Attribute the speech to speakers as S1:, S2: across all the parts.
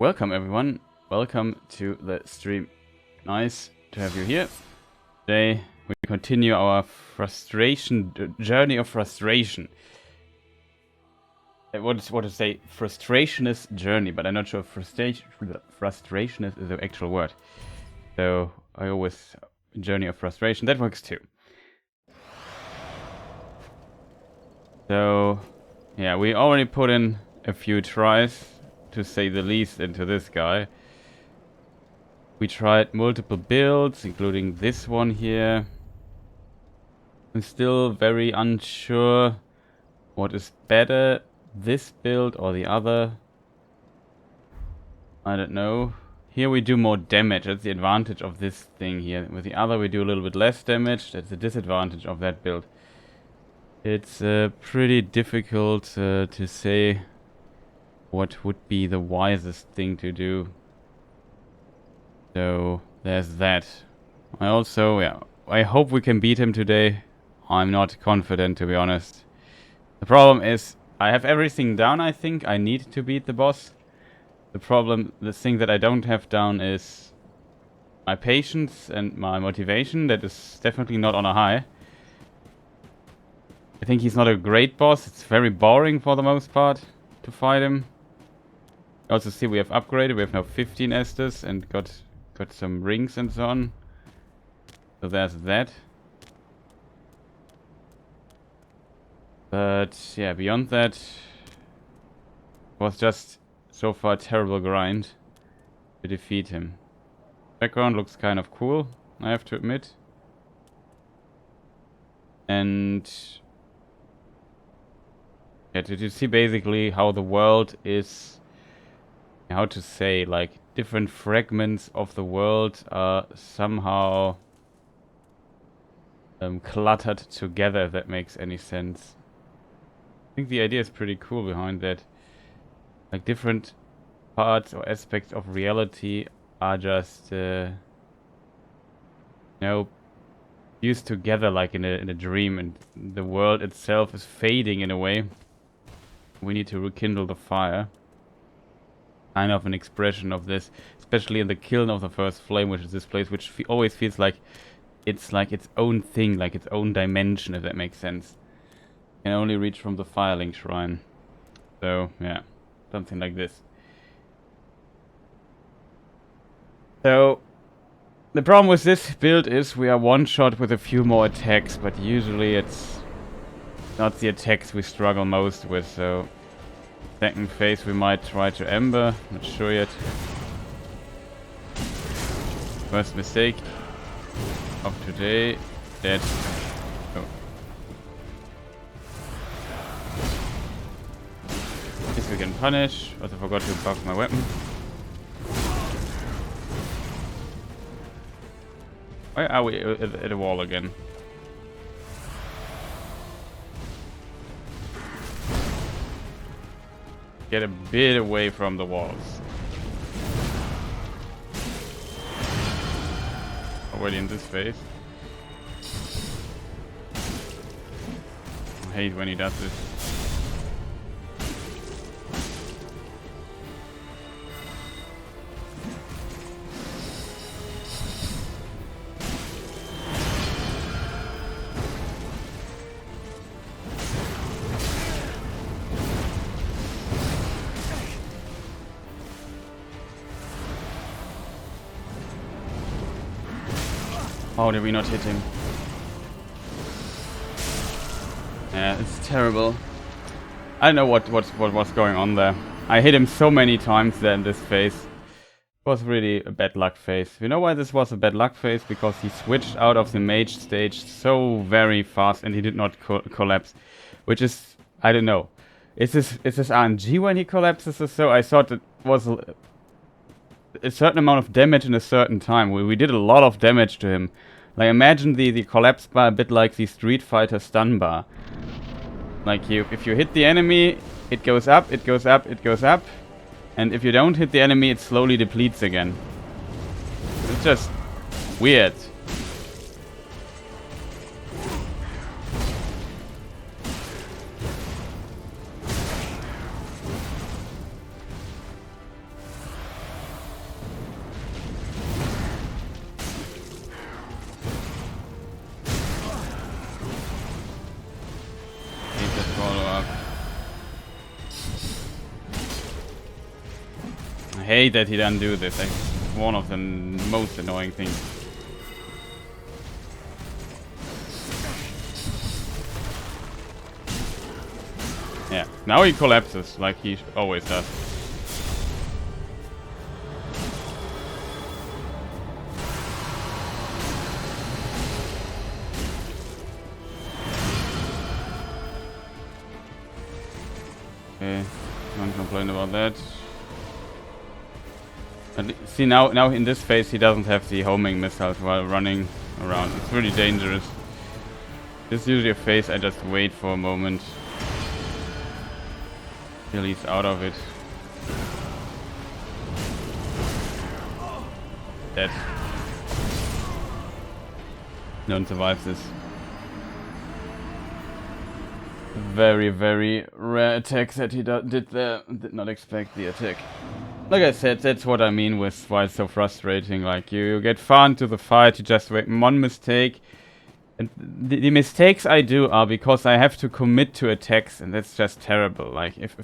S1: Welcome everyone, welcome to the stream. Nice to have you here. Today we continue our journey of frustration. I want to say frustrationist journey, but I'm not sure if frustrationist is the actual word. So I always journey of frustration, that works too. So yeah, we already put in a few tries, to say the least, into this guy. We tried multiple builds, including this one here. I'm still very unsure what is better, this build or the other. I don't know. Here we do more damage, that's the advantage of this thing here. With the other we do a little bit less damage, that's the disadvantage of that build. It's pretty difficult to say what would be the wisest thing to do. So there's that. I hope we can beat him today. I'm not confident, to be honest. The problem is I have everything down. I think I need to beat the boss. The thing that I don't have down is my patience and my motivation. That is definitely not on a high. I think he's not a great boss. It's very boring for the most part to fight him. Also see we have upgraded. We have now 15 Estus and got some rings and so on. So there's that. But yeah, beyond that, was just so far a terrible grind to defeat him. Background looks kind of cool, I have to admit. And yeah, to see basically how the world is, how to say, like different fragments of the world are somehow cluttered together, if that makes any sense. I think the idea is pretty cool behind that. Like different parts or aspects of reality are just fused together like in a dream, and the world itself is fading in a way. We need to rekindle the fire. Kind of an expression of this, especially in the kiln of the first flame, which is this place which always feels like it's own thing, like its own dimension, if that makes sense. Can only reach from the Firelink Shrine. So yeah, something like this. So the problem with this build is we are one shot with a few more attacks, but usually it's not the attacks we struggle most with. So second phase we might try to Ember, not sure yet. First mistake of today, dead. Oh. This we can punish, also forgot to buff my weapon. Why are we at a wall again? Get a bit away from the walls. Already in this phase. I hate when he does this. How did we not hit him? Yeah, it's terrible. I don't know what was going on there. I hit him so many times there in this phase. It was really a bad luck phase. You know why this was a bad luck phase? Because he switched out of the mage stage so very fast and he did not collapse. Which is, I don't know. Is this RNG when he collapses or so? I thought it was a certain amount of damage in a certain time. We did a lot of damage to him. Like imagine the collapse bar a bit like the Street Fighter stun bar. Like if you hit the enemy, it goes up, it goes up, it goes up. And if you don't hit the enemy, it slowly depletes again. It's just weird. I hate that he doesn't do this. Like, it's one of the most annoying things. Yeah, now he collapses like he always does. Okay, can't complain about that. See, now in this phase he doesn't have the homing missiles while running around. It's really dangerous. This is usually a phase I just wait for a moment till he's out of it. Dead. Don't survive this. Very, very rare attack that he did there. Did not expect the attack. Like I said, that's what I mean with why it's so frustrating. Like, you get far into the fight, you just make one mistake. And the mistakes I do are because I have to commit to attacks, and that's just terrible. Like, if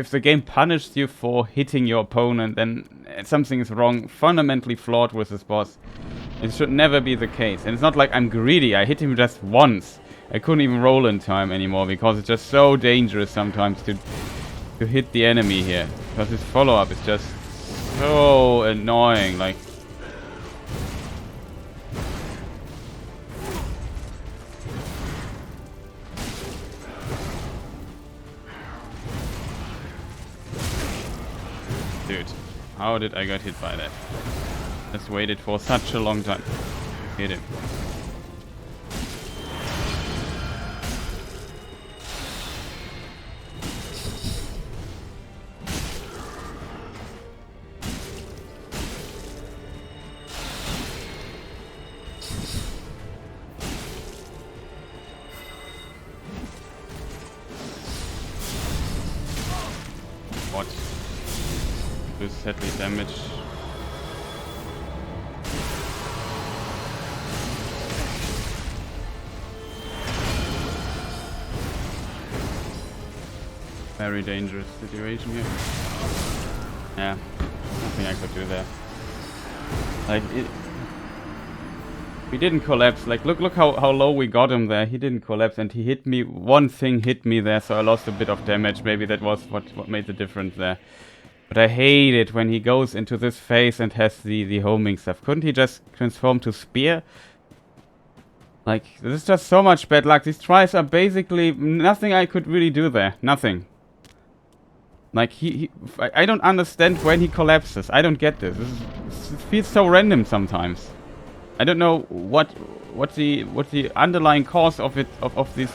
S1: the game punishes you for hitting your opponent, then something is wrong, fundamentally flawed with this boss. It should never be the case. And it's not like I'm greedy, I hit him just once. I couldn't even roll in time anymore because it's just so dangerous sometimes to hit the enemy here. Because his follow-up is just so annoying. Like, dude, how did I get hit by that? Just waited for such a long time. Hit him. What? This sadly damage. Very dangerous situation here. Yeah, nothing I could do there. Like, we didn't collapse. Like, look how low we got him there. He didn't collapse, and he hit me. One thing hit me there, so I lost a bit of damage. Maybe that was what made the difference there. But I hate it when he goes into this phase and has the homing stuff. Couldn't he just transform to spear? Like, this is just so much bad luck. These tries are basically nothing I could really do there. Nothing. Like, I don't understand when he collapses. I don't get this. It feels so random sometimes. I don't know what the underlying cause of it of this.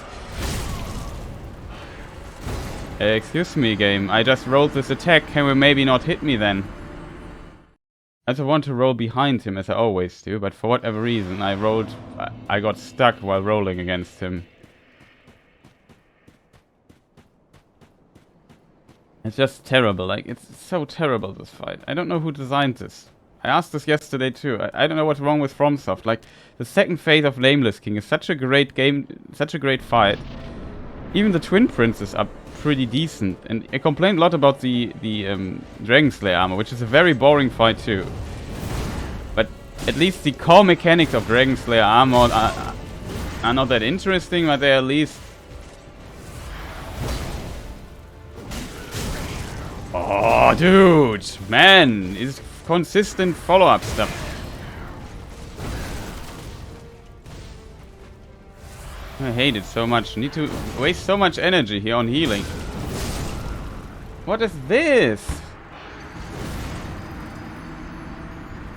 S1: Excuse me, game. I just rolled this attack. Can we maybe not hit me then? I just want to roll behind him as I always do, but for whatever reason I got stuck while rolling against him. It's just terrible. Like, it's so terrible, this fight. I don't know who designed this. I asked this yesterday too. I don't know what's wrong with FromSoft. Like, the second phase of Nameless King is such a great game, such a great fight. Even the Twin Princes are pretty decent. And I complained a lot about the Dragon Slayer armor, which is a very boring fight too. But at least the core mechanics of Dragon Slayer armor are not that interesting, but they're at least... Oh, dude! Man! It's consistent follow-up stuff. I hate it so much. Need to waste so much energy here on healing. What is this?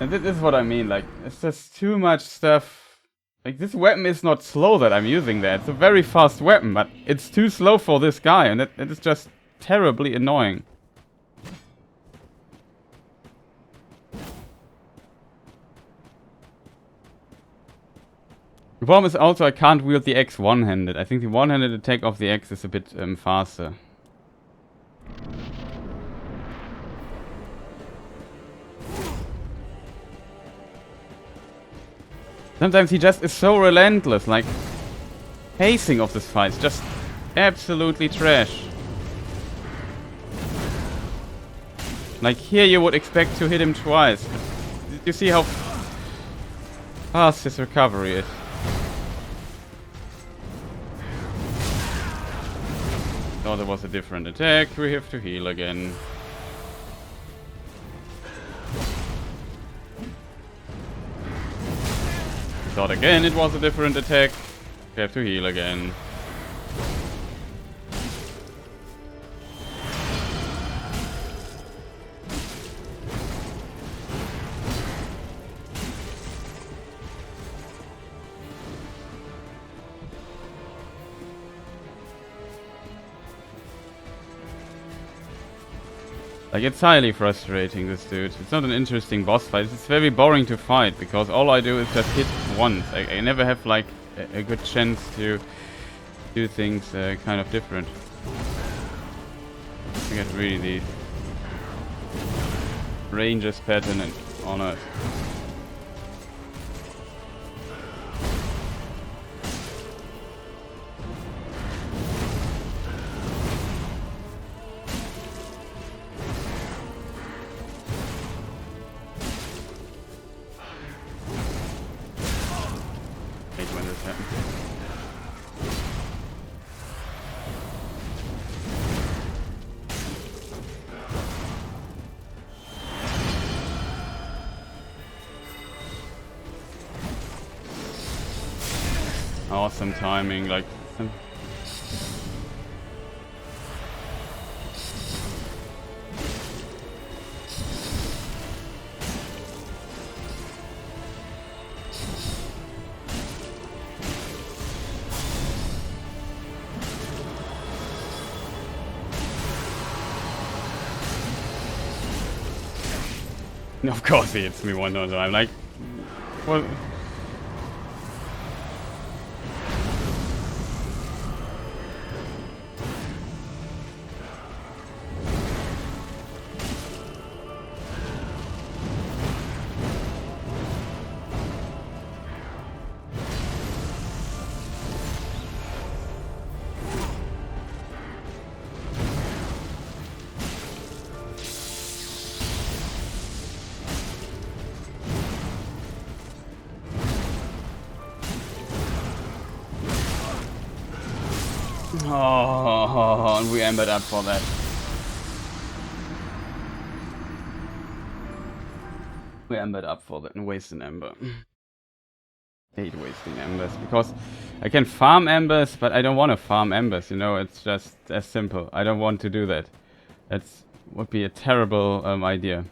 S1: And this is what I mean, like, it's just too much stuff. Like, this weapon is not slow that I'm using there. It's a very fast weapon, but it's too slow for this guy, and it is just terribly annoying. The problem is also I can't wield the X one-handed. I think the one-handed attack of the X is a bit faster. Sometimes he just is so relentless, like, pacing of this fight is just absolutely trash. Like here you would expect to hit him twice. Did you see how fast his recovery is? Thought there was a different attack. We have to heal again. Thought again it was a different attack. We have to heal again. Like, it's highly frustrating, this dude. It's not an interesting boss fight. It's very boring to fight, because all I do is just hit once. I never have, like, a good chance to do things kind of different. I get really the ranges pattern on it. When this happens. Awesome timing, like. Of course he hits me one more time, like, what? Oh, and we embered up for that. We embered up for that and waste an ember. Hate wasting embers, because I can farm embers, but I don't want to farm embers, you know, it's just as simple. I don't want to do that. That would be a terrible idea.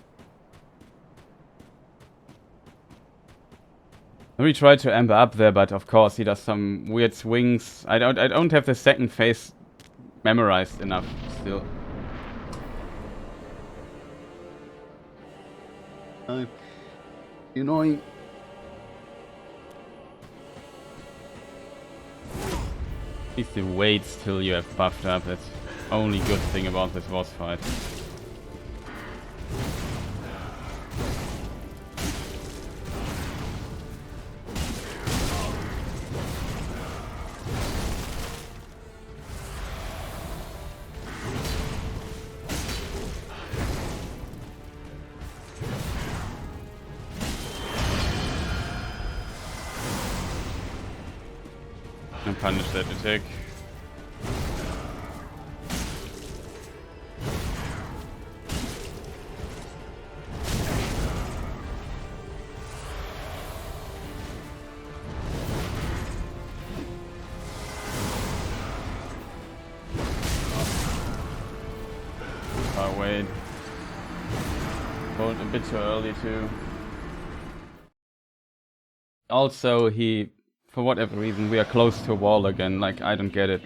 S1: We tried to ember up there, but of course he does some weird swings. I don't have the second phase memorized enough still. Annoying. At least it waits till you have buffed up. That's the only good thing about this boss fight. And punish that attack. Wait. Going a bit too early too. Also, for whatever reason, we are close to a wall again. Like, I don't get it.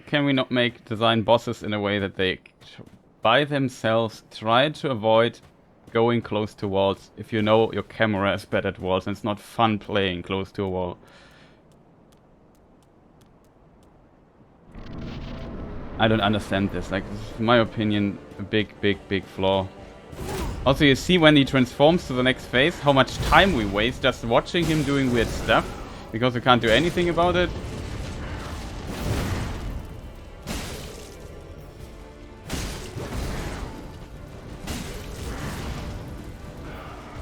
S1: Can we not design bosses in a way that they, by themselves, try to avoid going close to walls if you know your camera is bad at walls and it's not fun playing close to a wall? I don't understand this. Like, this is, in my opinion, a big flaw. Also, you see when he transforms to the next phase, how much time we waste just watching him doing weird stuff, because we can't do anything about it.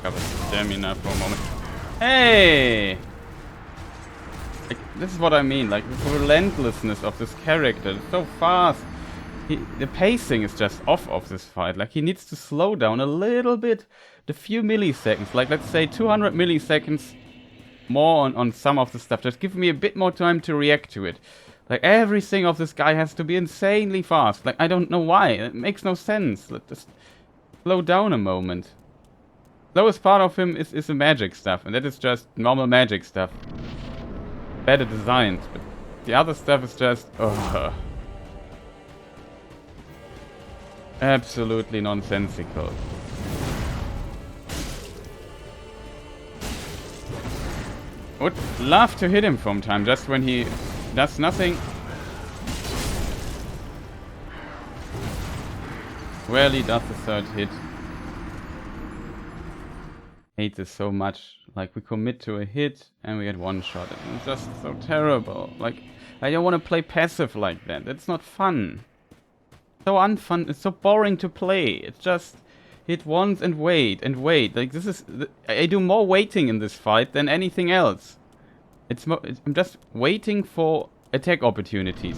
S1: recover stamina for a moment. Hey! Like, this is what I mean, like, the relentlessness of this character. It's so fast. The pacing is just off of this fight. Like, he needs to slow down a little bit. The few milliseconds, like, let's say 200 milliseconds more on some of the stuff. Just give me a bit more time to react to it. Like, everything of this guy has to be insanely fast. Like, I don't know why. It makes no sense. Let's just slow down a moment. Slowest part of him is the magic stuff. And that is just normal magic stuff. Better designed. But the other stuff is just... ugh. Absolutely nonsensical. Would love to hit him from time, just when he does nothing. Rarely does the third hit. Hate this so much. Like, we commit to a hit and we get one shot. It's just so terrible. Like, I don't want to play passive like that. That's not fun. So unfun. It's so boring to play. It's just hit once and wait and wait. Like, this is... I do more waiting in this fight than anything else. I'm just waiting for attack opportunities.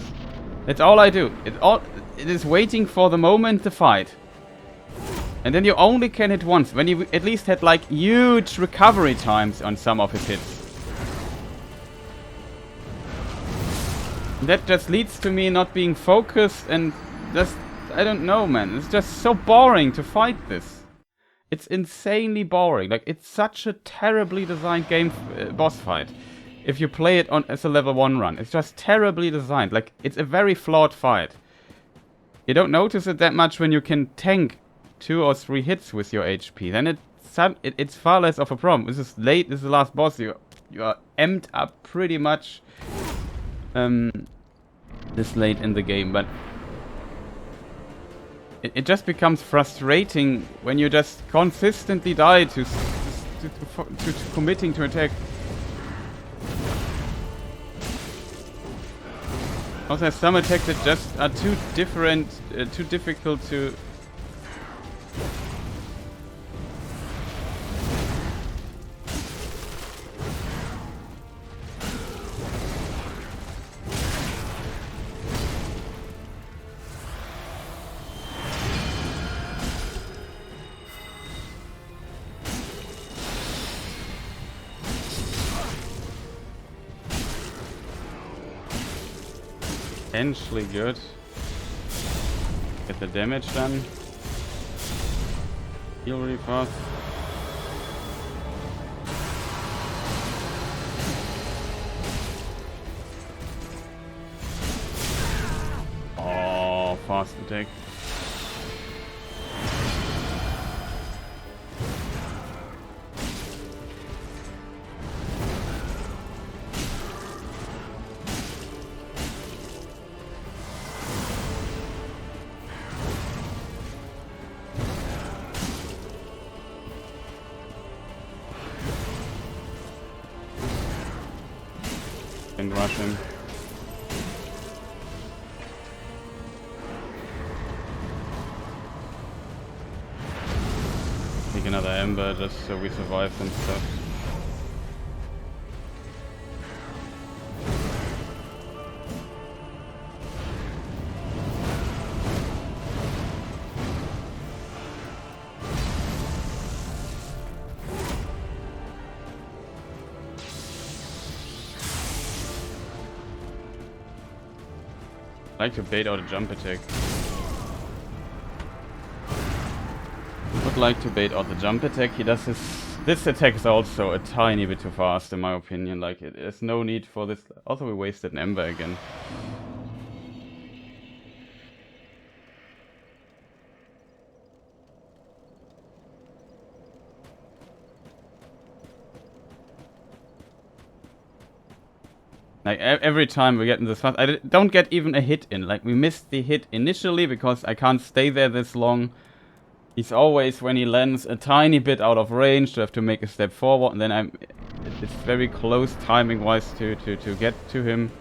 S1: That's all I do. It is waiting for the moment to fight. And then you only can hit once, when you at least had like huge recovery times on some of his hits. That just leads to me not being focused and just, I don't know, man. It's just so boring to fight this. It's insanely boring. Like, it's such a terribly designed game, boss fight. If you play it on as a level 1 run. It's just terribly designed. Like, it's a very flawed fight. You don't notice it that much when you can tank 2 or 3 hits with your HP. Then it's far less of a problem. This is late, this is the last boss. You are amped up pretty much this late in the game, but it just becomes frustrating when you just consistently die to committing to attack. Also, there's some attacks that just are too different, too difficult to... Potentially good. Get the damage done. Heal really fast. Oh, fast attack. And rush him. Take another ember just so we survive and stuff. I like to bait out a jump attack. Would like to bait out the jump attack. He does this attack is also a tiny bit too fast in my opinion. Like, there's no need for this. Also, we wasted an ember again. Like, every time we get in this fight, I don't get even a hit in. Like, we missed the hit initially because I can't stay there this long. He's always, when he lands, a tiny bit out of range to have to make a step forward, and then it's very close timing-wise to get to him.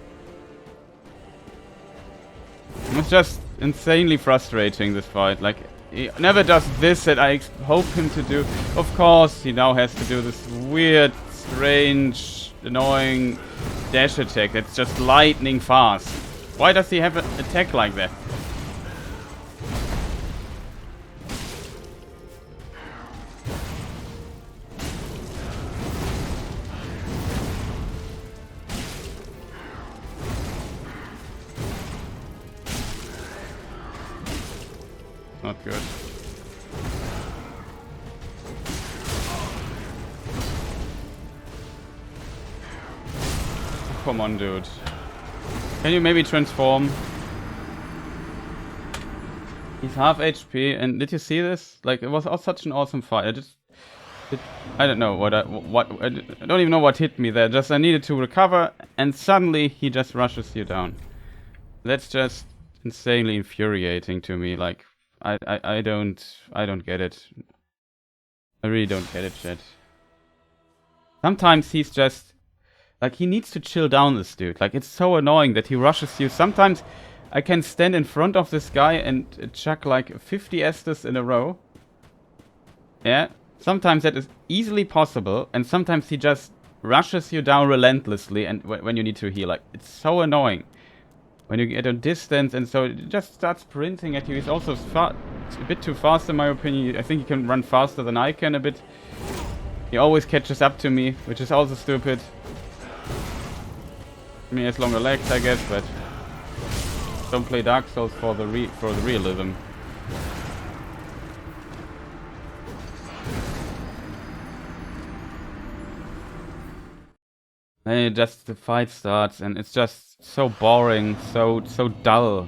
S1: It's just insanely frustrating, this fight. Like, He never does this that I hope him to do. Of course, he now has to do this weird, strange, annoying dash attack that's just lightning fast. Why does he have an attack like that? Not good. Come on, dude. Can you maybe transform? He's half HP, and did you see this? Like, it was such an awesome fight. I don't know I don't even know what hit me there. Just I needed to recover, and suddenly he just rushes you down. That's just insanely infuriating to me. Like, I don't get it. I really don't get it, chat. Sometimes he's just like, he needs to chill down, this dude. Like, it's so annoying that he rushes you. Sometimes I can stand in front of this guy and chuck like 50 Estus in a row. Yeah. Sometimes that is easily possible, and sometimes he just rushes you down relentlessly and when you need to heal. Like, it's so annoying. When you get a distance, and so it just starts sprinting at you. He's also a bit too fast in my opinion. I think he can run faster than I can a bit. He always catches up to me, which is also stupid. I mean, he has longer legs, I guess, but don't play Dark Souls for the realism. And just the fight starts, and it's just so boring, so dull.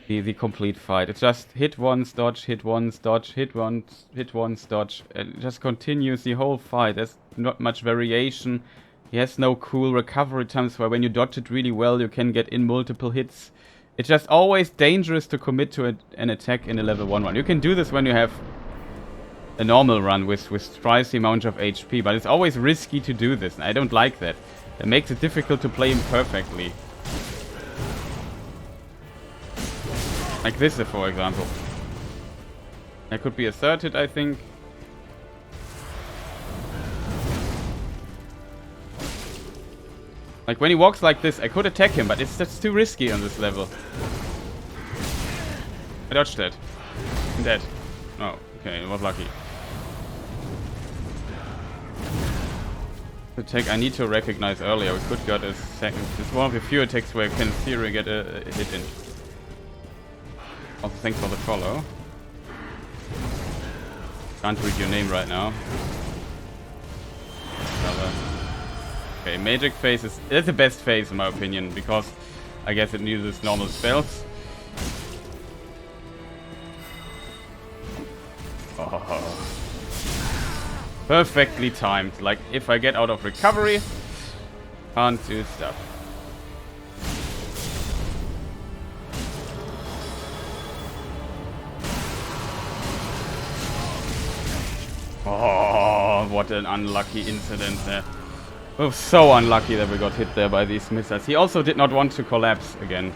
S1: The complete fight. It's just hit once, dodge, hit once, dodge, hit once, dodge. It just continues the whole fight. There's not much variation. He has no cool recovery times where when you dodge it really well, you can get in multiple hits. It's just always dangerous to commit to an attack in a level 1 run. You can do this when you have a normal run with twice the amount of HP, but it's always risky to do this, and I don't like that. It makes it difficult to play him perfectly. Like this, for example. That could be a third hit, I think. Like, when he walks like this, I could attack him, but it's just too risky on this level. I dodged that. I'm dead. Oh, okay, it was lucky. Attack I need to recognize earlier. We could get a second. It's one of the few attacks where you can in theory get a hit in. Also, thanks for the follow. Can't read your name right now. Okay, Magic Phase is the best phase in my opinion, because I guess it uses normal spells. Oh. Perfectly timed. Like, if I get out of recovery, can't do stuff. Oh, what an unlucky incident there. We were so unlucky that we got hit there by these missiles. He also did not want to collapse again.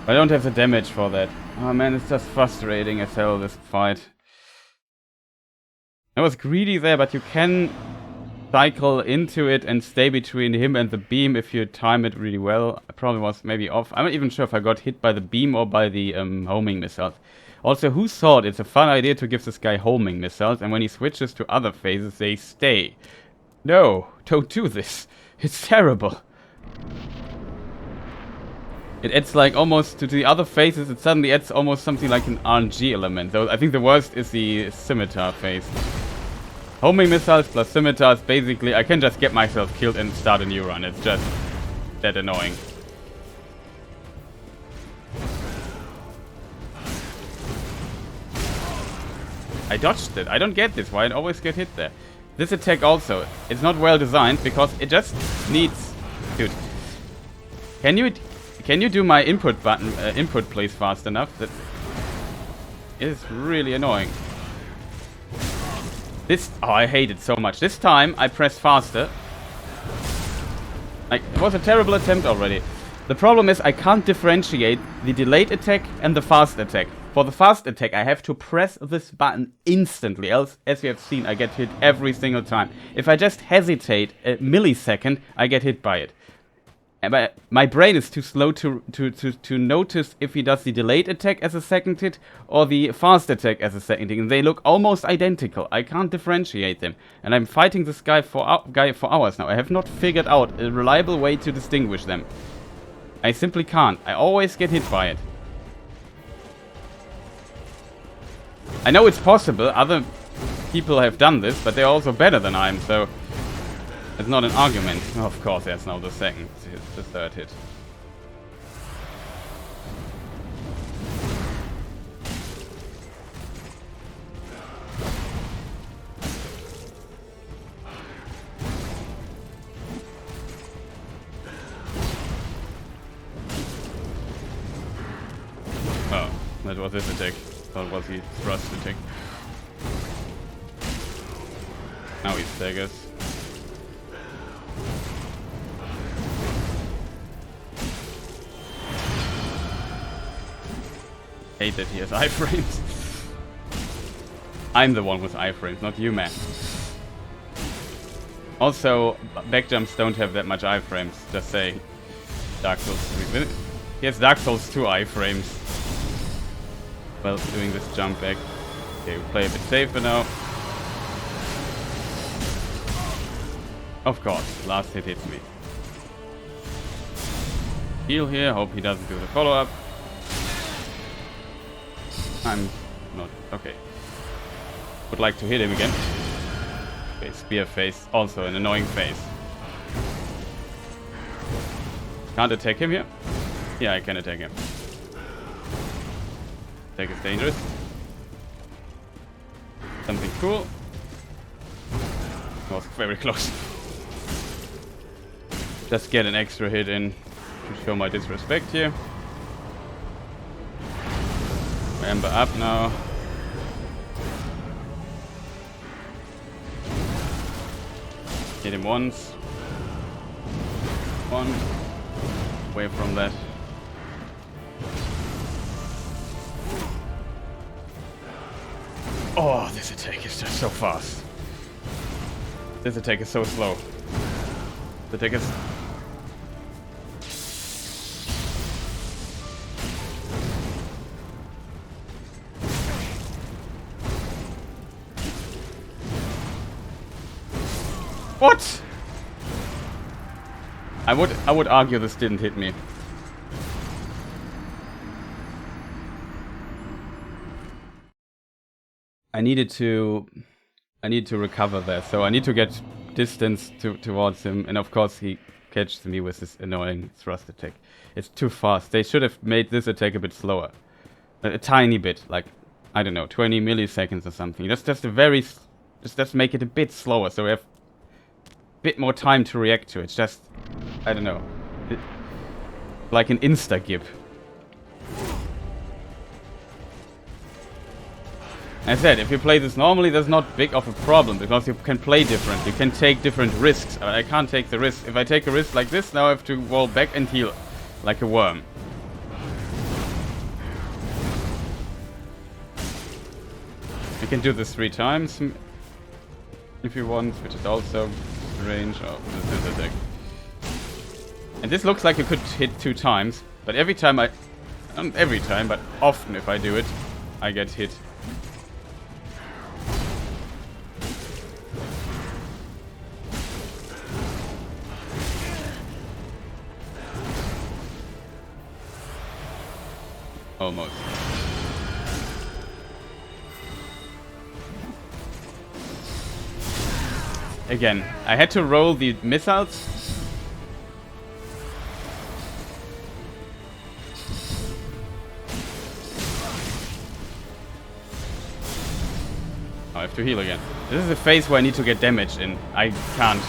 S1: I don't have the damage for that. Oh man, it's just frustrating as hell, this fight. I was greedy there, but you can cycle into it and stay between him and the beam if you time it really well. I probably was maybe off. I'm not even sure if I got hit by the beam or by the homing missiles. Also, who thought it's a fun idea to give this guy homing missiles, and when he switches to other phases, they stay? No, don't do this. It's terrible. It adds like almost to the other phases, it suddenly adds almost something like an RNG element. So I think the worst is the scimitar phase. Homing missiles plus scimitars, basically I can just get myself killed and start a new run. It's just that annoying. I dodged it. I don't get this. Why I always get hit there. This attack also, it's not well designed because it just needs... Dude, can you do my input button, input please fast enough? That is really annoying. This, oh, I hate it so much. This time I press faster. Like, it was a terrible attempt already. The problem is I can't differentiate the delayed attack and the fast attack. For the fast attack, I have to press this button instantly, else, as you have seen, I get hit every single time. If I just hesitate a millisecond, I get hit by it. And my brain is too slow to notice if he does the delayed attack as a second hit or the fast attack as a second hit. And they look almost identical. I can't differentiate them. And I'm fighting this guy for hours now. I have not figured out a reliable way to distinguish them. I simply can't. I always get hit by it. I know it's possible. Other people have done this, but they're also better than I am, so it's not an argument. Of course, that's now the second hit, the third hit. Oh, that was his attack. That was the thrust attack. Now he staggers. Hate that he has iframes. I'm the one with iframes, not you, man. Also, back jumps don't have that much iframes. Just say Dark Souls 3. He has Dark Souls 2 iframes. Well, doing this jump back. Okay, we play a bit safer now. Of course, last hit hits me. Heal here, hope he doesn't do the follow-up. I'm not... okay. Would like to hit him again. Okay, spear face, also an annoying face. Can't attack him here? Yeah, I can attack him. Attack is dangerous. Something cool. That was very close. Just get an extra hit in to show my disrespect here. Amber up now. Hit him once. One. Away from that. Oh, this attack is just so fast. This attack is so slow. The attack is... what? I would argue this didn't hit me. I need to recover there, so I need to get distance towards him, and of course he catches me with this annoying thrust attack. It's too fast. They should have made this attack a bit slower. A tiny bit, like, I don't know, 20 milliseconds or something. Just make it a bit slower, so we have a bit more time to react to it. It's just, I don't know, like an insta-gib. As I said, if you play this normally, there's not big of a problem, because you can play different. You can take different risks. I can't take the risk. If I take a risk like this, now I have to roll back and heal like a worm. You can do this 3 times if you want, which is also range of this attack. And this looks like you could hit 2 times, but every time not every time, but often if I do it, I get hit. Almost. Again, I had to roll the missiles. I have to heal again. This is a phase where I need to get damage in. I can't.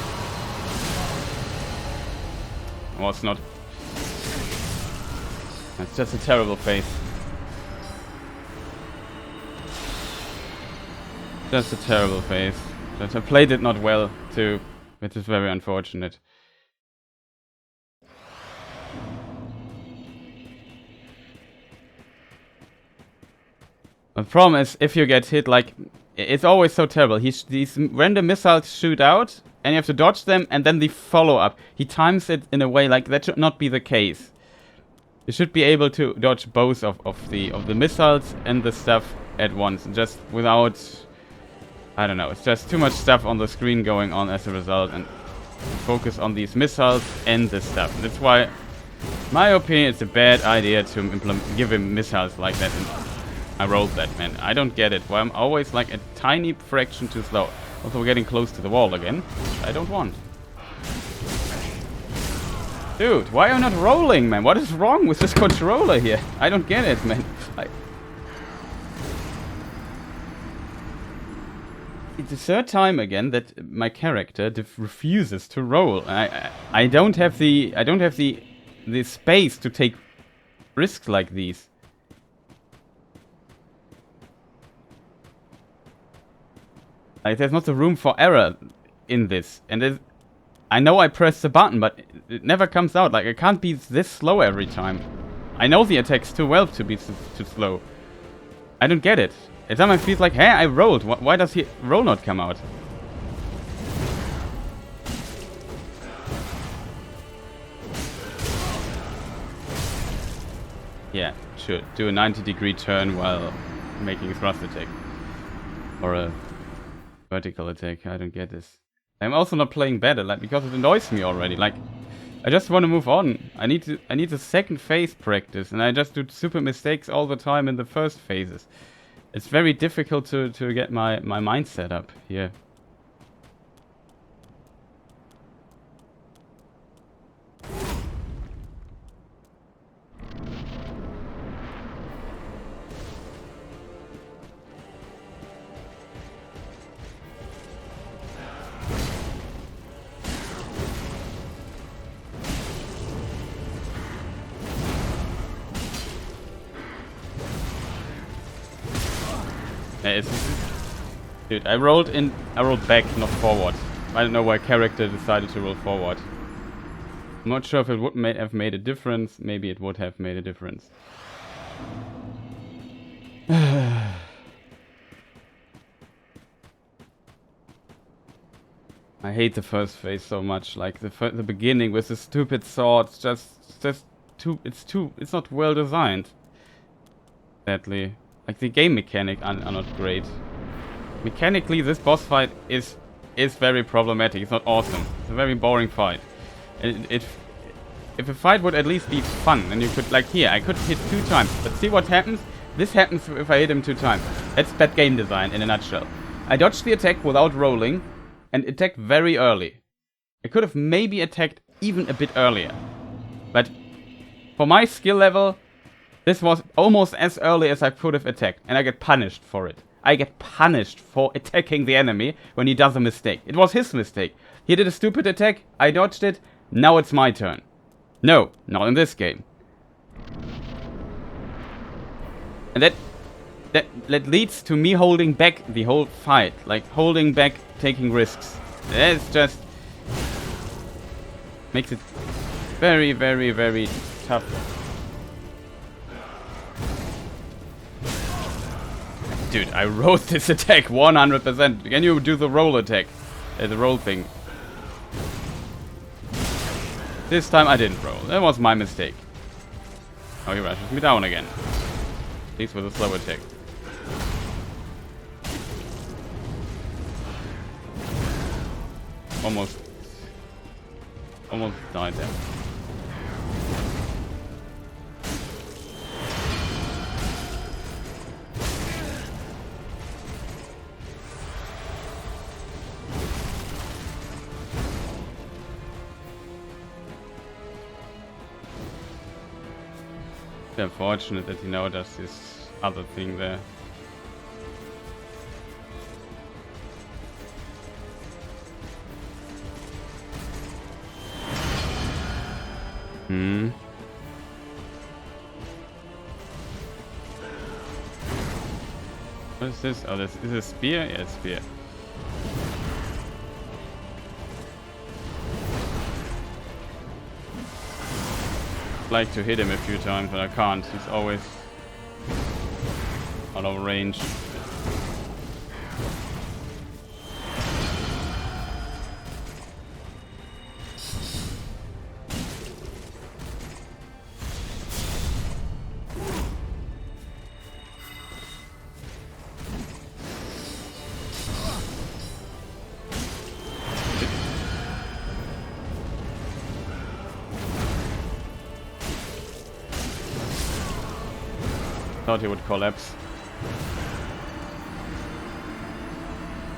S1: Well, it's not. It's just a terrible phase. Just a terrible phase. Just I played it not well too, which is very unfortunate. The problem is, if you get hit, like, it's always so terrible. These random missiles shoot out, and you have to dodge them, and then the follow-up. He times it in a way like that should not be the case. You should be able to dodge both of the missiles and the stuff at once, just without, I don't know, it's just too much stuff on the screen going on as a result, and focus on these missiles and the stuff. And that's why, in my opinion, it's a bad idea to give him missiles like that. And I rolled that, man. I don't get it. Why I'm always like a tiny fraction too slow. Also, we're getting close to the wall again, which I don't want. Dude, why are you not rolling, man? What is wrong with this controller here? I don't get it, man. It's the third time again that my character refuses to roll. I don't have the space to take risks like these. Like, there's not the room for error in this, and I know I pressed the button, but it never comes out. Like, I can't be this slow every time. I know the attacks too well to be too slow. I don't get it. Every time I feel like, hey, I rolled. Why does he roll not come out? Yeah, sure. Do a 90-degree turn while making a thrust attack. Or a vertical attack. I don't get this. I'm also not playing better, like, because it annoys me already. Like, I just want to move on. I need the second phase practice, and I just do super mistakes all the time in the first phases. It's very difficult to get my mindset up here. Dude, I rolled back, not forward. I don't know why character decided to roll forward. I'm not sure if it would have made a difference. Maybe it would have made a difference. I hate the first phase so much. Like the beginning with the stupid swords, it's not well designed. Sadly. Like, the game mechanics are not great. Mechanically, this boss fight is very problematic. It's not awesome. It's a very boring fight. If a fight would at least be fun, then you could, like here, I could hit 2 times. But see what happens? This happens if I hit him 2 times. That's bad game design in a nutshell. I dodged the attack without rolling and attacked very early. I could have maybe attacked even a bit earlier. But for my skill level, this was almost as early as I could have attacked, and I get punished for it. I get punished for attacking the enemy when he does a mistake. It was his mistake. He did a stupid attack, I dodged it, now it's my turn. No, not in this game. And that leads to me holding back the whole fight. Like, holding back, taking risks. It's just makes it very, very, very tough. Dude, I wrote this attack 100%. Can you do the roll attack? The roll thing. This time I didn't roll. That was my mistake. Oh, he rushes me down again. At least with a slow attack. Almost died there. Unfortunate that he now does this other thing there. What is this? Oh, this is a spear? Yeah, it's a spear. Like to hit him a few times, but I can't. He's always out of range. Thought he would collapse.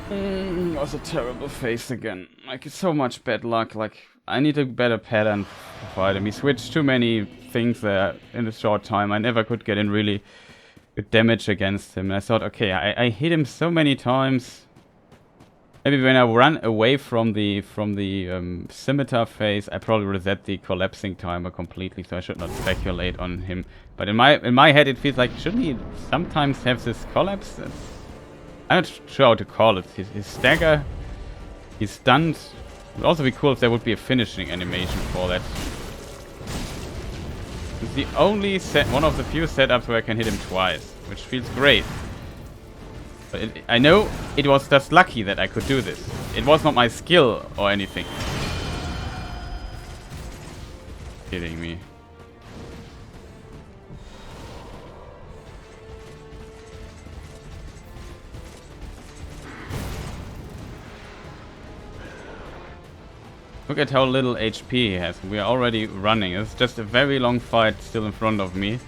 S1: Was a terrible face again. Like, it's so much bad luck. Like, I need a better pattern to fight him. He switched too many things there in a short time. I never could get in really good damage against him. And I thought, okay, I hit him so many times. Maybe when I run away from the scimitar phase, I probably reset the collapsing timer completely, so I should not speculate on him. But in my head, it feels like, shouldn't he sometimes have this collapse? I'm not sure how to call it. His stagger, he's stunned. It would also be cool if there would be a finishing animation for that. It's the only one of the few setups where I can hit him twice, which feels great. But I know it was just lucky that I could do this. It was not my skill or anything. Kidding me. Look at how little HP he has. We are already running. It's just a very long fight still in front of me.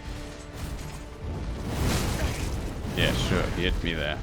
S1: Yeah, sure, he hit me there.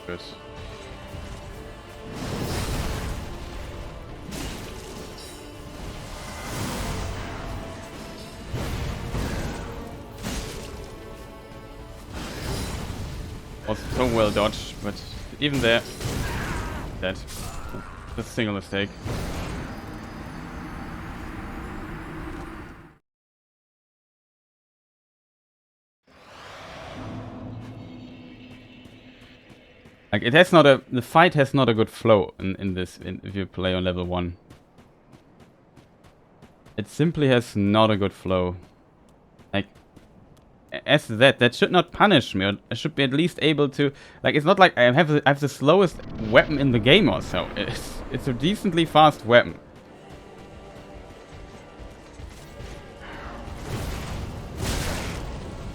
S1: Good. Was so well dodged, but even there, dead. Just a single mistake. Like, it has not the fight has not a good flow in this, if you play on level 1. It simply has not a good flow. Like, as that should not punish me, or I should be at least able to, like, it's not like I have the slowest weapon in the game or so. It's a decently fast weapon.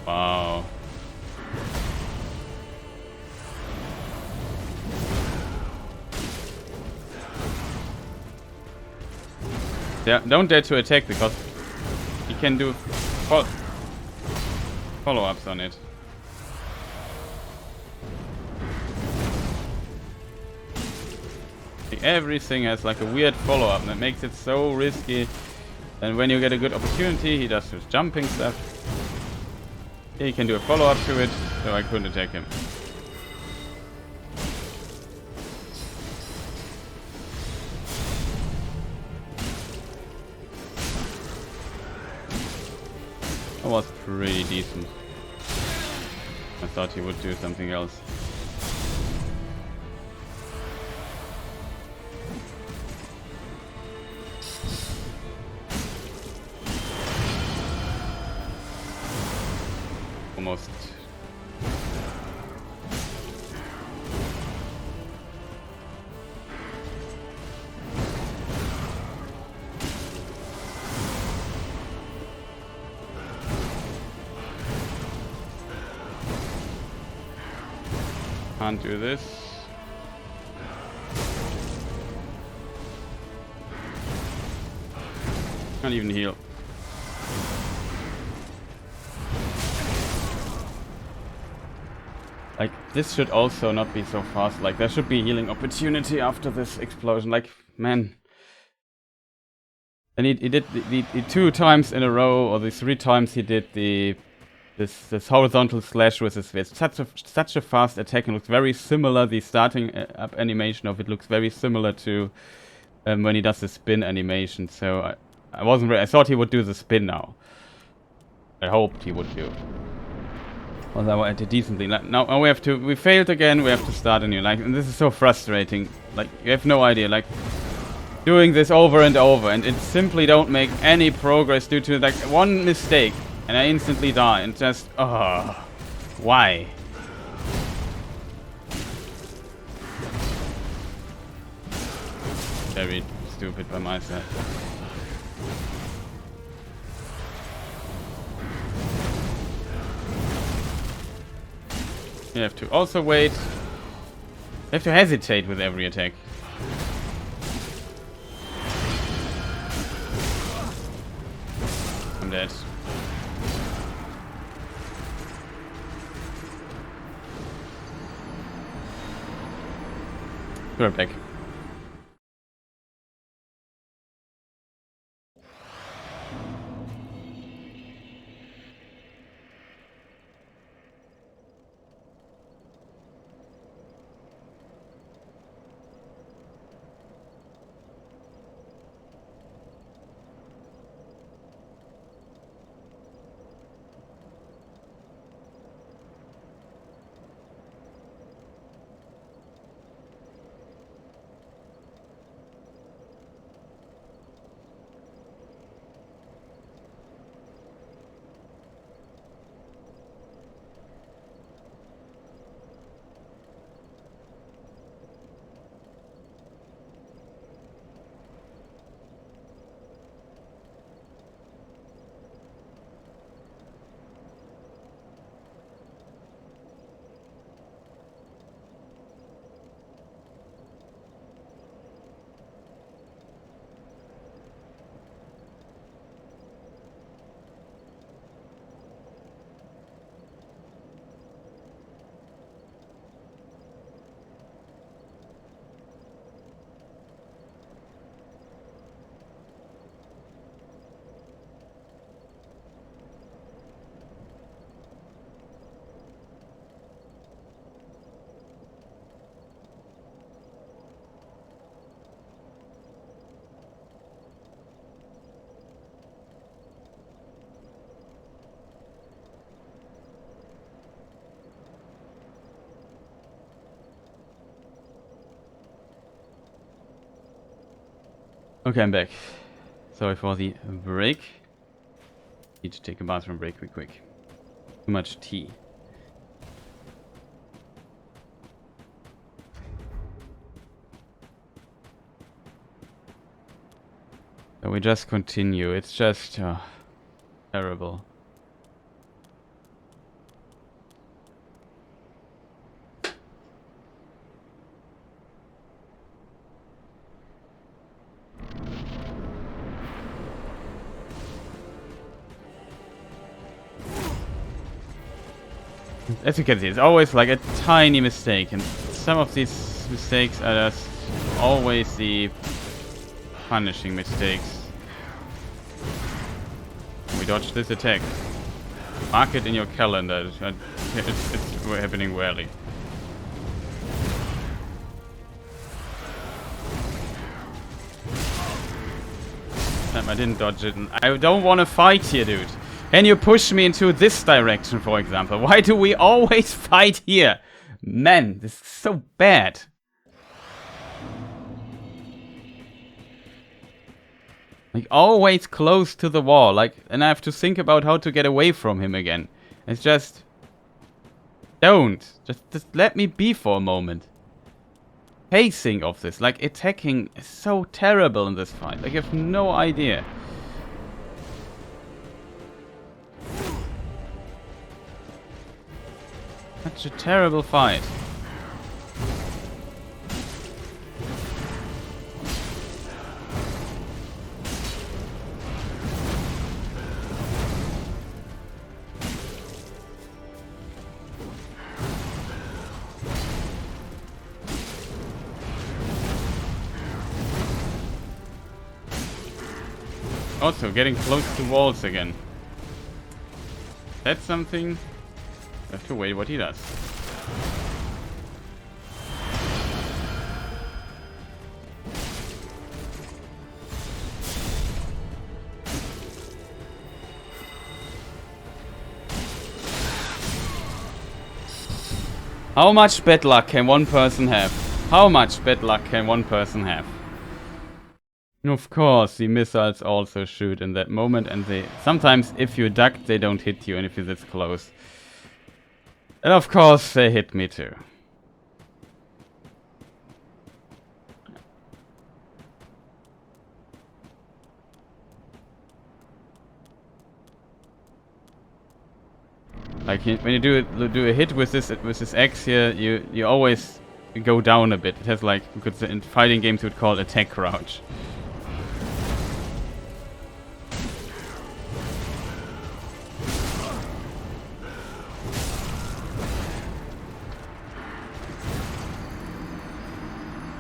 S1: Wow. Yeah, don't dare to attack because he can do follow-ups on it. Like, everything has like a weird follow-up that makes it so risky. And when you get a good opportunity, he does his jumping stuff. He can do a follow-up to it, so I couldn't attack him. That was pretty decent. I thought he would do something else. Almost. Can't do this. Can't even heal. Like, this should also not be so fast. Like, there should be healing opportunity after this explosion. Like, man. And he did the 2 times in a row, or the 3 times he did this horizontal slash with his fist. Such a fast attack, and looks very similar. The starting up animation of it looks very similar to when he does the spin animation. So I wasn't really, I thought he would do the spin now. I hoped he would do. Although I did decently. Now we failed again. We have to start anew. Like, and this is so frustrating. Like, you have no idea. Like, doing this over and over, and it simply don't make any progress due to like one mistake, and I instantly die. And just, why? Very stupid by my side. You have to also wait. You have to hesitate with every attack. I'm dead. We're back. Okay, I'm back. Sorry for the break. Need to take a bathroom break quick. Too much tea. So we just continue. It's just terrible. As you can see, it's always like a tiny mistake, and some of these mistakes are just always the punishing mistakes. We dodged this attack. Mark it in your calendar. It's happening rarely. Damn, I didn't dodge it. I don't want to fight here, dude. Can you push me into this direction, for example? Why do we always fight here? Man, this is so bad. Like, always close to the wall. Like, and I have to think about how to get away from him again. It's just... Don't. Just let me be for a moment. Pacing of this, like, attacking is so terrible in this fight. Like, you have no idea. Such a terrible fight. Also, getting close to walls again. That's something. I have to wait what he does. How much bad luck can one person have? How much bad luck can one person have? Of course, the missiles also shoot in that moment, and they sometimes, if you duck, they don't hit you, and if you're this close. And of course, they hit me too. Like when you do a hit with this X here, you always go down a bit. It has like, because in fighting games you would call it attack crouch.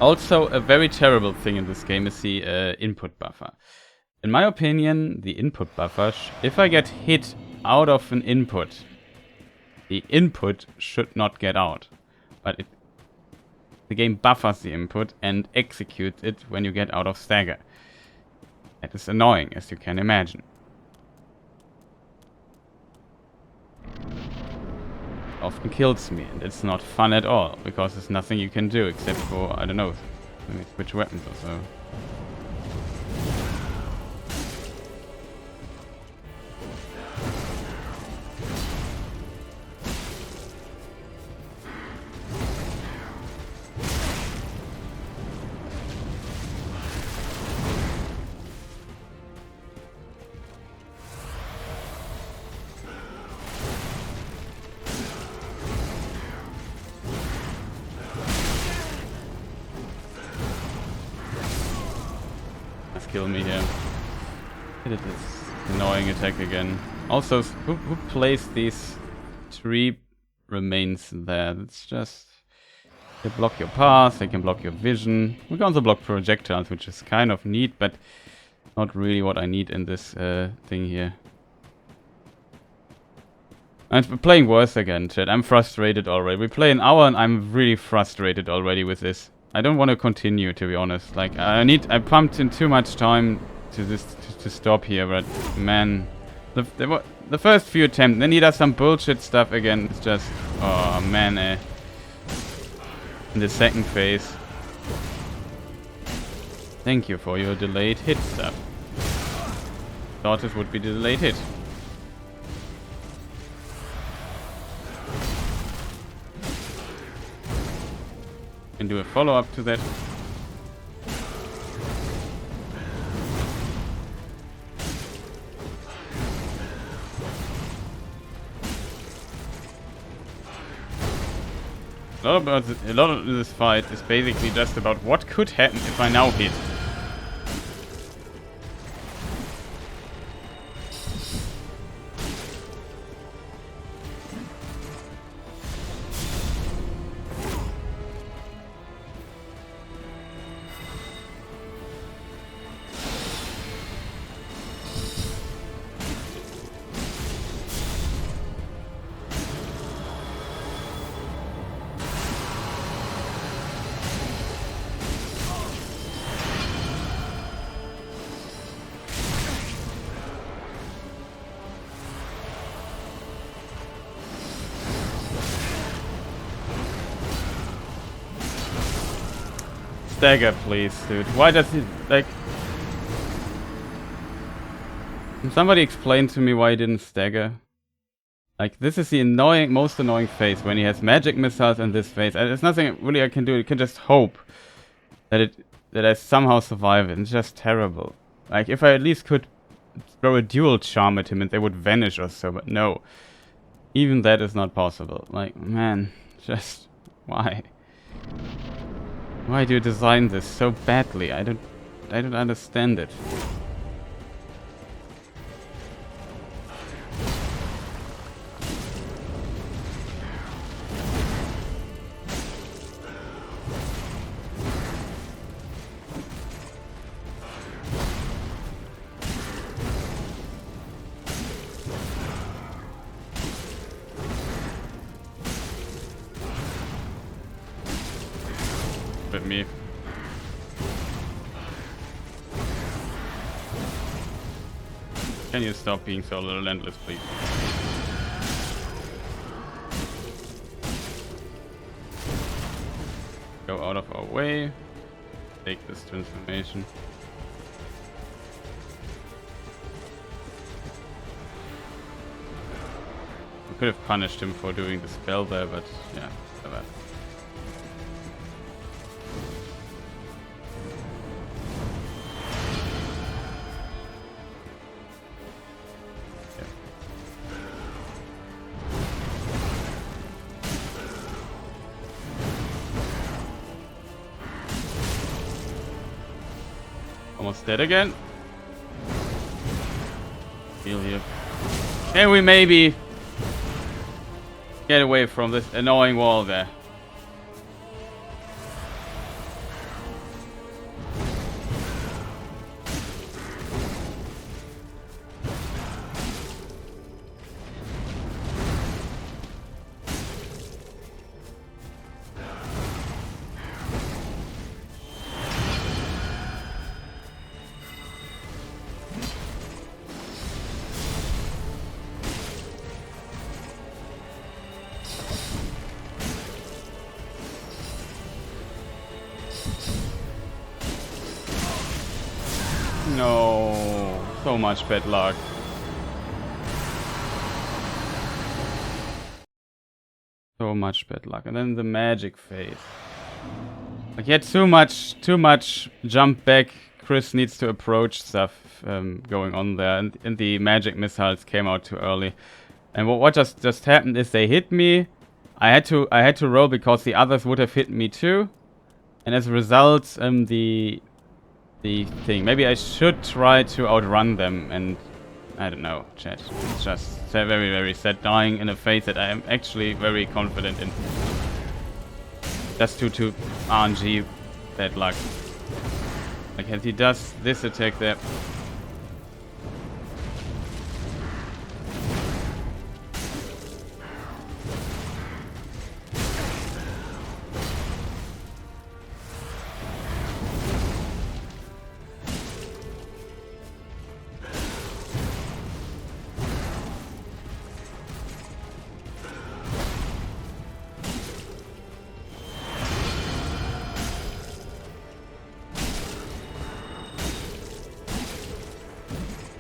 S1: Also, a very terrible thing in this game is the input buffer. In my opinion, the input buffer, if I get hit out of an input, the input should not get out. But the game buffers the input and executes it when you get out of stagger. That is annoying, as you can imagine. Often kills me, and it's not fun at all, because there's nothing you can do except for, I don't know, maybe switch weapons or so. Kill me here. Hit this annoying attack again. Also, who placed these tree remains there? It's just... They block your path, they can block your vision. We can also block projectiles, which is kind of neat, but not really what I need in this thing here. I'm playing worse again, chat. I'm frustrated already. We play an hour and I'm really frustrated already with this. I don't want to continue, to be honest. Like, I pumped in too much time to stop here, but man, the first few attempts, then he does some bullshit stuff again. It's just, oh man, in the second phase. Thank you for your delayed hit stuff. Thought this would be the delayed hit. Can do a follow-up to that. A lot of this fight is basically just about what could happen if I now hit. Stagger, please, dude. Why does he, like... Can somebody explain to me why he didn't stagger? Like, this is the most annoying phase, when he has magic missiles in this phase. There's nothing really I can do. You can just hope that I somehow survive it. It's just terrible. Like, if I at least could throw a dual charm at him and they would vanish or so, but no. Even that is not possible. Like, man, just... why? Why do you design this so badly? I don't understand it. me. Can you stop being so relentless, please? Go out of our way. Take this transformation. We could have punished him for doing the spell there, but yeah, whatever. Almost dead again. Heal here. Can we maybe get away from this annoying wall there? No, so much bad luck. So much bad luck. And then the magic phase. Like, he had too much jump back. Chris needs to approach stuff going on there. And the magic missiles came out too early. And what just happened is they hit me. I had to roll because the others would have hit me too. And as a result, the thing. Maybe I should try to outrun them, and I don't know, chat. It's just very, very sad dying in a phase that I am actually very confident in. Just due to RNG bad luck. Like, as he does this attack there.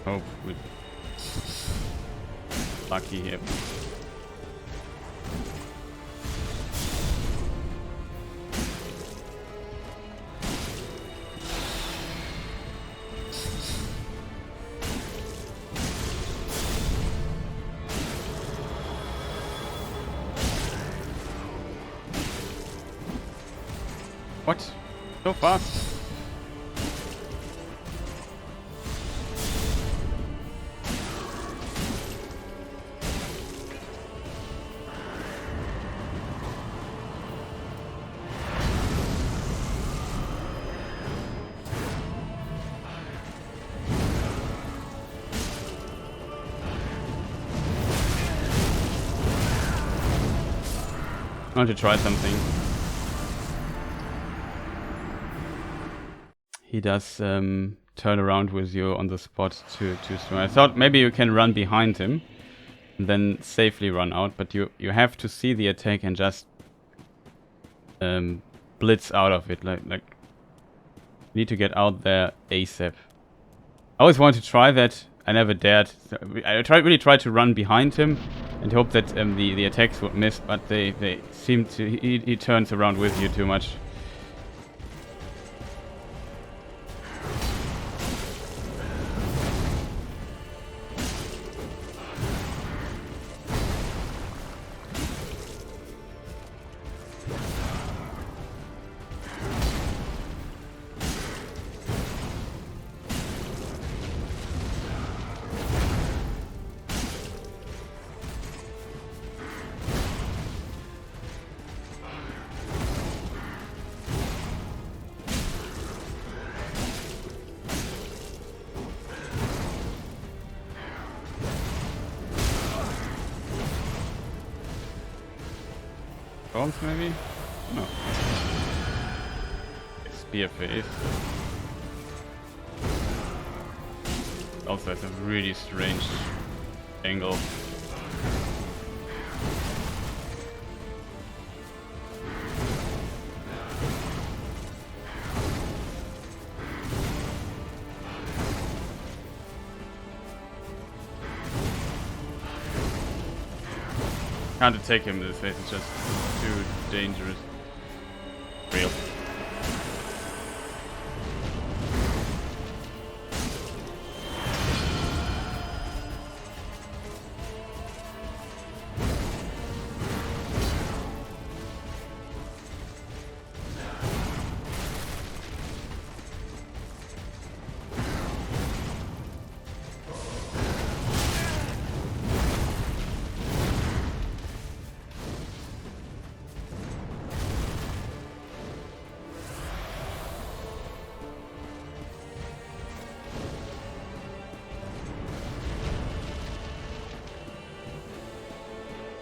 S1: Hope we're lucky here. What? So fast? I want to try something. He does turn around with you on the spot to swim. I thought maybe you can run behind him and then safely run out, but you have to see the attack and just blitz out of it. Like you need to get out there ASAP. I always wanted to try that. I never dared. So I really tried to run behind him and hope that the attacks would miss, but they seem to. He turns around with you too much. Maybe? No. spear face. Also has a really strange angle. Can't attack him in this face, it's just too dangerous. Real.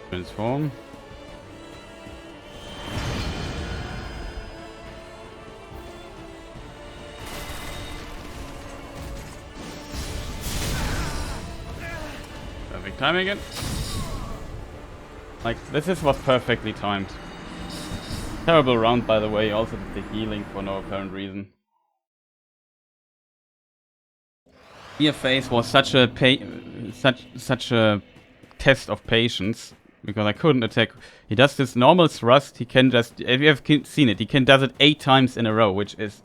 S1: Transform. Perfect timing again. Like, this was perfectly timed. Terrible round, by the way. Also did the healing for no apparent reason. Your face was such a such a test of patience. Because I couldn't attack. He does this normal thrust. He can just, if you have seen it, he can does it 8 times in a row, which is,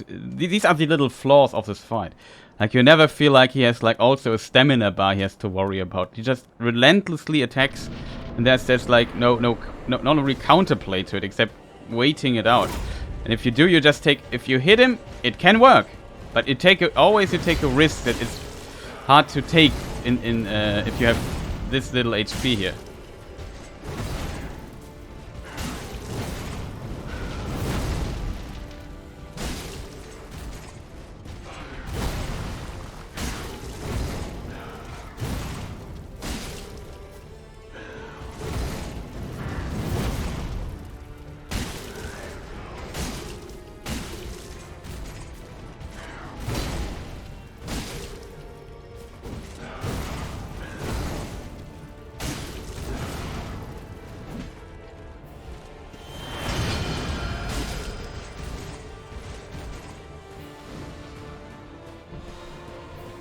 S1: these are the little flaws of this fight. Like, you never feel like he has like also a stamina bar he has to worry about. He just relentlessly attacks, and there's like not really counterplay to it except waiting it out. And if you do, you just take, if you hit him, it can work, but you take always a risk that it's hard to take in if you have this little HP here.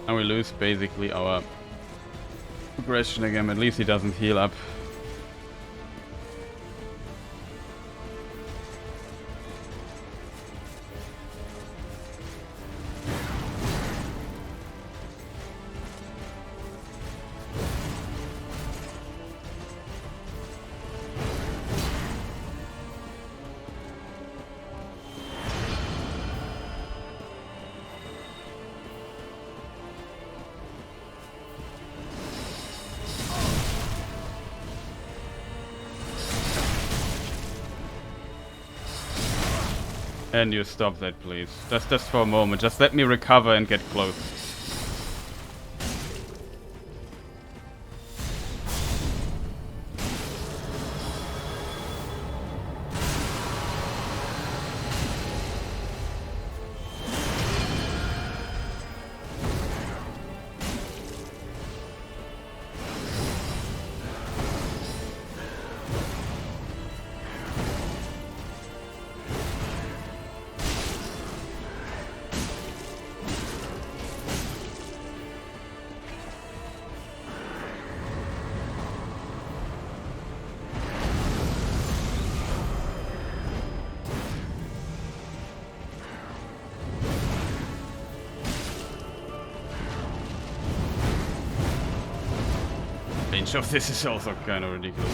S1: And we lose basically our aggression again. At least he doesn't heal up. And you stop that, please. Just for a moment. Just let me recover and get close. Of this is also kind of ridiculous.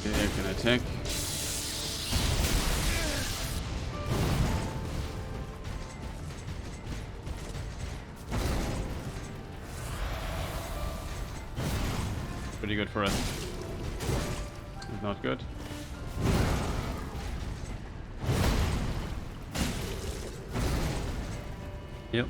S1: Okay, I can attack. Pretty good for us. It's not good. Yep.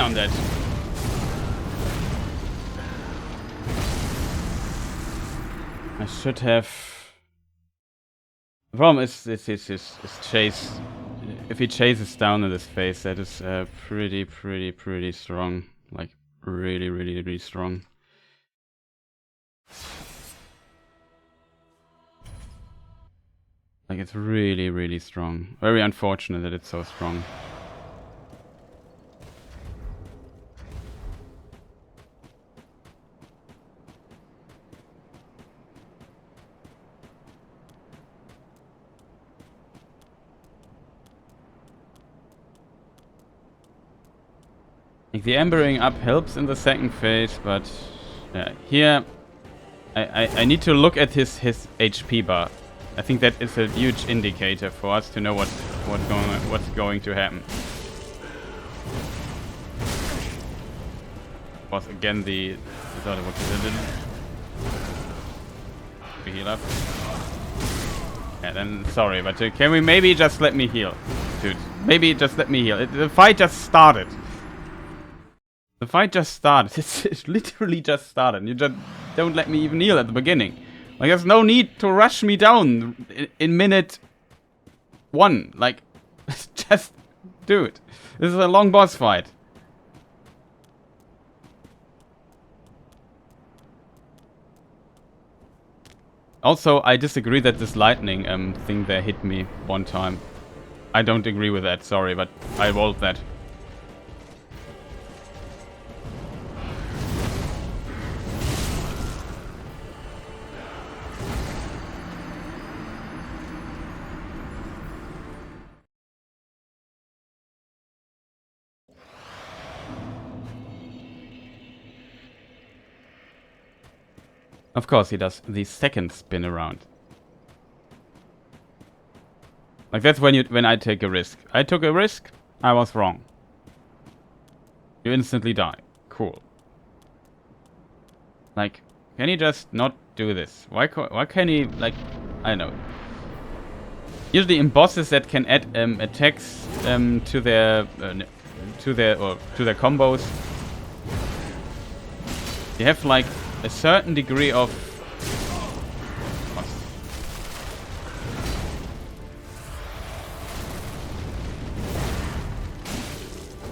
S1: I'm dead. I should have... The problem is his chase. If he chases down in this phase, that is pretty strong. Like, really strong. Like, it's really strong. Very unfortunate that it's so strong. Like, the embering up helps in the second phase, but here I need to look at his HP bar. I think that is a huge indicator for us to know what's going to happen. Was again the we heal up. Yeah, then sorry, but can we maybe just let me heal, dude? Maybe just let me heal. The fight just started. The fight just started. It's literally just started. You just don't let me even heal at the beginning. Like, there's no need to rush me down in minute 1. Like, just do it. This is a long boss fight. Also, I disagree that this lightning thing there hit me one time. I don't agree with that, sorry, but I rolled that. Of course he does the second spin around. Like, that's when I take a risk. I took a risk, I was wrong. You instantly die. Cool. Like, can he just not do this? Why can he, like, I don't know. Usually in bosses that can add attacks to their combos, you have like a certain degree of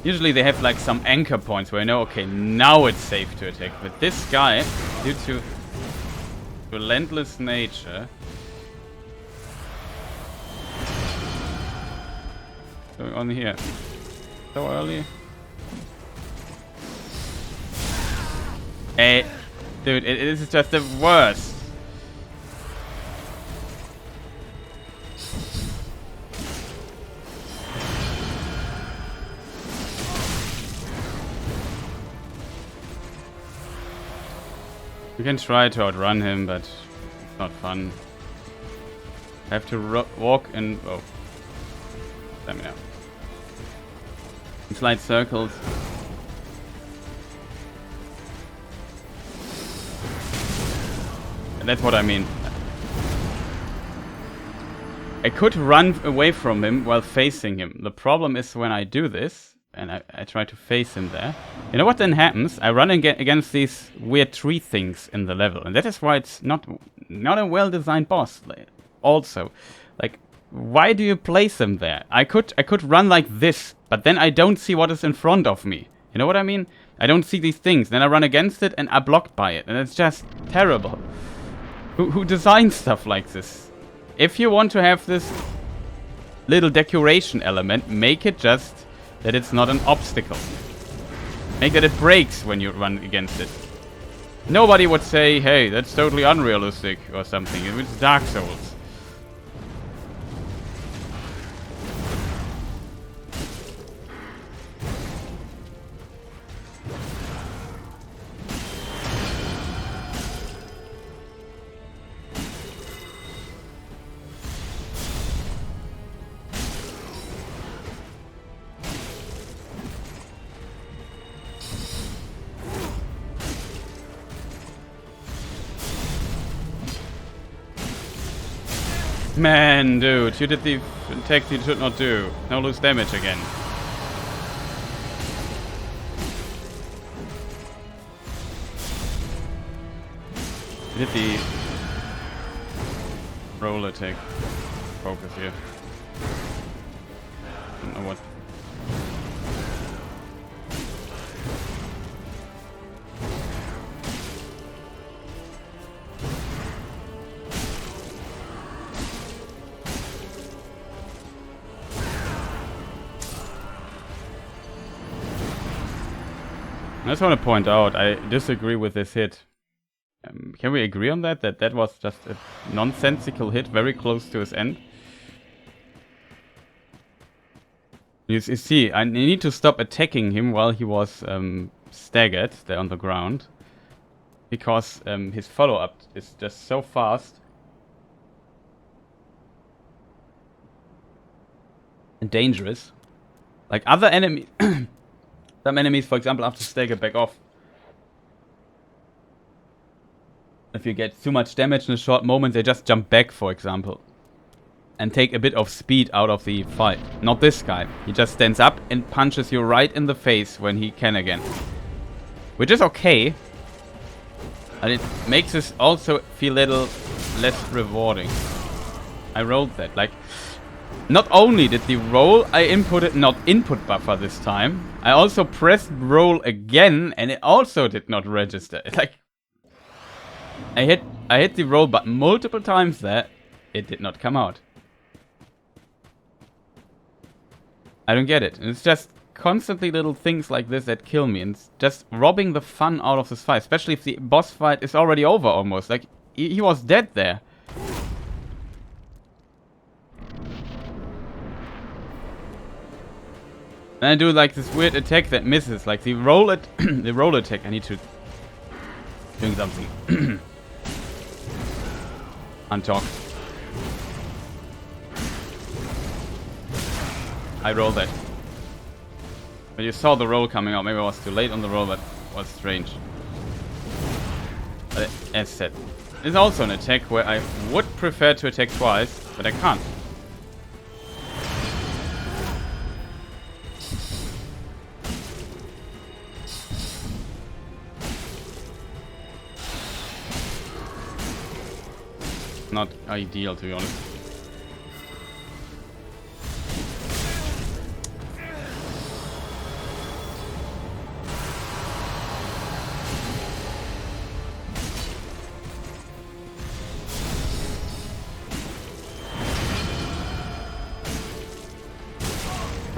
S1: usually they have like some anchor points where I know, okay, now it's safe to attack. But this guy, due to relentless nature, going on here so early. Hey, dude, it is just the worst. You can try to outrun him, but it's not fun. I have to walk and... oh. Stamina. In slight circles. And that's what I mean. I could run away from him while facing him. The problem is when I do this, and I try to face him there. You know what then happens? I run against these weird tree things in the level. And that is why it's not a well-designed boss. Also, like, why do you place him there? I could run like this, but then I don't see what is in front of me. You know what I mean? I don't see these things. Then I run against it and I'm blocked by it. And it's just terrible. Who designed stuff like this? If you want to have this little decoration element, make it just that it's not an obstacle. Make that it breaks when you run against it. Nobody would say, hey, that's totally unrealistic or something. It's Dark Souls. Man, dude, you did the attack you should not do. Now lose damage again. Hit the roll attack focus here. Don't know what. I just want to point out, I disagree with this hit. Can we agree on that? That was just a nonsensical hit, very close to his end? You see, I need to stop attacking him while he was staggered there on the ground. Because his follow-up is just so fast. And dangerous. Like other enemies... Some enemies, for example, have to stagger back off. If you get too much damage in a short moment, they just jump back, for example. And take a bit of speed out of the fight. Not this guy. He just stands up and punches you right in the face when he can again. Which is okay. And it makes this also feel a little less rewarding. I rolled that. Like, not only did the roll I inputted not input buffer this time, I also pressed roll again and it also did not register. It's like I hit the roll button multiple times there, it did not come out. I don't get it. And it's just constantly little things like this that kill me and it's just robbing the fun out of this fight, especially if the boss fight is already over almost. Like he was dead there. And I do like this weird attack that misses, like the roll the roll attack. I need to doing something. Untalk. I rolled that. But you saw the roll coming out. Maybe I was too late on the roll, but it was strange. But as said, it's also an attack where I would prefer to attack twice, but I can't. Not ideal, to be honest.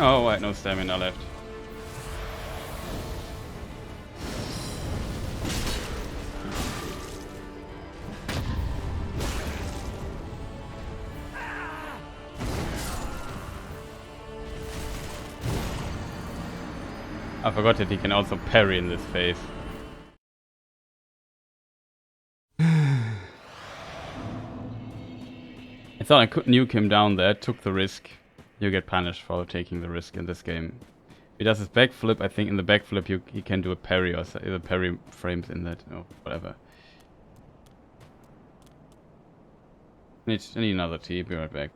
S1: Oh wait, no stamina left. I forgot that he can also parry in this phase. I thought I could nuke him down there, took the risk. You get punished for taking the risk in this game. If he does his backflip, I think in the backflip he can do a parry or the parry frames in that or whatever. I need another tea, be right back.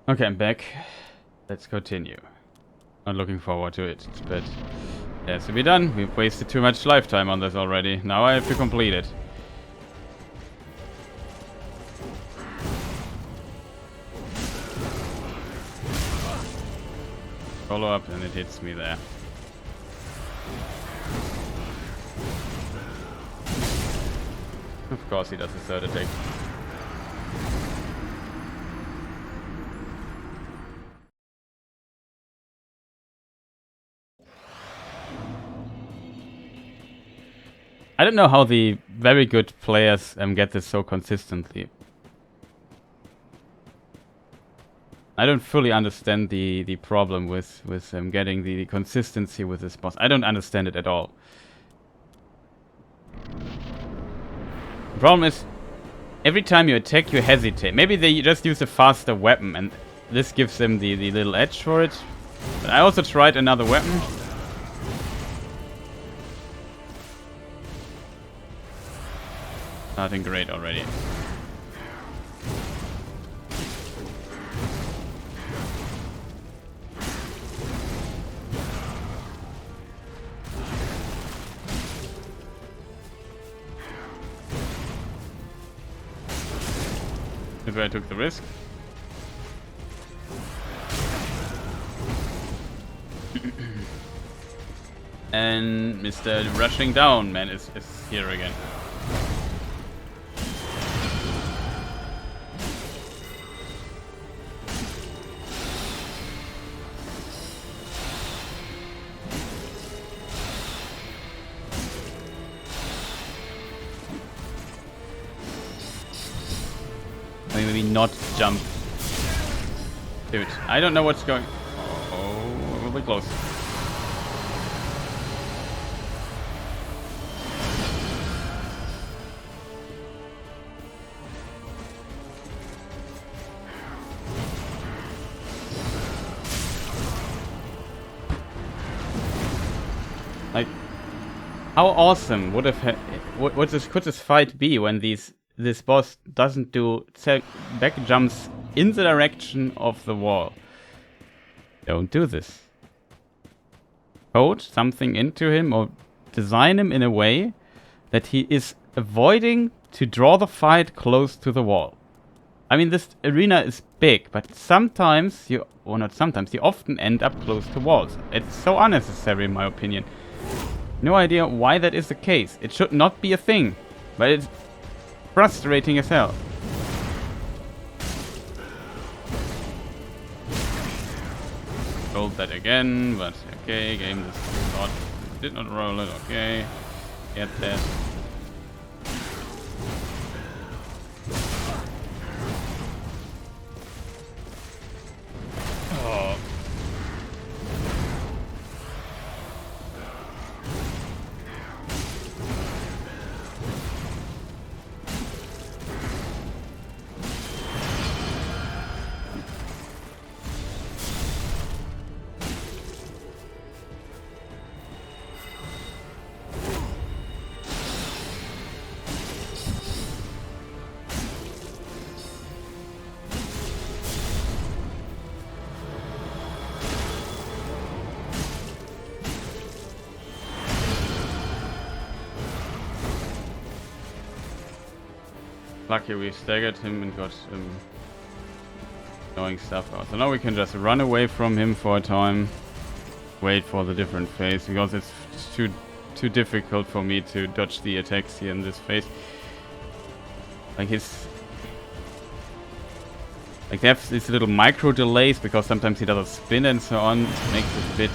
S1: Okay, I'm back. Let's continue. Not looking forward to it, but it has to be done. We've wasted too much lifetime on this already. Now I have to complete it. Follow up and it hits me there. Of course he does a third attack. I don't know how the very good players get this so consistently. I don't fully understand the problem with getting the consistency with this boss. I don't understand it at all. The problem is, every time you attack you hesitate. Maybe they just use a faster weapon and this gives them the little edge for it. But I also tried another weapon. Starting great already. That's where I took the risk. And Mr. Rushing Down man is here again. Maybe not jump. Dude, I don't know what's going... Oh, we'll be close. Like, how awesome would have could this fight be when this boss doesn't do back jumps in the direction of the wall? Don't do this. Code something into him or design him in a way that he is avoiding to draw the fight close to the wall. I mean, this arena is big, but sometimes you often end up close to walls. It's so unnecessary in my opinion. No idea why that is the case. It should not be a thing, but it's frustrating as hell. Rolled that again, but okay, game did not roll it, okay. Get that. Oh. Lucky we staggered him and got annoying stuff out. So now we can just run away from him for a time. Wait for the different phase, because it's too difficult for me to dodge the attacks here in this phase. Like they have these little micro delays because sometimes he does a spin and so on. It makes it a bit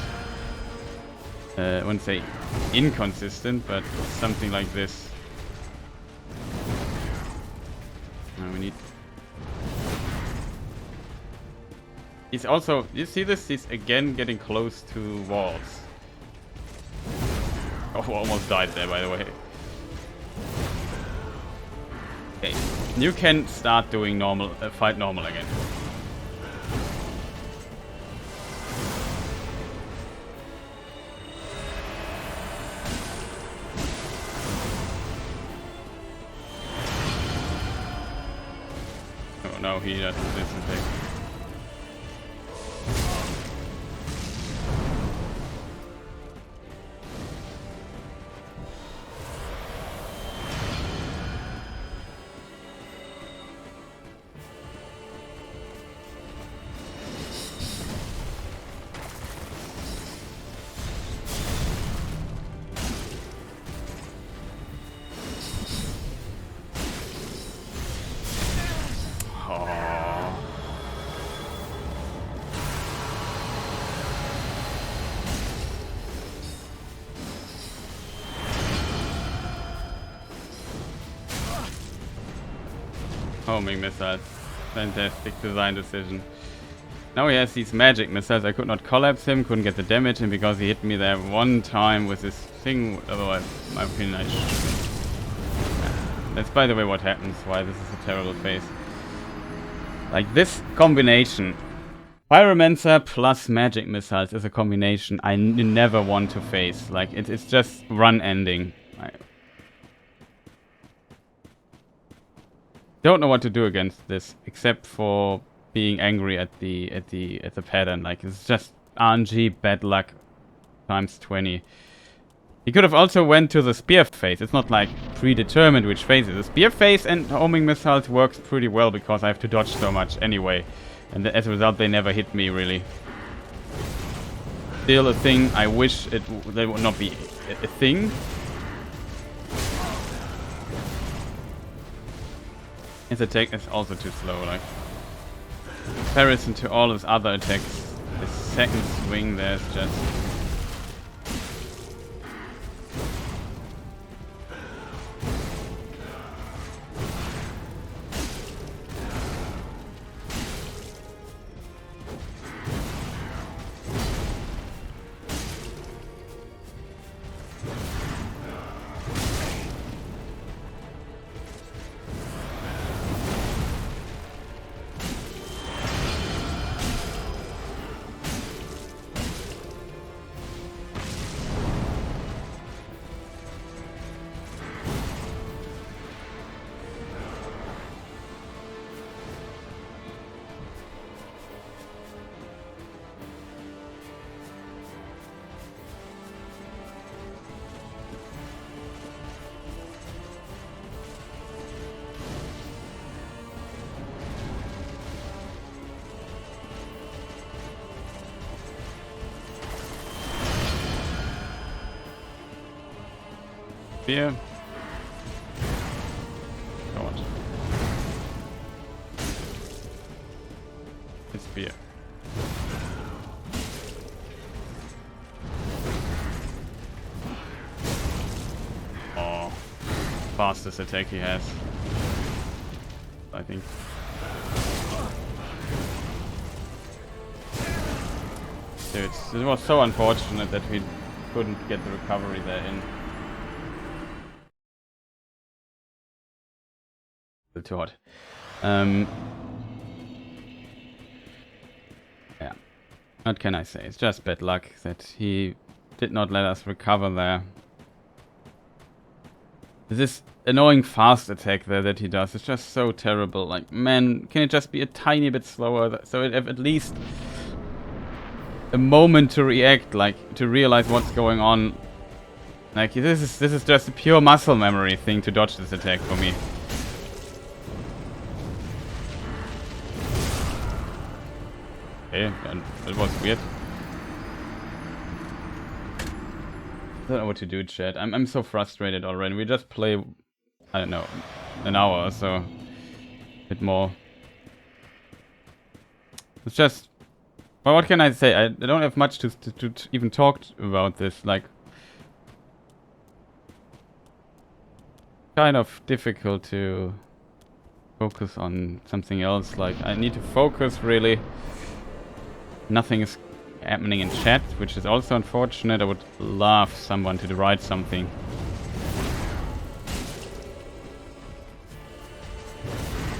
S1: I wouldn't say inconsistent, but something like this. We need... He's also... You see this? He's again getting close to walls. Oh, almost died there, by the way. Okay. You can start doing normal... fight normal again. No, he doesn't disinfect. homing missiles. Fantastic design decision. Now he has these magic missiles. I could not collapse him, couldn't get the damage in because he hit me there one time with this thing. Otherwise, in my opinion, I should. That's by the way what happens, why this is a terrible phase. Like this combination, Pyromancer plus magic missiles is a combination I never want to face. Like it's just run ending. I don't know what to do against this, except for being angry at the pattern. Like it's just RNG bad luck times 20. He could have also went to the spear phase. It's not like predetermined which phase it is. The spear phase and homing missiles works pretty well because I have to dodge so much anyway. And as a result, they never hit me, really. Still a thing. I wish they would not be a thing. His attack is also too slow, like. Comparison to all his other attacks. The second swing there's just... Spear. God. It's spear. Oh, fastest attack he has, I think. Dude, it was so unfortunate that we couldn't get the recovery there in. Too hot. Yeah. What can I say? It's just bad luck that he did not let us recover there. This annoying fast attack there that he does is just so terrible. Like, man, can it just be a tiny bit slower so it have at least a moment to react, like to realize what's going on. Like this is just a pure muscle memory thing to dodge this attack for me. Okay, that was weird. I don't know what to do, chat. I'm so frustrated already. We just play, I don't know, an hour or so. A bit more. It's just... Well, what can I say? I don't have much to even talk about this. Like... Kind of difficult to focus on something else. Like, I need to focus, really. Nothing is happening in chat, which is also unfortunate. I would love someone to write something.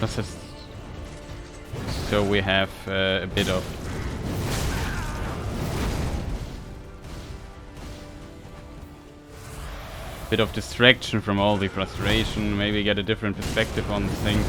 S1: Just so we have a bit of distraction from all the frustration. Maybe get a different perspective on things.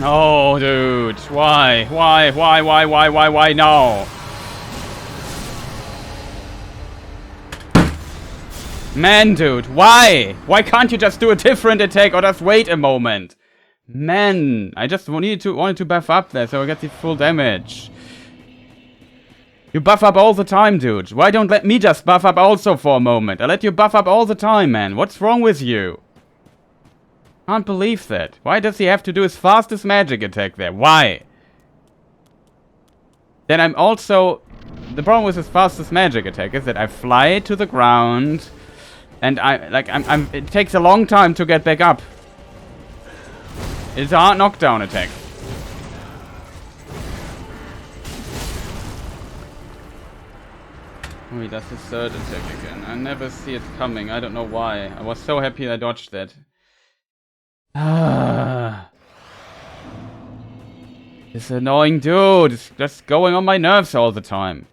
S1: Oh, dude, why no? Man, dude, why? Why can't you just do a different attack or just wait a moment? Man, I just wanted to buff up there so I get the full damage. You buff up all the time, dude. Why don't let me just buff up also for a moment? I let you buff up all the time, man. What's wrong with you? Can't believe that. Why does he have to do his fastest magic attack there? Why? Then I'm also... The problem with his fastest magic attack is that I fly to the ground... And it takes a long time to get back up. It's a hard knockdown attack. Oh, he does his third attack again. I never see it coming. I don't know why. I was so happy I dodged that. This annoying dude is just going on my nerves all the time.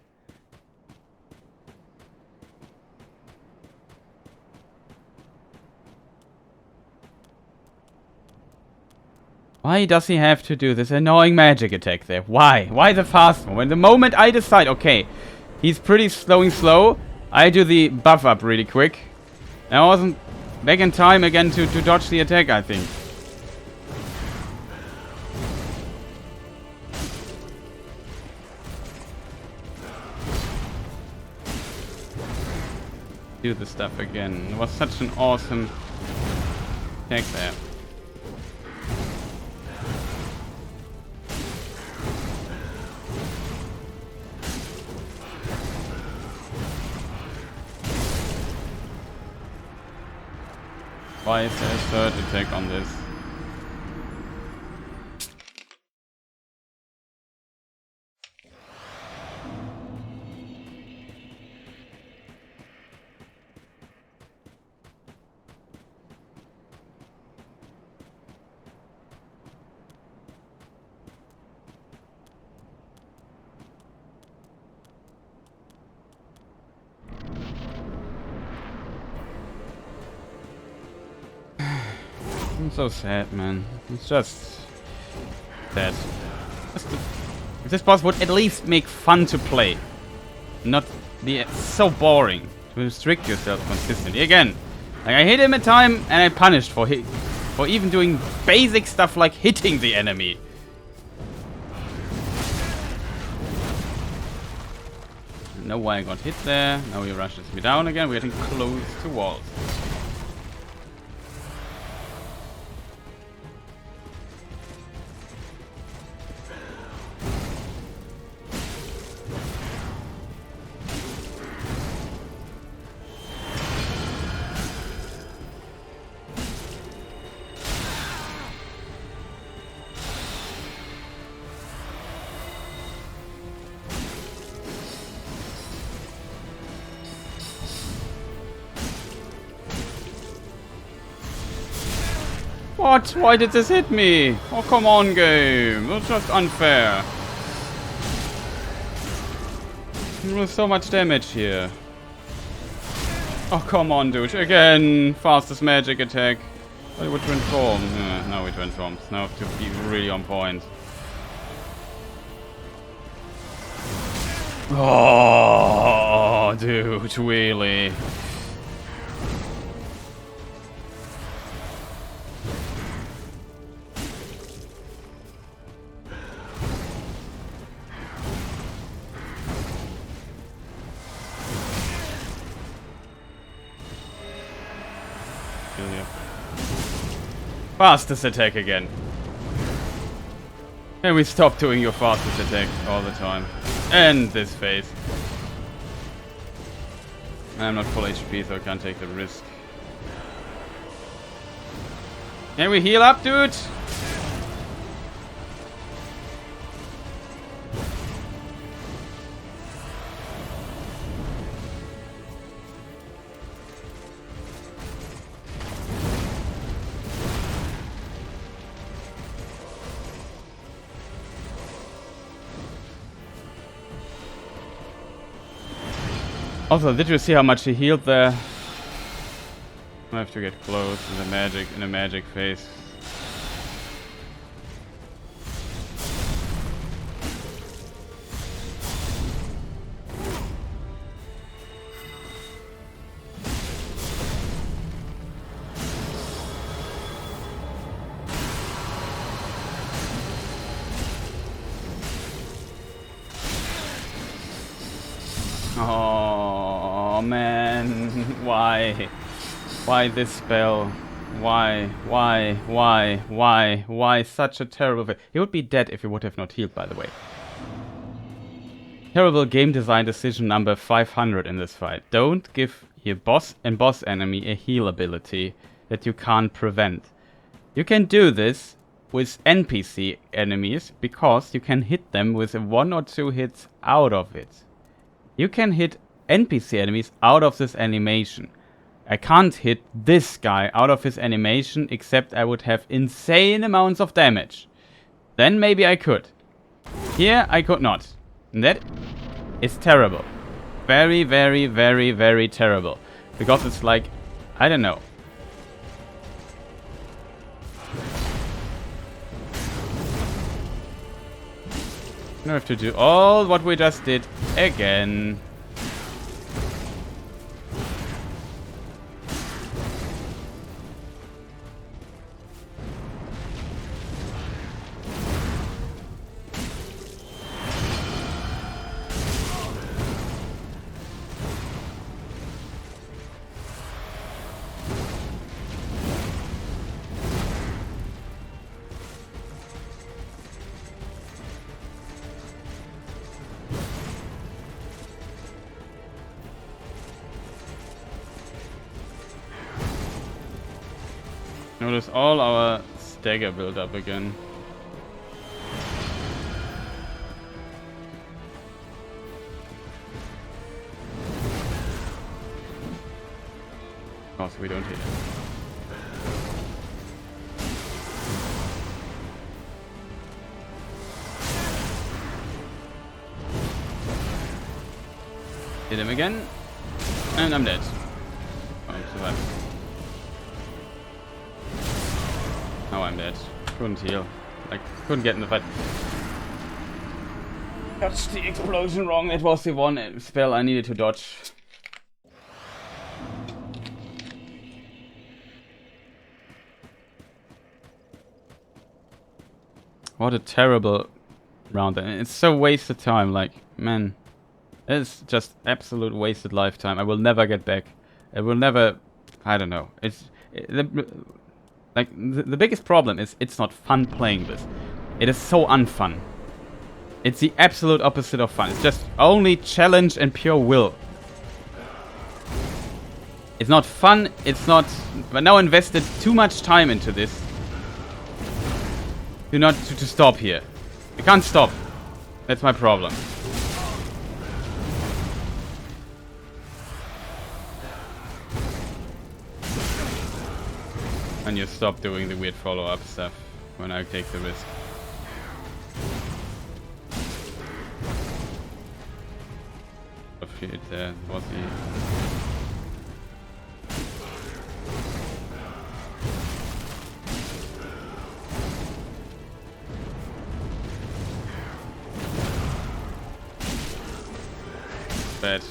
S1: Why does he have to do this annoying magic attack there? Why? Why the fast one? When the moment I decide, okay, he's pretty slow, I do the buff up really quick. And I wasn't back in time again to dodge the attack, I think. Do the stuff again. It was such an awesome attack there. Why is there a third attack on this? I'm so sad, man. It's just sad. If this boss would at least make fun to play, not be so boring to restrict yourself consistently. Again, like I hit him a time and I punished for even doing basic stuff like hitting the enemy. I know why I got hit there. Now he rushes me down again. We're getting close to walls. What? Why did this hit me? Oh, come on, game. That's just unfair. There's so much damage here. Oh, come on, dude. Again, fastest magic attack. Oh, it would transform. Yeah, now it transforms. Now to be really on point. Oh, dude, really? Fastest attack again. And we stop doing your fastest attack all the time. And this phase. I'm not full HP, so I can't take the risk. Can we heal up, dude? Also, did you see how much he healed there? I have to get close in a magic phase. Oh man, why? Why this spell? Why such a terrible thing? He would be dead if he would have not healed, by the way. Terrible game design decision number 500 in this fight. Don't give your boss and boss enemy a heal ability that you can't prevent. You can do this with NPC enemies because you can hit them with 1 or 2 hits out of it. You can hit NPC enemies out of this animation. I can't hit this guy out of his animation except I would have insane amounts of damage. Then maybe I could. Here I could not. And that is terrible. Very, very, very, very terrible. Because it's like, I don't know. I have to do all what we just did again. Notice all our stagger build up again. Of course, we don't hit it. Hit him again, and I'm dead. Oh, I survived. Oh, I'm dead. Couldn't heal. Like, couldn't get in the fight. Dodged the explosion wrong. It was the one spell I needed to dodge. What a terrible round. And it's so wasted time. Like, man. It's just absolute wasted lifetime. I will never get back. I will never... I don't know. Like, the biggest problem is it's not fun playing this. It is so unfun. It's the absolute opposite of fun. It's just only challenge and pure will. It's not fun, it's not... But now invested too much time into this. To stop here. I can't stop. That's my problem. And you stop doing the weird follow-up stuff when I take the risk. Oh shit, there was the... Bad.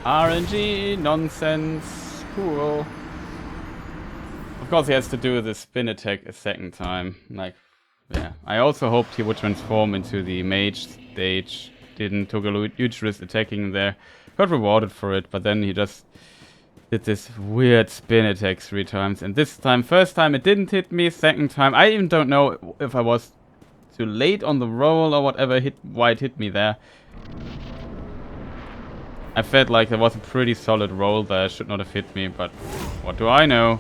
S1: RNG nonsense. Cool. Of course he has to do the spin attack a second time. Like, yeah. I also hoped he would transform into the mage stage. Didn't. Took a huge risk attacking there. Got rewarded for it, but then he just did this weird spin attack 3 times. And this time, first time it didn't hit me. Second time, I even don't know if I was too late on the roll or whatever. Why it hit me there. I felt like there was a pretty solid roll there. Should not have hit me, but what do I know?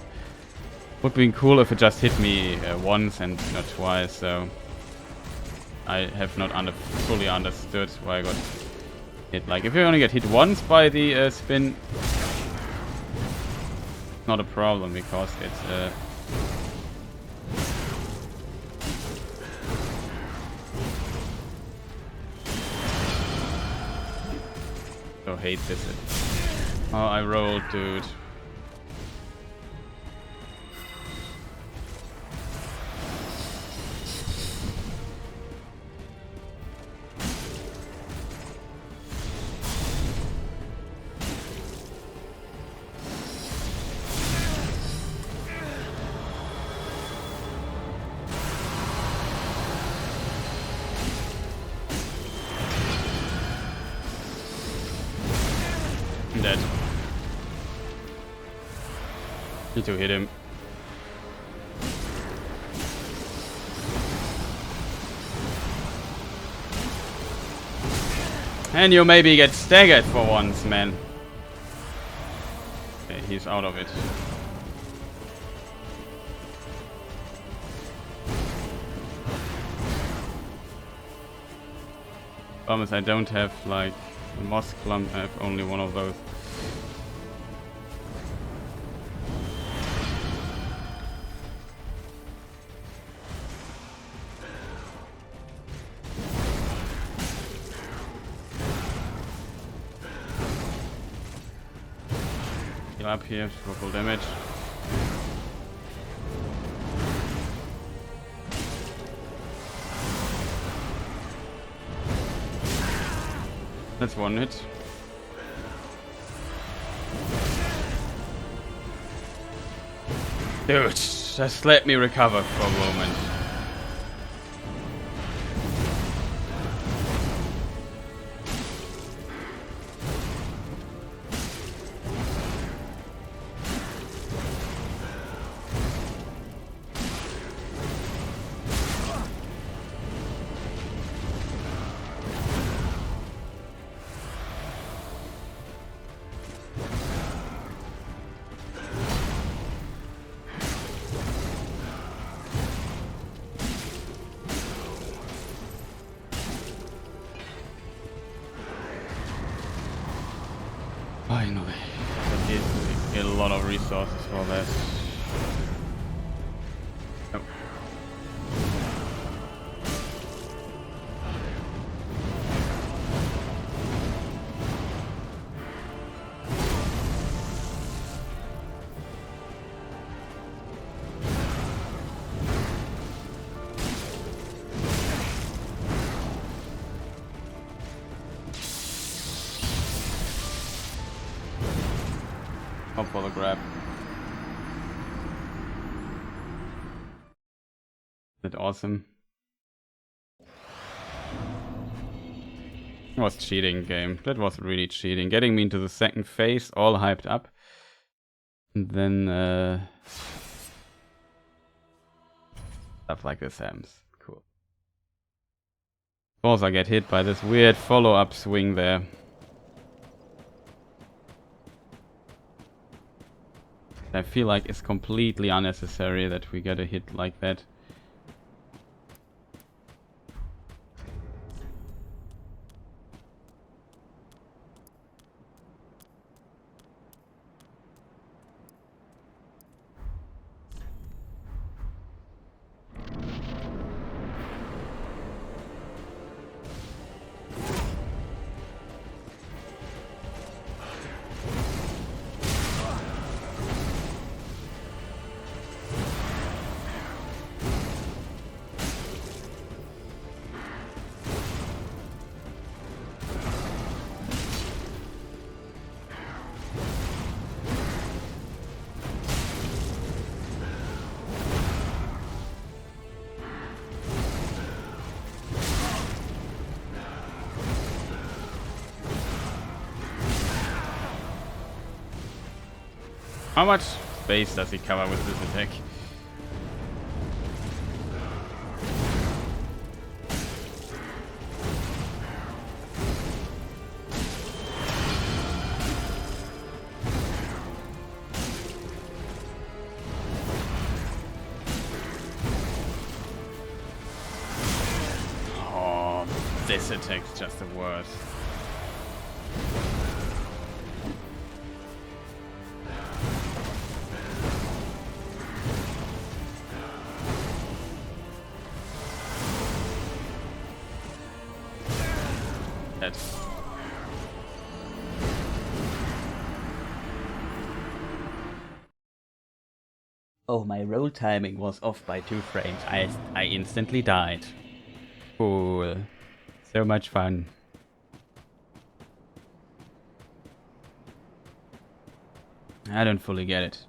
S1: Would have been cool if it just hit me once and not twice, so... I have not fully understood why I got hit. Like, if you only get hit once by the spin... not a problem, because it's... So hate this. Oh, I rolled, dude. I'm dead. Need to hit him. And you maybe get staggered for once, man. Okay, he's out of it. Promise I don't have like a moss clump, I have only one of those. Heal up here for full damage. That's one hit. Dude, just let me recover for a moment. Finally. That is a lot of resources for that. Oh. Up for the grab. That awesome. That was cheating game. That was really cheating. Getting me into the second phase, all hyped up. And then stuff like this happens. Cool. Of course I get hit by this weird follow-up swing there. I feel like it's completely unnecessary that we get a hit like that. How much space does he cover with this attack? Oh, this attack's just the worst. Oh, my roll timing was off by 2 frames. I instantly died. Cool. So much fun. I don't fully get it.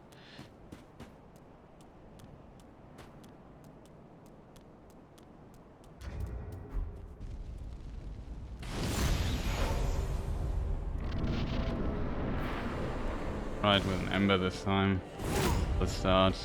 S1: Right, with an Ember this time. Let's start.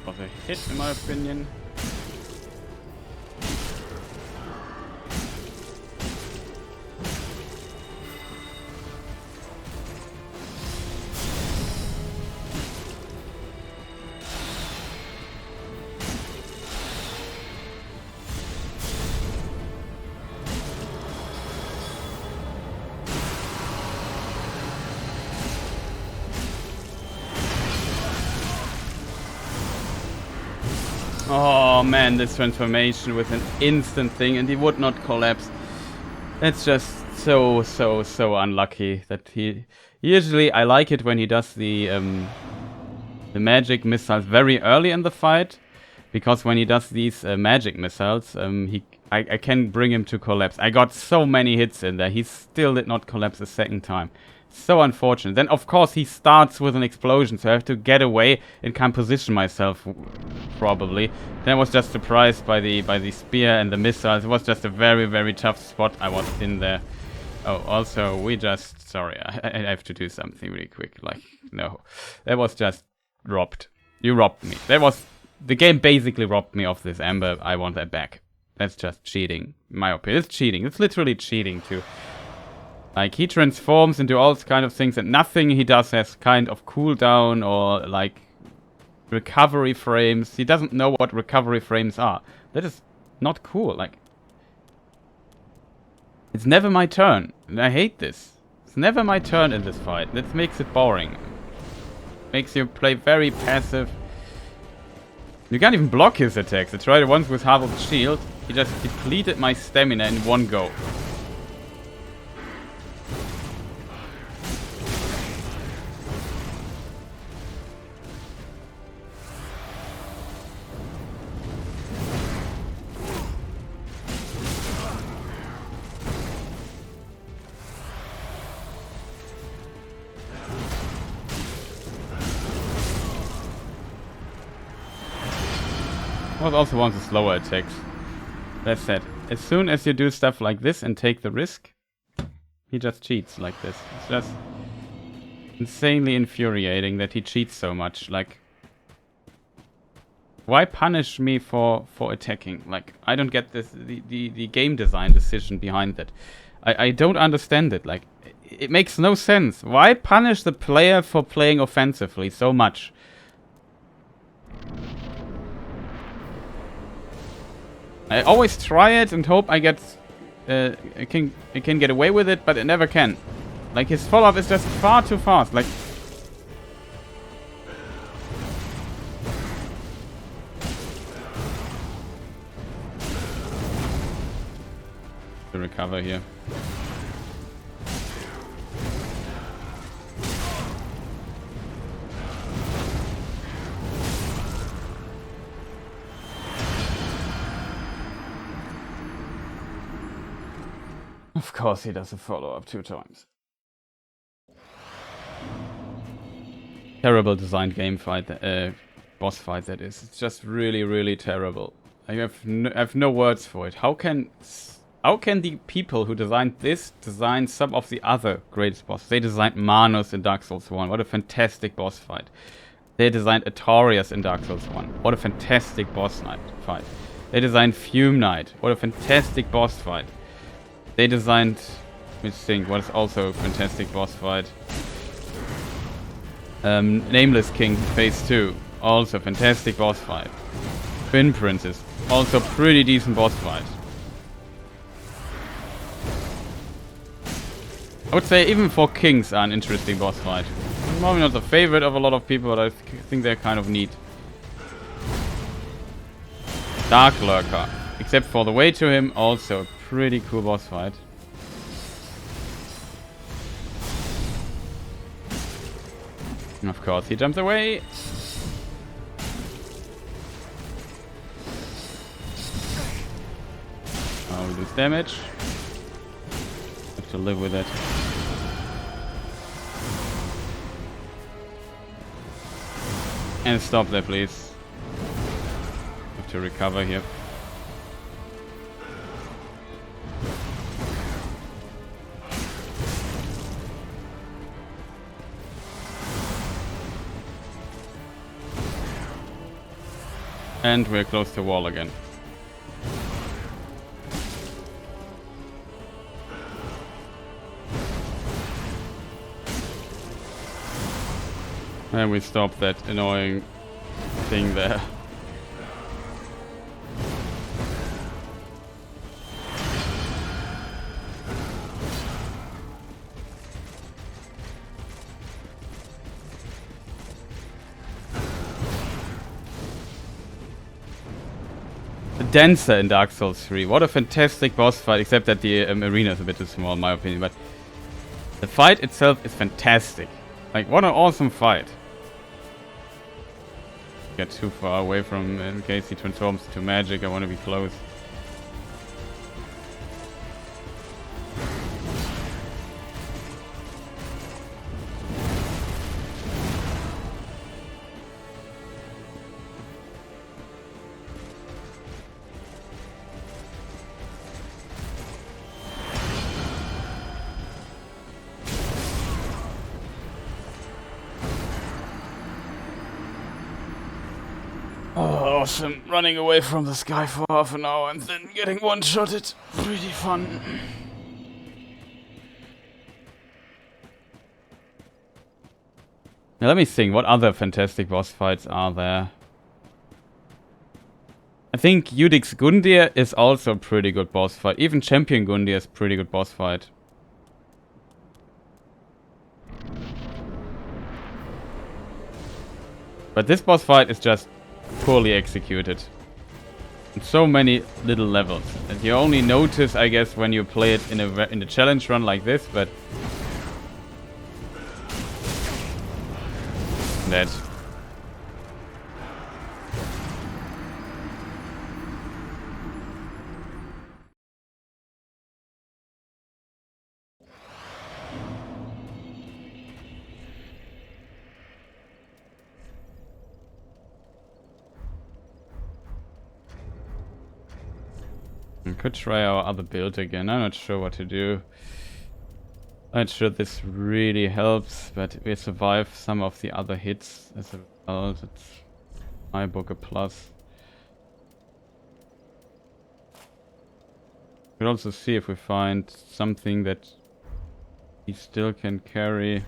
S1: Was a hit, in my opinion. Oh man, this transformation with an instant thing, and he would not collapse. It's just so unlucky that he... Usually I like it when he does the magic missiles very early in the fight, because when he does these magic missiles, I can bring him to collapse. I got so many hits in there, he still did not collapse a second time. So unfortunate. Then of course he starts with an explosion, so I have to get away and can't position myself probably. Then I was just surprised by the spear and the missiles. It was just a very tough spot I was in there. Oh, also we just... Sorry, I have to do something really quick. Like, no. That was just robbed. You robbed me. That was... The game basically robbed me of this Ember. I want that back. That's just cheating, in my opinion. It's cheating. It's literally cheating too. Like, he transforms into all kind of things, and nothing he does has kind of cooldown or, like, recovery frames. He doesn't know what recovery frames are. That is not cool. Like, it's never my turn. And I hate this. It's never my turn in this fight. That makes it boring. Makes you play very passive. You can't even block his attacks. I tried it once with Harvard's shield. He just depleted my stamina in one go. Was also wants the slower attacks. That said, as soon as you do stuff like this and take the risk, he just cheats like this. It's just insanely infuriating that he cheats so much. Like, why punish me for attacking? Like, I don't get this the game design decision behind that. I don't understand it. Like, it makes no sense. Why punish the player for playing offensively so much? I always try it and hope I get, I can get away with it, but it never can. Like, his follow-up is just far too fast. Like, to recover here. Of course he does a follow-up 2 times. Terrible designed game fight, boss fight that is. It's just really terrible. I have no words for it. How can the people who designed this design some of the other greatest bosses? They designed Manus in Dark Souls 1. What a fantastic boss fight. They designed Artorias in Dark Souls 1. What a fantastic boss fight. They designed Fume Knight. What a fantastic boss fight. They designed, let me think, what is also a fantastic boss fight. Nameless King Phase 2, also a fantastic boss fight. Twin Princess, also pretty decent boss fight. I would say even 4 Kings are an interesting boss fight. Probably not the favorite of a lot of people, but I think they're kind of neat. Dark Lurker. Except for the way to him, also a pretty cool boss fight. And of course, he jumps away. Oh, we lose damage. Have to live with it. And stop there, please. Have to recover here. And we're close to wall again. And we stop that annoying thing there. Dancer in Dark Souls 3. What a fantastic boss fight, except that the arena is a bit too small in my opinion, but the fight itself is fantastic. Like, what an awesome fight. Get too far away from him in case he transforms to magic. I want to be close. Awesome. Running away from this guy for half an hour and then getting one-shotted. Pretty fun. Now let me think, what other fantastic boss fights are there? I think Udix Gundyr is also a pretty good boss fight. Even Champion Gundyr is a pretty good boss fight. But this boss fight is just poorly executed. In so many little levels. And you only notice, I guess, when you play it in a challenge run like this, but that. We could try our other build again. I'm not sure what to do. I'm not sure this really helps, but we survive some of the other hits as a result. It's my book a plus. We could also see if we find something that he still can carry.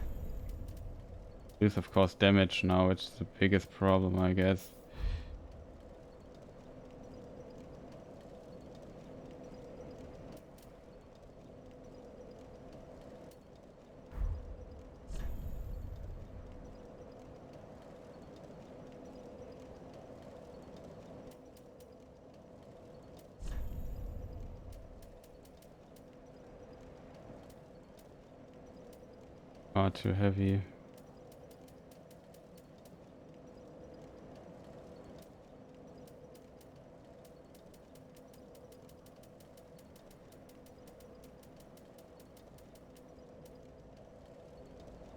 S1: Lose, of course, damage now, which is the biggest problem, I guess. Far too heavy.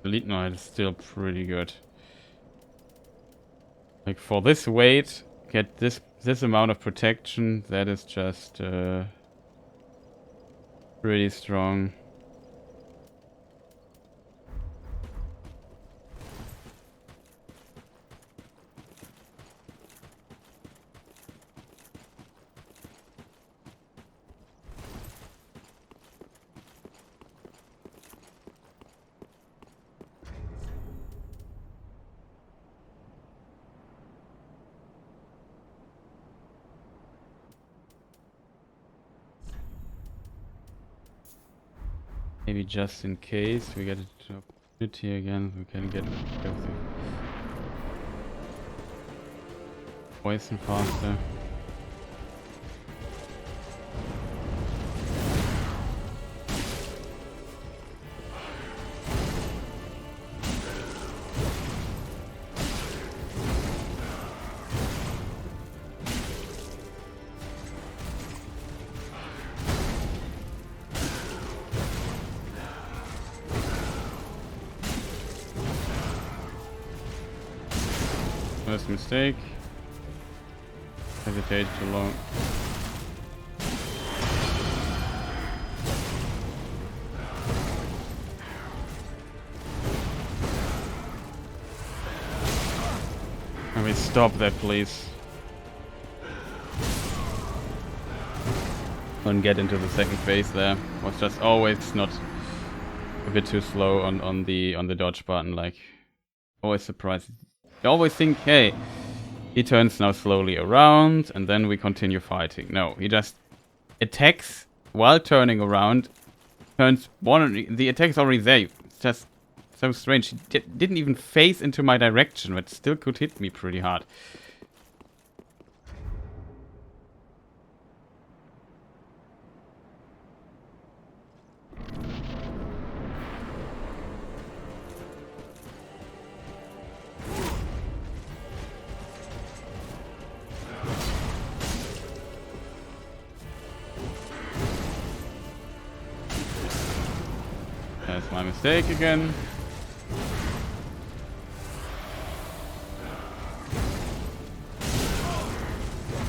S1: The lead knight is still pretty good. Like for this weight, get this amount of protection, that is just pretty strong. Maybe just in case we get an opportunity again, we can get poison faster. First mistake. Hesitate too long. Can we stop that, please? Don't get into the second phase there. Was just always not a bit too slow on the dodge button. Like, always surprised. You always think, hey, he turns now slowly around and then we continue fighting. No, he just attacks while turning around. Turns one. The attack's already there. It's just so strange. He didn't even face into my direction, but still could hit me pretty hard. That's my mistake again.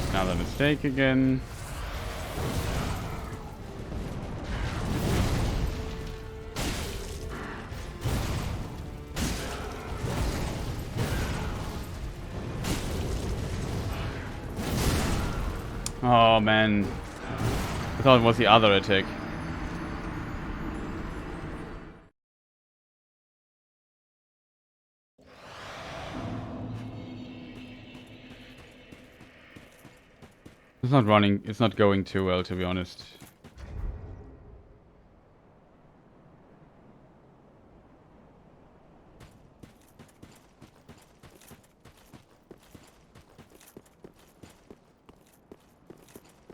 S1: Another mistake again. Oh man. I thought it was the other attack. It's not running, it's not going too well, to be honest.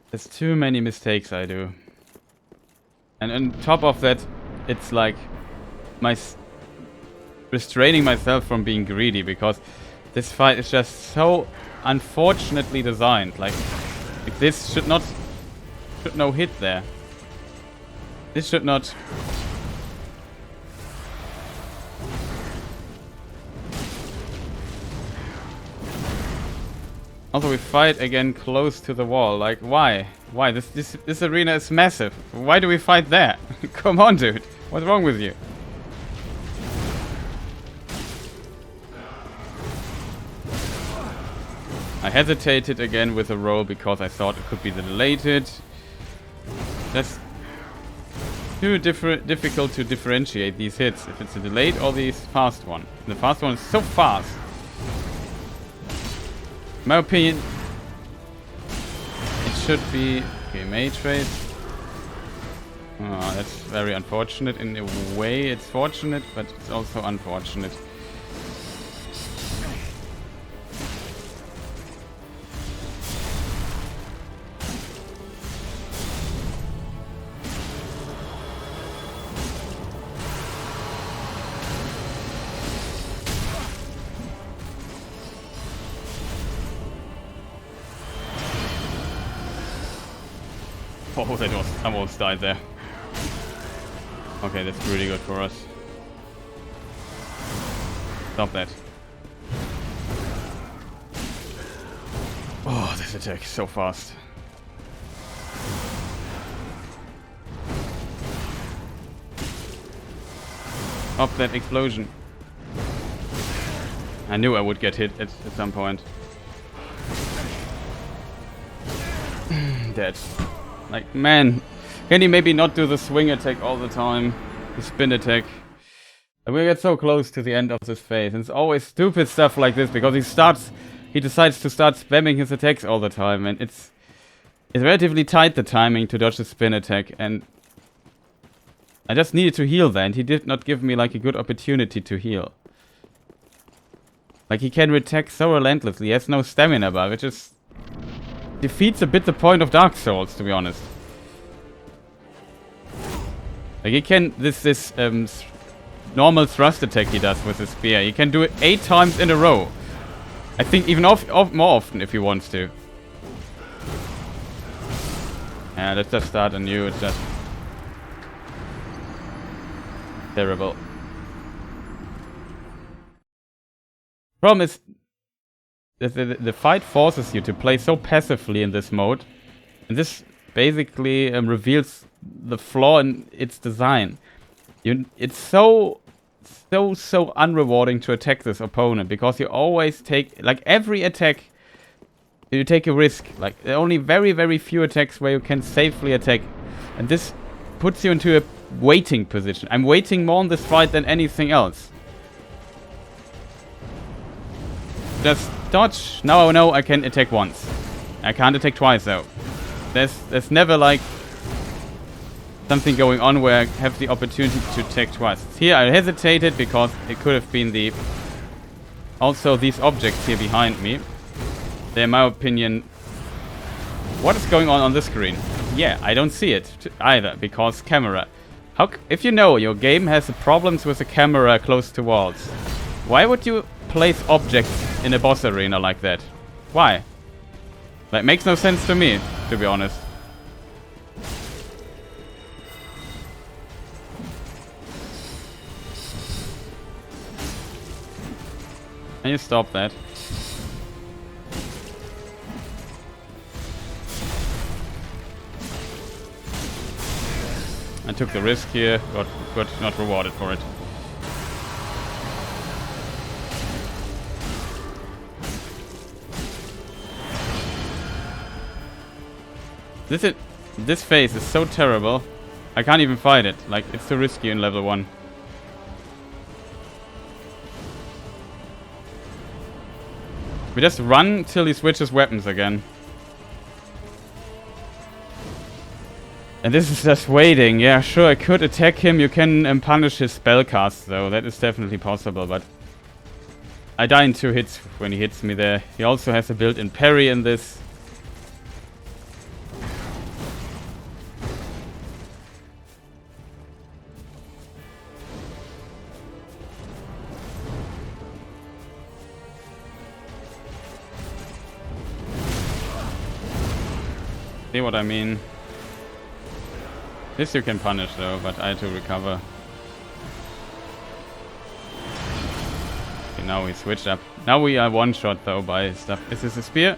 S1: There's too many mistakes I do. And on top of that, it's like restraining myself from being greedy, because this fight is just so unfortunately designed. Like this should no hit there. This should not. Also, we fight again close to the wall. Like, why? Why? This arena is massive. Why do we fight there? Come on, dude. What's wrong with you? I hesitated again with a roll because I thought it could be the delated. That's too difficult to differentiate these hits. If it's a delayed or the fast one. The fast one is so fast. In my opinion, it should be... Okay, mage race. Oh, that's very unfortunate. In a way, it's fortunate, but it's also unfortunate. Oh, that was... I almost died there. Okay, that's really good for us. Stop that. Oh, this attack is so fast. Stop that explosion. I knew I would get hit at some point. Dead. Like, man, can he maybe not do the swing attack all the time? The spin attack. And we get so close to the end of this phase. And it's always stupid stuff like this, because he decides to start spamming his attacks all the time. And it's relatively tight, the timing to dodge the spin attack. And I just needed to heal there, and he did not give me like a good opportunity to heal. Like, he can attack so relentlessly, he has no stamina bar, which is... defeats a bit the point of Dark Souls, to be honest. Like, he can... This normal thrust attack he does with his spear, he can do it 8 times in a row. I think even more often if he wants to. Yeah, let's just start anew. It's just... terrible. Problem is... the fight forces you to play so passively in this mode, and this basically reveals the flaw in its design. It's so unrewarding to attack this opponent, because you always take, like, every attack you take a risk. Like, there are only very few attacks where you can safely attack, and this puts you into a waiting position. I'm waiting more in this fight than anything else. Just dodge. Now I know I can attack once. I can't attack twice though. There's never like something going on where I have the opportunity to attack twice. Here I hesitated because it could have been also these objects here behind me. They're, in my opinion, what is going on this screen? Yeah, I don't see it either, because camera. If you know your game has problems with the camera close to walls, why would you place objects in a boss arena like that? Why? That makes no sense to me, to be honest. Can you stop that? I took the risk here, got not rewarded for it. This phase is so terrible. I can't even fight it. Like, it's too risky in level 1. We just run till he switches weapons again. And this is just waiting. Yeah, sure, I could attack him. You can punish his spellcast, though. That is definitely possible, but I die in 2 hits when he hits me there. He also has a built-in parry in this. See what I mean? This you can punish though, but I had to recover. Okay, now we switched up. Now we are one shot though by stuff. Is this a spear?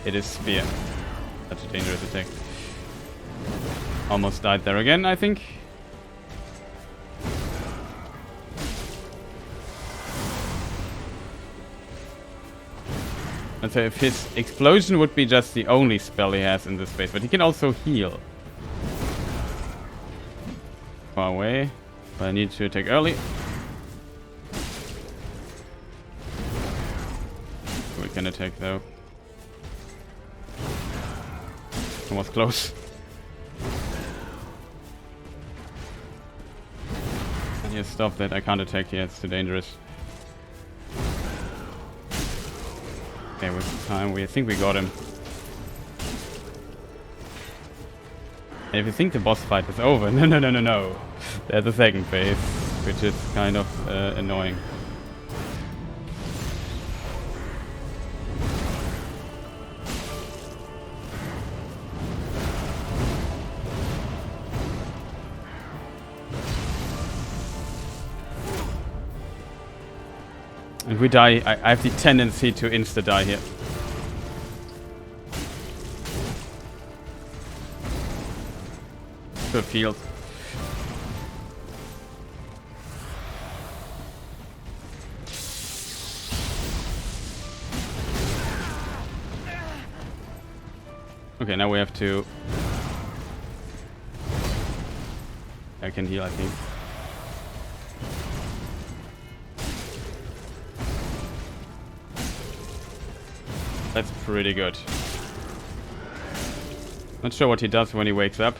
S1: It is spear. Such a dangerous attack. Almost died there again, I think. And so if his explosion would be just the only spell he has in this space, but he can also heal. Far away, but I need to attack early. We can attack though. Almost close. And here, stop that. I can't attack here, it's too dangerous. Okay, with time, we think we got him. And if you think the boss fight is over, no. There's a second phase, which is kind of annoying. And we die. I have the tendency to insta-die here. To a field. Okay, now we have to... I can heal, I think. That's pretty good. Not sure what he does when he wakes up.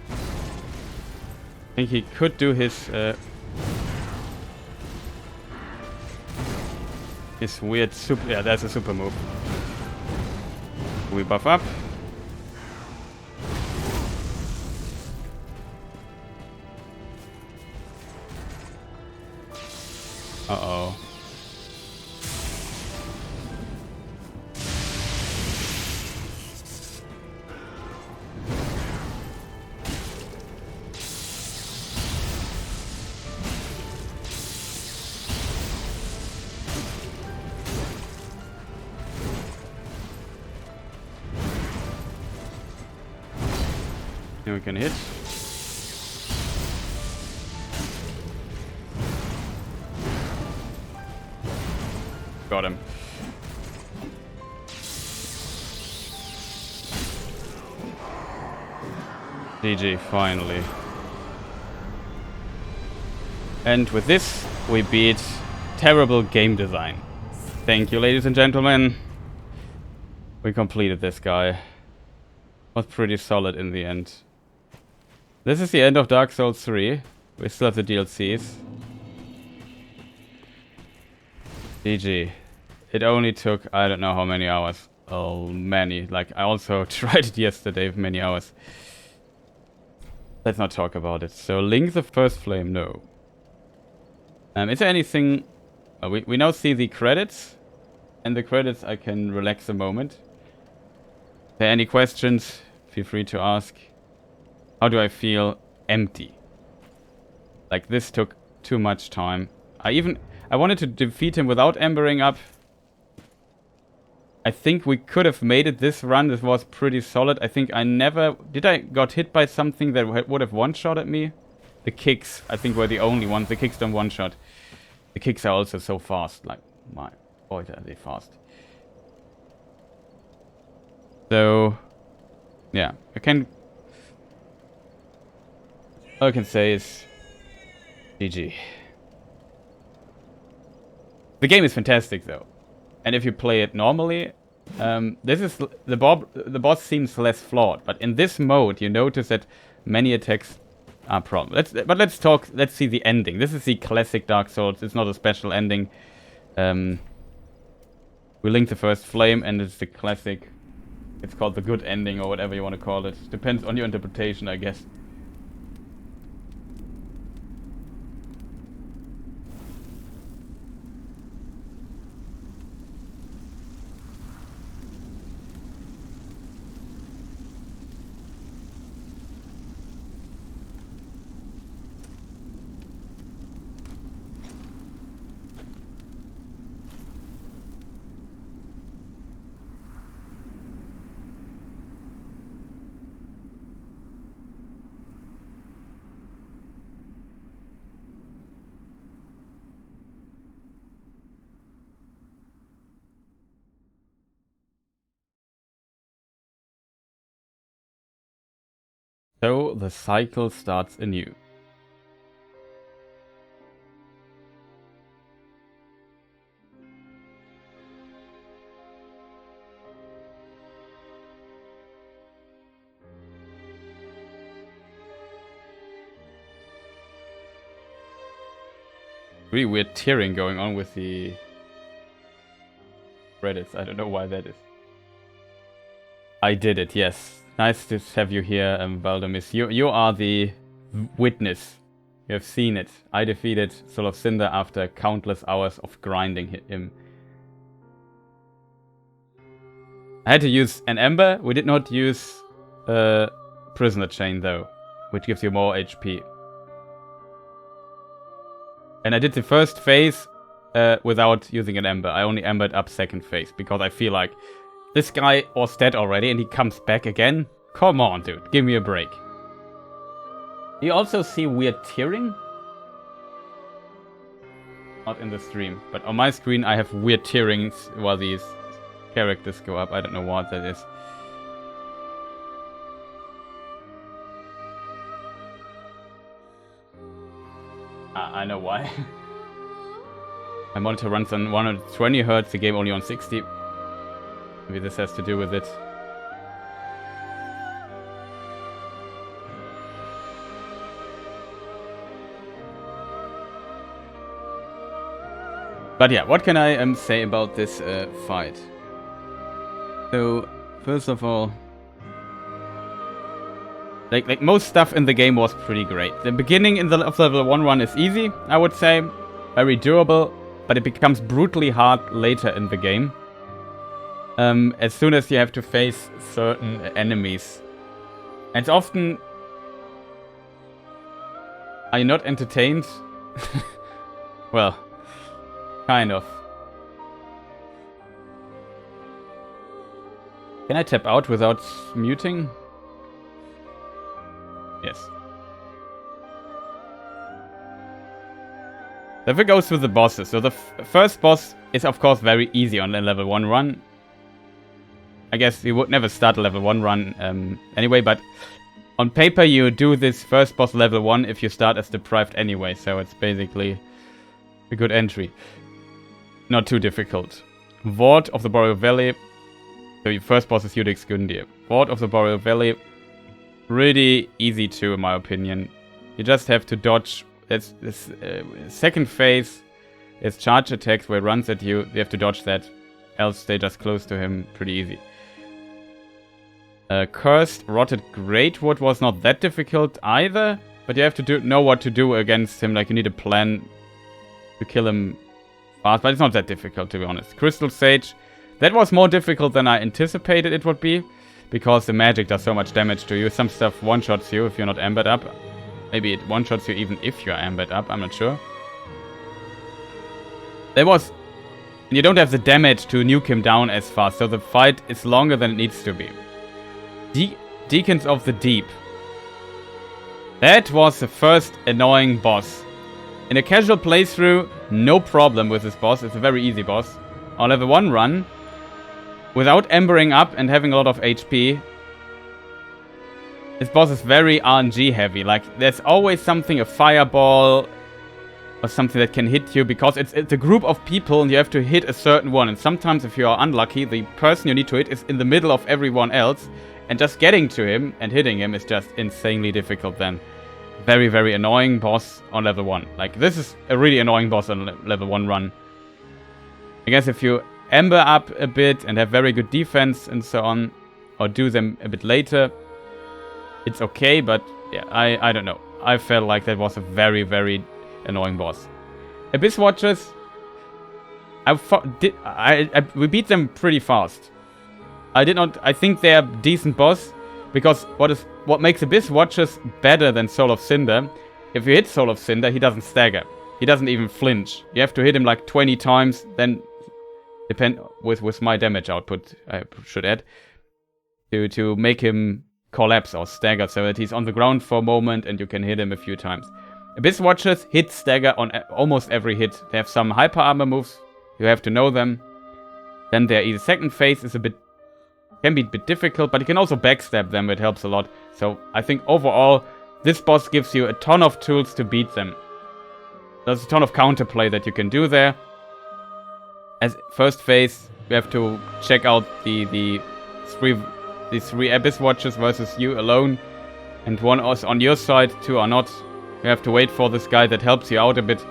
S1: I think he could do his weird super... Yeah, that's a super move. We buff up. Uh-oh. Here we can hit. Got him. GG, finally. And with this, we beat terrible game design. Thank you, ladies and gentlemen. We completed this guy. Was pretty solid in the end. This is the end of Dark Souls 3. We still have the DLCs. GG. It only took, I don't know how many hours. Oh, many. Like, I also tried it yesterday for many hours. Let's not talk about it. So, Link the First Flame, no. Is there anything... we now see the credits. And the credits, I can relax a moment. If there are any questions, feel free to ask. How do I feel? Empty. Like, this took too much time. I wanted to defeat him without embering up. I think we could have made it this run. This was pretty solid. I think I never... Did I got hit by something that would have one-shotted me? The kicks, I think, were the only ones. The kicks don't one-shot. The kicks are also so fast. Like, my... Boy, are they fast. So... Yeah. All I can say is... GG. The game is fantastic, though. And if you play it normally, this is the boss seems less flawed. But in this mode, you notice that many attacks are problems. Let's see the ending. This is the classic Dark Souls. It's not a special ending. We Link the First Flame, and it's the classic. It's called the good ending, or whatever you want to call it. Depends on your interpretation, I guess. So the cycle starts anew. Really weird tearing going on with the credits. I don't know why that is. I did it, yes. Nice to have you here, Valdemis. You are the witness. You have seen it. I defeated Soul of Cinder after countless hours of grinding him. I had to use an Ember. We did not use Prisoner Chain, though, which gives you more HP. And I did the first phase without using an Ember. I only Embered up second phase, because I feel like this guy was dead already and he comes back again? Come on, dude. Give me a break. You also see weird tearing? Not in the stream, but on my screen I have weird tearings while these characters go up. I don't know what that is. I know why. My monitor runs on 120 Hz, the game only on 60. Maybe this has to do with it. But yeah, what can I say about this fight? So, first of all, like most stuff in the game was pretty great. The beginning of level 1 run is easy, I would say. Very durable, but it becomes brutally hard later in the game. As soon as you have to face certain enemies. And it's often... Are you not entertained? Well, kind of. Can I tap out without muting? If it goes with the bosses. So the first boss is of course very easy on a level 1 run. I guess you would never start a level 1 run anyway, but on paper you do this first boss level 1 if you start as deprived anyway, so it's basically a good entry. Not too difficult. Ward of the Boreal Valley. So your first boss is Udix Gundir. Ward of the Boreal Valley. Pretty easy too, in my opinion. You just have to dodge. This second phase is charge attacks where it runs at you. You have to dodge that, else stay just close to him. Pretty easy. Cursed Rotted Greatwood was not that difficult either, but you have to know what to do against him. Like you need a plan to kill him fast, but it's not that difficult to be honest. Crystal Sage, that was more difficult than I anticipated it would be, because the magic does so much damage to you. Some stuff one-shots you if you're not ambered up. Maybe it one-shots you even if you're ambered up, I'm not sure. You don't have the damage to nuke him down as fast, so the fight is longer than it needs to be. Deacons of the Deep. That was the first annoying boss. In a casual playthrough, no problem with this boss. It's a very easy boss. On level 1 run, without embering up and having a lot of HP, this boss is very RNG heavy. Like, there's always something, a fireball or something that can hit you, because it's a group of people and you have to hit a certain one. And sometimes if you are unlucky, the person you need to hit is in the middle of everyone else. And just getting to him and hitting him is just insanely difficult then. Very, very annoying boss on level 1. Like, this is a really annoying boss on level 1 run. I guess if you amber up a bit and have very good defense and so on, or do them a bit later, it's okay, but yeah, I don't know. I felt like that was a very, very annoying boss. Abyss Watchers, we beat them pretty fast. I think they're a decent boss, because what makes Abyss Watchers better than Soul of Cinder, if you hit Soul of Cinder, he doesn't stagger. He doesn't even flinch. You have to hit him like 20 times, then with my damage output, I should add, to make him collapse or stagger, so that he's on the ground for a moment and you can hit him a few times. Abyss Watchers hit stagger on almost every hit. They have some hyper armor moves, you have to know them. Then their second phase is can be a bit difficult, but you can also backstab them, it helps a lot. So I think overall, this boss gives you a ton of tools to beat them. There's a ton of counterplay that you can do there. As first phase, you have to check out the three Abyss Watchers versus you alone. And one is on your side, 2 are not. You have to wait for this guy that helps you out a bit.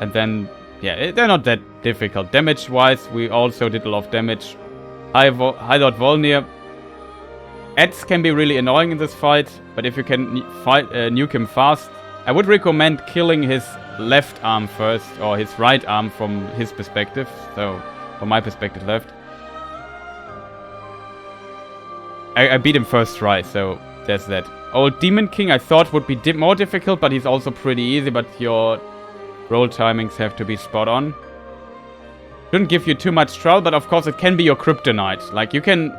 S1: And then, yeah, they're not that difficult. Damage-wise, we also did a lot of damage. High Lord Volnir. Ads can be really annoying in this fight, but if you can nuke him fast, I would recommend killing his left arm first, or his right arm from his perspective. So, from my perspective, left. I beat him first try, so there's that. Old Demon King I thought would be more difficult, but he's also pretty easy, but your roll timings have to be spot on. Shouldn't give you too much trouble, but of course it can be your kryptonite. Like, you can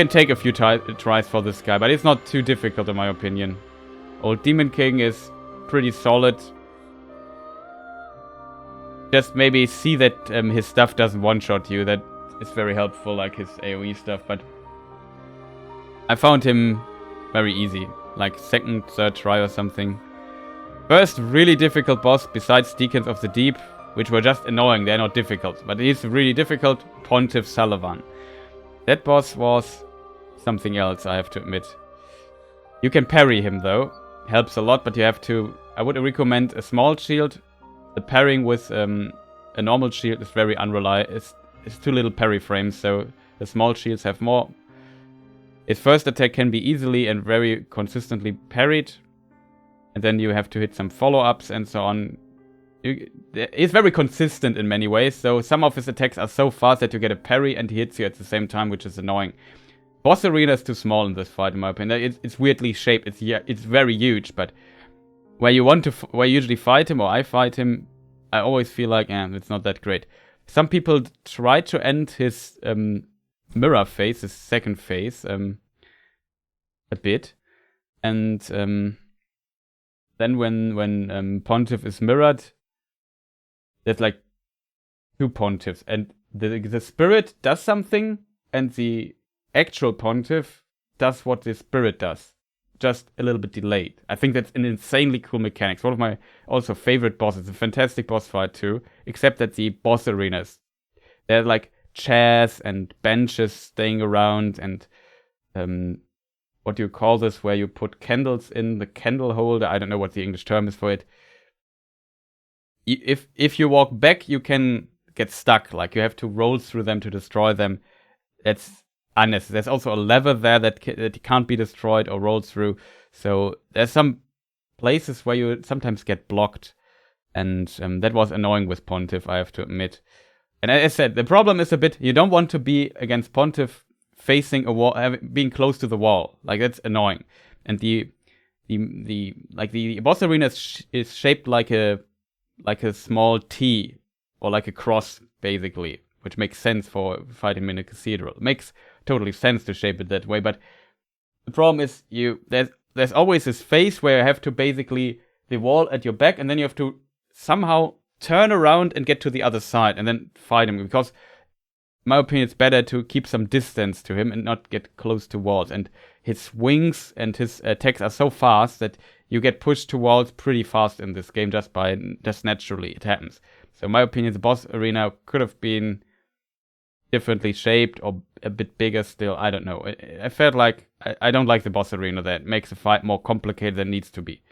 S1: take a few tries for this guy, but it's not too difficult in my opinion. Old Demon King is pretty solid. Just maybe see that his stuff doesn't one-shot you. That is very helpful, like his AoE stuff, but I found him very easy. Like second, third try or something. First really difficult boss besides Deacons of the Deep, which were just annoying, they're not difficult. But he's really difficult, Pontiff Sullivan. That boss was something else, I have to admit. You can parry him though, helps a lot, but you have to... I would recommend a small shield. The parrying with a normal shield is very unreliable. It's too little parry frames, so the small shields have more. His first attack can be easily and very consistently parried. And then you have to hit some follow-ups and so on. He's very consistent in many ways, so some of his attacks are so fast that you get a parry and he hits you at the same time, which is annoying. Boss arena is too small in this fight, in my opinion. It's weirdly shaped. It's very huge, but where you usually fight him, or I fight him, I always feel like, it's not that great. Some people try to end his mirror phase, his second phase, a bit, and then when Pontiff is mirrored, there's like 2 Pontiffs, and the spirit does something, and the actual Pontiff does what the spirit does, just a little bit delayed. I think that's an insanely cool mechanic. It's one of my also favorite bosses. It's a fantastic boss fight too, except that the boss arenas, they're like chairs and benches staying around, and what do you call this, where you put candles in the candle holder? I don't know what the English term is for it. If you walk back, you can get stuck. Like, you have to roll through them to destroy them. That's unnecessary. There's also a lever there that can't be destroyed or rolled through. So there's some places where you sometimes get blocked, and that was annoying with Pontiff, I have to admit. And as I said, the problem is a bit, you don't want to be against Pontiff facing a wall, being close to the wall. Like, that's annoying. And the boss arena is shaped like a small T, or like a cross, basically, which makes sense for fighting in a cathedral. It makes totally sense to shape it that way, but the problem is there's always this phase where you have to basically the wall at your back, and then you have to somehow turn around and get to the other side and then fight him, because in my opinion it's better to keep some distance to him and not get close to walls. And his wings and his attacks are so fast that you get pushed to walls pretty fast in this game, just naturally. It happens. So in my opinion, the boss arena could have been differently shaped or a bit bigger still. I don't know. I felt like I don't like the boss arena. That makes the fight more complicated than it needs to be.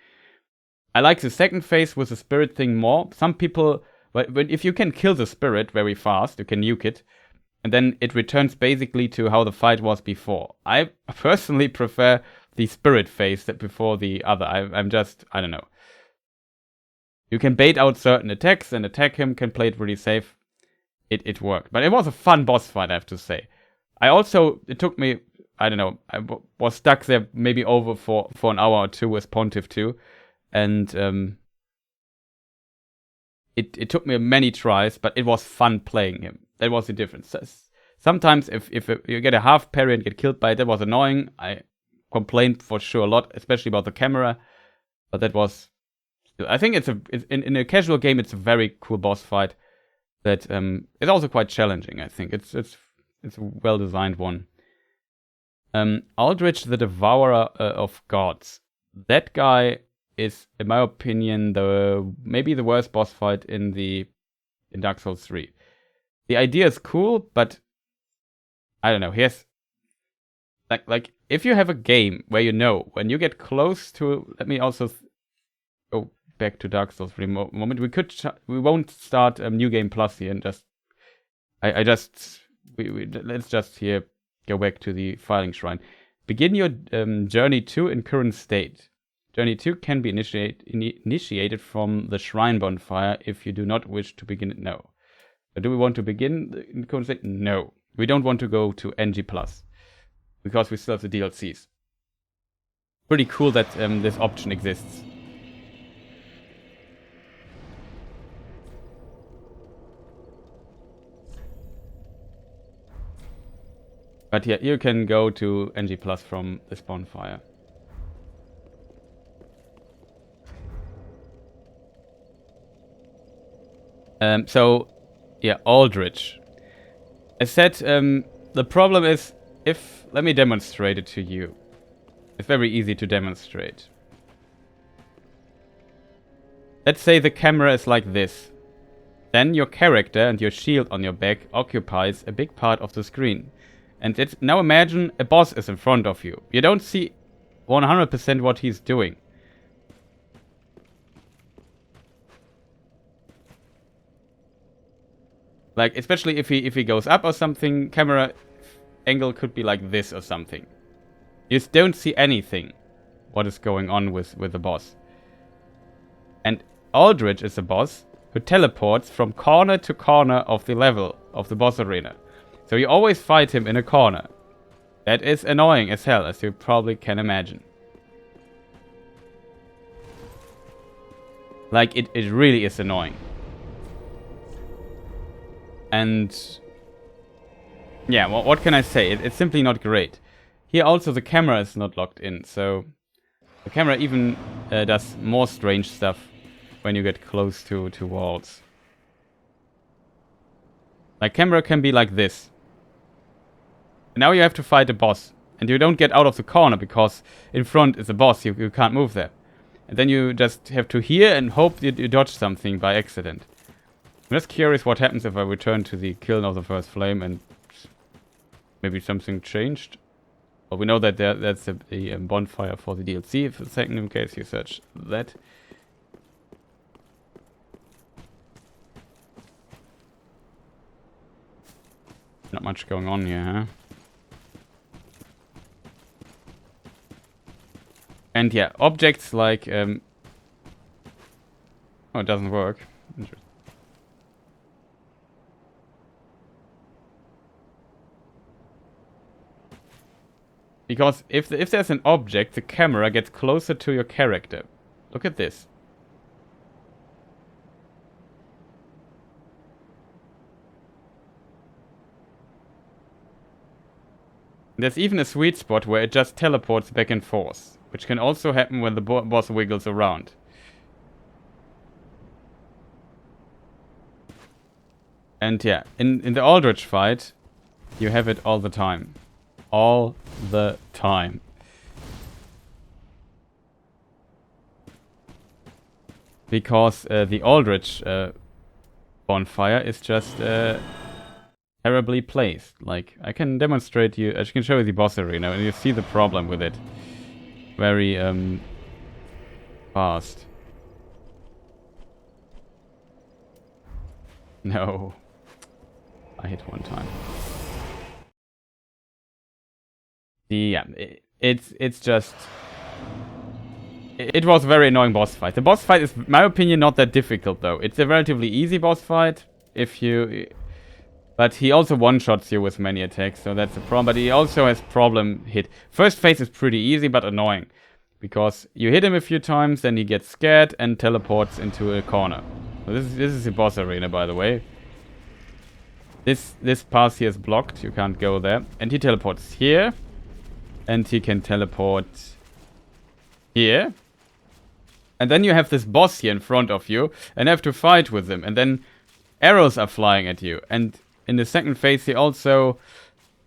S1: I like the second phase with the spirit thing more. Some people, if you can kill the spirit very fast, you can nuke it, and then it returns basically to how the fight was before. I personally prefer the spirit phase that before the other. I don't know. You can bait out certain attacks and attack him, can play it really safe. It worked. But it was a fun boss fight, I have to say. It took me, I don't know, I was stuck there maybe over for an hour or two with Pontiff too. And it took me many tries, but it was fun playing him. That was the difference. Sometimes if you get a half parry and get killed by it, that was annoying. I complained for sure a lot, especially about the camera. But that was, I think in a casual game, it's a very cool boss fight. That it's also quite challenging. I think it's a well designed one. Aldrich, the Devourer of Gods. That guy is, in my opinion, maybe the worst boss fight in Dark Souls 3. The idea is cool, but I don't know. Here's like if you have a game where you know when you get close to. Let me also go back to Dark Souls for a moment. We won't start New Game Plus here and just. Let's just here go back to the filing shrine. Begin your journey 2 in current state. Journey 2 can be initiated from the shrine bonfire if you do not wish to begin it now. Do we want to begin in current state? No. We don't want to go to NG+, because we still have the DLCs. Pretty cool that this option exists. But yeah, you can go to NG+ from this bonfire. So, yeah, Aldrich. I said, the problem is, let me demonstrate it to you. It's very easy to demonstrate. Let's say the camera is like this. Then your character and your shield on your back occupies a big part of the screen. And now imagine a boss is in front of you. You don't see 100% what he's doing. Like, especially if he goes up or something, camera angle could be like this or something. You just don't see anything what is going on with the boss. And Aldrich is a boss who teleports from corner to corner of the level of the boss arena. So you always fight him in a corner. That is annoying as hell, as you probably can imagine. Like, it really is annoying. And yeah, well, what can I say? It's simply not great. Here also the camera is not locked in, so the camera even does more strange stuff when you get close to walls. Like, camera can be like this. Now you have to fight a boss. And you don't get out of the corner because in front is a boss. You can't move there. And then you just have to hear and hope you dodge something by accident. I'm just curious what happens if I return to the kiln of the first flame and maybe something changed. Well, we know that that's a bonfire for the DLC for the second, in case you search that. Not much going on here, huh? And yeah, objects like... oh, it doesn't work. Interesting. Because if there's an object, the camera gets closer to your character. Look at this. There's even a sweet spot where it just teleports back and forth, which can also happen when the boss wiggles around. And yeah, in the Aldrich fight, you have it all the time. All the time. Because the Aldrich bonfire is just terribly placed. Like, I can demonstrate you, I can show you the boss arena and you see the problem with it. Very fast. No. I hit one time. Yeah, it's just... It was a very annoying boss fight. The boss fight is, in my opinion, not that difficult, though. It's a relatively easy boss fight, if you... But he also one-shots you with many attacks, so that's a problem. But he also has problem hit. First phase is pretty easy, but annoying. Because you hit him a few times, then he gets scared and teleports into a corner. So this is the boss arena, by the way. This path here is blocked, you can't go there. And he teleports here. And he can teleport here. And then you have this boss here in front of you. And have to fight with him. And then arrows are flying at you. And in the second phase he also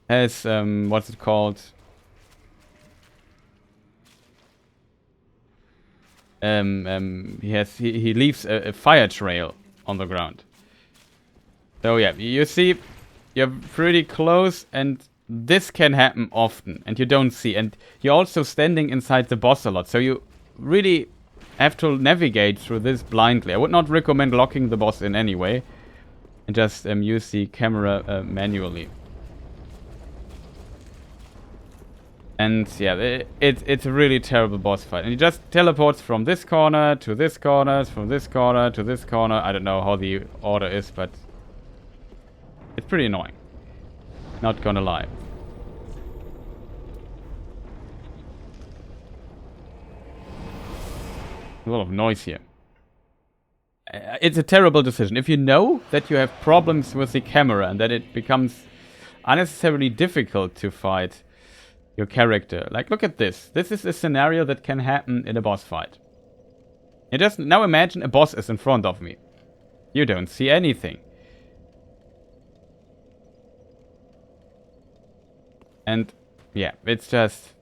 S1: has, what's it called? He leaves a fire trail on the ground. So yeah, you see, you're pretty close and this can happen often and you don't see. And you're also standing inside the boss a lot. So you really have to navigate through this blindly. I would not recommend locking the boss in any way. And just use the camera manually. And yeah, it's a really terrible boss fight. And he just teleports from this corner to this corner, from this corner to this corner. I don't know how the order is, but it's pretty annoying. Not gonna lie. A lot of noise here. It's a terrible decision. If you know that you have problems with the camera and that it becomes unnecessarily difficult to fight your character. Like, look at this. This is a scenario that can happen in a boss fight. You just now imagine a boss is in front of me. You don't see anything. And yeah, it's just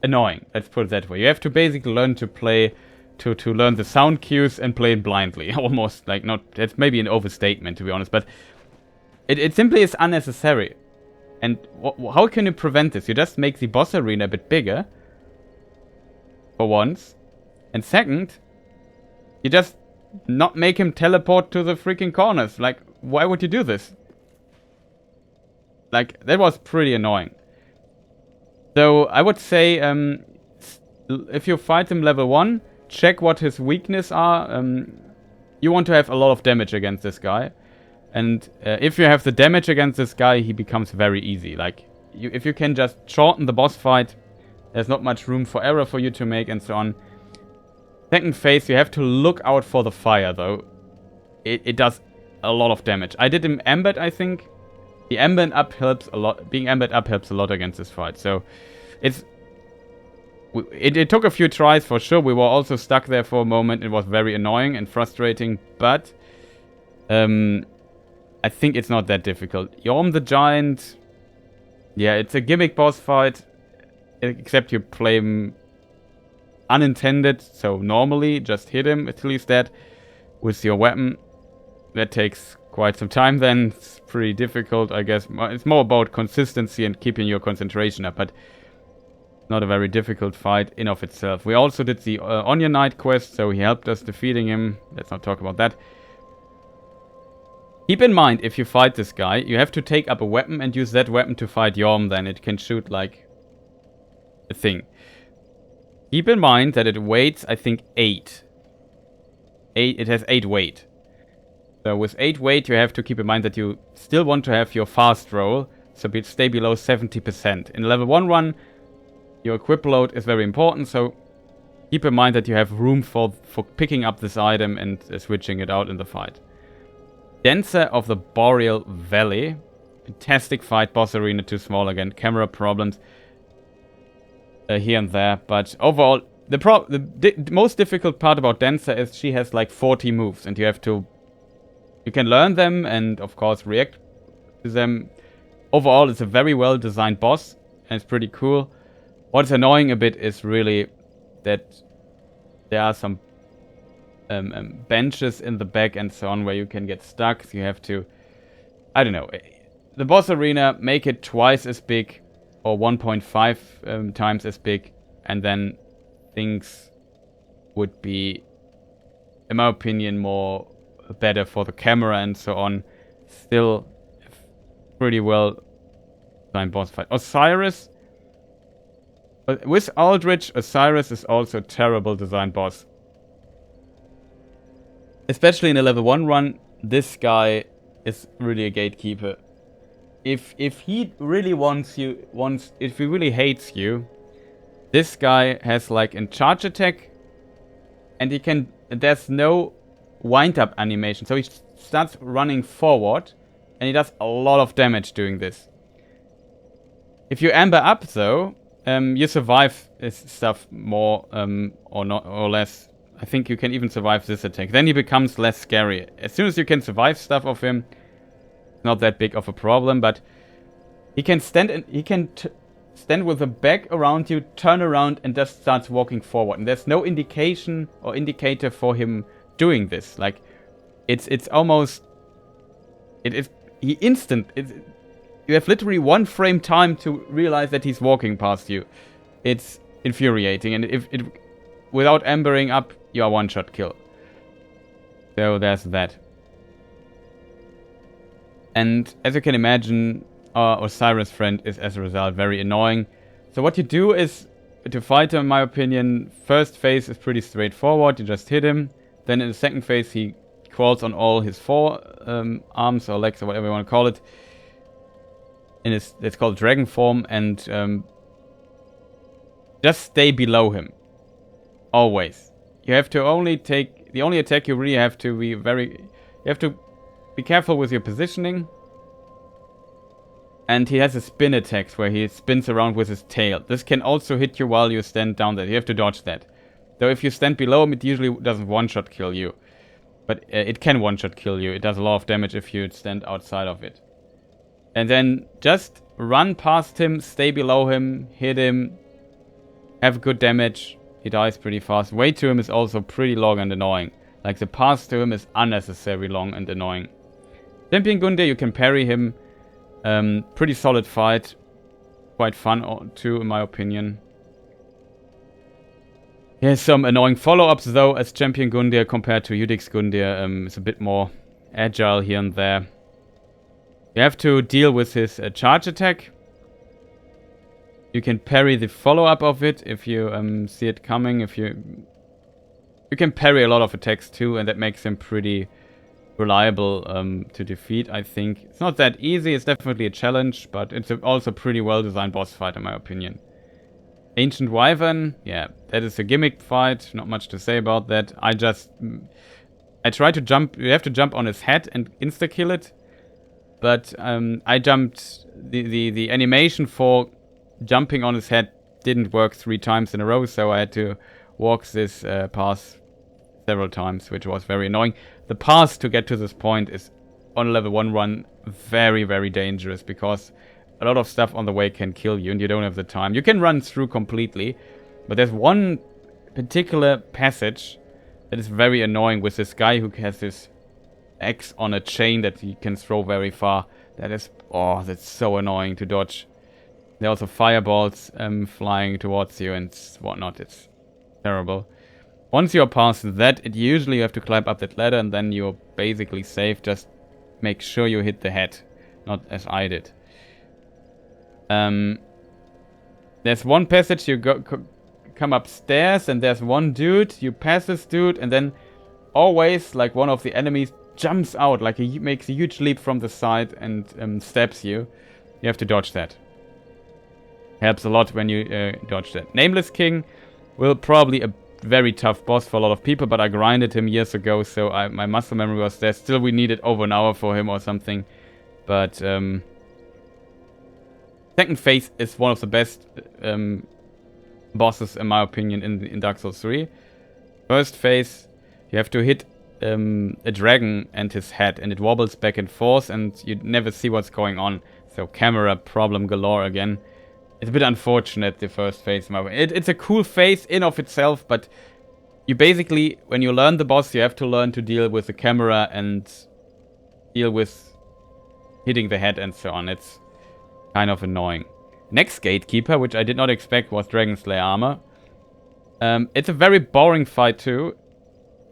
S1: annoying. Let's put it that way. You have to basically learn to play, to learn the sound cues and play it blindly. Almost like not, it's maybe an overstatement to be honest, but it simply is unnecessary. And how can you prevent this? You just make the boss arena a bit bigger. For once. And second, you just not make him teleport to the freaking corners. Like, why would you do this? Like, that was pretty annoying. So, I would say, if you fight him level 1, check what his weaknesses are. You want to have a lot of damage against this guy. And if you have the damage against this guy, he becomes very easy. Like, if you can just shorten the boss fight, there's not much room for error for you to make and so on. Second phase, you have to look out for the fire, though. It does a lot of damage. I did him Ambed, I think. The Ambed up helps a lot. Being Ambed up helps a lot against this fight. So, it took a few tries for sure. We were also stuck there for a moment. It was very annoying and frustrating. But, I I think it's not that difficult. Yhorm the Giant, yeah, it's a gimmick boss fight, except you play him unintended, so normally just hit him until he's dead with your weapon. That takes quite some time then. It's pretty difficult, I guess. It's more about consistency and keeping your concentration up, but not a very difficult fight in of itself. We also did the Onion Knight quest, so he helped us defeating him. Let's not talk about that. Keep in mind, if you fight this guy, you have to take up a weapon and use that weapon to fight Yhorm, then it can shoot like a thing. Keep in mind that it weights, I think, 8. It has 8 weight. So with 8 weight, you have to keep in mind that you still want to have your fast roll, so stay below 70%. In level 1 run, your equip load is very important, so keep in mind that you have room for picking up this item and switching it out in the fight. Dancer of the Boreal Valley. Fantastic fight, boss arena too small again, camera problems here and there, but overall, the most difficult part about Dancer is she has like 40 moves, and you can learn them and of course react to them. Overall, it's a very well designed boss, and it's pretty cool. What's annoying a bit is really that there are some benches in the back and so on where you can get stuck. So you have to, I don't know, the boss arena, make it twice as big or 1.5 times as big, and then things would be, in my opinion, more better for the camera and so on. Still pretty well designed boss fight. Osiris. With Aldrich, Osiris is also a terrible design boss. Especially in a level 1 run, this guy is really a gatekeeper. If he really if he really hates you, this guy has like a charge attack, and there's no wind up animation. So he starts running forward, and he does a lot of damage doing this. If you amber up though, you survive this stuff more or less. I think you can even survive this attack. Then he becomes less scary. As soon as you can survive stuff of him, not that big of a problem. But he can stand with the back around you, turn around, and just starts walking forward. And there's no indication or indicator for him doing this. Like it's almost you have literally 1 frame time to realize that he's walking past you. It's infuriating, and without ambering up, you are one-shot kill. So there's that. And as you can imagine, our Osiris friend is as a result very annoying. So what you do is, to fight him, in my opinion, first phase is pretty straightforward. You just hit him. Then in the second phase, he crawls on all his 4 arms or legs or whatever you want to call it. It's called dragon form, and just stay below him. Always. You have to only take... The only attack you really have to be you have to be careful with your positioning. And he has a spin attacks where he spins around with his tail. This can also hit you while you stand down there. You have to dodge that. Though if you stand below him, it usually doesn't one-shot kill you. But it can one-shot kill you. It does a lot of damage if you stand outside of it. And then just run past him, stay below him, hit him, have good damage. He dies pretty fast. Way to him is also pretty long and annoying. Like the path to him is unnecessarily long and annoying. Champion Gundyr, you can parry him. Pretty solid fight. Quite fun too, in my opinion. He has some annoying follow-ups though, as Champion Gundyr compared to Udix Gundyr. It's a bit more agile here and there. You have to deal with his charge attack. You can parry the follow-up of it if you see it coming. You can parry a lot of attacks too, and that makes him pretty reliable to defeat, I think. It's not that easy, it's definitely a challenge, but it's also a pretty well-designed boss fight in my opinion. Ancient Wyvern, yeah, that is a gimmick fight, not much to say about that. I try to jump, you have to jump on his head and insta-kill it, but I jumped, the animation for jumping on his head didn't work 3 times in a row, so I had to walk this path several times, which was very annoying. The path to get to this point is on level 1 run very, very dangerous, because a lot of stuff on the way can kill you and you don't have the time. You can run through completely, but there's one particular passage that is very annoying with this guy who has this axe on a chain that he can throw very far. That is, oh, that's so annoying to dodge. There are also fireballs flying towards you and whatnot. It's terrible. Once you're past that, usually you have to climb up that ladder and then you're basically safe. Just make sure you hit the head, not as I did. There's one passage you come upstairs and there's one dude. You pass this dude and then always, like, one of the enemies jumps out, like he makes a huge leap from the side and stabs you. You have to dodge that. Helps a lot when you dodge that. Nameless King will probably a very tough boss for a lot of people, but I grinded him years ago, so my muscle memory was there. Still, we needed over an hour for him or something. But second phase is one of the best bosses, in my opinion, in Dark Souls 3. First phase, you have to hit a dragon and his head, and it wobbles back and forth, and you never see what's going on. So camera problem galore again. It's a bit unfortunate, the first phase. It's a cool phase in of itself, but you basically, when you learn the boss, you have to learn to deal with the camera and deal with hitting the head and so on. It's kind of annoying. Next Gatekeeper, which I did not expect, was Dragon Slayer armor. It's a very boring fight too.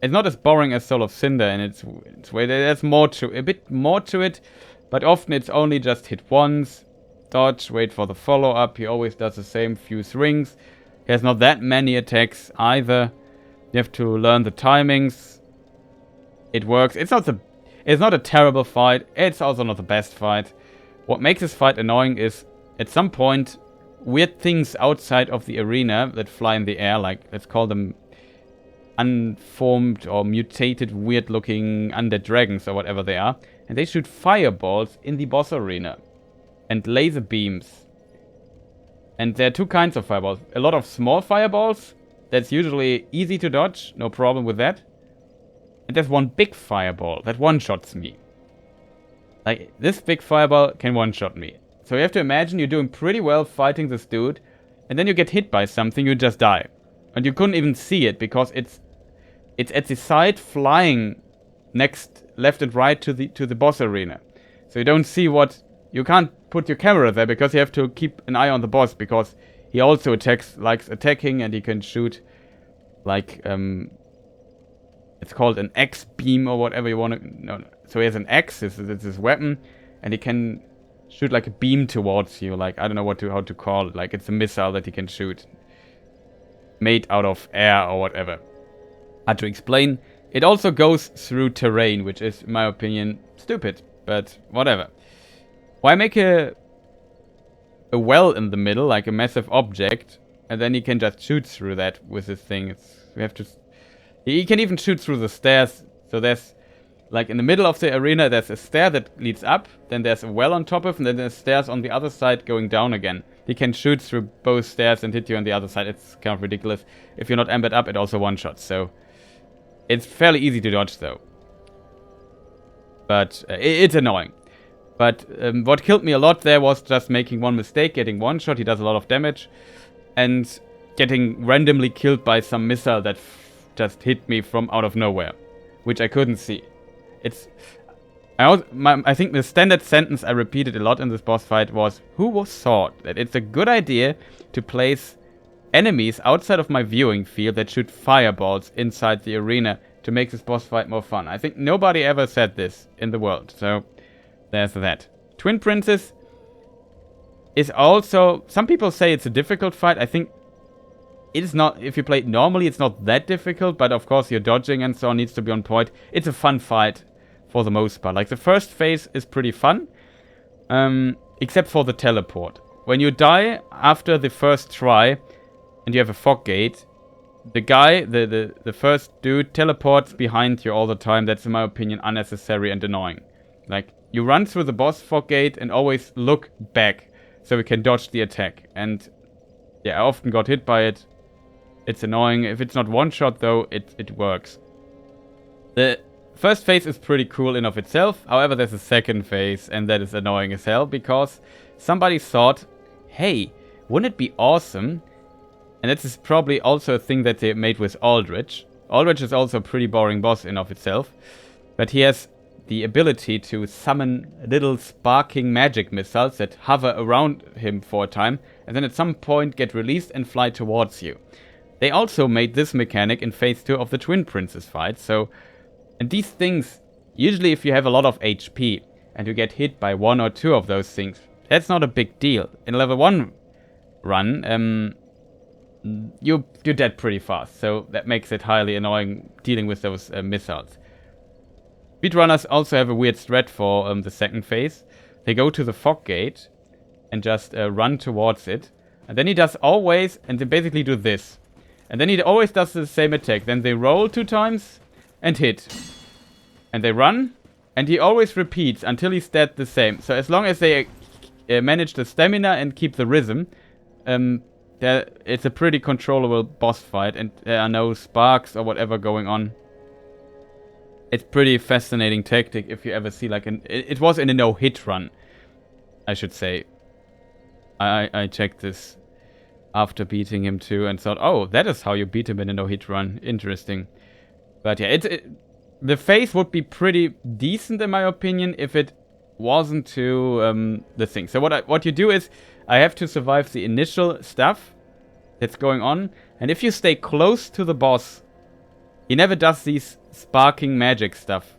S1: It's not as boring as Soul of Cinder, and it's way there's more to a bit more to it, but often it's only just hit once, dodge, wait for the follow up. He always does the same few swings. He has not that many attacks either. You have to learn the timings. It works. It's not a terrible fight. It's also not the best fight. What makes this fight annoying is at some point weird things outside of the arena that fly in the air, like let's call them unformed or mutated weird looking undead dragons or whatever they are, and they shoot fireballs in the boss arena and laser beams. And there are two kinds of fireballs. A lot of small fireballs, that's usually easy to dodge, no problem with that. And there's one big fireball that one-shots me. Like, this big fireball can one-shot me. So you have to imagine you're doing pretty well fighting this dude, and then you get hit by something, you just die. And you couldn't even see it because it's at the side flying next, left and right to the boss arena. So you don't see what... You can't put your camera there because you have to keep an eye on the boss, because he also likes attacking, and he can shoot like it's called an X beam or whatever you want to. No. So he has an X, it's his weapon, and he can shoot like a beam towards you. Like, I don't know how to call it. Like, it's a missile that he can shoot, made out of air or whatever. Hard to explain. It also goes through terrain, which is, in my opinion, stupid, but whatever. Why make a well in the middle, like a massive object, and then you can just shoot through that with this thing? He can even shoot through the stairs. So there's, like, in the middle of the arena, there's a stair that leads up, then there's a well on top of, and then there's stairs on the other side going down again. He can shoot through both stairs and hit you on the other side. It's kind of ridiculous. If you're not embedded up, it also one-shots, so it's fairly easy to dodge, though. But it's annoying. But what killed me a lot there was just making one mistake, getting one shot. He does a lot of damage, and getting randomly killed by some missile that just hit me from out of nowhere, which I couldn't see. I think the standard sentence I repeated a lot in this boss fight was, who thought that it's a good idea to place enemies outside of my viewing field that shoot fireballs inside the arena to make this boss fight more fun? I think nobody ever said this in the world, so there's that. Twin Princess is also... Some people say it's a difficult fight. I think it is not. If you play it normally, it's not that difficult, but of course your dodging and so on needs to be on point. It's a fun fight for the most part. Like, the first phase is pretty fun, except for the teleport. When you die after the first try and you have a fog gate, the guy, the first dude, teleports behind you all the time. That's, in my opinion, unnecessary and annoying. Like, you run through the boss fog gate and always look back so we can dodge the attack. And yeah, I often got hit by it. It's annoying. If it's not one shot though, it works. The First phase is pretty cool in of itself. However, there's a second phase, and that is annoying as hell, because somebody thought, hey, wouldn't it be awesome? And this is probably also a thing that they made with Aldrich. Aldrich is also a pretty boring boss in of itself, but he has the ability to summon little sparking magic missiles that hover around him for a time, and then at some point get released and fly towards you. They also made this mechanic in phase 2 of the Twin Princess fight, so... And these things, usually if you have a lot of HP, and you get hit by one or two of those things, that's not a big deal. In level 1 run, you're dead pretty fast, so that makes it highly annoying dealing with those missiles. Speedrunners also have a weird strat for the second phase. They go to the fog gate and just run towards it. And then he does always, and they basically do this. And then he always does the same attack. Then they roll 2 times and hit. And they run, and he always repeats until he's dead the same. So as long as they manage the stamina and keep the rhythm, it's a pretty controllable boss fight, and there are no sparks or whatever going on. It's pretty fascinating tactic if you ever see like it was in a no-hit run, I should say. I checked this after beating him too and thought, oh, that is how you beat him in a no-hit run. Interesting. But yeah, the phase would be pretty decent in my opinion if it wasn't to the thing. So what you do is, I have to survive the initial stuff that's going on, and if you stay close to the boss, he never does these sparking magic stuff.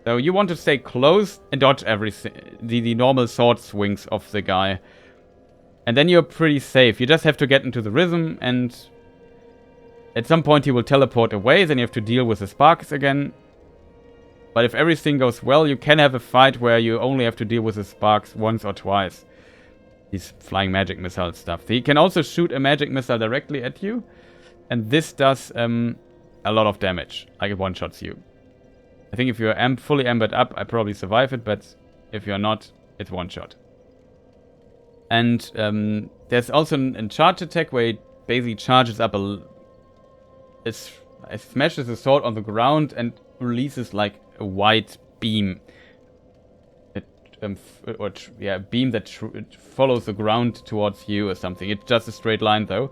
S1: So you want to stay close and dodge everything, the normal sword swings of the guy. And then you're pretty safe. You just have to get into the rhythm, and at some point he will teleport away, then you have to deal with the sparks again. But if everything goes well, you can have a fight where you only have to deal with the sparks once or twice. These flying magic missile stuff. He can also shoot a magic missile directly at you, and this does a lot of damage, like it one-shots you. I think if you're fully ambered up, I probably survive it, but if you're not, it's one-shot. And there's also an charge attack where it basically charges up it smashes the sword on the ground and releases like a white beam. A beam that follows the ground towards you or something. It's just a straight line though.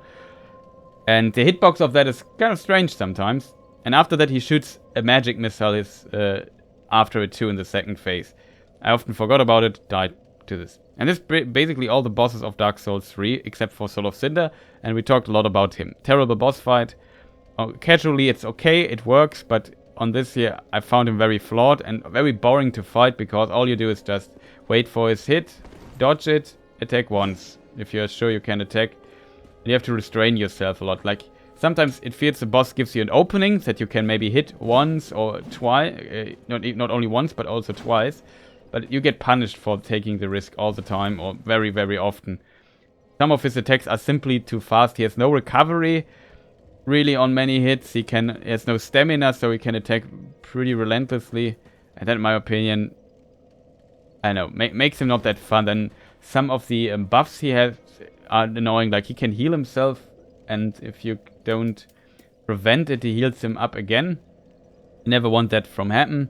S1: And the hitbox of that is kind of strange sometimes. And after that he shoots a magic missile after it too in the second phase. I often forgot about it, died to this. And this is basically all the bosses of Dark Souls 3, except for Soul of Cinder, and we talked a lot about him. Terrible boss fight. Casually it's okay, it works, but on this here I found him very flawed and very boring to fight, because all you do is just wait for his hit, dodge it, attack once. If you're sure you can attack. You have to restrain yourself a lot. Like, sometimes it feels the boss gives you an opening that you can maybe hit once or twice. Not only once, but also twice. But you get punished for taking the risk all the time, or very, very often. Some of his attacks are simply too fast. He has no recovery, really, on many hits. He has no stamina, so he can attack pretty relentlessly. And that, in my opinion, I don't know, makes him not that fun. Then some of the buffs he has are annoying. Like, he can heal himself, and if you don't prevent it, he heals him up again. You never want that from happen,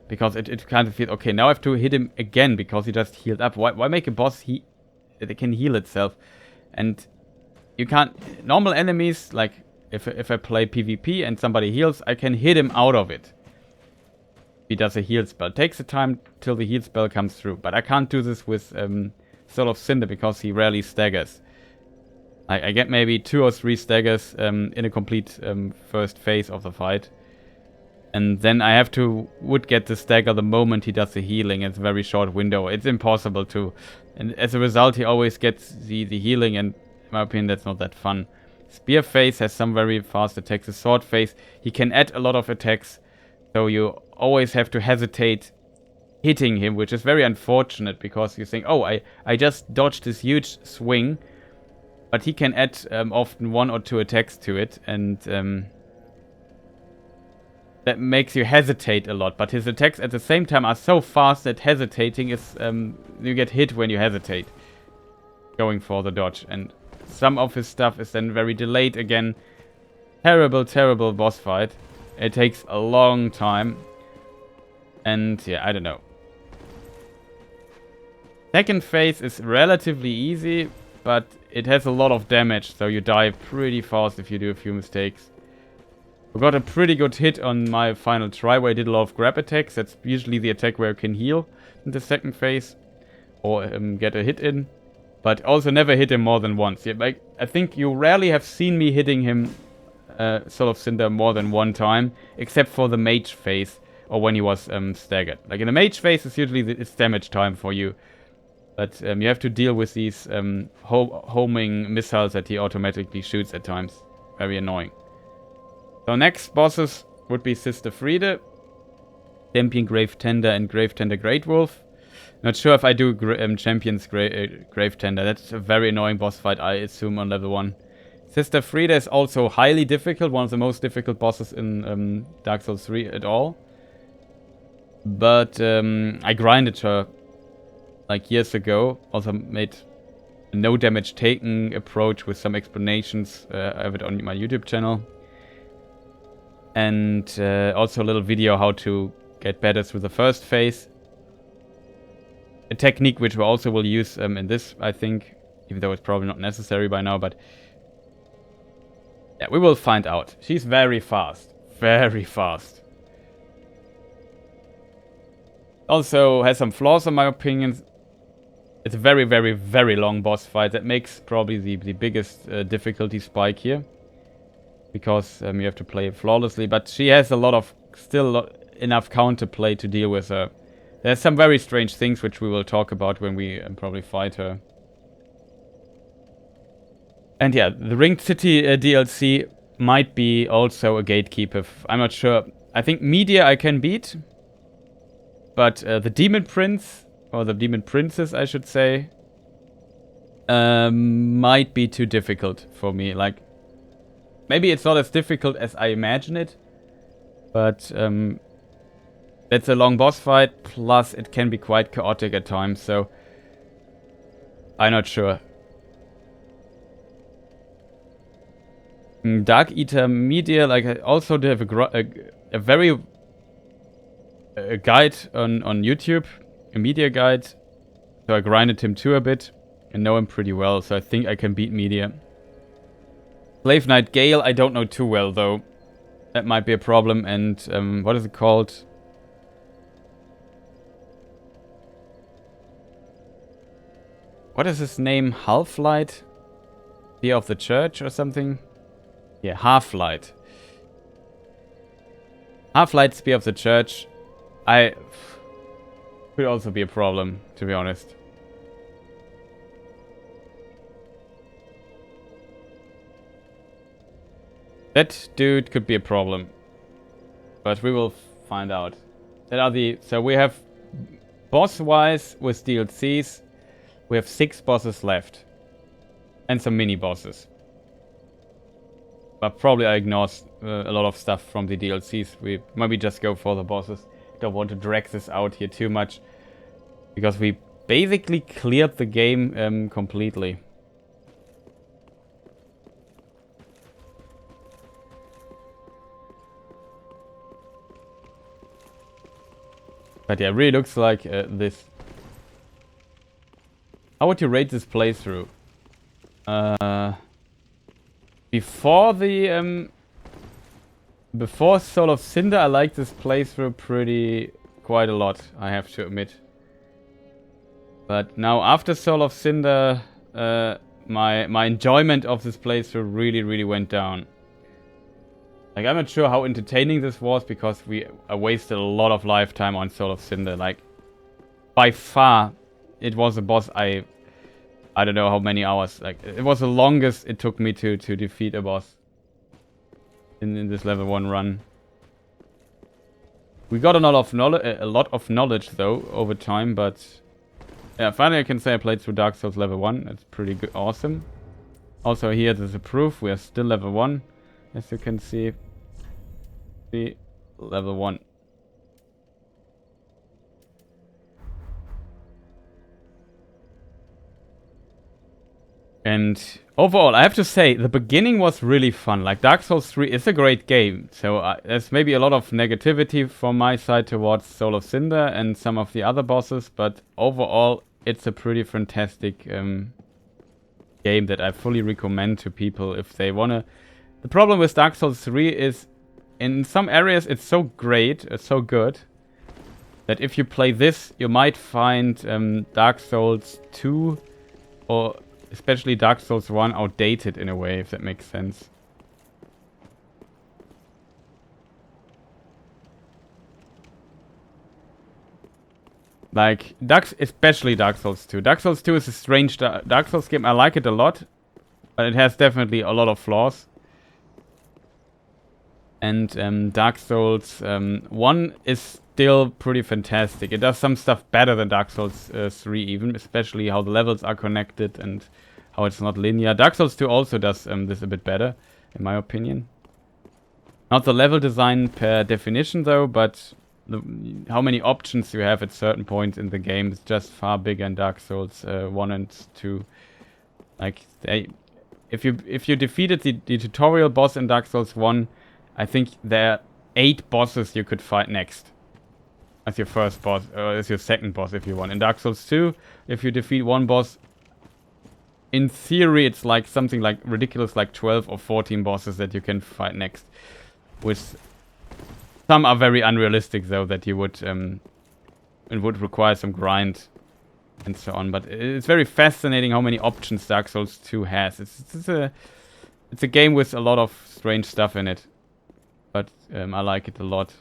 S1: because it kind of feels, okay, now I have to hit him again because he just healed up. Why make a boss that can heal itself? And you can't... Normal enemies, like if I play PvP and somebody heals, I can hit him out of it. He does a heal spell. It takes the time till the heal spell comes through. But I can't do this with Soul of Cinder because he rarely staggers. I get maybe 2 or 3 staggers in a complete first phase of the fight. And then I would get the stagger the moment he does the healing. It's a very short window. It's impossible to. And as a result, he always gets the healing, and in my opinion, that's not that fun. Spear phase has some very fast attacks. The sword phase, he can add a lot of attacks. So you always have to hesitate hitting him, which is very unfortunate, because you think, oh, I just dodged this huge swing. But he can add often 1 or 2 attacks to it, and that makes you hesitate a lot. But his attacks at the same time are so fast that hesitating is... you get hit when you hesitate going for the dodge. And some of his stuff is then very delayed again. Terrible, terrible boss fight. It takes a long time. And yeah, I don't know. Second phase is relatively easy, but it has a lot of damage, so you die pretty fast if you do a few mistakes. I got a pretty good hit on my final try where I did a lot of grab attacks. That's usually the attack where you can heal in the second phase. Or get a hit in. But also never hit him more than once. Yeah, like, I think you rarely have seen me hitting him, Soul of Cinder, more than one time. Except for the mage phase. Or when he was staggered. Like in the mage phase, it's usually it's damage time for you. But you have to deal with these homing missiles that he automatically shoots at times. Very annoying. So next bosses would be Sister Friede, Champion Grave Tender, and Grave Tender Great Wolf. Not sure if I do Champion's Grave Tender. That's a very annoying boss fight, I assume, on level 1. Sister Friede is also highly difficult, one of the most difficult bosses in Dark Souls 3 at all. But I grinded her like years ago. Also made a no damage taken approach with some explanations. I have it on my YouTube channel. And also a little video how to get better through the first phase. A technique which we also will use in this, I think. Even though it's probably not necessary by now, but... yeah, we will find out. She's very fast. Very fast. Also has some flaws in my opinion. It's a very, very, very long boss fight. That makes probably the biggest difficulty spike here. Because you have to play flawlessly. But she has a lot of... still enough counterplay to deal with her. There's some very strange things which we will talk about when we probably fight her. And yeah, the Ringed City DLC might be also a gatekeeper. I'm not sure. I think Media I can beat. But the Demon Prince, or the Demon Princess I should say, might be too difficult for me. Like, maybe it's not as difficult as I imagine it. But it's a long boss fight, plus it can be quite chaotic at times, so I'm not sure. Dark Eater Media, like I also have a very guide on YouTube, a media guide. So I grinded him too a bit and know him pretty well, so I think I can beat Media. Slave Knight Gale, I don't know too well though. That might be a problem. And what is it called? What is his name? Half-Light? Fear of the Church or something? Yeah, Half-Light. Half-Light, Spear of the Church. Could also be a problem, to be honest. That dude could be a problem. But we will find out. That are the... so we have... boss-wise, with DLCs... we have 6 bosses left. And some mini-bosses. But probably I ignore a lot of stuff from the DLCs. We maybe just go for the bosses. Don't want to drag this out here too much. Because we basically cleared the game completely. But yeah, it really looks like this. How would you rate this playthrough? Before the before Soul of Cinder, I liked this playthrough quite a lot, I have to admit. But now after Soul of Cinder, my enjoyment of this playthrough really went down. Like, I'm not sure how entertaining this was because I wasted a lot of lifetime on Soul of Cinder. Like, by far, it was a boss I don't know how many hours. Like, it was the longest it took me to defeat a boss in this level 1 run. We got a lot of knowledge though over time, but yeah, finally I can say I played through Dark Souls level 1. That's pretty good, awesome. Also here there's a proof we are still level 1, as you can see. Level 1. And overall, I have to say, the beginning was really fun. Like, Dark Souls 3 is a great game. So there's maybe a lot of negativity from my side towards Soul of Cinder and some of the other bosses. But overall, it's a pretty fantastic game that I fully recommend to people if they want to. The problem with Dark Souls 3 is, in some areas, it's so great, it's so good, that if you play this, you might find Dark Souls 2 or especially Dark Souls 1 outdated in a way, if that makes sense. Like, especially Dark Souls 2. Dark Souls 2 is a strange Dark Souls game. I like it a lot, but it has definitely a lot of flaws. And Dark Souls 1 is still pretty fantastic. It does some stuff better than Dark Souls 3 even, especially how the levels are connected and how it's not linear. Dark Souls 2 also does this a bit better, in my opinion. Not the level design per definition though, but how many options you have at certain points in the game is just far bigger in Dark Souls 1 and 2. Like, if you defeated the tutorial boss in Dark Souls 1, I think there are 8 bosses you could fight next. As your first boss, or as your second boss if you want. In Dark Souls 2, if you defeat one boss, in theory it's like something like ridiculous, like 12 or 14 bosses that you can fight next. Which some are very unrealistic though, that you would, it would require some grind and so on. But it's very fascinating how many options Dark Souls 2 has. It's a game with a lot of strange stuff in it. But I like it a lot.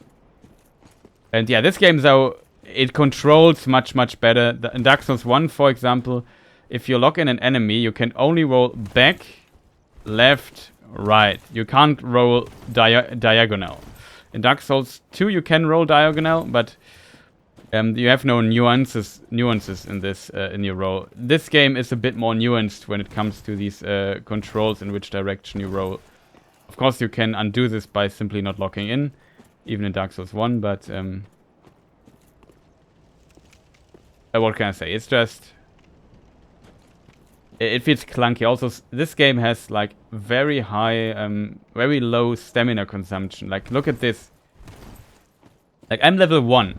S1: And yeah, this game though, it controls much better. In Dark Souls 1, for example, if you lock in an enemy, you can only roll back, left, right. You can't roll diagonal. In Dark Souls 2, you can roll diagonal, but you have no nuances in this in your roll. This game is a bit more nuanced when it comes to these controls in which direction you roll. Of course, you can undo this by simply not locking in, even in Dark Souls 1, but what can I say? It's just, it feels clunky. Also, this game has like very high, very low stamina consumption. Like, look at this. Like, I'm level 1.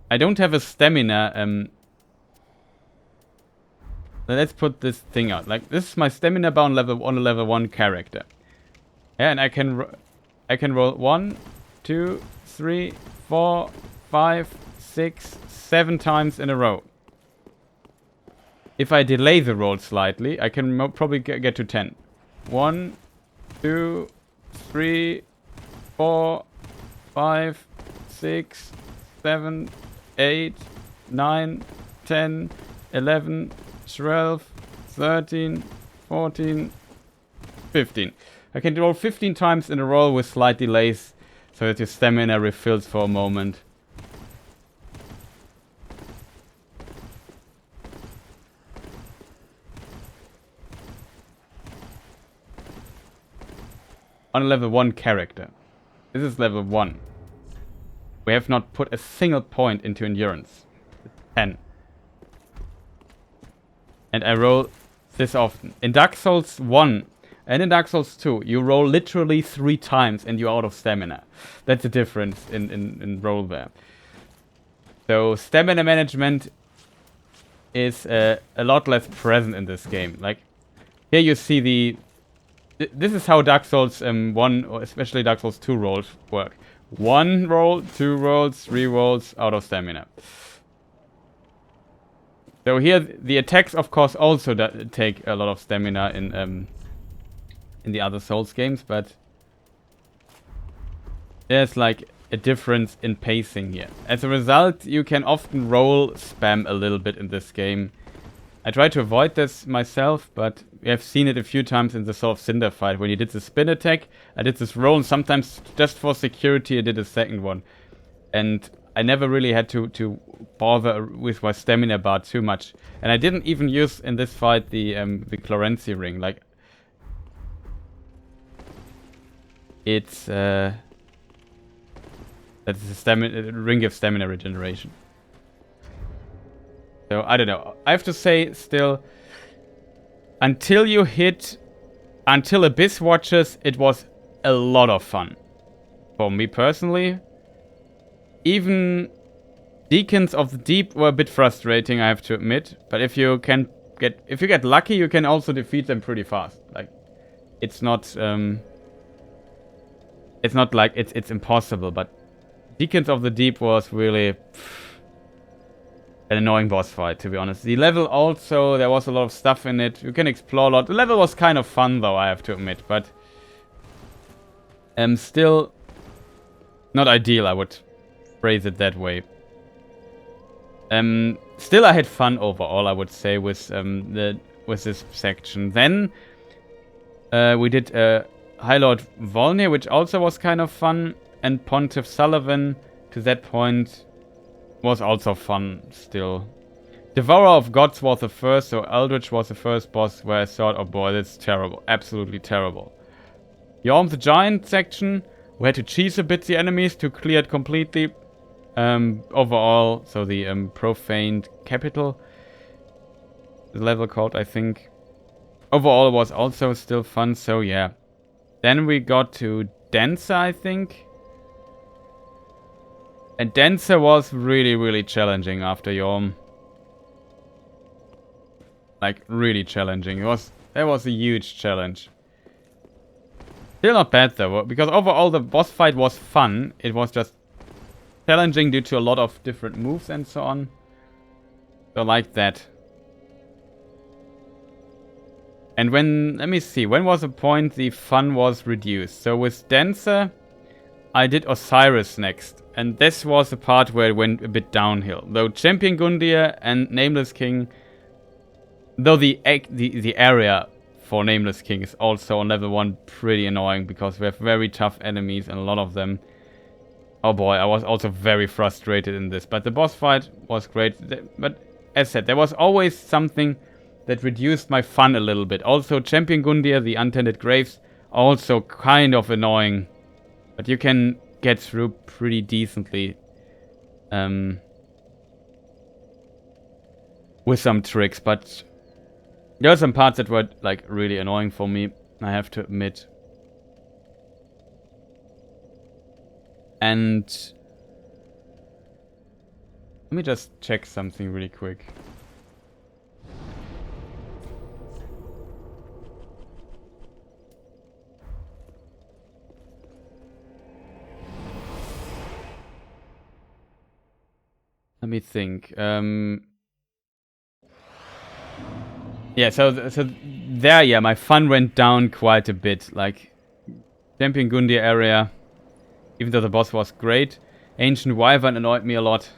S1: I don't have a stamina. Let's put this thing out. Like, this is my stamina bar on a level 1 character. Yeah, and I can roll 1, 2, 3, 4, 5, 6, 7 times in a row. If I delay the roll slightly, I can probably get to 10. 1, 2, 3, 4, 5, 6, 7, 8, 9, 10, 11, 12, 13, 14, 15. I can roll 15 times in a row with slight delays, so that your stamina refills for a moment. On a level 1 character. This is level 1. We have not put a single point into endurance. 10. And I roll this often. In Dark Souls 1 and in Dark Souls 2, you roll literally 3 times and you're out of stamina. That's the difference in roll there. So stamina management is a lot less present in this game. Like, here you see this is how Dark Souls 1, or especially Dark Souls 2 rolls work. 1 roll, 2 rolls, 3 rolls, out of stamina. So here, the attacks, of course, also take a lot of stamina in the other Souls games, but there's like a difference in pacing here. As a result, you can often roll spam a little bit in this game. I try to avoid this myself, but we have seen it a few times in the Soul of Cinder fight. When you did the spin attack, I did this roll, and sometimes just for security I did a second one. And I never really had to bother with my stamina bar too much. And I didn't even use in this fight the Clorency ring. Like, it's that's a ring of stamina regeneration. So I don't know. I have to say still, until Abyss Watchers, it was a lot of fun. For me personally. Even Deacons of the Deep were a bit frustrating, I have to admit. But if you get lucky, you can also defeat them pretty fast. Like, it's not like it's impossible, but Deacons of the Deep was really an annoying boss fight, to be honest. The level also, there was a lot of stuff in it. You can explore a lot. The level was kind of fun, though, I have to admit, but still not ideal, I would phrase it that way. Still, I had fun overall, I would say, with this section. Then we did High Lord Volnir, which also was kind of fun, and Pontiff Sullivan to that point was also fun still. Devourer of Gods was the first, so Aldrich was the first boss where I thought, oh boy, that's terrible, absolutely terrible. Yhorm the Giant section, we had to cheese a bit the enemies to clear it completely. Overall, so the Profaned Capital, the level called, I think. Overall was also still fun, so yeah. Then we got to Dancer, I think. And Dancer was really, really challenging after Yhorm. Like, really challenging. That was a huge challenge. Still not bad though, because overall the boss fight was fun. It was just challenging due to a lot of different moves and so on. So like that. And let me see, when was the point the fun was reduced? So with Dancer, I did Osiris next. And this was the part where it went a bit downhill. Though Champion Gundyr and Nameless King, though the area for Nameless King is also on level 1 pretty annoying because we have very tough enemies and a lot of them. Oh boy, I was also very frustrated in this. But the boss fight was great. But as said, there was always something that reduced my fun a little bit. Also, Champion Gundyr, the Untainted Graves, also kind of annoying. But you can get through pretty decently. With some tricks, but there are some parts that were like really annoying for me, I have to admit. And let me just check something really quick. Let me think. Yeah, so there, yeah, my fun went down quite a bit. Like, Champion Gundyr area, even though the boss was great. Ancient Wyvern annoyed me a lot,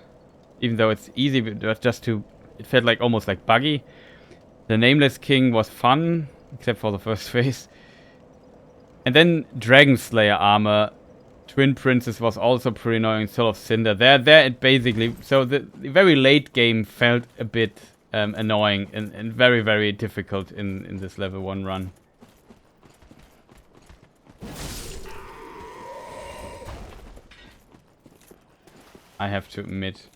S1: even though it's easy, but just it felt like almost like buggy. The Nameless King was fun, except for the first phase. And then Dragon Slayer armor, Twin Princess was also pretty annoying. Soul of Cinder. There it basically, so the very late game felt a bit annoying and very, very difficult in this level 1 run. I have to admit.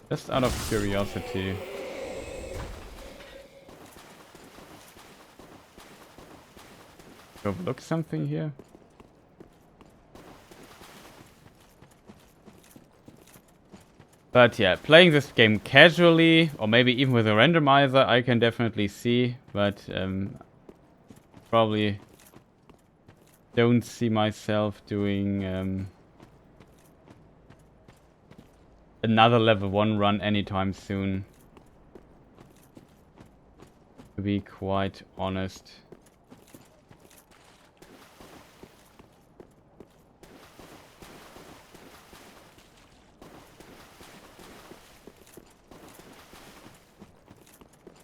S1: Just out of curiosity. Overlook something here? But yeah, playing this game casually, or maybe even with a randomizer, I can definitely see, but probably don't see myself doing another level 1 run anytime soon, to be quite honest.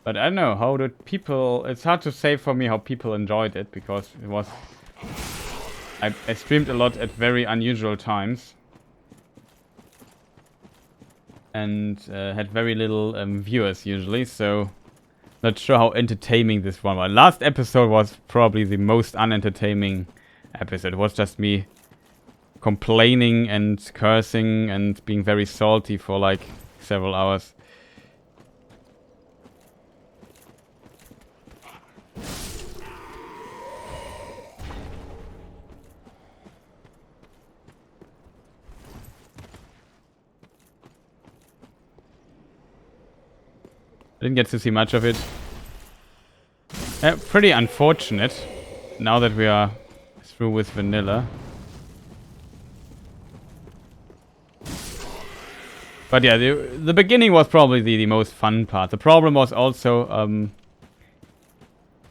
S1: But I don't know, how did people... It's hard to say for me how people enjoyed it, because it was... I streamed a lot at very unusual times. And had very little viewers usually, so... Not sure how entertaining this one was. Last episode was probably the most unentertaining episode. It was just me complaining and cursing and being very salty for like several hours. Didn't get to see much of it. Pretty unfortunate now that we are through with vanilla. But yeah, the beginning was probably the most fun part. The problem was also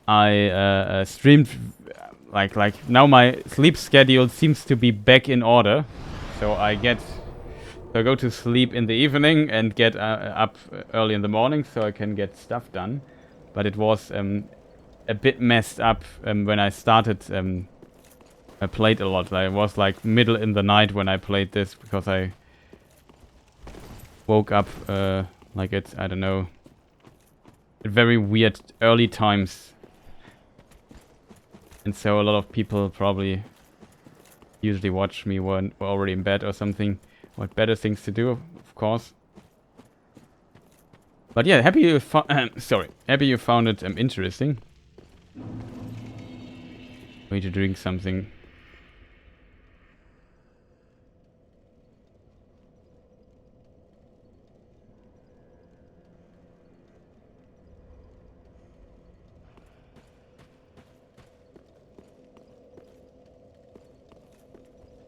S1: I streamed like now my sleep schedule seems to be back in order. So I go to sleep in the evening and get up early in the morning so I can get stuff done. But it was a bit messed up when I started. I played a lot. It was like middle in the night when I played this because I woke up like at, I don't know, at very weird early times. And so a lot of people probably usually watch me when we're already in bed or something. What better things to do, of course. But yeah, happy you found it interesting. I need to drink something.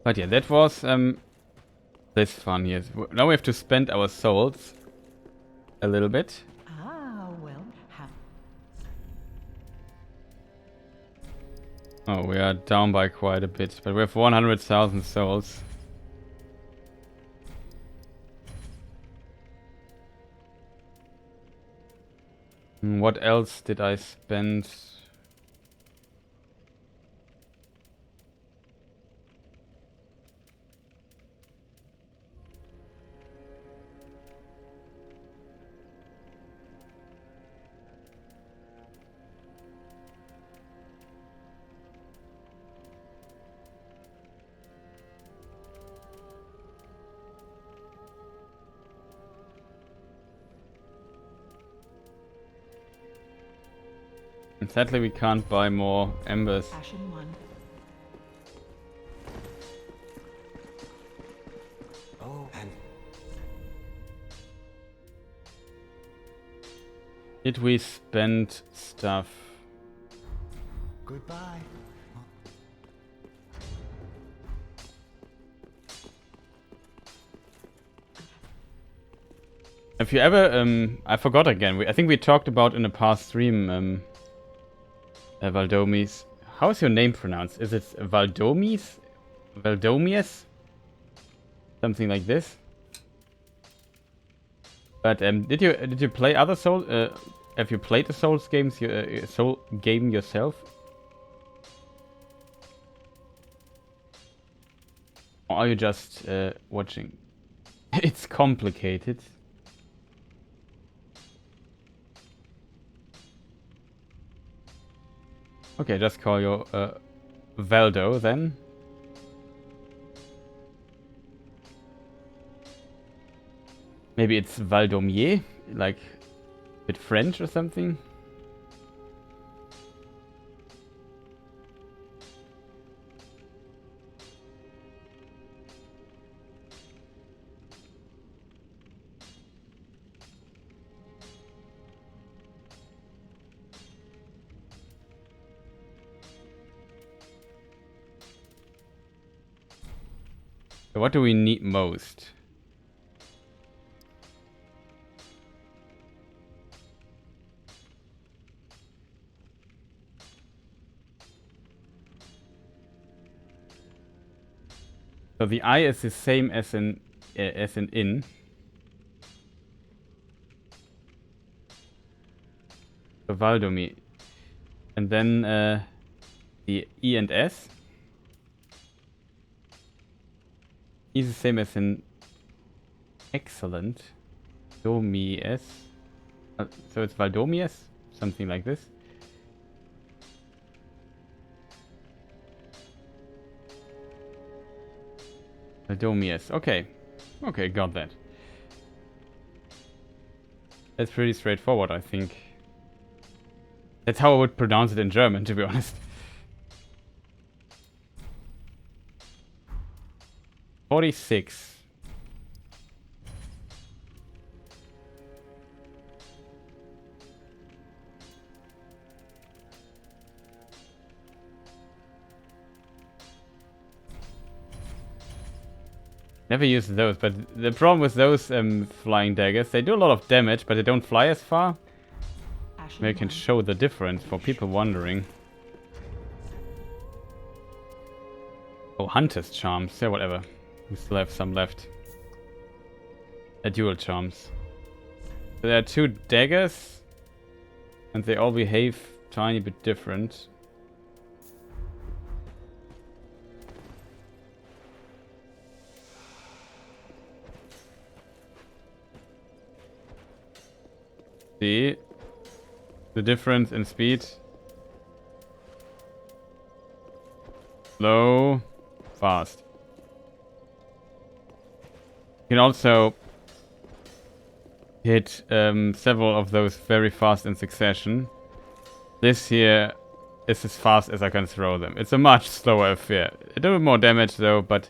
S1: But yeah, that was this fun. Yes. Now we have to spend our souls a little bit.
S2: Ah, well.
S1: Oh, we are down by quite a bit, but we have 100,000 souls. What else did I spend? And sadly, we can't buy more embers.
S2: Ashen one.
S3: Oh, and
S1: Did we spend stuff?
S3: goodbye.
S1: Have you ever, I forgot again. I think we talked about in a past stream, Valdomies. How is your name pronounced? Is it Valdomies? Valdomius? Something like this. But did you play other Soul? Have you played the Souls games? Soul game yourself? Or are you just watching? It's complicated. Okay, just call you Valdo then. Maybe it's Valdomier, like a bit French or something. So what do we need most? So the I is the same as an in. So Valdomi. And then the E and S is the same as an excellent. Domies. So it's Valdomies? Something like this. Adomius. Okay. Okay, got that. That's pretty straightforward, I think. That's how I would pronounce it in German, to be honest. 46. Never use those, but the problem with those flying daggers, they do a lot of damage, but they don't fly as far. Maybe I can show the difference for people wondering. Oh, Hunter's Charms. Yeah, whatever. We still have some left. Dual Charms. So there are 2 daggers, and they all behave tiny bit different. See the difference in speed. Slow, fast. You can also hit several of those very fast in succession. This here is as fast as I can throw them. It's a much slower affair. A little more damage though, but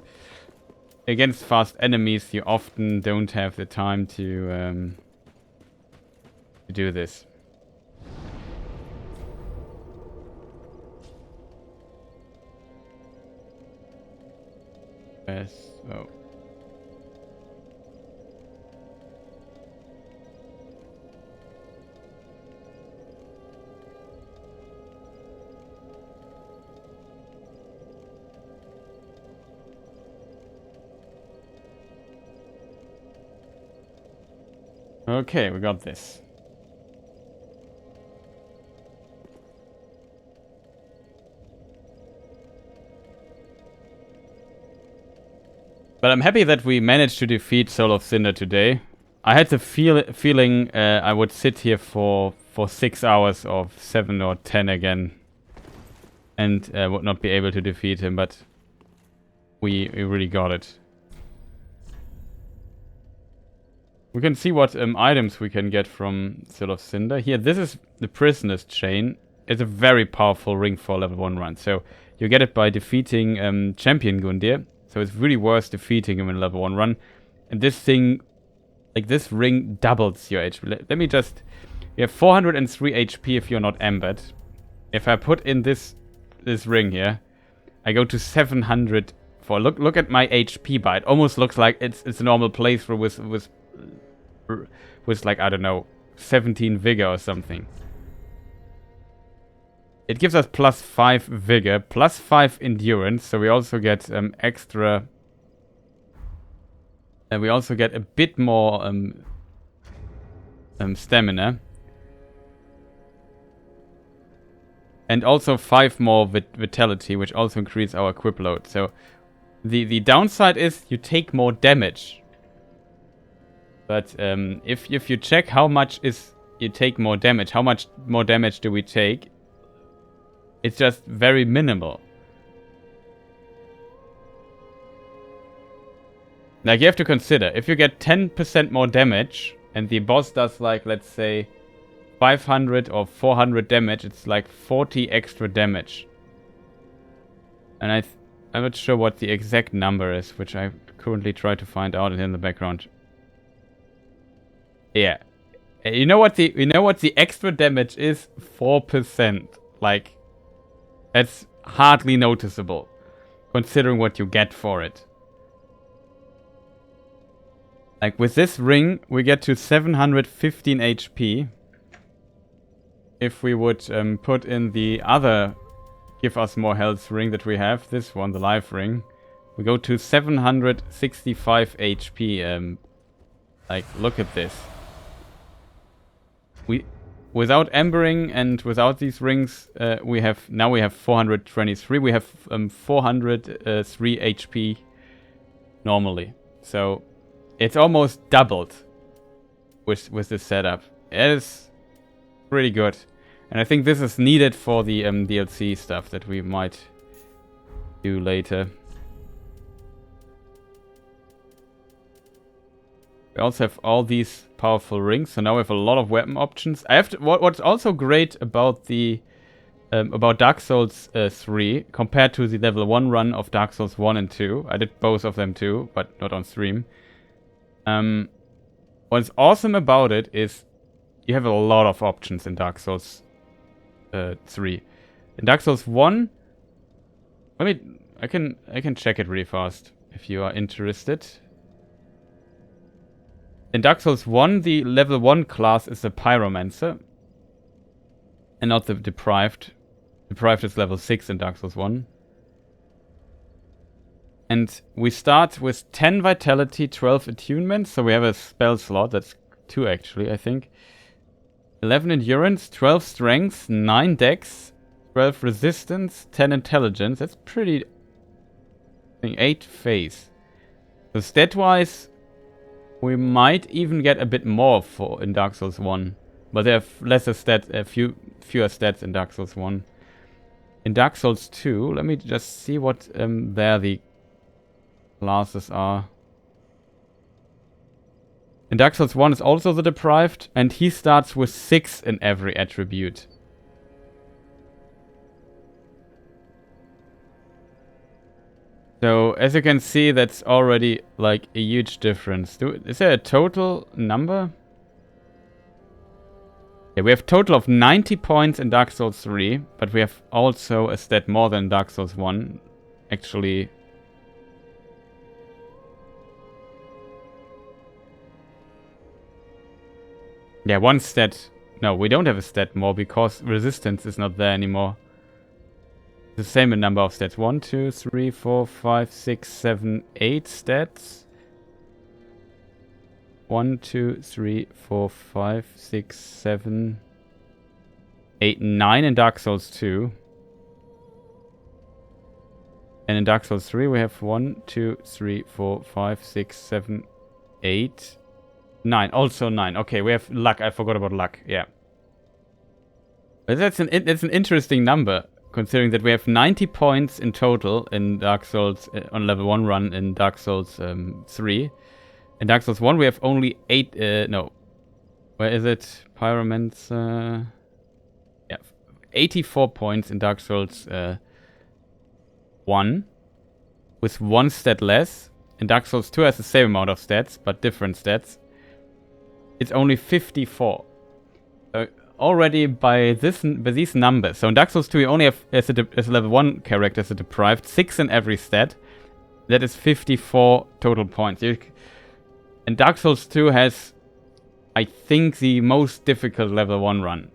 S1: against fast enemies you often don't have the time to do this. Yes. Oh. Okay, we got this. But I'm happy that we managed to defeat Soul of Cinder today. I had the feeling I would sit here for 6 hours or 7 or 10 again. And would not be able to defeat him, but we really got it. We can see what items we can get from Soul of Cinder. Here, this is the Prisoner's Chain. It's a very powerful ring for level 1 run. So you get it by defeating Champion Gundyr. So it's really worth defeating him in level 1 run. And this thing, like this ring, doubles your HP. Let me just... You have 403 HP if you're not embedded. If I put in this ring here, I go to 700 for... Look at my HP bar. It almost looks like it's a normal playthrough with like, I don't know, 17 vigor or something. It gives us plus 5 vigor, plus 5 endurance, so we also get extra... And we also get a bit more stamina. And also 5 more vitality, which also increases our equip load. So the downside is you take more damage. But if you check how much you take more damage, how much more damage do we take? It's just very minimal. Like, you have to consider, if you get 10% more damage, and the boss does, like, let's say, 500 or 400 damage, it's like 40 extra damage. And I'm not sure what the exact number is, which I currently try to find out in the background. Yeah. You know what the extra damage is? 4%. Like... That's hardly noticeable, considering what you get for it. Like, with this ring, we get to 715 HP. If we would put in the other give us more health ring that we have, this one, the life ring, we go to 765 HP. Like, look at this. Without embering and without these rings, we have 423. We have 403 HP normally. So it's almost doubled with this setup. It is pretty good. And I think this is needed for the DLC stuff that we might do later. We also have all these powerful rings, so now we have a lot of weapon options. I have to, what's also great about the about Dark Souls 3 compared to the level 1 run of Dark Souls 1 and 2. I did both of them too, but not on stream. What's awesome about it is you have a lot of options in Dark Souls 3. In Dark Souls 1, I can check it really fast if you are interested. In Dark Souls 1, the level 1 class is the Pyromancer. And not the Deprived. Deprived is level 6 in Dark Souls 1. And we start with 10 Vitality, 12 Attunement. So we have a spell slot. That's 2 actually, I think. 11 Endurance, 12 Strength, 9 Dex, 12 Resistance, 10 Intelligence. That's pretty... I think 8 Phase. So stat-wise... we might even get a bit more for in Dark Souls 1. But there are lesser stats, fewer stats in Dark Souls 1. In Dark Souls 2, let me just see what there the classes are. In Dark Souls 1 is also the Deprived, and he starts with 6 in every attribute. So, as you can see, that's already, like, a huge difference. Is there a total number? Yeah, we have a total of 90 points in Dark Souls 3, but we have also a stat more than Dark Souls 1. Actually... yeah, one stat... no, we don't have a stat more because resistance is not there anymore. The same in number of stats. 1, 2, 3, 4, 5, 6, 7, 8 stats. 1, 2, 3, 4, 5, 6, 7, 8, 9 in Dark Souls 2. And in Dark Souls 3 we have 1, 2, 3, 4, 5, 6, 7, 8, 9. Also 9. Okay, we have luck. I forgot about luck. Yeah. But that's an interesting number. Considering that we have 90 points in total in Dark Souls, on level 1 run in Dark Souls 3. In Dark Souls 1 we have only 8, no. Where is it? Pyromancer... yeah. 84 points in Dark Souls 1. With 1 stat less. In Dark Souls 2 has the same amount of stats, but different stats. It's only 54. Already by these numbers. So in Dark Souls 2 you only have as a level 1 character as a Deprived 6 in every stat. That is 54 total points. And Dark Souls 2 has, I think, the most difficult level 1 run.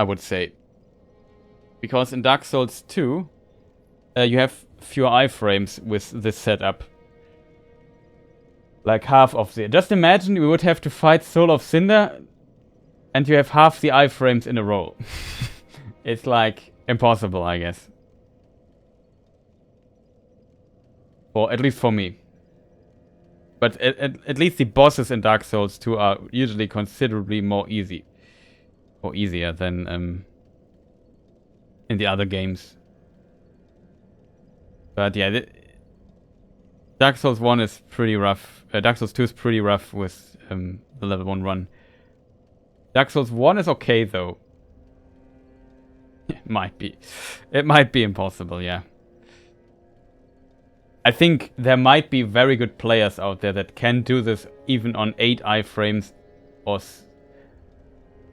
S1: I would say. Because in Dark Souls 2 you have fewer iframes with this setup. Like half of the... just imagine we would have to fight Soul of Cinder and you have half the iframes in a row. It's like impossible, I guess. Or at least for me. But at least the bosses in Dark Souls 2 are usually considerably more easy. Or easier than in the other games. But yeah... Dark Souls 1 is pretty rough. Dark Souls 2 is pretty rough with the level 1 run. Dark Souls 1 is okay, though. It might be. It might be impossible, yeah. I think there might be very good players out there that can do this even on 8 iframes. Or...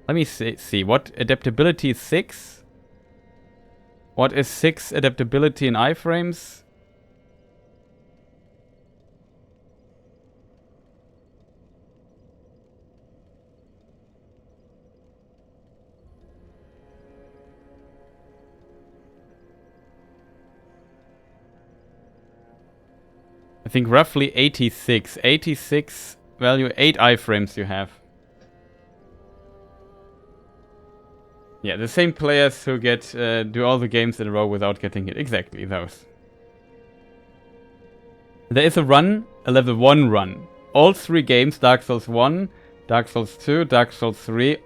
S1: let me see. What adaptability is 6? What is 6 adaptability in iframes? I think roughly 86. 86 value, 8 iframes you have. Yeah, the same players who get do all the games in a row without getting hit. Exactly, those. There is a run, a level 1 run. All 3 games, Dark Souls 1, Dark Souls 2, Dark Souls 3,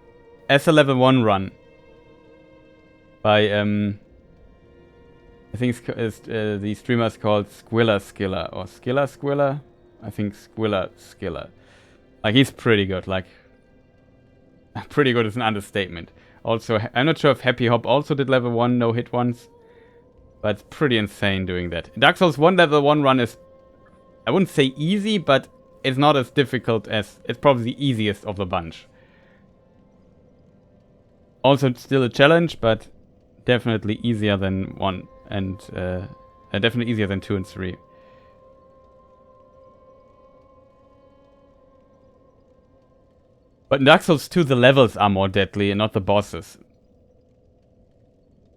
S1: as a level 1 run. By, I think the streamer is called Skiller or Skiller. I think Skiller. Like, he's pretty good. Like, pretty good is an understatement. Also, I'm not sure if Happy Hop also did level 1 no hit once. But it's pretty insane doing that. Dark Souls 1 level 1 run is, I wouldn't say easy, but it's not as difficult as, it's probably the easiest of the bunch. Also still a challenge, but definitely easier than 1 and definitely easier than 2 and 3. But in Dark Souls 2 the levels are more deadly and not the bosses.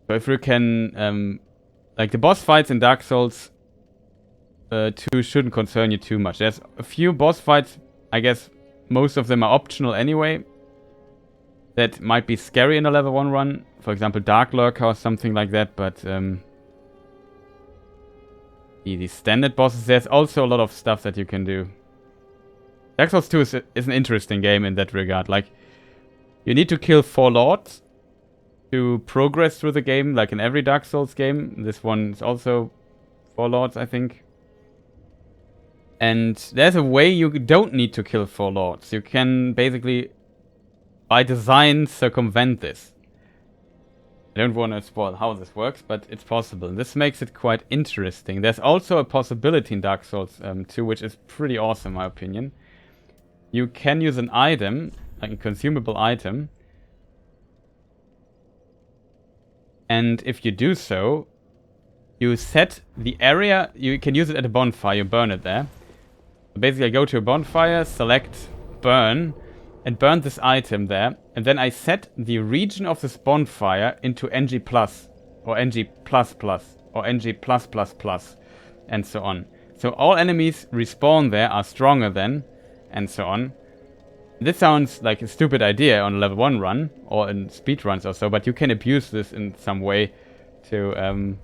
S1: So if you can, like the boss fights in Dark Souls 2 shouldn't concern you too much. There's a few boss fights, I guess most of them are optional anyway, that might be scary in a level 1 run. For example, Dark Lurker or something like that, but the standard bosses, there's also a lot of stuff that you can do. Dark Souls 2 is an interesting game in that regard. Like, you need to kill 4 lords to progress through the game, like in every Dark Souls game. This one is also 4 lords, I think. And there's a way you don't need to kill 4 lords. You can basically, by design, circumvent this. I don't want to spoil how this works, but it's possible. This makes it quite interesting. There's also a possibility in Dark Souls 2, which is pretty awesome in my opinion. You can use an item, like a consumable item, and if you do so, you set the area, you can use it at a bonfire, you burn it there. Basically I go to a bonfire, select burn, and burn this item there, and then I set the region of this bonfire into NG+, or NG++, or NG+++, and so on. So all enemies respawn there are stronger than, and so on. This sounds like a stupid idea on a level 1 run, or in speedruns or so, but you can abuse this in some way to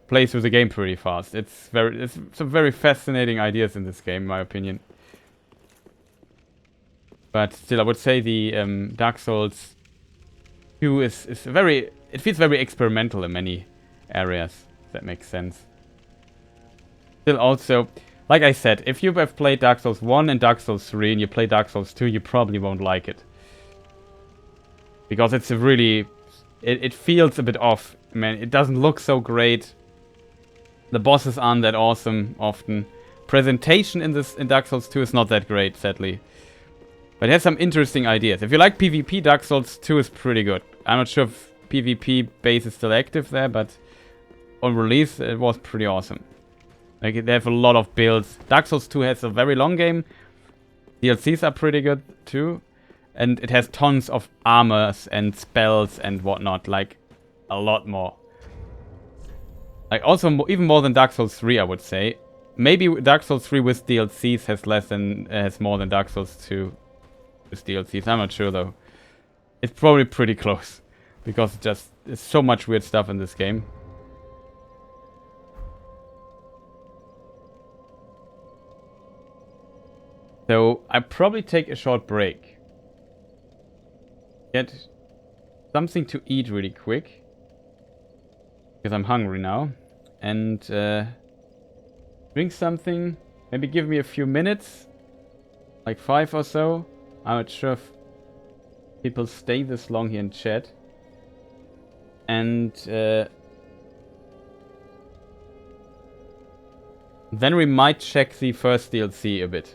S1: play through the game pretty fast. It's some very fascinating ideas in this game, in my opinion. But still, I would say the Dark Souls 2 is very, it feels very experimental in many areas, if that makes sense. Still also, like I said, if you have played Dark Souls 1 and Dark Souls 3 and you play Dark Souls 2, you probably won't like it. Because it's a really, it feels a bit off. I mean, it doesn't look so great. The bosses aren't that awesome often. Presentation in Dark Souls 2 is not that great, sadly. But it has some interesting ideas. If you like PvP, Dark Souls 2 is pretty good. I'm not sure if PvP base is still active there, but on release it was pretty awesome. Like, they have a lot of builds. Dark Souls 2 has a very long game. DLCs are pretty good too. And it has tons of armors and spells and whatnot. Like, a lot more. Like, also even more than Dark Souls 3, I would say. Maybe Dark Souls 3 with DLCs has more than Dark Souls 2 with DLCs. I'm not sure though. It's probably pretty close. Because there's so much weird stuff in this game. So, I probably take a short break. Get something to eat really quick. Because I'm hungry now. And drink something. Maybe give me a few minutes. Like 5 or so. I'm not sure if people stay this long here in chat. And then we might check the first DLC a bit.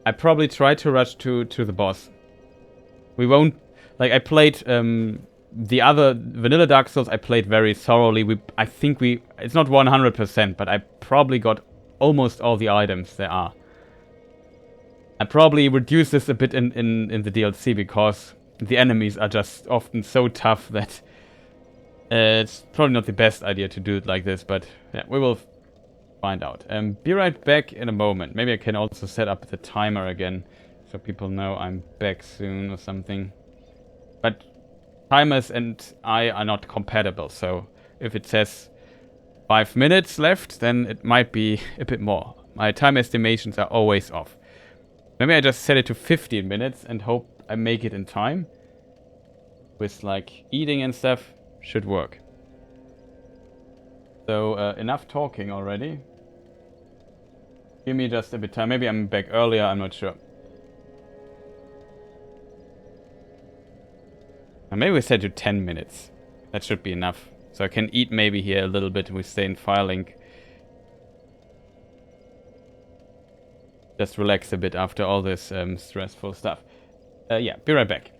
S1: I probably try to rush to the boss. We won't... Like, I played the other vanilla Dark Souls, I played very thoroughly. I think it's not 100%, but I probably got almost all the items there are. I probably reduced this a bit in the DLC because the enemies are just often so tough that it's probably not the best idea to do it like this, but yeah, we will find out. Be right back in a moment. Maybe I can also set up the timer again so people know I'm back soon or something. But timers and I are not compatible, so if it says 5 minutes left, then it might be a bit more. My time estimations are always off. Maybe I just set it to 15 minutes and hope I make it in time. With like eating and stuff, should work. So enough talking already. Give me just a bit time. Maybe I'm back earlier, I'm not sure. And maybe we set to 10 minutes. That should be enough. So I can eat maybe here a little bit. We stay in Firelink. Just relax a bit after all this stressful stuff. Yeah, be right back.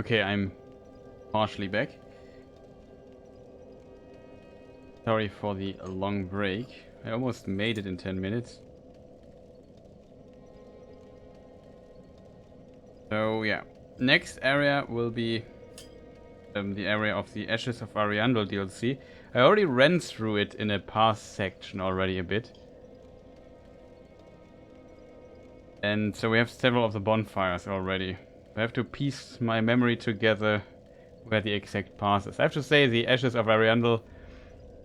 S1: Okay, I'm partially back. Sorry for the long break. I almost made it in 10 minutes. So yeah, next area will be the area of the Ashes of Ariandel DLC. I already ran through it in a past section already a bit. And so we have several of the bonfires already. I have to piece my memory together where the exact path is. I have to say the Ashes of Ariandel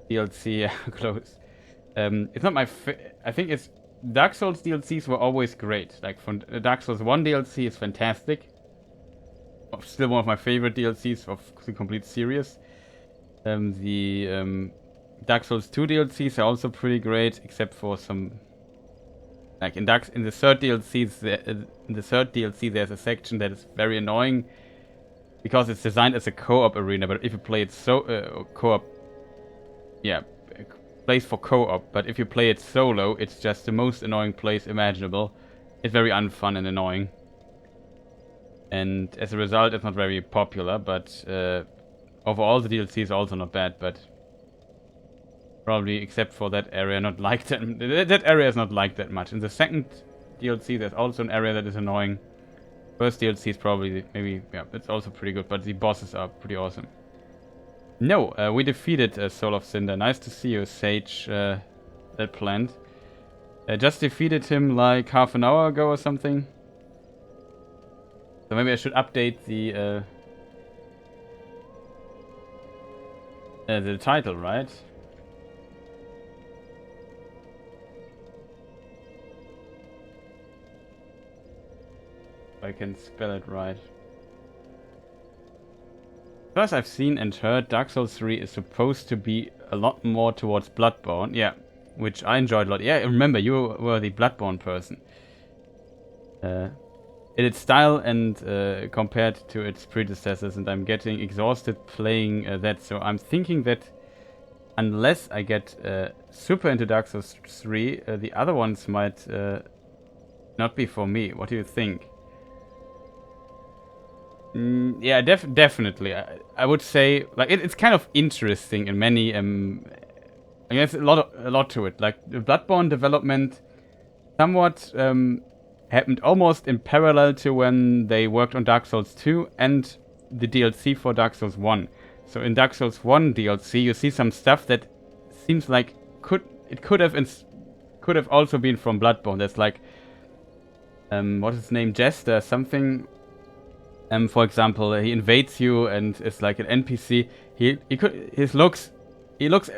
S1: DLC close. It's not my I think it's Dark Souls DLCs were always great. Like from Dark Souls 1 DLC is fantastic. Still one of my favorite DLCs of the complete series. The Dark Souls 2 DLCs are also pretty great, except for some like in the third DLC there's a section that is very annoying because it's designed as a co-op arena, but if you play it co-op, yeah, place for co-op, but if you play it solo, it's just the most annoying place imaginable. It's very unfun and annoying. And as a result, it's not very popular, but overall the DLC is also not bad, but probably except for that area, not like that. That area is not liked that much. In the second DLC, there's also an area that is annoying. First DLC is probably, maybe, yeah, it's also pretty good, but the bosses are pretty awesome. No, we defeated Soul of Cinder. Nice to see you, Sage, that plant. Just defeated him like half an hour ago or something. So maybe I should update the title, right? If I can spell it right. First, I've seen and heard Dark Souls 3 is supposed to be a lot more towards Bloodborne. Yeah, which I enjoyed a lot. Yeah, remember, you were the Bloodborne person. In its style and compared to its predecessors, and I'm getting exhausted playing that. So I'm thinking that unless I get super into Dark Souls 3, the other ones might not be for me. What do you think? Yeah, definitely. I would say like it's kind of interesting in many. I guess a lot to it. Like the Bloodborne development, somewhat happened almost in parallel to when they worked on Dark Souls 2 and the DLC for Dark Souls 1. So in Dark Souls 1 DLC, you see some stuff that seems like could have also been from Bloodborne. There's like what is his name, Jester something. For example, he invades you and is like an NPC. He looks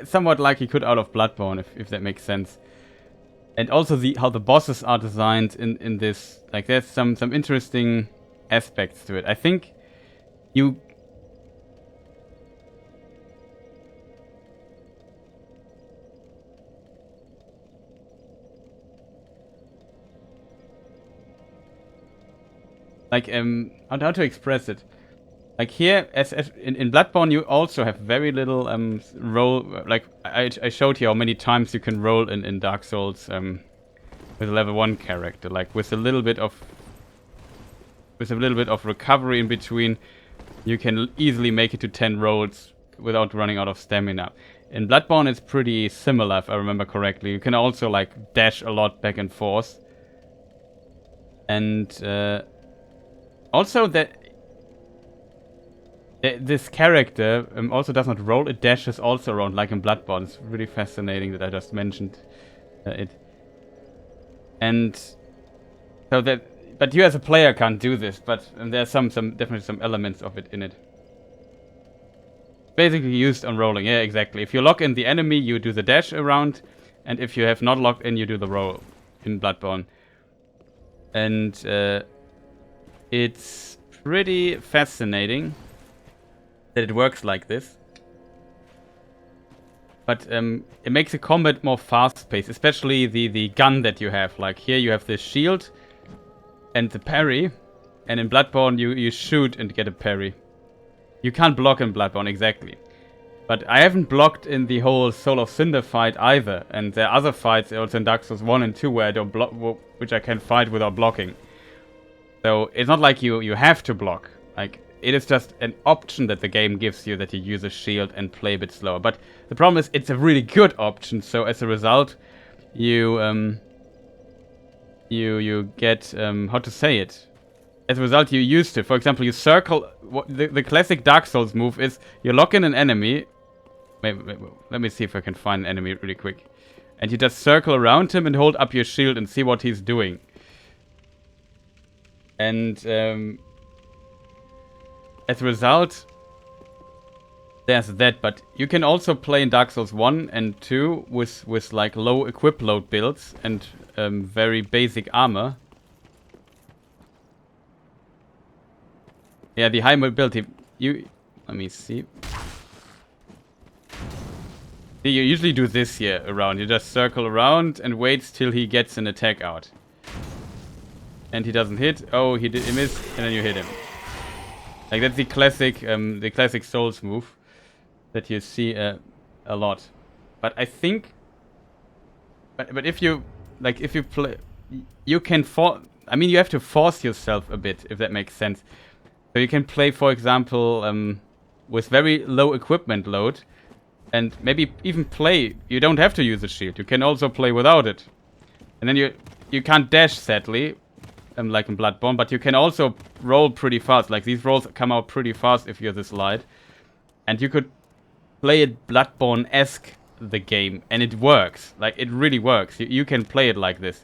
S1: somewhat like he could out of Bloodborne, if that makes sense. And also how the bosses are designed in this, like there's some interesting aspects to it. I think you like how to express it. Like here, as in Bloodborne, you also have very little roll. Like I showed you how many times you can roll in Dark Souls with a level 1 character. Like with a little bit of recovery in between, you can easily make it to 10 rolls without running out of stamina. In Bloodborne, it's pretty similar, if I remember correctly. You can also like dash a lot back and forth, and also that. This character also does not roll, it dashes also around like in Bloodborne. It's really fascinating that I just mentioned it. And so that, but you as a player can't do this, but there's definitely some elements of it in it. Basically used on rolling, yeah, exactly. If you lock in the enemy, you do the dash around, and if you have not locked in, you do the roll in Bloodborne. And it's pretty fascinating that it works like this. But it makes the combat more fast-paced, especially the gun that you have. Like here you have the shield and the parry, and in Bloodborne you shoot and get a parry. You can't block in Bloodborne, exactly. But I haven't blocked in the whole Soul of Cinder fight either, and there are other fights also in Dark Souls 1 and 2 where I don't block, which I can fight without blocking. So it's not like you have to block. Like It is just an option that the game gives you, that you use a shield and play a bit slower. But the problem is, it's a really good option. So as a result, you get how to say it. As a result, you used to. For example, you circle. The classic Dark Souls move is you lock in an enemy. Wait, let me see if I can find an enemy really quick. And you just circle around him and hold up your shield and see what he's doing. And as a result, there's that. But you can also play in Dark Souls 1 and 2 with like low equip load builds and very basic armor. Yeah, the high mobility. Let me see. You usually do this here around. You just circle around and wait till he gets an attack out. And he doesn't hit. Oh, he missed, and then you hit him. Like that's the classic Souls move that you see a lot. But I think, but if you play, you can I mean, you have to force yourself a bit, if that makes sense. So you can play, for example, with very low equipment load, and maybe even play. You don't have to use a shield. You can also play without it. And then you can't dash, sadly, like in Bloodborne, but you can also roll pretty fast. Like these rolls come out pretty fast if you're this light, and you could play it Bloodborne-esque, the game, and it works. Like it really works. You can play it like this.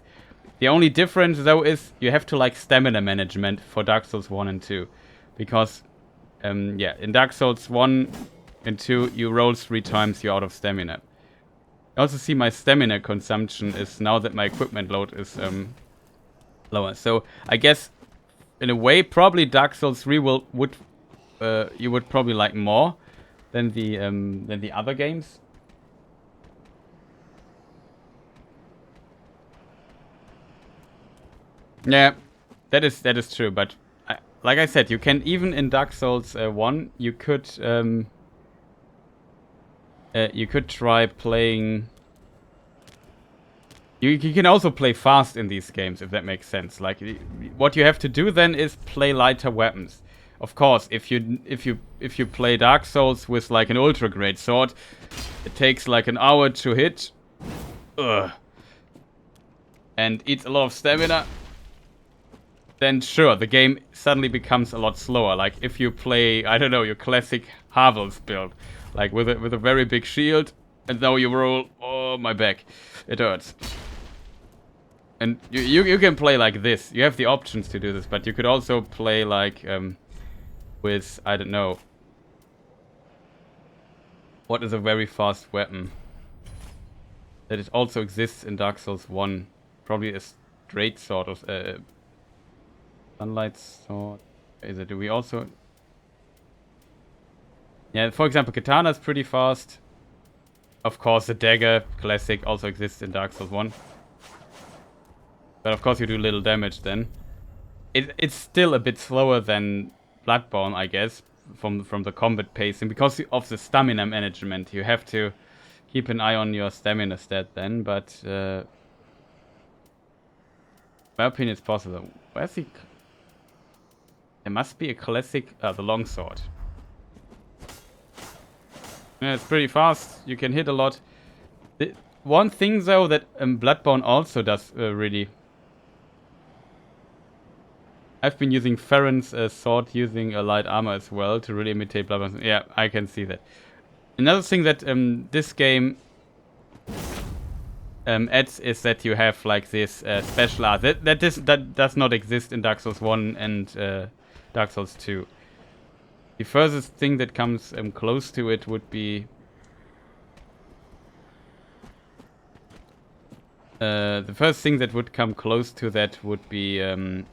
S1: The only difference though is you have to like stamina management for Dark Souls 1 and 2. Because, yeah, in Dark Souls 1 and 2, you roll 3 times, you're out of stamina. I also see my stamina consumption is, now that my equipment load is lower. So, I guess, in a way, probably Dark Souls 3 you would probably like more than the other games. Yeah, that is true, but like I said, you can even in Dark Souls 1, you could try playing. You can also play fast in these games, if that makes sense. Like what you have to do then is play lighter weapons. Of course, if you play Dark Souls with like an ultra great sword, it takes like an hour to hit, and eats a lot of stamina. Then sure, the game suddenly becomes a lot slower. Like if you play, I don't know, your classic Havel's build, like with a very big shield, and now you roll. Oh, my back, it hurts. And you can play like this. You have the options to do this, but you could also play like with, I don't know, what is a very fast weapon that it also exists in Dark Souls 1? Probably a straight sword of sunlight sword. Do we also? Yeah, for example, katana is pretty fast. Of course, the dagger, classic, also exists in Dark Souls 1. But of course, you do little damage then. It's still a bit slower than Bloodborne, I guess, from the combat pacing, because of the stamina management. You have to keep an eye on your stamina stat then, but my opinion, it's possible. Where's the? There must be a classic, the longsword. Yeah, it's pretty fast. You can hit a lot. One thing though that Bloodborne also does really. I've been using Farron's sword using a light armor as well to really imitate Bloodborne. Yeah, I can see that. Another thing that this game adds is that you have like this special art that does not exist in Dark Souls 1 and Dark Souls 2. The furthest thing that comes close to it would be the first thing that would come close to that would be in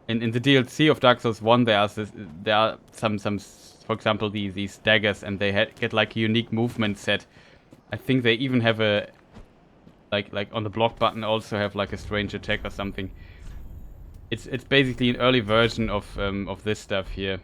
S1: the DLC of Dark Souls 1 there are some for example these daggers, and they get like a unique movement set. I think they even have a like on the block button also have like a strange attack or something. It's basically an early version of this stuff here.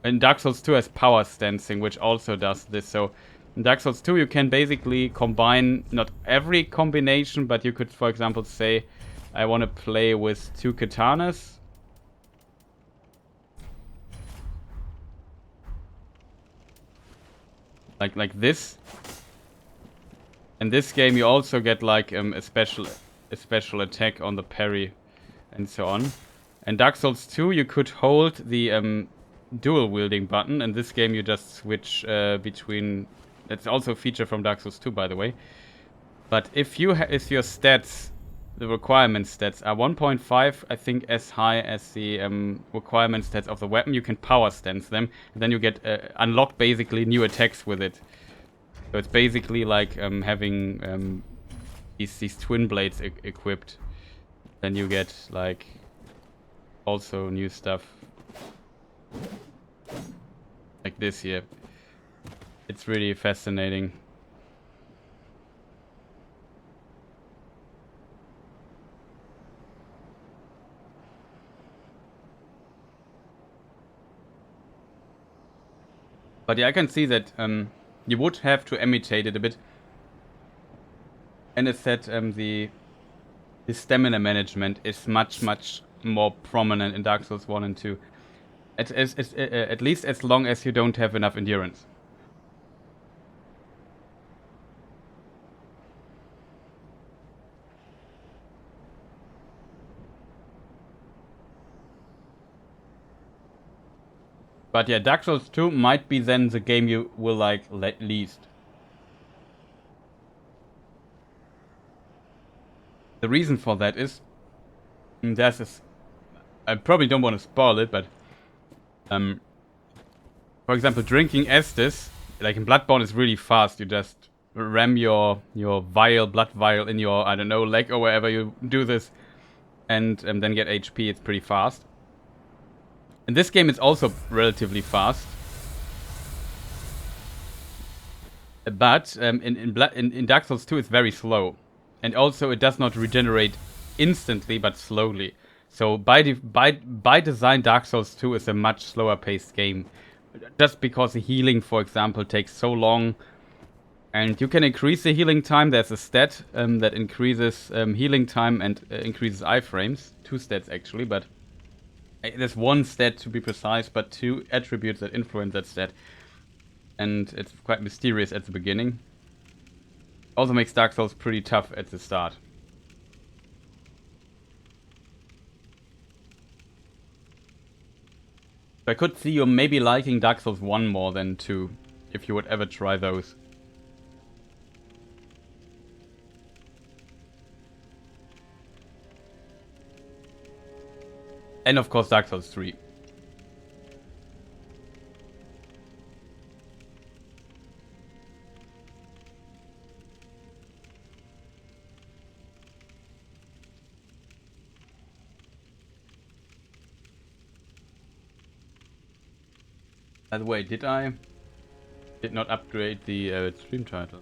S1: And Dark Souls 2 has power stancing, which also does this. So in Dark Souls 2 you can basically combine, not every combination, but you could, for example, say I want to play with 2 katanas. Like this. In this game you also get like a special attack on the parry and so on. In Dark Souls 2 you could hold the dual wielding button. In this game you just switch between. That's also a feature from Dark Souls 2, by the way. But if your stats, the requirement stats are 1.5, I think as high as the requirement stats of the weapon, you can power stance them, and then you get unlock basically new attacks with it. So it's basically like having these twin blades equipped. Then you get like also new stuff like this here. It's really fascinating. But yeah, I can see that you would have to imitate it a bit. And as said, the stamina management is much more prominent in Dark Souls 1 and 2. At least as long as you don't have enough endurance. But yeah, Dark Souls 2 might be then the game you will like least. The reason for that is there's this. I probably don't want to spoil it, but for example, drinking Estus, like in Bloodborne, is really fast. You just ram your blood vial in your, I don't know, leg or wherever you do this, and then get HP. It's pretty fast. In this game, it's also relatively fast. But in Dark Souls 2, it's very slow. And also, it does not regenerate instantly, but slowly. So by design, Dark Souls 2 is a much slower paced game. Just because the healing, for example, takes so long. And you can increase the healing time. There's a stat that increases healing time and increases iframes. 2 stats actually, but there's 1 stat to be precise, but 2 attributes that influence that stat. And it's quite mysterious at the beginning. Also makes Dark Souls pretty tough at the start. I could see you maybe liking Dark Souls 1 more than 2, if you would ever try those. And of course Dark Souls 3. By the way, did not upgrade the stream title?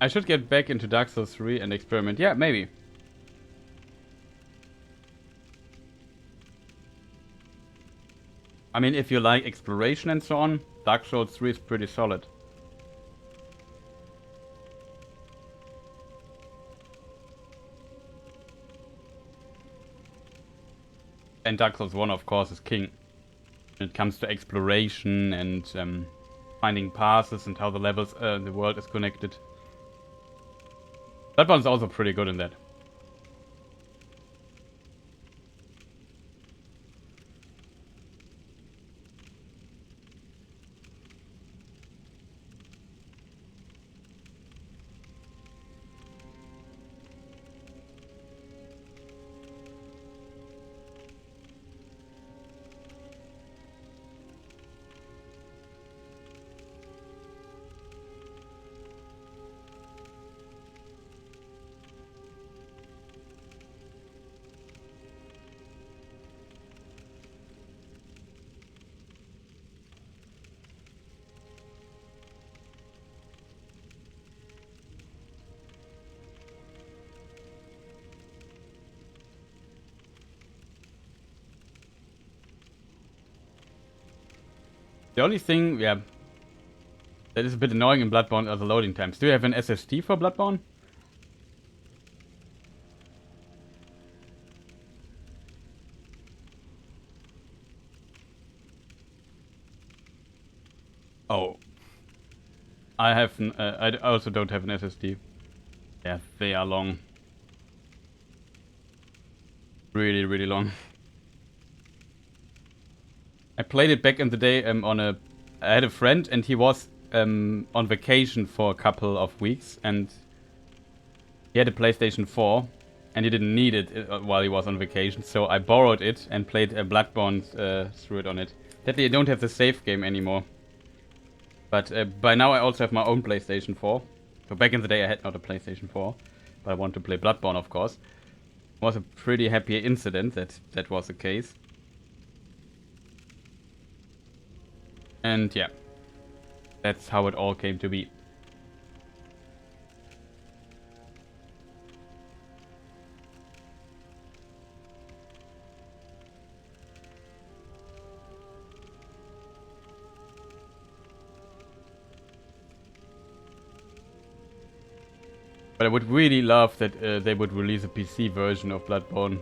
S1: I should get back into Dark Souls 3 and experiment. Yeah, maybe. I mean, if you like exploration and so on, Dark Souls 3 is pretty solid. And Dark Souls 1, of course, is king when it comes to exploration and finding passes and how the levels, the world is connected. That one's also pretty good in that. The only thing, yeah, that is a bit annoying in Bloodborne are the loading times. Do you have an SSD for Bloodborne? Oh. I also don't have an SSD. Yeah, they are long. Really, really long. I played it back in the day I had a friend and he was on vacation for a couple of weeks and he had a PlayStation 4 and he didn't need it while he was on vacation, so I borrowed it and played Bloodborne through it on it. Sadly, I don't have the save game anymore. But by now I also have my own PlayStation 4. So back in the day I had not a PlayStation 4, but I want to play Bloodborne, of course. It was a pretty happy incident that was the case. And yeah, that's how it all came to be. But I would really love that they would release a PC version of Bloodborne.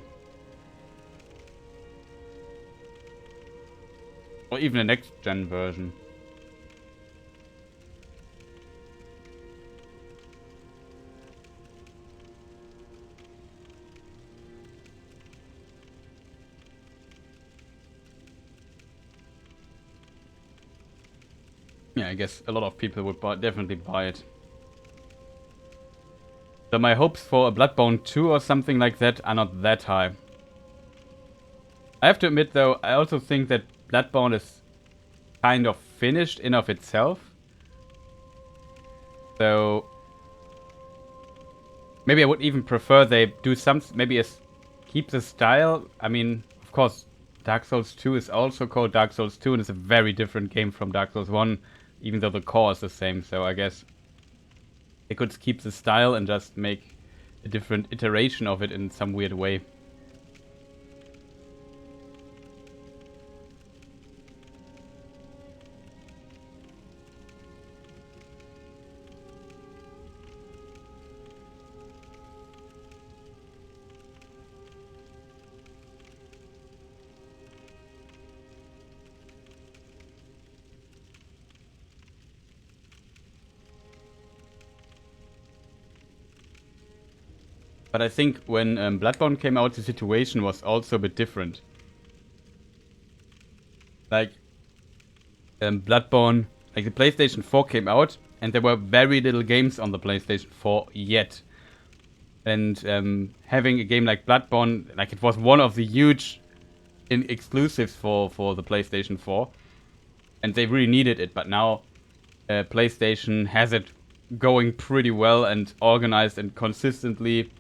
S1: Or even a next-gen version. Yeah, I guess a lot of people would definitely buy it. So my hopes for a Bloodborne 2 or something like that are not that high. I have to admit though, I also think that Bloodborne is kind of finished in of itself. So maybe I would even prefer they do maybe keep the style. I mean, of course, Dark Souls 2 is also called Dark Souls 2 and it's a very different game from Dark Souls 1, even though the core is the same. So I guess they could keep the style and just make a different iteration of it in some weird way. But I think when Bloodborne came out, the situation was also a bit different. Like, Bloodborne, like the PlayStation 4 came out, and there were very little games on the PlayStation 4 yet. And having a game like Bloodborne, like it was one of the huge exclusives for the PlayStation 4. And they really needed it, but now PlayStation has it going pretty well and organized and consistently.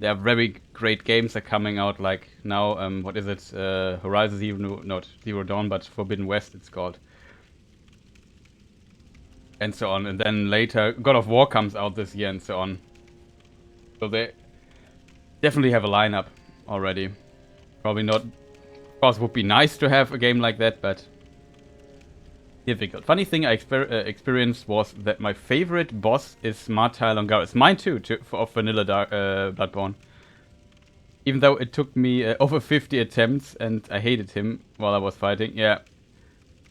S1: There are very great games that are coming out, like now, what is it? Horizon not Zero Dawn, but Forbidden West it's called. And so on. And then later, God of War comes out this year and so on. So they definitely have a lineup already. Probably not. Of course, it would be nice to have a game like that, but difficult. Funny thing I experienced was that my favorite boss is Martyr Longaris. Mine too, of Vanilla Bloodborne. Even though it took me over 50 attempts and I hated him while I was fighting. Yeah,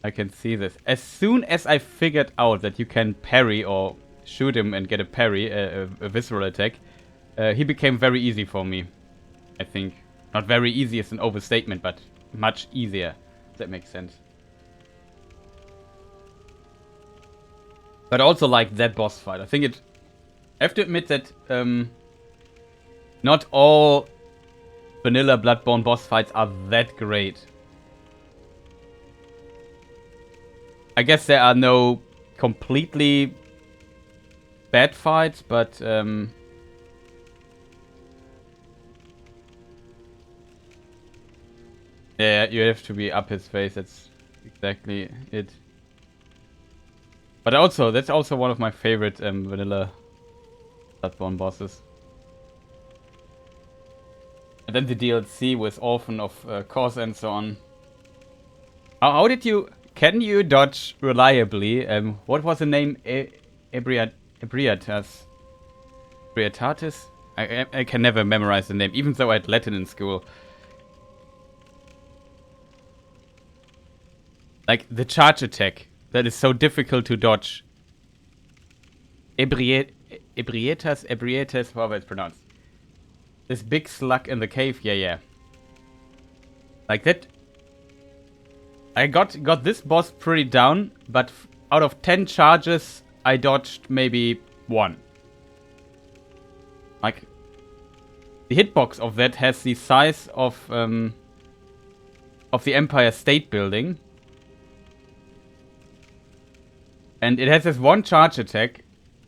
S1: I can see this. As soon as I figured out that you can parry or shoot him and get a parry, a visceral attack, he became very easy for me, I think. Not very easy is an overstatement, but much easier, if that makes sense. But I also like that boss fight. I have to admit that not all vanilla Bloodborne boss fights are that great. I guess there are no completely bad fights, but yeah, you have to be up his face. That's exactly it. But also, that's also one of my favorite vanilla Bloodborne bosses. And then the DLC with Orphan of course and so on. How did you can you dodge reliably? What was the name? Ebriatas? Ebriatatis? I can never memorize the name, even though I had Latin in school. Like, the charge attack that is so difficult to dodge. Ebrietas, however it's pronounced. This big slug in the cave, yeah. Like that. I got this boss pretty down, but out of 10 charges, I dodged maybe 1. Like, the hitbox of that has the size of the Empire State Building. And it has this one charge attack.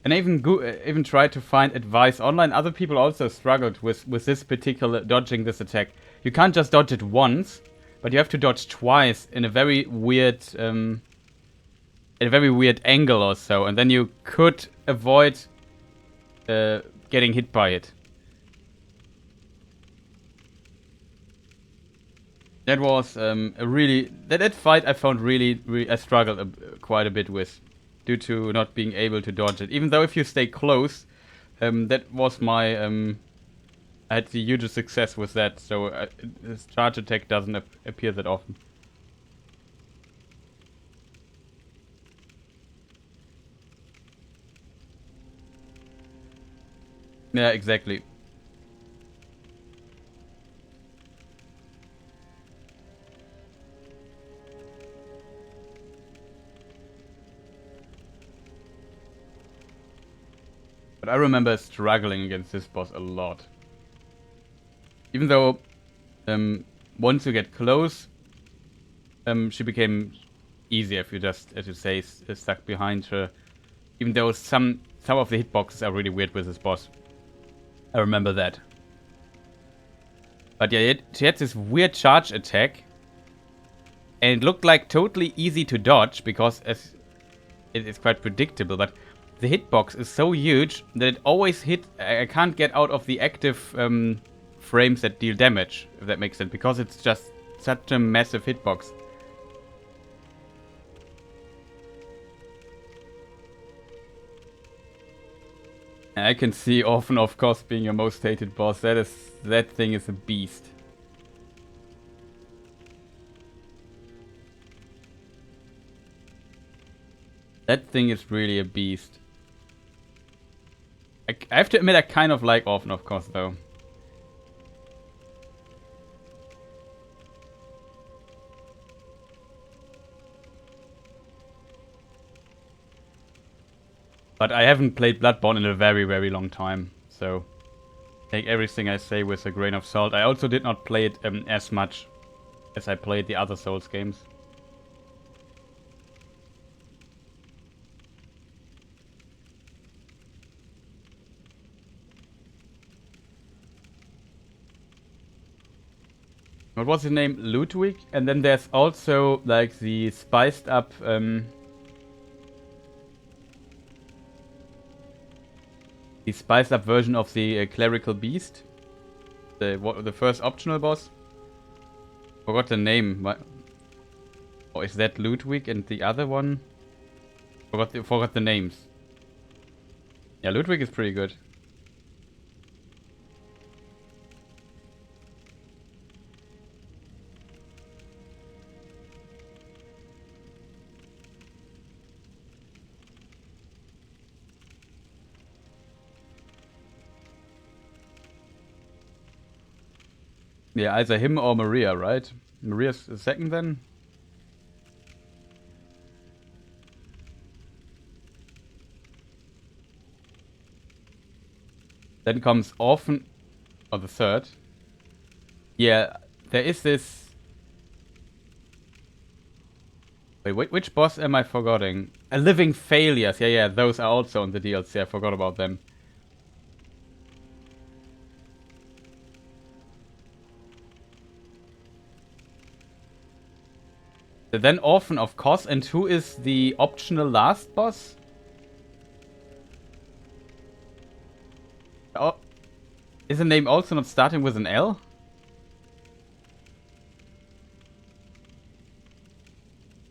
S1: And I even tried to find advice online. Other people also struggled with this particular dodging this attack. You can't just dodge it once, but you have to dodge twice in a very weird angle or so, and then you could avoid getting hit by it. That was that fight I found really I struggled quite a bit with, due to not being able to dodge it. Even though if you stay close, that was my I had the hugest success with that. So this charge attack doesn't appear that often. Yeah, exactly. But I remember struggling against this boss a lot. Even though once you get close, she became easier if you just, as you say, stuck behind her. Even though some of the hitboxes are really weird with this boss. I remember that. But yeah, she had this weird charge attack. And it looked like totally easy to dodge, because it is quite predictable. But the hitbox is so huge that it always I can't get out of the active frames that deal damage, if that makes sense. Because it's just such a massive hitbox. I can see Orphan, of course, being your most hated boss. That thing is a beast. That thing is really a beast. I have to admit, I kind of like Orphan, of course, though. But I haven't played Bloodborne in a very, very long time, so take everything I say with a grain of salt. I also did not play it as much as I played the other Souls games. What was his name? Ludwig? And then there's also like the spiced up version of the clerical beast, the first optional boss. Forgot the name. Or is that Ludwig and the other one? Forgot the names. Yeah, Ludwig is pretty good. Yeah, either him or Maria, right? Maria's the second then? Then comes Orphan, or the third. Yeah, there is this... Wait, which boss am I forgetting? Living Failures, yeah, those are also on the DLC, I forgot about them. Then Orphan, of course, and who is the optional last boss? Oh, is the name also not starting with an L?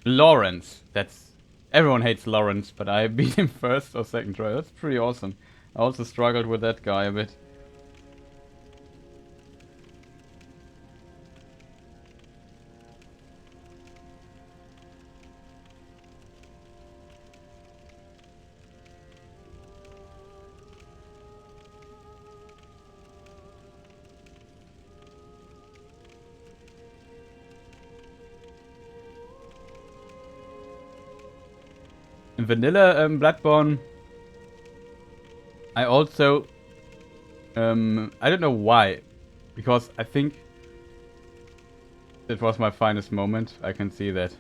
S1: Lawrence. That's... Everyone hates Lawrence, but I beat him first or second try. That's pretty awesome. I also struggled with that guy a bit. In Vanilla Bloodborne, I also... I don't know why. Because I think it was my finest moment. I can see that.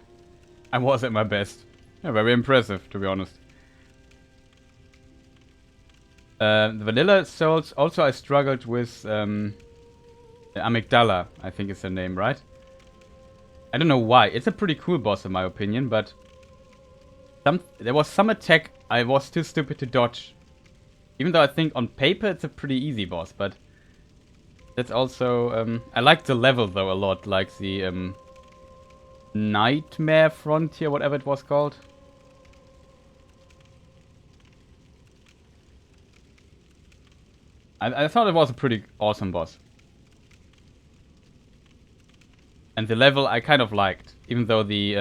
S1: I was at my best. Yeah, very impressive, to be honest. The Vanilla Souls, also I struggled with Amygdala, I think is her name, right? I don't know why. It's a pretty cool boss in my opinion, but... there was some attack I was too stupid to dodge. Even though I think on paper it's a pretty easy boss, but... That's also... I like the level though a lot, like the... Nightmare Frontier, whatever it was called. I thought it was a pretty awesome boss. And the level I kind of liked, even though the,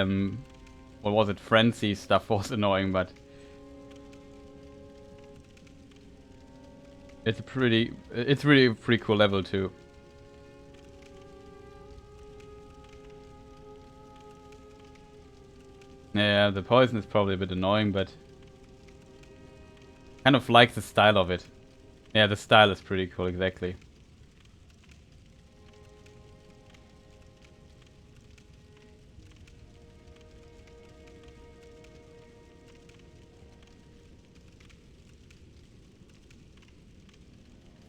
S1: what was it, frenzy stuff was annoying, but... It's really a pretty cool level too. Yeah, the poison is probably a bit annoying, but... Kind of like the style of it. Yeah, the style is pretty cool, exactly.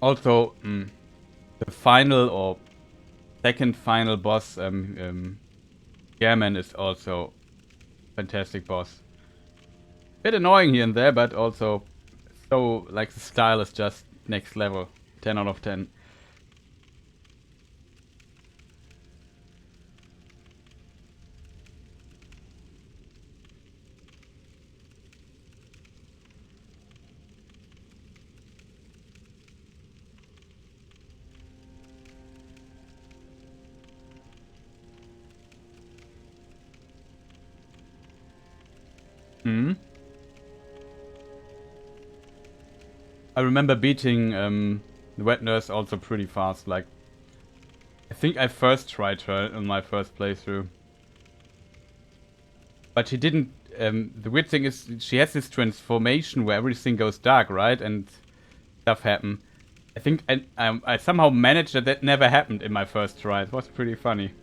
S1: Also, the final or second final boss, Gammon is also fantastic boss. Bit annoying here and there, but also so, like, the style is just next level. 10 out of 10. I remember beating the Wet Nurse also pretty fast. Like, I think I first tried her in my first playthrough. But she didn't... the weird thing is, she has this transformation where everything goes dark, right? And stuff happen. I think I somehow managed that never happened in my first try. It was pretty funny.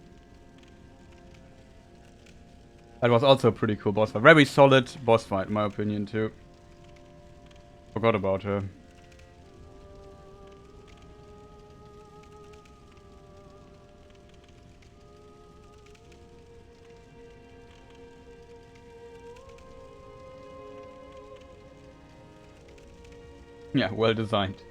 S1: That was also a pretty cool boss fight. Very solid boss fight, in my opinion, too. Forgot about her. Yeah, well designed.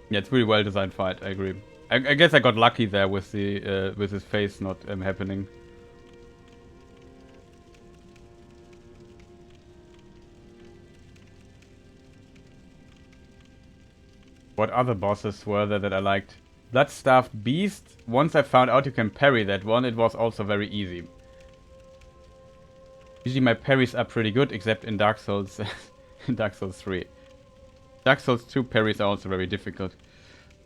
S1: Yeah, it's really well designed fight. I agree. I guess I got lucky there with the with his face not happening. What other bosses were there that I liked? Bloodstaffed Beast. Once I found out you can parry that one, it was also very easy. Usually my parries are pretty good, except in Dark Souls, in Dark Souls 3. Dark Souls 2 parries are also very difficult.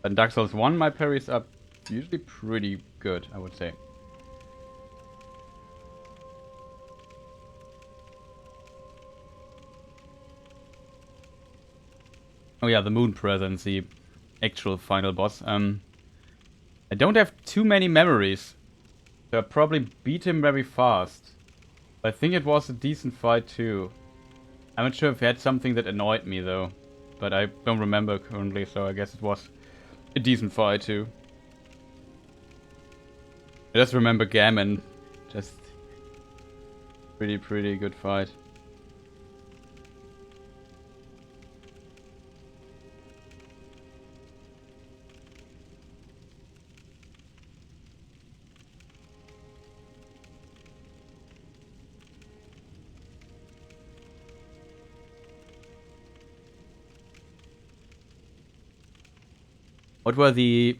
S1: In Dark Souls 1 my parries are usually pretty good, I would say. Oh yeah, the Moon Presence, the actual final boss. I don't have too many memories, so I probably beat him very fast. I think it was a decent fight too. I'm not sure if he had something that annoyed me though, but I don't remember currently, so I guess it was a decent fight too. I just remember Gammon, just pretty good fight. What were the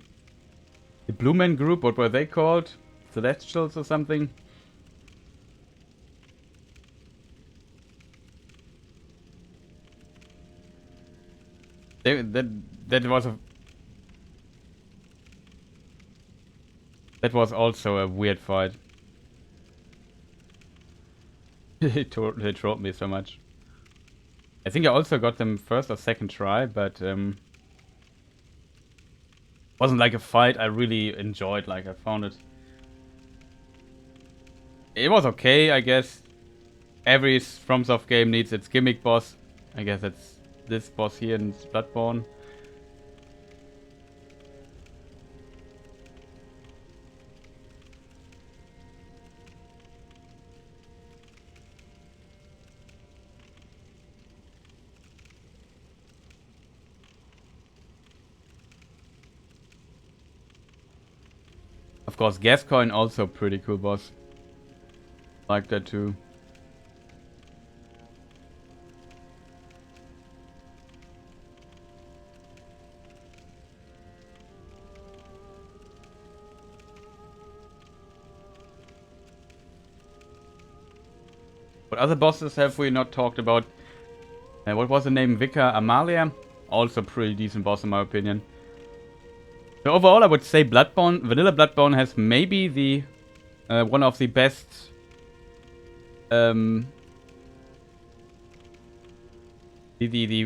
S1: Blue Man group? What were they called? Celestials or something? That was a... That was also a weird fight. They trolled me so much. I think I also got them first or second try, but wasn't like a fight I really enjoyed. Like I found it. It was okay, I guess. Every FromSoft game needs its gimmick boss. I guess it's this boss here in Bloodborne. Of course, Gascoigne also pretty cool boss. Like that too. What other bosses have we not talked about? What was the name? Vicar Amalia? Also pretty decent boss in my opinion. So overall I would say Bloodborne, Vanilla Bloodborne has maybe the one of the best the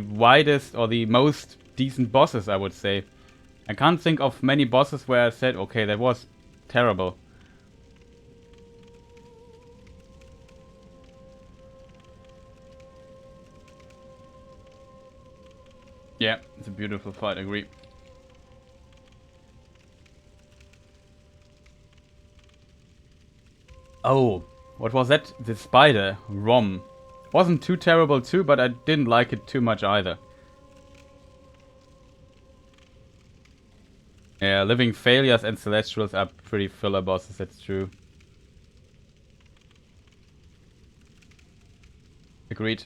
S1: widest or the most decent bosses, I would say. I can't think of many bosses where I said, okay, that was terrible. Yeah, it's a beautiful fight, I agree. Oh, what was that? The spider, Rom. Wasn't too terrible too, but I didn't like it too much either. Yeah, Living Failures and Celestials are pretty filler bosses, that's true. Agreed.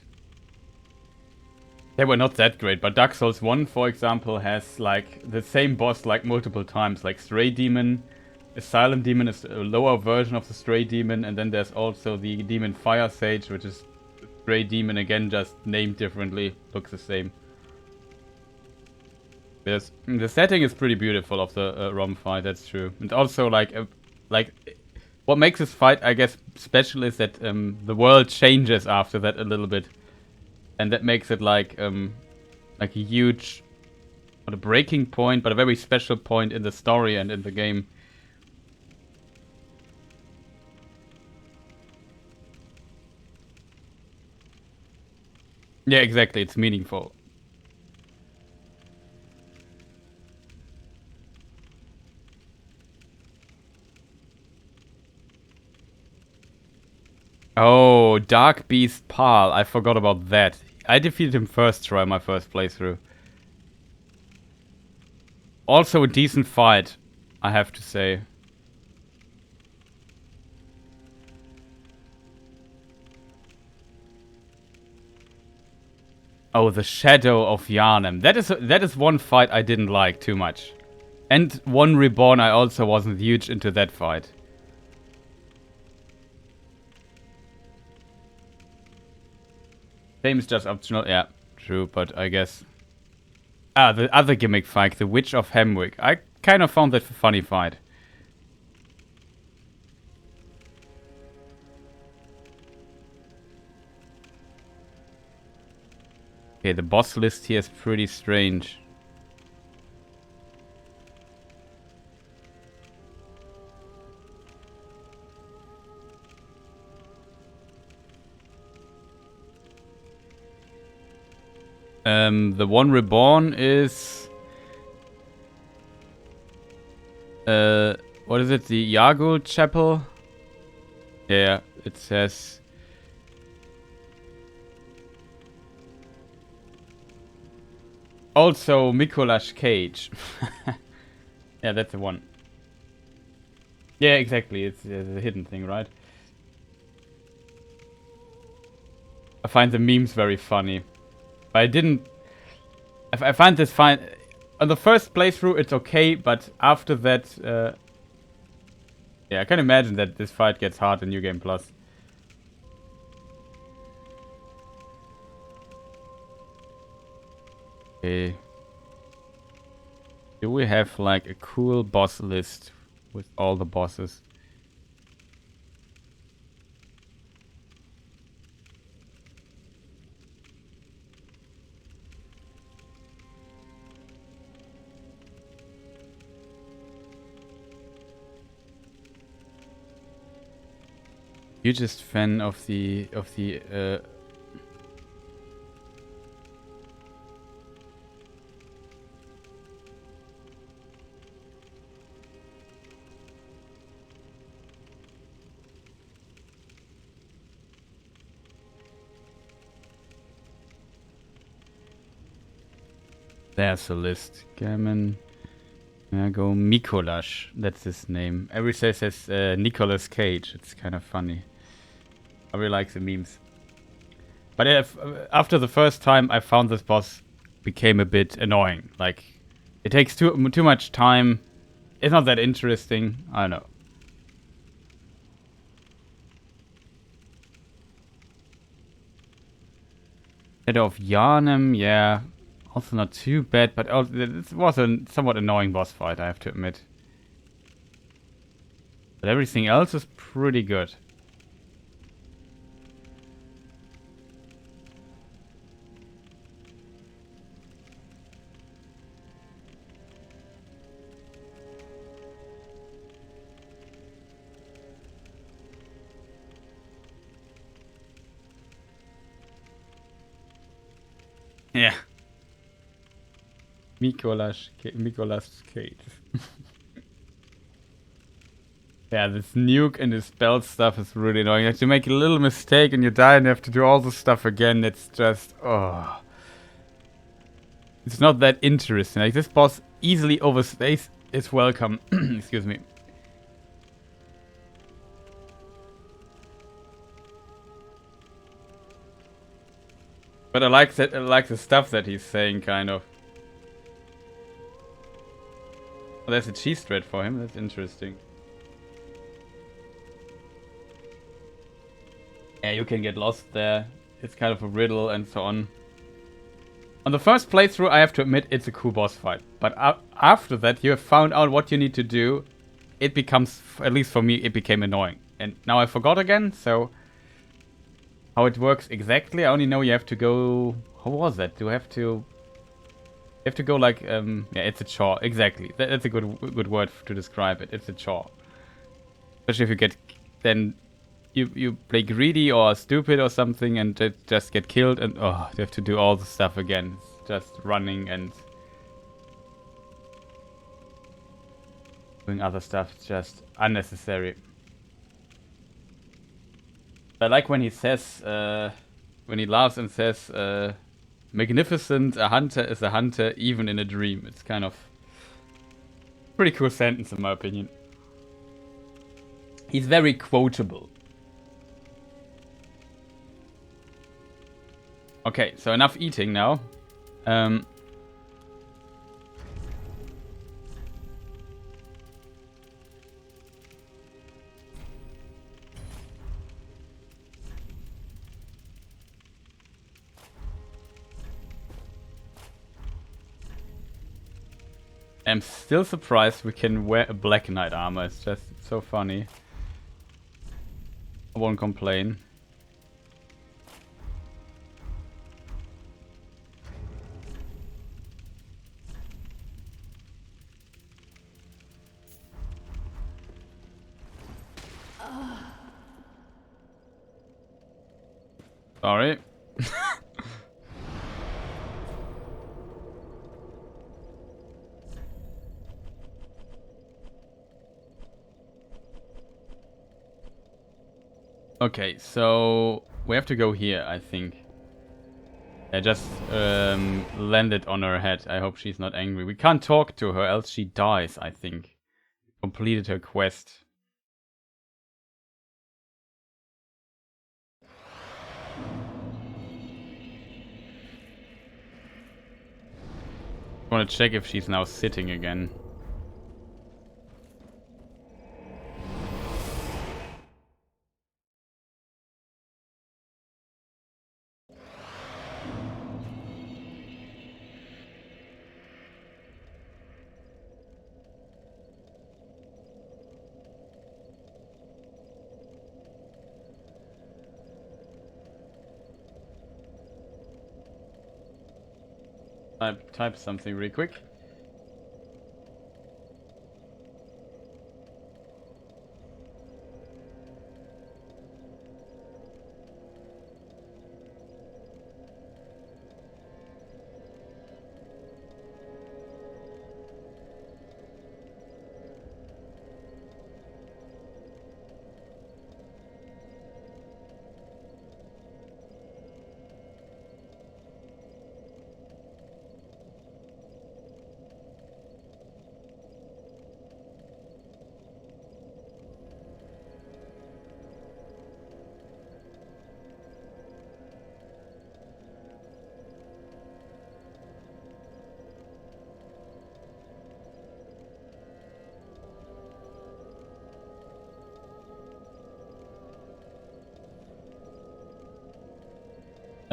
S1: They were not that great, but Dark Souls 1, for example, has like the same boss like multiple times. Like Stray Demon, Asylum Demon is a lower version of the Stray Demon, and then there's also the Demon Fire Sage, which is Stray Demon again, just named differently, looks the same. Yes, the setting is pretty beautiful of the Rom fight, that's true. And also like what makes this fight, I guess, special is that the world changes after that a little bit. And that makes it like a huge, not a breaking point, but a very special point in the story and in the game. Yeah, exactly. It's meaningful. Oh, Dark Beast Pal. I forgot about that. I defeated him first try, my first playthrough. Also a decent fight, I have to say. Oh, the Shadow of Yharnam. That is one fight I didn't like too much. And one Reborn, I also wasn't huge into that fight. Same is just optional. Yeah, true, but I guess... Ah, the other gimmick fight, the Witch of Hemwick. I kind of found that a funny fight. Okay, the boss list here is pretty strange. The one Reborn is... what is it? The Yargul Chapel? Yeah, it says... Also, Mikolash Cage. Yeah, that's the one. Yeah, exactly. It's a hidden thing, right? I find the memes very funny. But I didn't... I find this fine... On the first playthrough, it's okay, but after that, yeah, I can imagine that this fight gets hard in New Game Plus. Okay. Do we have like a cool boss list with all the bosses? Hugest fan of the there's a list. Gammon. I go Mikolash. That's his name. Every says Nicolas Cage. It's kind of funny. I really like the memes. But if, after the first time, I found this boss became a bit annoying. Like, it takes too much time. It's not that interesting. I don't know. Shadow of Yarnum, yeah. Also not too bad, but it was a somewhat annoying boss fight, I have to admit. But everything else is pretty good. Yeah. Nicolas Cage. Yeah, this nuke and this spell stuff is really annoying. If you make a little mistake and you die and you have to do all the stuff again, it's just, oh. It's not that interesting. Like, this boss easily overstays its welcome. Excuse me. But I like that. I like the stuff that he's saying, kind of. Oh, there's a cheese thread for him. That's interesting. Yeah, you can get lost there. It's kind of a riddle and so on. On the first playthrough, I have to admit, it's a cool boss fight. But after that, you have found out what you need to do. It becomes, at least for me, it became annoying. And now I forgot again, so... How it works exactly, I only know you have to go... How was that? Do I have to... You have to go like... yeah, it's a chore. Exactly. That's a good word to describe it. It's a chore. Especially if you get... Then... You play greedy or stupid or something and just get killed and oh, you have to do all the stuff again. It's just running and doing other stuff. It's just unnecessary. I like when he says, when he laughs and says, magnificent, a hunter is a hunter even in a dream. It's kind of pretty cool sentence in my opinion. He's very quotable. Okay, so enough eating now. I'm still surprised we can wear a Black Knight armor. It's just so funny. I won't complain. Sorry. Okay, so we have to go here, I think. I just landed on her head. I hope she's not angry. We can't talk to her, else she dies, I think. Completed her quest. I want to check if she's now sitting again. Type something really quick.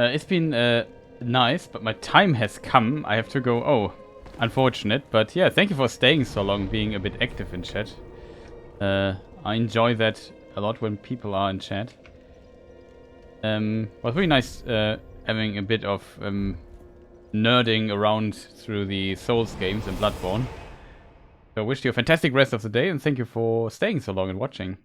S1: It's been nice, but my time has come. I have to go. Oh, unfortunate. But yeah, thank you for staying so long, being a bit active in chat. I enjoy that a lot when people are in chat. Was really nice having a bit of nerding around through the Souls games and Bloodborne. So I wish you a fantastic rest of the day, and thank you for staying so long and watching.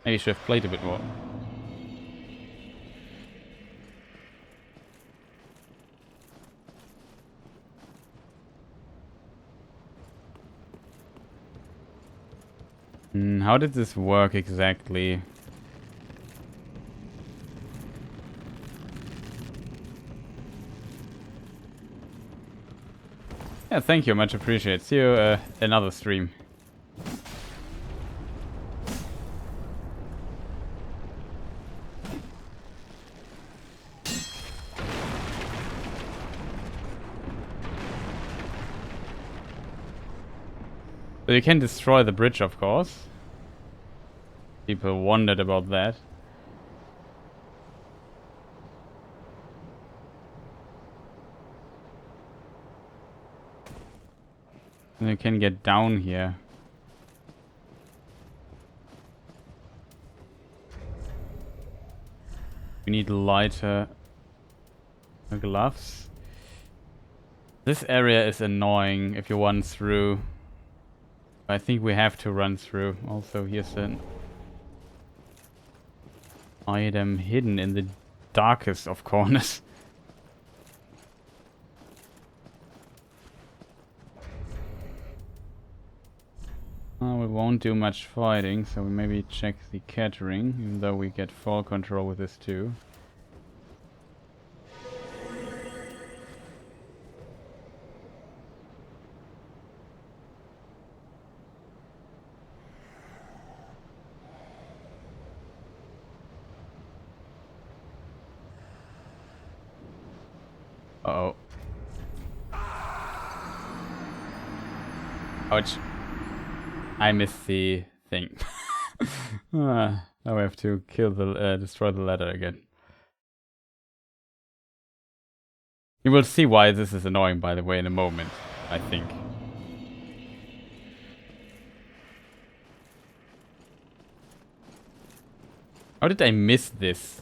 S1: Maybe you should have played a bit more. How did this work exactly? Yeah, thank you, much appreciated. See you another stream. So you can destroy the bridge, of course. People wondered about that. And you can get down here. We need lighter gloves. This area is annoying if you run through. I think we have to run through. Also, here's an item hidden in the darkest of corners. We won't do much fighting, so we maybe check the catering, even though we get full control with this too. Uh-oh. Ouch. I missed the thing. Now we have to kill the destroy the ladder again. You will see why this is annoying, by the way, in a moment, I think. How did I miss this?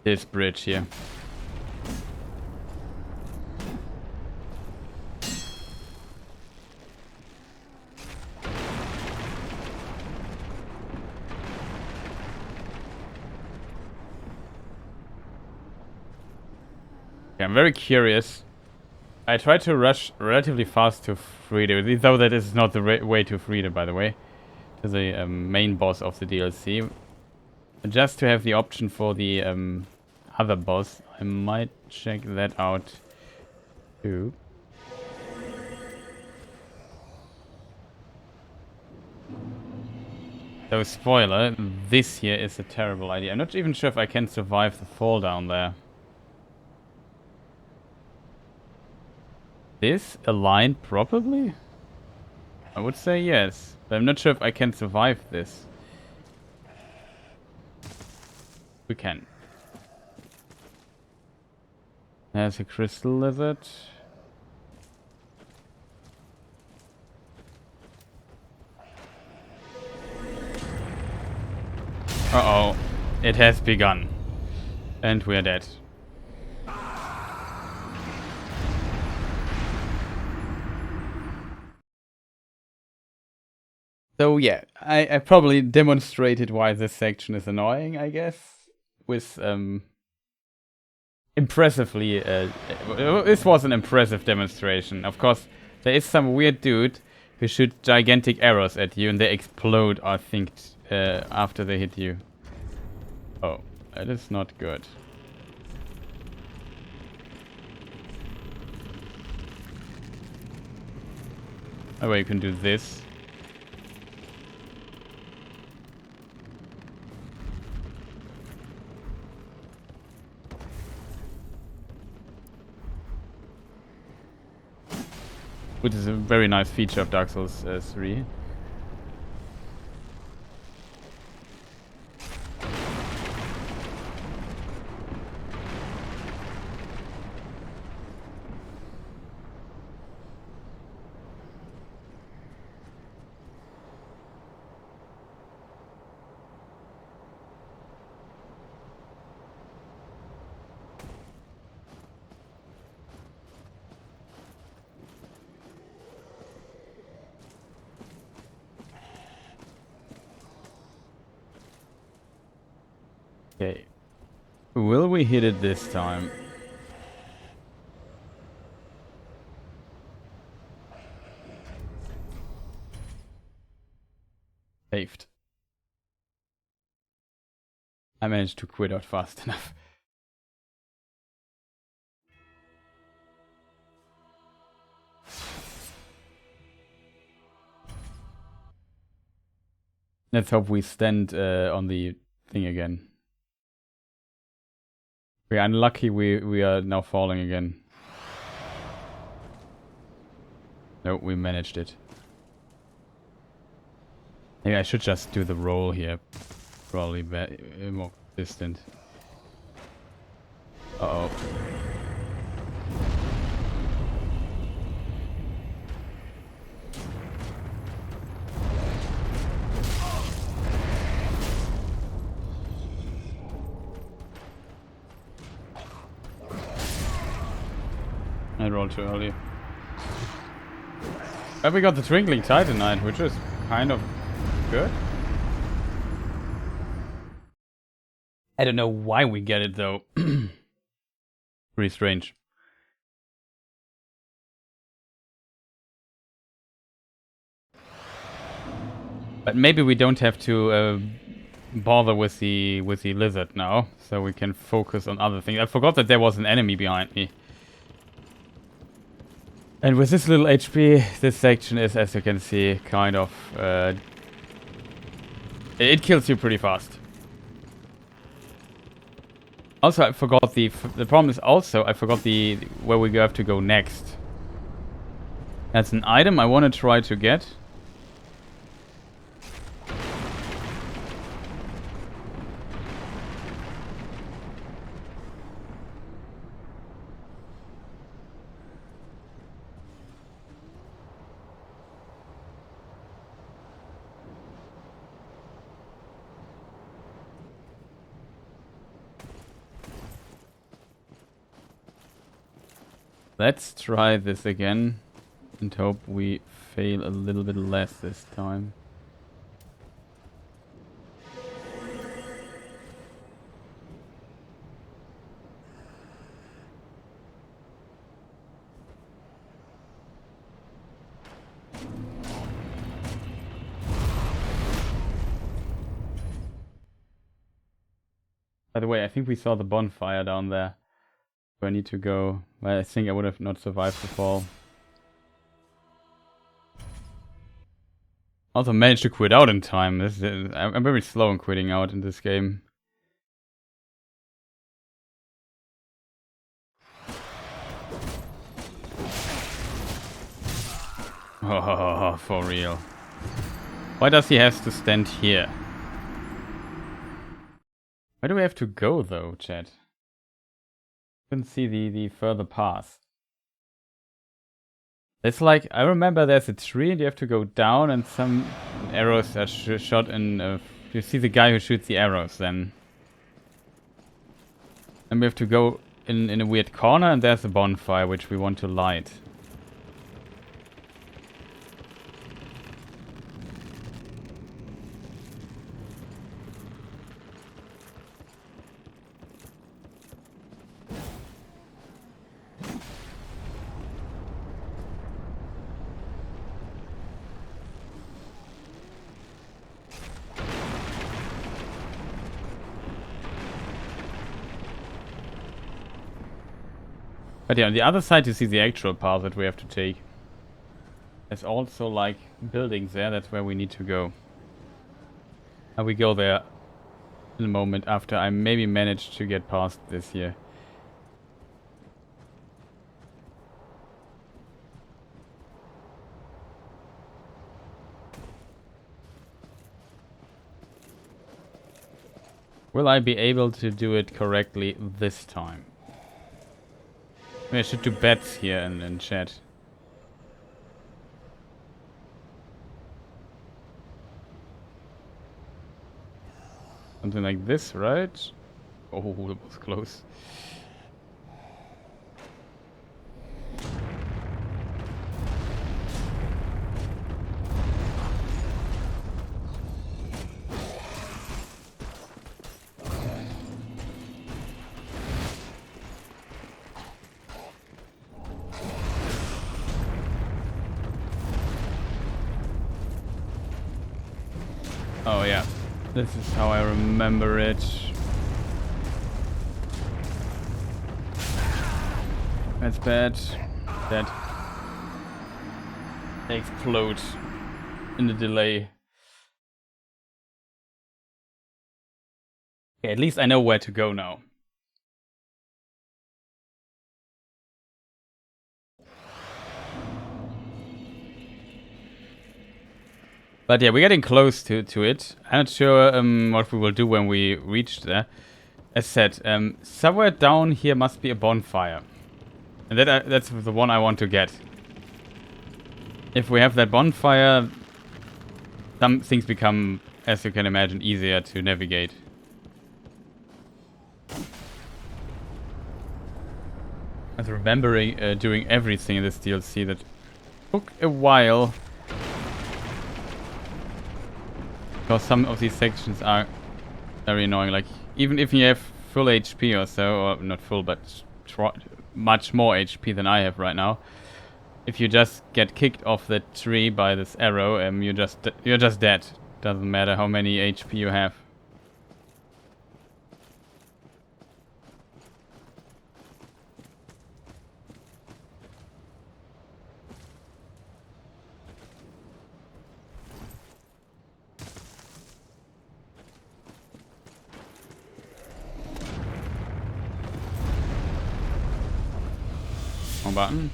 S1: This bridge here. Okay, I'm very curious. I tried to rush relatively fast to Friede, though that is not the way to Friede, by the way. To the main boss of the DLC. Just to have the option for the other boss. I might check that out too. So spoiler, this here is a terrible idea. I'm not even sure if I can survive the fall down there. This aligned properly? I would say yes, but I'm not sure if I can survive this. We can. There's a crystal lizard. Uh-oh. It has begun. And we're dead. So yeah, I probably demonstrated why this section is annoying, I guess. With, impressively, this was an impressive demonstration. Of course, there is some weird dude who shoots gigantic arrows at you and they explode, I think, after they hit you. Oh, that is not good. Oh, well, you can do this. Which is a very nice feature of Dark Souls 3. Okay. Will we hit it this time? Saved. I managed to quit out fast enough. Let's hope we stand on the thing again. We're unlucky we are now falling again. Nope, we managed it. Maybe I should just do the roll here. Probably more distant. Uh-oh. I rolled too early. But we got the Twinkling Titanite, which is kind of good. I don't know why we get it though. Pretty strange. But maybe we don't have to bother with the lizard now, so we can focus on other things. I forgot that there was an enemy behind me. And with this little HP, this section is, as you can see, kind of... it kills you pretty fast. Also, I forgot the problem is also, I forgot where we have to go next. That's an item I want to try to get. Let's try this again and hope we fail a little bit less this time. By the way, I think we saw the bonfire down there. Where I need to go. Well, I think I would have not survived the fall. Also managed to quit out in time. I'm very slow in quitting out in this game. Oh, for real. Why does he have to stand here? Where do we have to go though, chat? Couldn't see the further path. It's like, I remember there's a tree and you have to go down and some arrows are shot in... you see the guy who shoots the arrows then. And we have to go in a weird corner and there's a bonfire which we want to light. But yeah, on the other side you see the actual path that we have to take. There's also like buildings there, that's where we need to go. And we go there in a moment after I maybe managed to get past this here. Will I be able to do it correctly this time? Maybe I should do bets here in chat. Something like this, right? Oh, that was close. Oh yeah, this is how I remember it. That's bad. That they explode in the delay. Okay, at least I know where to go now. But yeah, we're getting close to it. I'm not sure what we will do when we reach there. As said, somewhere down here must be a bonfire. And that's the one I want to get. If we have that bonfire, some things become, as you can imagine, easier to navigate. I was remembering doing everything in this DLC that took a while. Because some of these sections are very annoying. Like, even if you have full HP or so, or not full, but much more HP than I have right now. If you just get kicked off the tree by this arrow, you're just dead. Doesn't matter how many HP you have. Wrong button.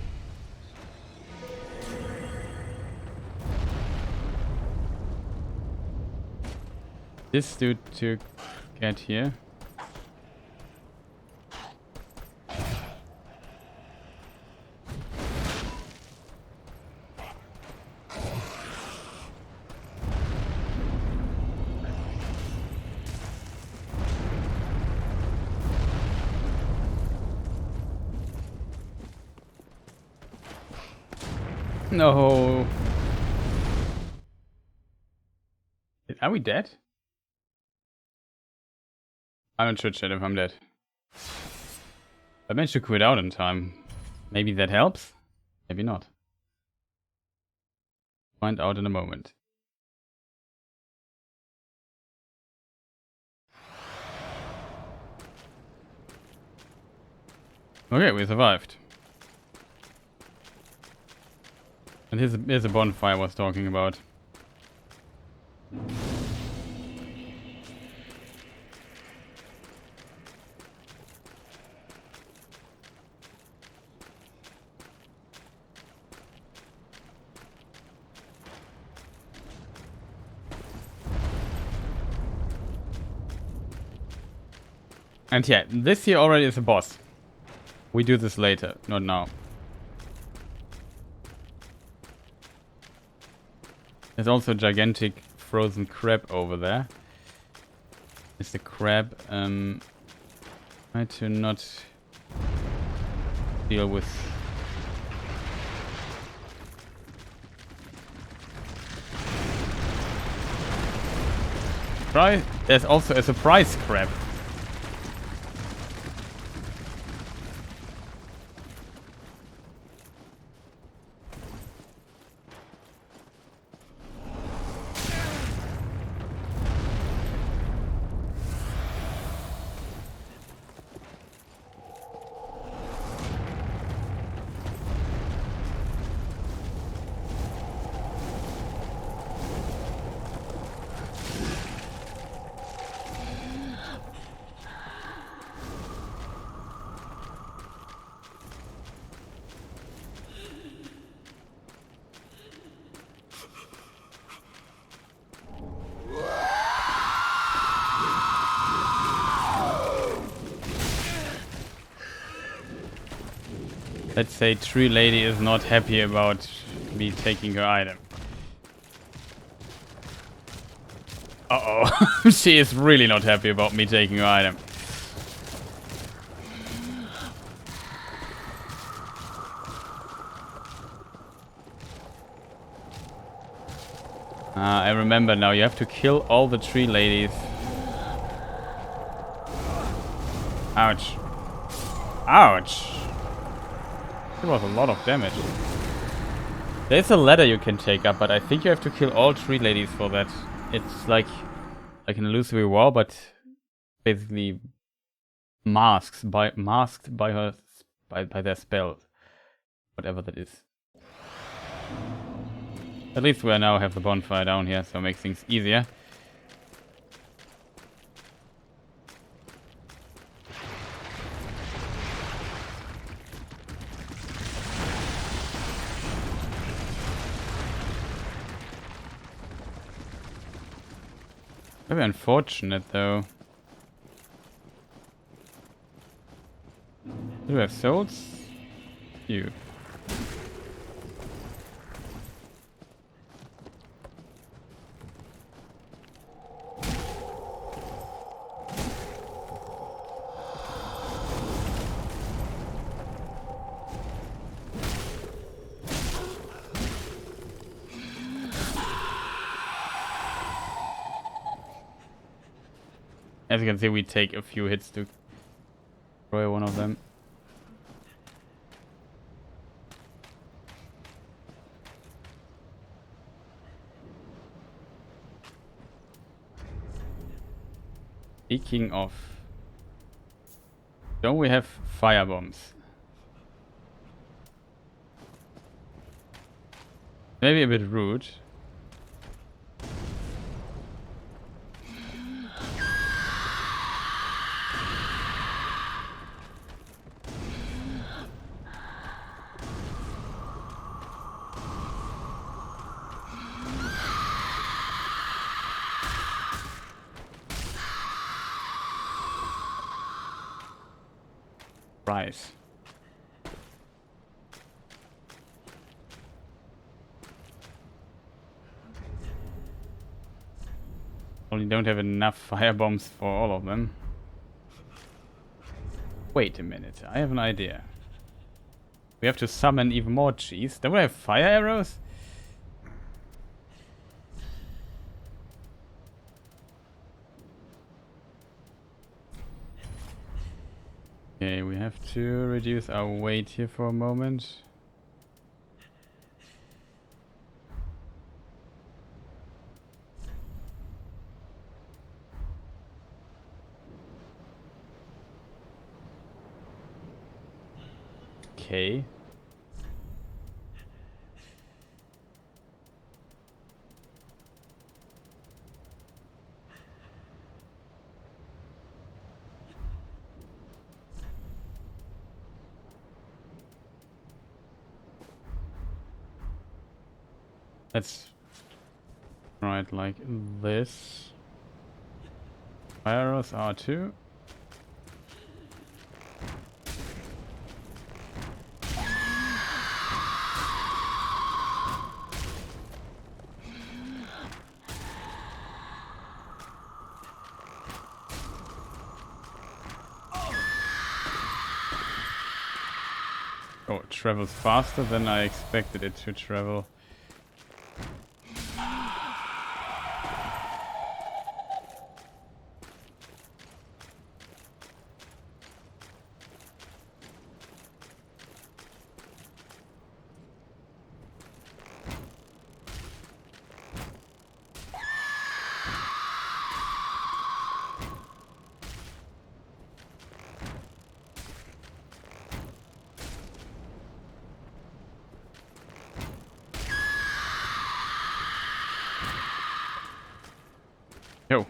S1: This dude to get here. No. Are we dead? I'm not sure, chat, if I'm dead. I managed to quit out in time. Maybe that helps? Maybe not. Find out in a moment. Okay, we survived. And here's a bonfire I was talking about. And yeah, this here already is a boss. We do this later, not now. There's also a gigantic frozen crab over there. Is the crab try to not deal with there's also a surprise crab. Let's say Tree Lady is not happy about me taking her item. Uh-oh. She is really not happy about me taking her item. I remember now. You have to kill all the Tree Ladies. Ouch. Ouch. That was a lot of damage. There's a ladder you can take up, but I think you have to kill all Tree Ladies for that. It's like an illusory wall, but basically masked by their spell, whatever that is. At least we now have the bonfire down here, so it makes things easier. Very unfortunate, though. Do we have souls? You. As you can see, we take a few hits to destroy one of them. Speaking of, don't we have fire bombs? Maybe a bit rude. Right. Only don't have enough fire bombs for all of them. Wait a minute, I have an idea. We have to summon even more cheese. Don't we have fire arrows? Okay, we have to reduce our weight here for a moment. okay. Let's try it like this. Arrows R2. Oh, it travels faster than I expected it to travel. Yo.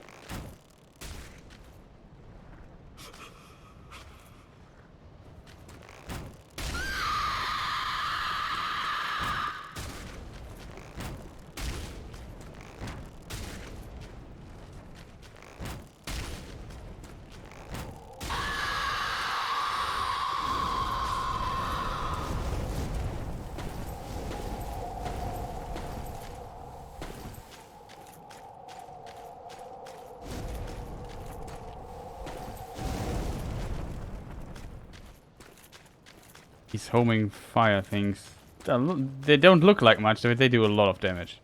S1: These homing fire things. They don't look like much, but they do a lot of damage.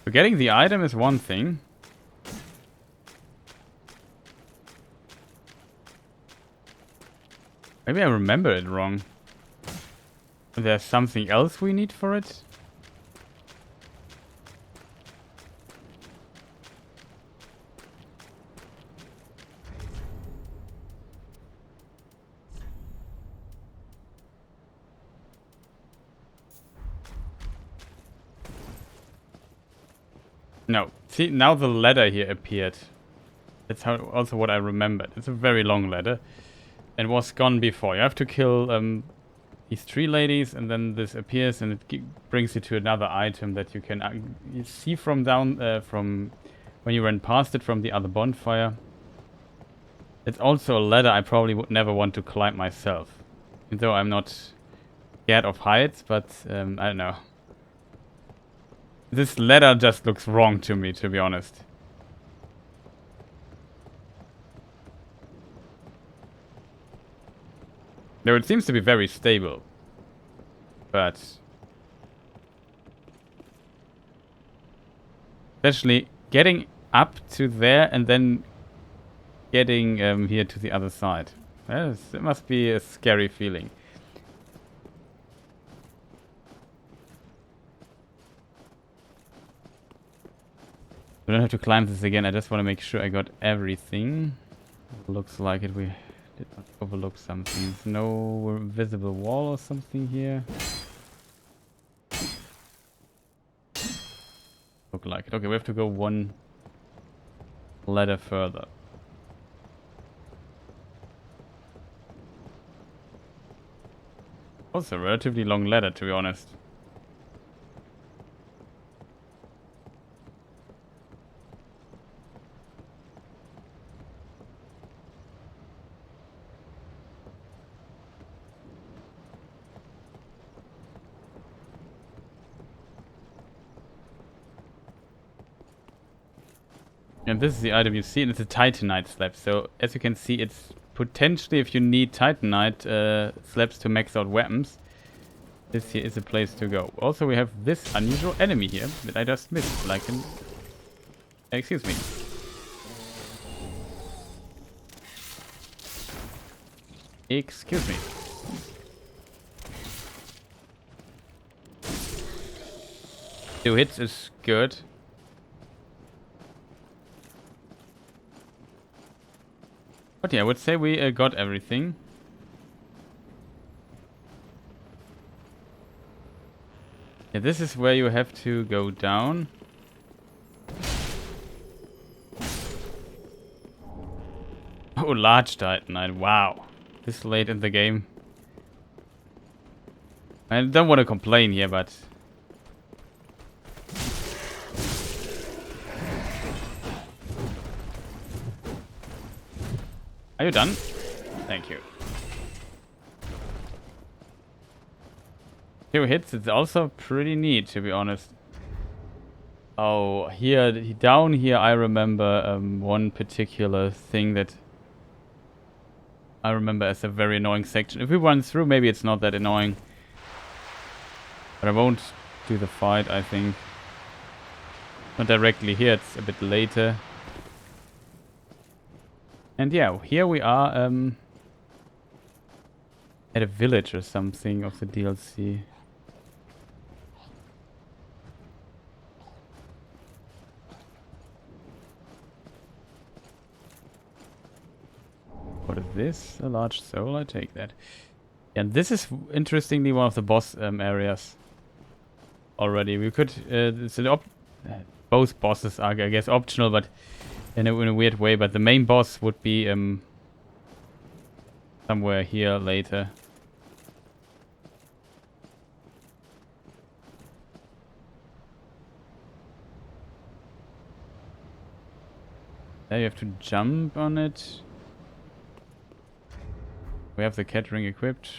S1: So getting the item is one thing. Maybe I remember it wrong. There's something else we need for it? No. See, now the ladder here appeared. That's how also what I remembered. It's a very long ladder. And was gone before. You have to kill these 3 ladies, and then this appears, and it brings you to another item that you can you see from down from when you ran past it from the other bonfire. It's also a ladder I probably would never want to climb myself, even though I'm not scared of heights. But I don't know. This ladder just looks wrong to me, to be honest. Though it seems to be very stable. But especially getting up to there and then getting here to the other side. It must be a scary feeling. I don't have to climb this again. I just want to make sure I got everything. Looks like it. We did not overlook something. There's no visible wall or something here. Look like it. Okay, we have to go one ladder further. Also a relatively long ladder, to be honest. And this is the item you see, and it's a Titanite slab. So, as you can see, it's potentially, if you need Titanite slabs to max out weapons, this here is a place to go. Also, we have this unusual enemy here that I just missed. Like an... Excuse me. Excuse me. 2 hits is good. But yeah, I would say we got everything. Yeah, this is where you have to go down. Oh, large Titanite, wow. This late in the game. I don't want to complain here, but... Are you done? Thank you. 2 hits, it's also pretty neat, to be honest. Oh, here, down here I remember one particular thing that I remember as a very annoying section. If we run through, maybe it's not that annoying. But I won't do the fight, I think. Not directly here, it's a bit later. And yeah, here we are at a village or something of the DLC. What is this? A large soul? I take that. And this is, interestingly, one of the boss areas. Already, we could... both bosses are, I guess, optional, but in a weird way. But the main boss would be somewhere here later. There you have to jump on it. We have the cat ring equipped.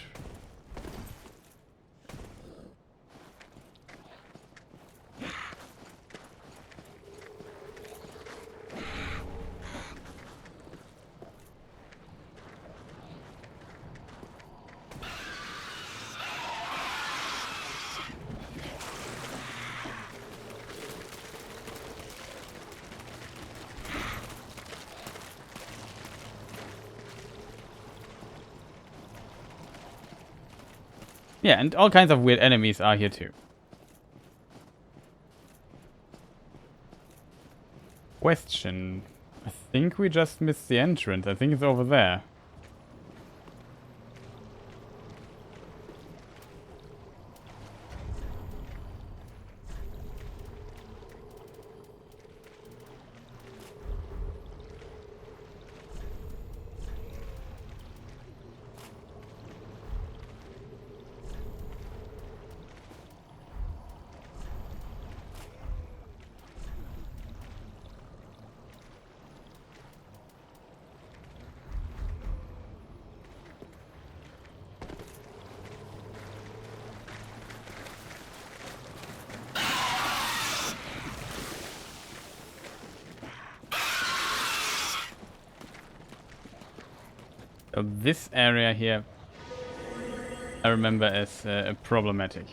S1: Yeah, and all kinds of weird enemies are here too. Question. I think we just missed the entrance. I think it's over there. So this area here, I remember as problematic.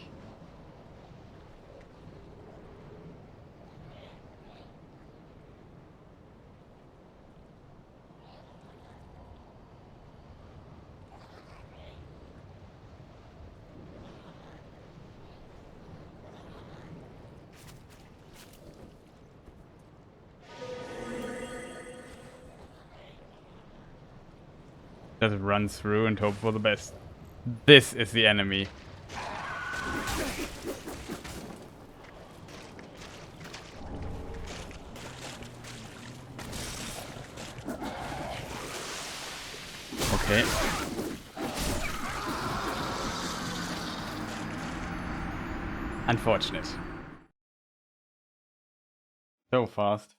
S1: Just run through and hope for the best. This is the enemy. Okay. Unfortunate. So fast.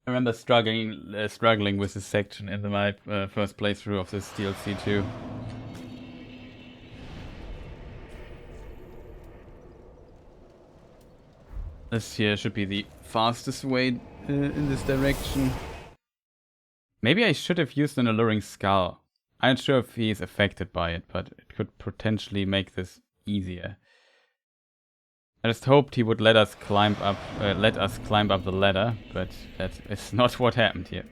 S1: I remember struggling with this section in my first playthrough of this DLC too. This here should be the fastest way in this direction. Maybe I should have used an alluring skull. I'm not sure if he is affected by it, but it could potentially make this easier. I just hoped he would let us climb up the ladder, but that is not what happened here.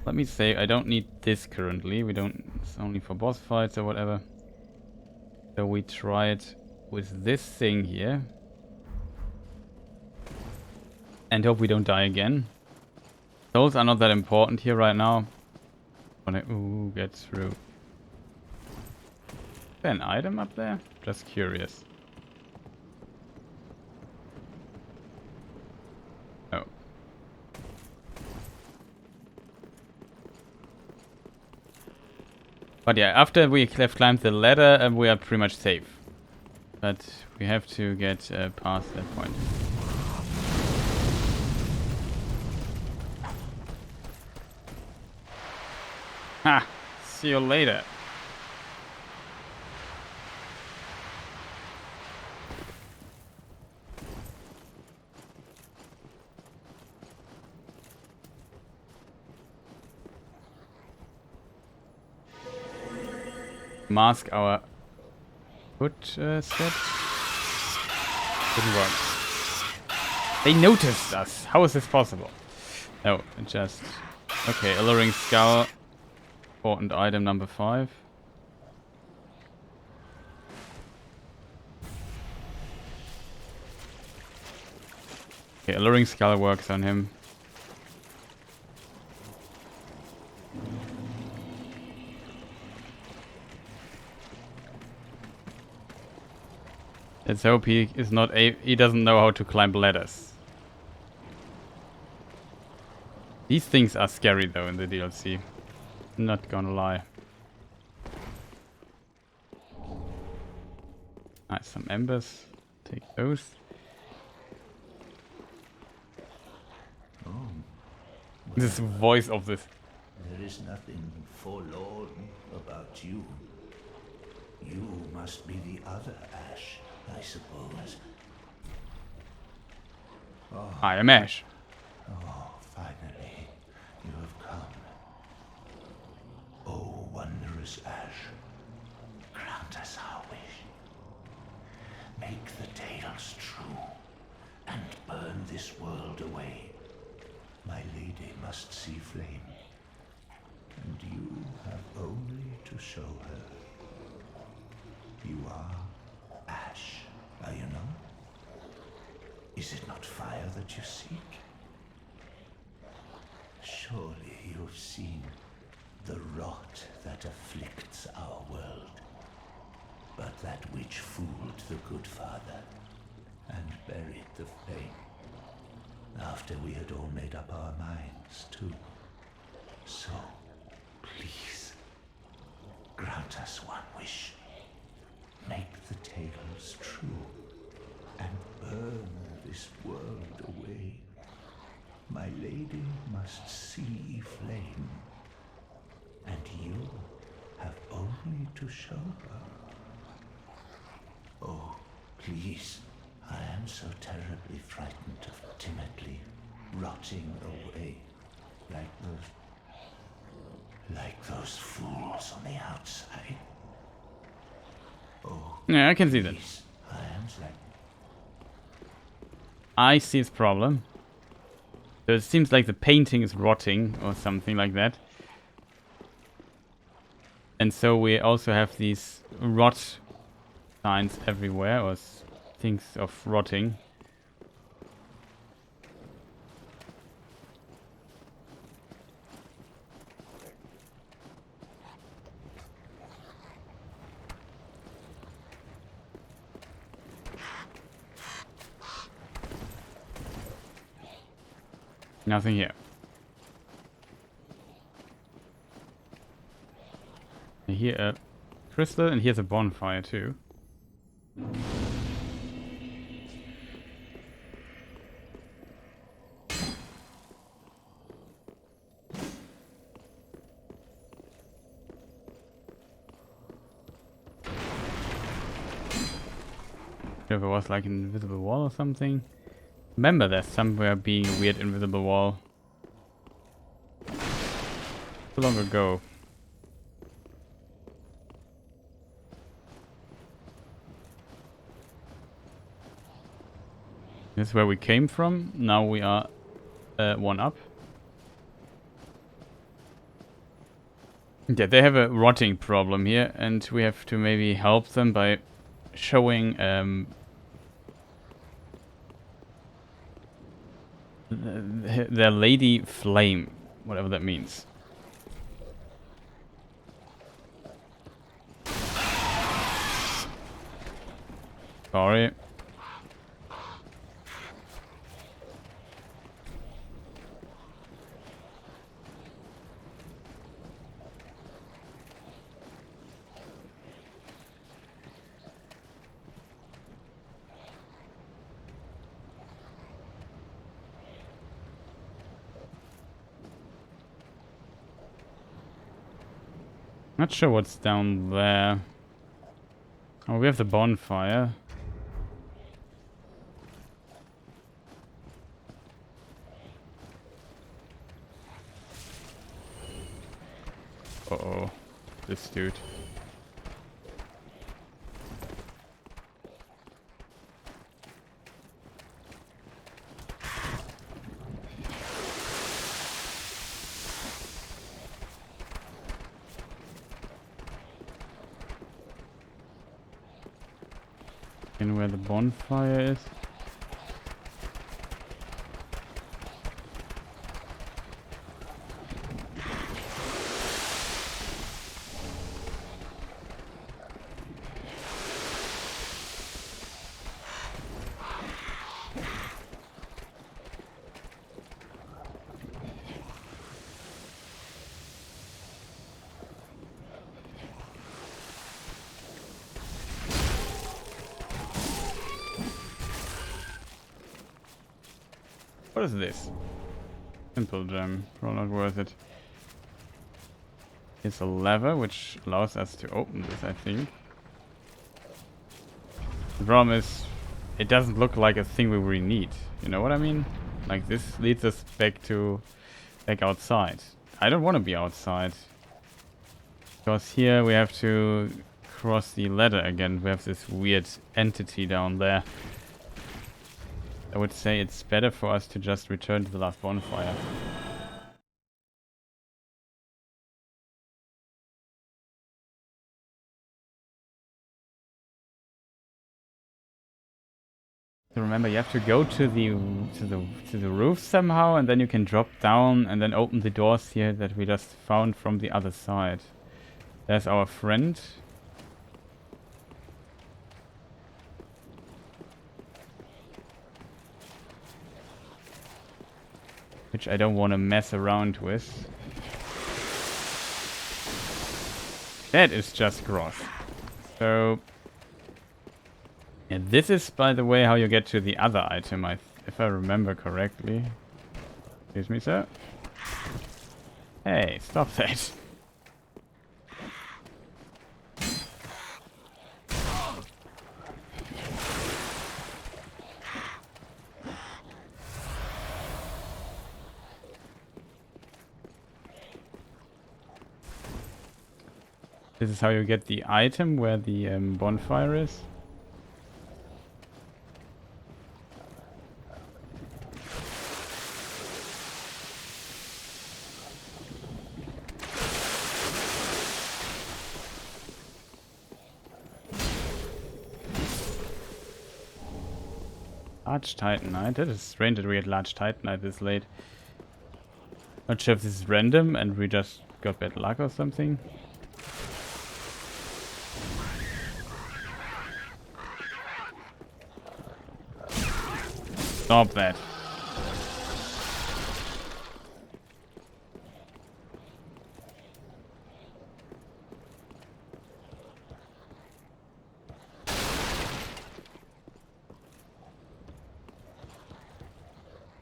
S1: Let me say, I don't need this currently. It's only for boss fights or whatever. So we try it with this thing here. And hope we don't die again. Those are not that important here right now. Wanna get through. Is there an item up there? Just curious. Oh. But yeah, after we have climbed the ladder, we are pretty much safe. But we have to get past that point. Ha! See you later. Mask our foot step. Didn't work. They noticed us. How is this possible? No, it just... Okay, alluring skull. Important item number 5. Okay, alluring skull works on him. Let's hope he is not he doesn't know how to climb ladders. These things are scary though in the DLC. Not gonna lie. Nice, some embers. Take those.
S2: Oh,
S1: This voice of this.
S2: there is nothing forlorn about you. You must be the other Ash, I suppose.
S1: I am Ash.
S2: Oh, finally, you have come. Oh, wondrous Ash, grant us our wish. Make the tales true, and burn this world away. My lady must see flame, and you have only to show her. You are Ash, are you not? Is it not fire that you seek? Surely you've seen the rot that afflicts our world, but that which fooled the good father and buried the flame, after we had all made up our minds too. So, please, grant us one wish. Make the tales true, and burn this world away. My lady must see flame, and you have only to show her. Oh, please, I am so terribly frightened of timidly rotting away like those fools on the outside. Oh,
S1: Yeah, I can see that.
S2: please, I am like...
S1: I see his problem. So it seems like the painting is rotting or something like that. And so we also have these rot signs everywhere, or things of rotting. Nothing here. And here a crystal, and here's a bonfire too. If it was like an invisible wall or something. Remember there's somewhere being a weird invisible wall. Too long ago. This is where we came from. Now we are one up. Yeah, they have a rotting problem here, and we have to maybe help them by showing their Lady Flame, whatever that means. Sorry. Not sure what's down there. Oh, we have the bonfire. Uh-oh. This dude. In where the bonfire is. What is this? Simple gem. Probably not worth it. Here's a lever which allows us to open this, I think. The problem is, it doesn't look like a thing we really need. You know what I mean? Like this leads us back outside. I don't want to be outside. Because here we have to cross the ladder again. We have this weird entity down there. I would say it's better for us to just return to the last bonfire. So remember, you have to go to the roof somehow, and then you can drop down and then open the doors here that we just found from the other side. There's our friend. Which I don't want to mess around with. That is just gross. So... and this is, by the way, how you get to the other item, if I remember correctly. Excuse me, sir. Hey, stop that. This is how you get the item where the bonfire is. Large Titanite. That is strange that we had large Titanite this late. Not sure if this is random and we just got bad luck or something. Stop that.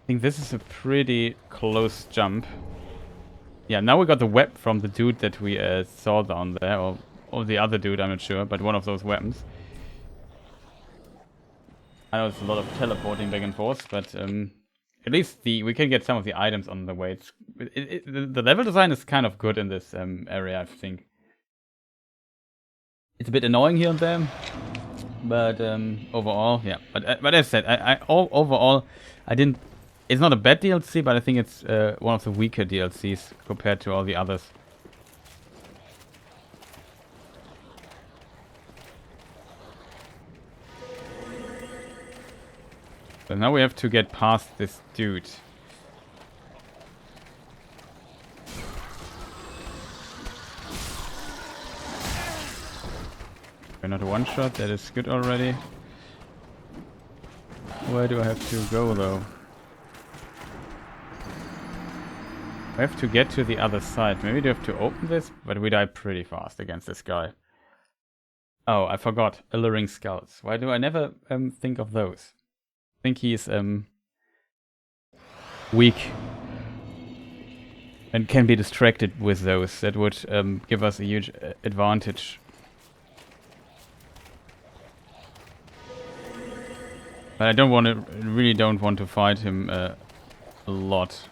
S1: I think this is a pretty close jump. Yeah, now we got the web from the dude that we saw down there, or the other dude, I'm not sure, but one of those weapons. I know it's a lot of teleporting back and forth, but at least we can get some of the items on the way. The level design is kind of good in this area, I think. It's a bit annoying here and there, but overall, yeah. But as I said, overall, I didn't. It's not a bad DLC, but I think it's one of the weaker DLCs compared to all the others. So now we have to get past this dude. We're not a one-shot, that is good already. Where do I have to go though? I have to get to the other side. Maybe we have to open this, but we die pretty fast against this guy. Oh, I forgot. Alluring Skulls. Why do I never think of those? I think he's weak and can be distracted with those. That would give us a huge advantage. But I don't want to, really don't want to fight him a lot.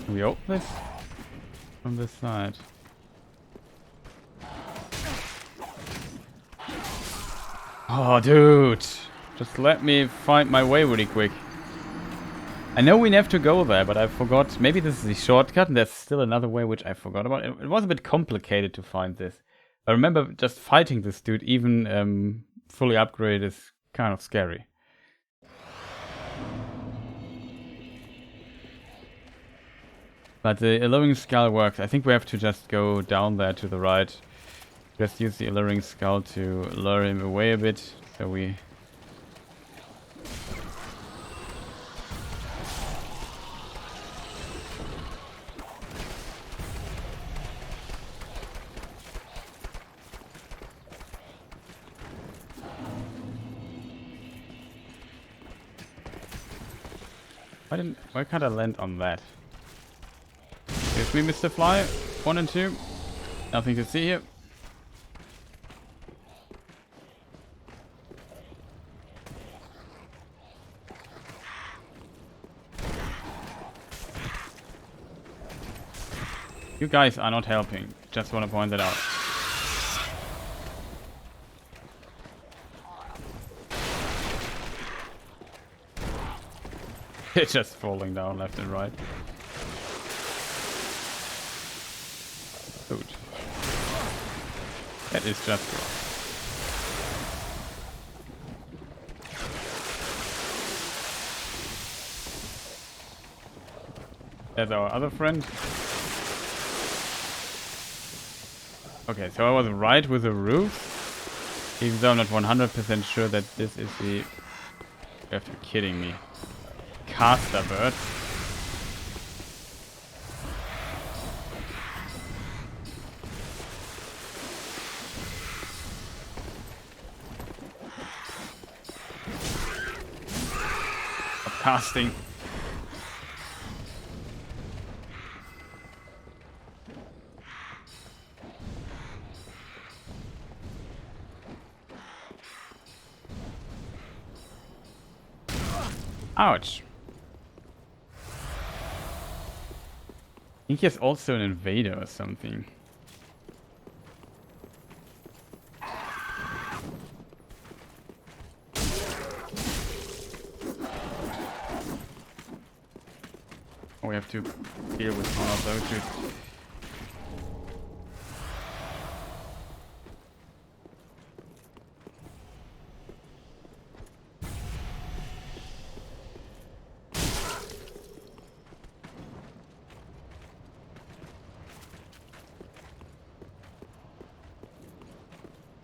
S1: Can we open this from this side? Oh, dude! Just let me find my way really quick. I know we have to go there, but I forgot. Maybe this is the shortcut, and there's still another way which I forgot about. It was a bit complicated to find this. I remember just fighting this dude, even fully upgraded, is kind of scary. But the Alluring Skull works. I think we have to just go down there to the right. Just use the Alluring Skull to lure him away a bit, so we... Why can't I land on that? Excuse me, Mr. Fly. 1 and 2. Nothing to see here. You guys are not helping. Just want to point that out. It's just falling down left and right. Dude. That is just wrong. There's our other friend. Okay, so I was right with the roof. Even though I'm not 100% sure that this is the... You have to be kidding me. Caster bird. Stop casting. Ouch. I think he's also an invader or something. Oh, we have to deal with one of those dudes.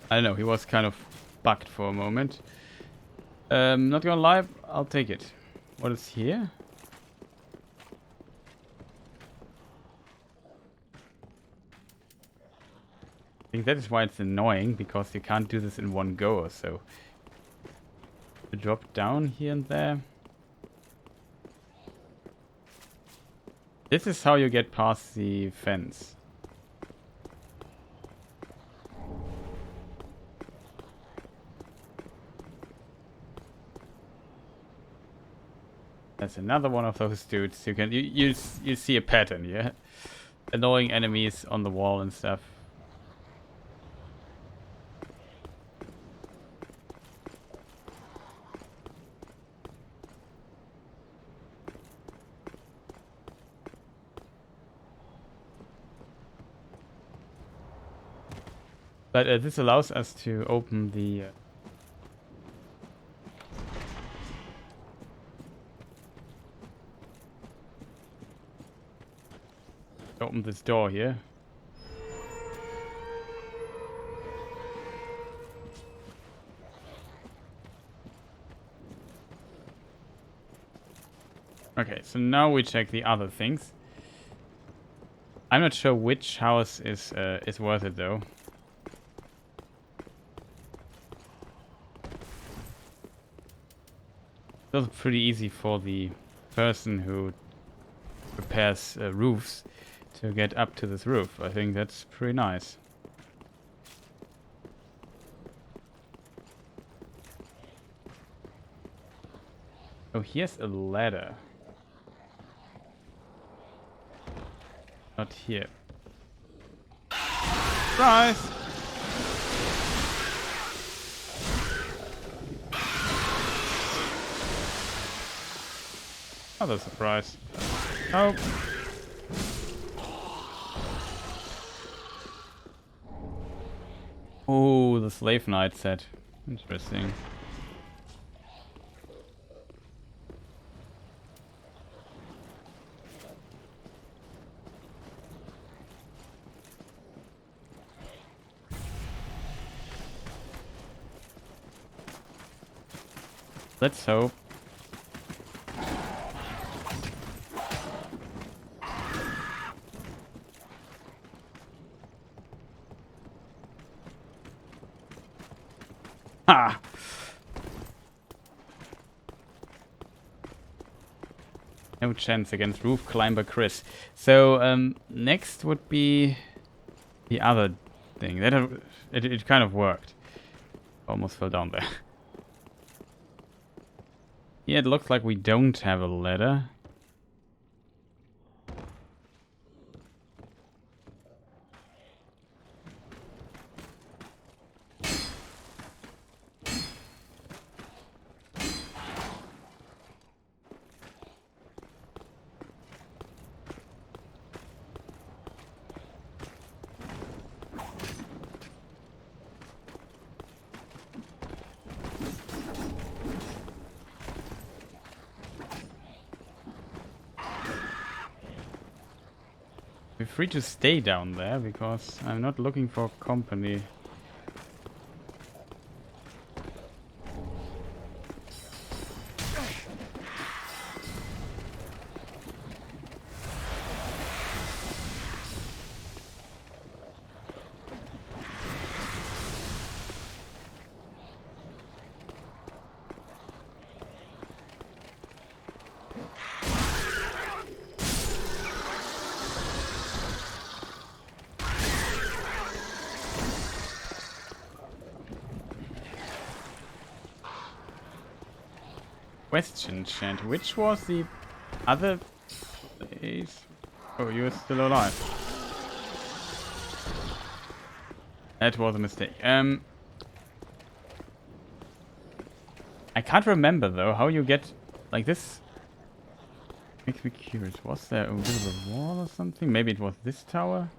S1: I don't know, he was kind of bugged for a moment. Not gonna lie, I'll take it. What is here? I think that is why it's annoying, because you can't do this in one go or so. You drop down here and there. This is how you get past the fence. That's another one of those dudes. You see a pattern, yeah? Annoying enemies on the wall and stuff. But this allows us to open the... open this door here. Okay, so now we check the other things. I'm not sure which house is worth it though. It was pretty easy for the person who repairs roofs to get up to this roof. I think that's pretty nice. Oh, here's a ladder. Not here. Surprise! Other surprise. Oh. Oh, the slave knight set. Interesting. Let's hope. Ha! No chance against Roof Climber Chris. So, next would be the other thing. That it kind of worked. Almost fell down there. Yeah, it looks like we don't have a ladder. We're free to stay down there because I'm not looking for company. Question, Chant. Which was the other place? Oh, you're still alive. That was a mistake. I can't remember though how you get like this. Makes me curious. Was there a visible wall or something? Maybe it was this tower.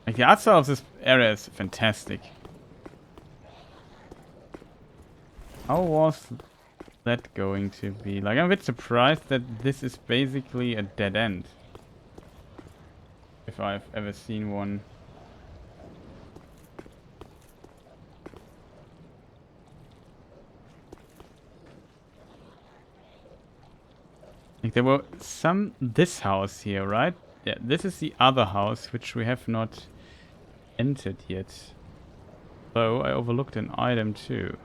S1: Like the art style of this area is fantastic. How was that going to be? Like, I'm a bit surprised that this is basically a dead end. If I've ever seen one. Like there were this house here, right? Yeah, this is the other house which we have not entered yet. So I overlooked an item too.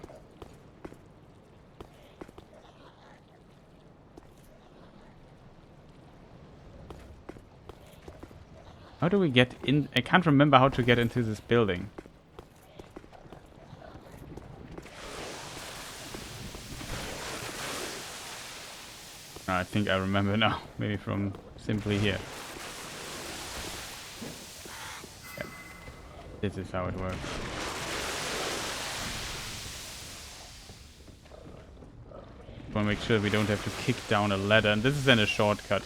S1: How do we get in? I can't remember how to get into this building. I think I remember now. Maybe from simply here. Yep. This is how it works. want to make sure we don't have to kick down a ladder. And this is then a shortcut.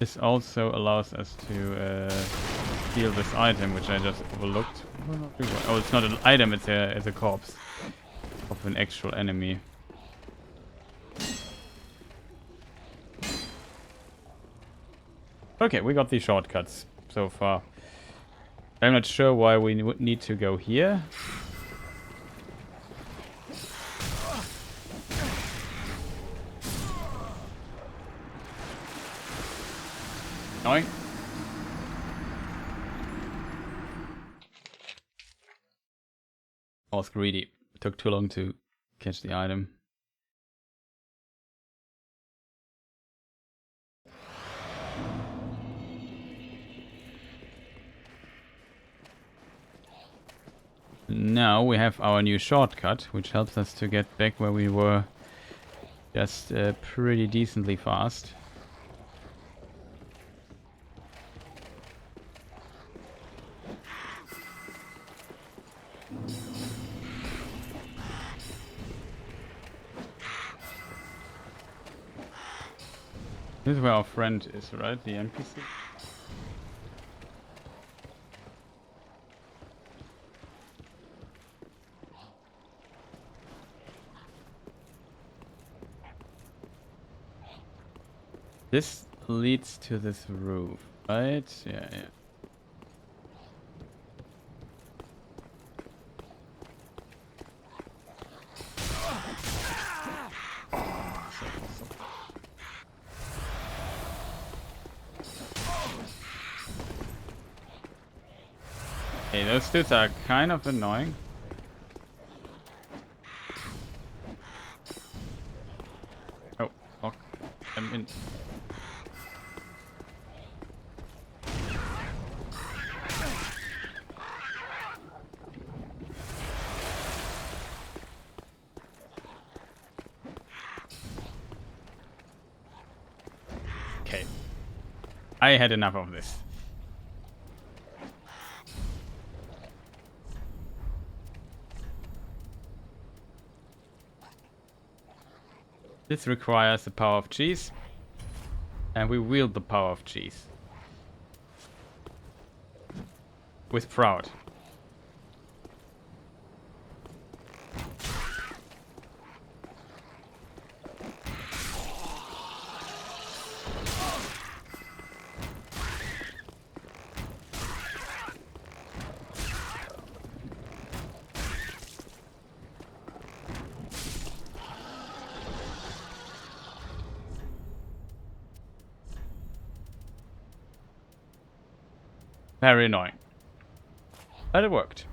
S1: This also allows us to steal this item, which I just overlooked. Oh, it's not an item, it's a corpse of an actual enemy. Okay, we got these shortcuts so far. I'm not sure why we would need to go here. Annoying. I was greedy. It took too long to catch the item. Now we have our new shortcut, which helps us to get back where we were just pretty decently fast. This is where our friend is, right? The NPC? This leads to this roof, right? Yeah, yeah. Hey, those dudes are kind of annoying. Oh, fuck. I'm in. Okay. I had enough of this. This requires the power of cheese, and we wield the power of cheese with proud. Very annoying. But it worked.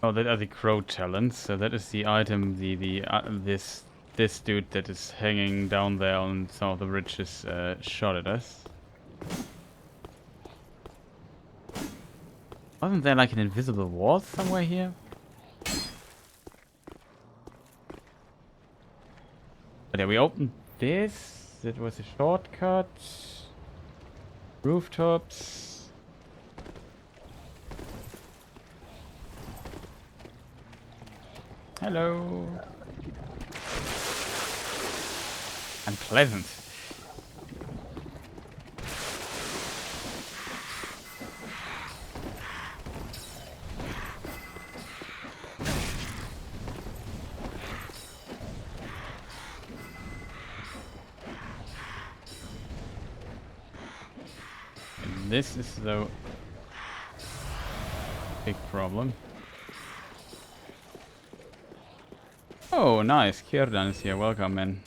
S1: Oh, that are the crow talents. So that is the item, this dude that is hanging down there on some of the ridges shot at us. Wasn't there like an invisible wall somewhere here? But yeah, we opened this. That was a shortcut. Rooftops. Hello. Unpleasant. And this is the big problem. Oh, nice. Kierdan is here. Welcome, man.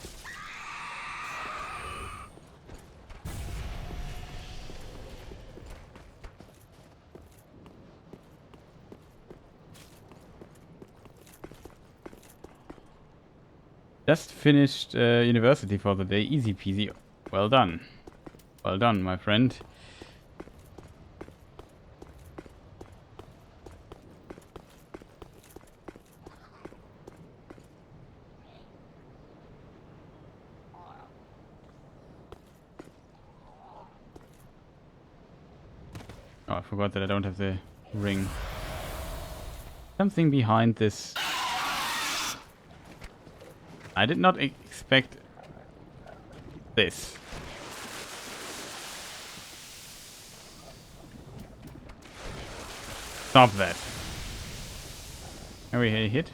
S1: Just finished university for the day. Easy peasy. Well done. Well done, my friend. Oh, I forgot that I don't have the ring. Something behind this. I did not expect this. Stop that. Are we hit?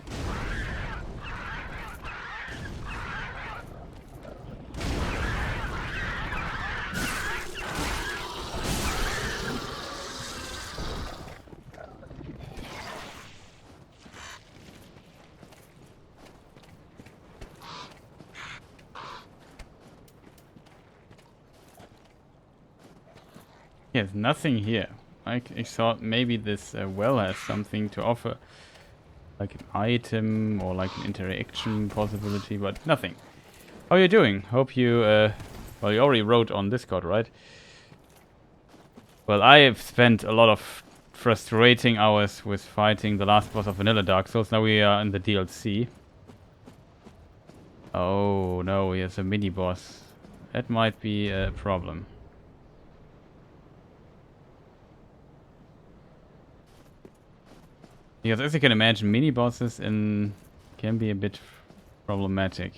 S1: There's nothing here. I thought maybe this well has something to offer. Like an item or like an interaction possibility, but nothing. How are you doing? Hope you, well, you already wrote on Discord, right? Well, I have spent a lot of frustrating hours with fighting the last boss of Vanilla Dark Souls. Now we are in the DLC. Oh no, here's a mini boss. That might be a problem. Because as you can imagine, mini bosses can be a bit problematic.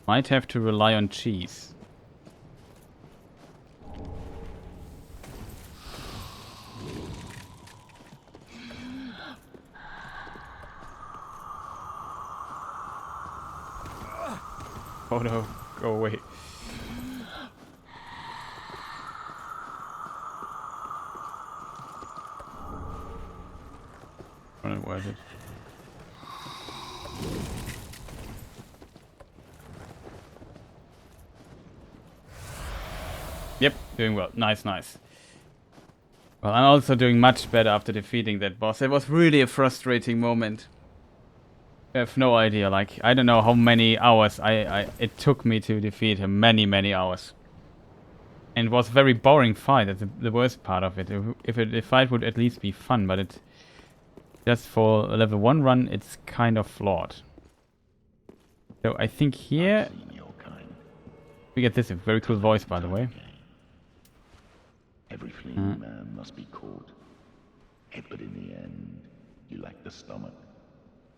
S1: Might have to rely on cheese. Oh no, go away. Not worth it. Yep, doing well. Nice, nice. Well, I'm also doing much better after defeating that boss. It was really a frustrating moment. I have no idea. Like, I don't know how many hours it took me to defeat him. Many hours. And it was a very boring fight. That's the worst part of it. If the fight would at least be fun, but it just for a level 1 run, it's kind of flawed. So I think here we get this. A very cool voice, by the way.
S3: Every fleeing man must be caught. But in the end, you lack the stomach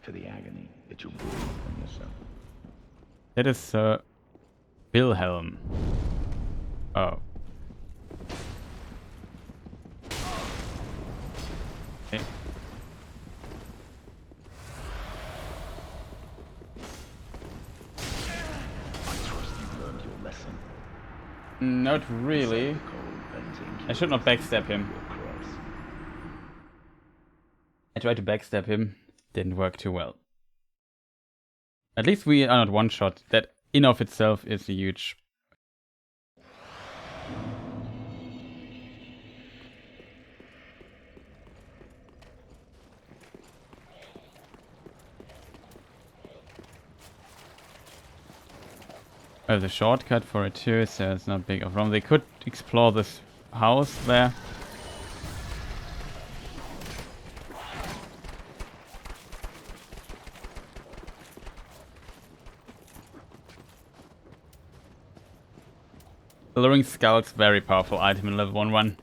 S3: for the agony that you'll bring upon yourself.
S1: That is Wilhelm. Oh. Okay.
S3: I trust you've learned your lesson.
S1: Not really. I should not backstab him. I tried to backstab him. Didn't work too well. At least we are not one shot. That in of itself is a huge. There's a shortcut for it too, so it's not big of a problem. They could explore this house there. Alluring Scouts, very powerful item in level 1-1.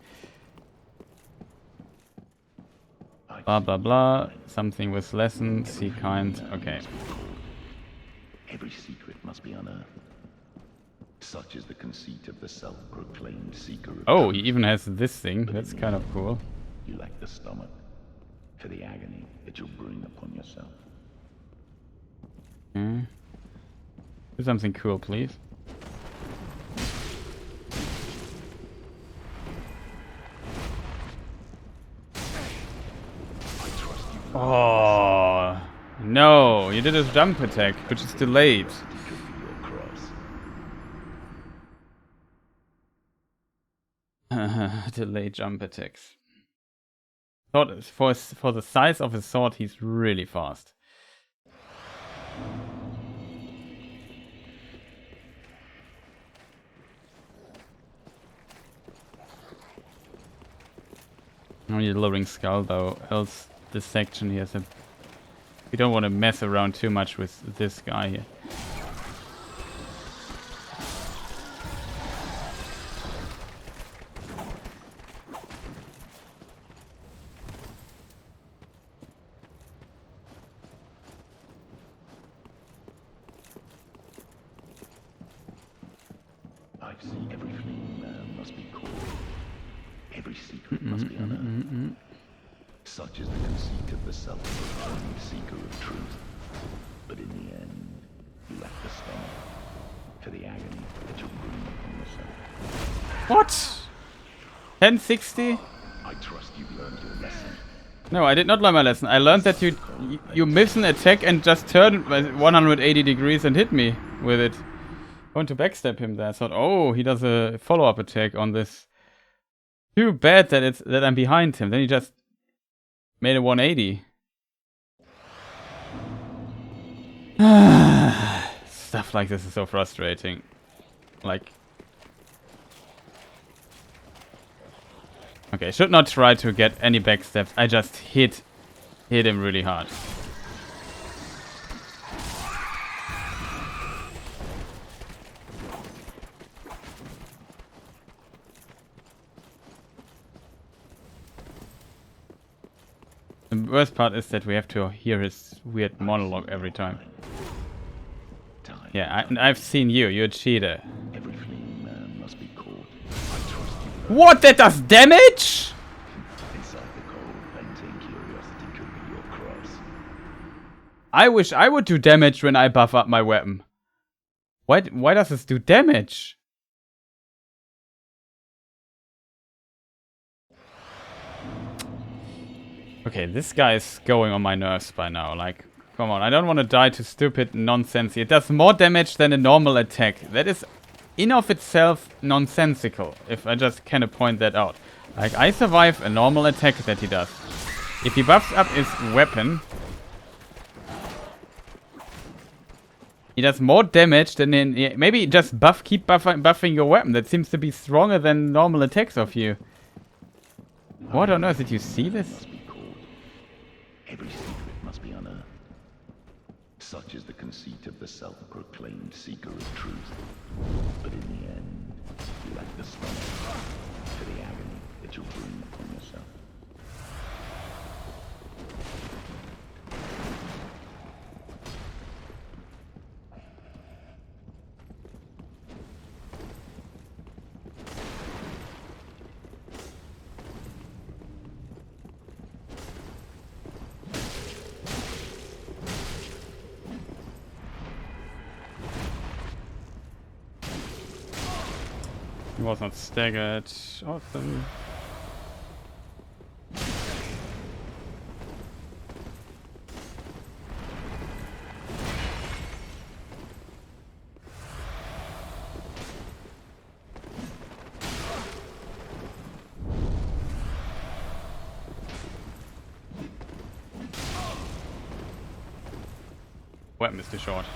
S1: Blah blah blah. Something with lesson, see kind. Okay.
S3: Every secret must be unearthed. Such is the conceit of the self-proclaimed seeker of
S1: Oh,
S3: truth.
S1: he even has this thing. That's kind of cool.
S3: You lack the stomach for the agony that you'll bring upon yourself.
S1: Okay. Do something cool, please. Oh no! You did a jump attack, which is delayed. Delayed jump attacks. Thought for the size of his sword, he's really fast. I need a Alluring Skull though, else this section here is a... We don't want to mess around too much with this guy here.
S3: I've seen every fleeing man must be caught. Every secret must be unearthed. Such is the conceit of the self-proclaimed seeker of truth. But in the end, you lack the stomach for the agony that you'll bring upon yourself.
S1: What? 1060?
S3: I trust you've learned your lesson.
S1: No, I did not learn my lesson. I learned that you miss an attack and just turn 180 degrees and hit me with it. Going to backstab him there. I thought, oh, he does a follow-up attack on this. Too bad that I'm behind him. Then he just made a 180. Stuff like this is so frustrating. Like... Okay, should not try to get any backstabs. I just hit him really hard. The worst part is that we have to hear his weird monologue every time. Yeah, and I've seen you. You're a cheater.
S3: Every fleeing man must be caught. I trust you.
S1: What? That does damage?
S3: Inside the cold, painting curiosity could be your cross.
S1: I wish I would do damage when I buff up my weapon. Why does this do damage? Okay, this guy is going on my nerves by now. Like, come on, I don't want to die to stupid nonsense. It does more damage than a normal attack. That is, in of itself, nonsensical, if I just kind point that out. Like, I survive a normal attack that he does. If he buffs up his weapon, he does more damage than in... Maybe just keep buffing your weapon. That seems to be stronger than normal attacks of you. What on earth? Did you see this?
S3: Every secret must be unearthed. Such is the conceit of the self-proclaimed seeker of truth. But in the end, you lack the stomach for the agony that you'll bring upon yourself.
S1: He was not staggered. Awesome. Weapon is too short.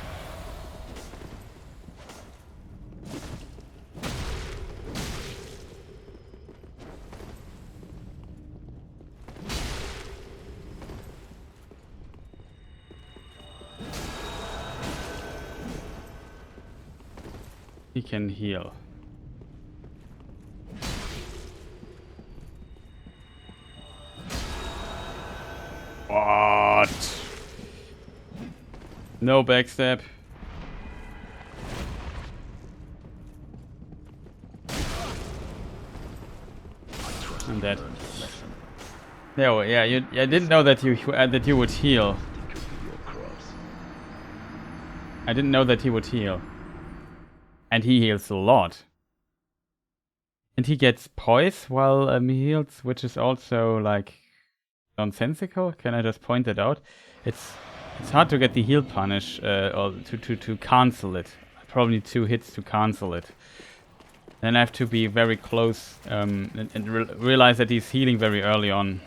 S1: He can heal. What? No backstab. I'm dead. No, yeah, I didn't know that you would heal. I didn't know that he would heal. And he heals a lot. And he gets poise while he heals, which is also like nonsensical. Can I just point that out? It's hard to get the heal punish or to cancel it. I probably need 2 hits to cancel it. Then I have to be very close and realize that he's healing very early on.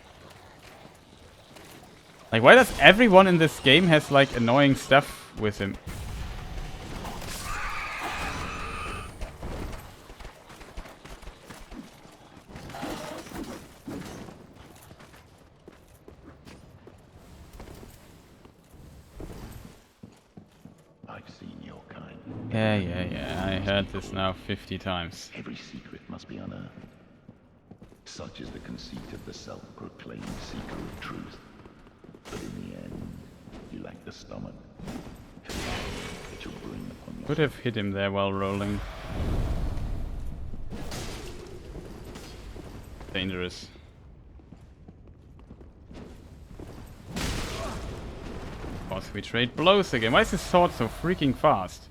S1: Like, why does everyone in this game has like annoying stuff with him? Yeah. I heard this now 50 times.
S3: Every secret must be unearthed. Such is the conceit of the self-proclaimed seeker of truth. But in the end, you lack the stomach for the agony that you'll bring upon yourself.
S1: Could have hit him there while rolling. dangerous. Of course, we trade blows again. Why is his sword so freaking fast?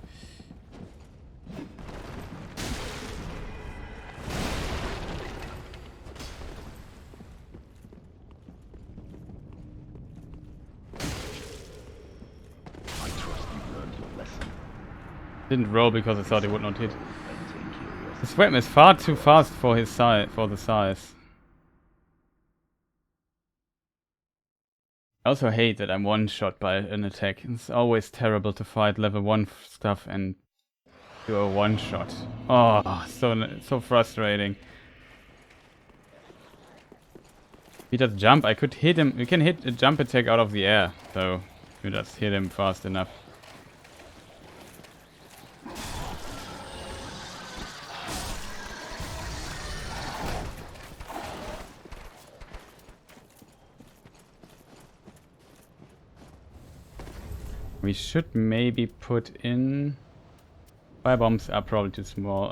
S1: Didn't roll because I thought he would not hit. This weapon is far too fast for his size, for the size. I also hate that I'm one-shot by an attack. It's always terrible to fight level 1 stuff and do a one-shot. Oh, so frustrating. If he does jump, I could hit him. We can hit a jump attack out of the air, so we just hit him fast enough. We should maybe put in... Firebombs are probably too small,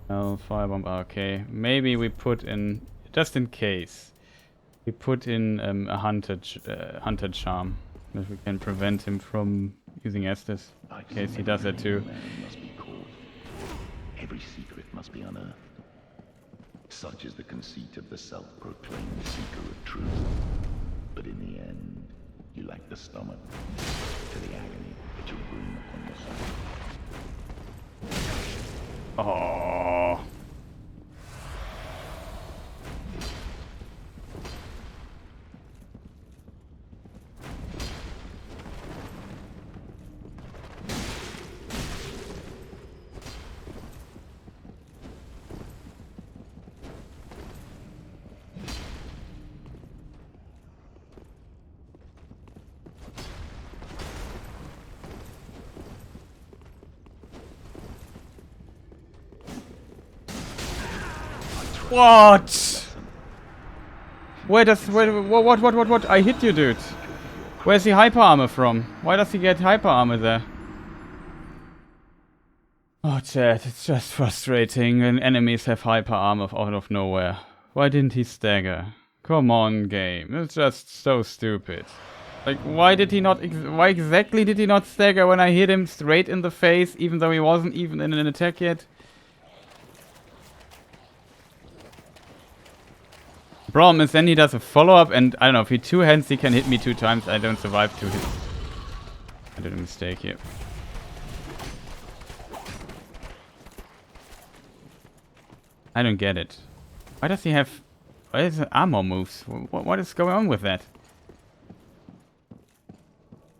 S1: Oh, firebomb, okay. Maybe we put in, just in case, we put in a hunted charm. If we can prevent him from using Estus. In case he does that too.
S3: Must be caught. Every secret must be unearthed. Such is the conceit of the self-proclaimed seeker of truth. But in the end, you lack the stomach to the agony that you'll bring upon yourself.
S1: Oh. What? What? I hit you, dude. Where's the hyper armor from? Why does he get hyper armor there? Oh, chat, it's just frustrating when enemies have hyper armor out of nowhere. Why didn't he stagger? Come on, game. It's just so stupid. Like, why exactly did he not stagger when I hit him straight in the face, even though he wasn't even in an attack yet? Problem is then he does a follow-up and I don't know, if he two hands he can hit me 2 times, I don't survive 2 hits. I did a mistake here. I don't get it. Why does he have... Why is it armor moves? What is going on with that?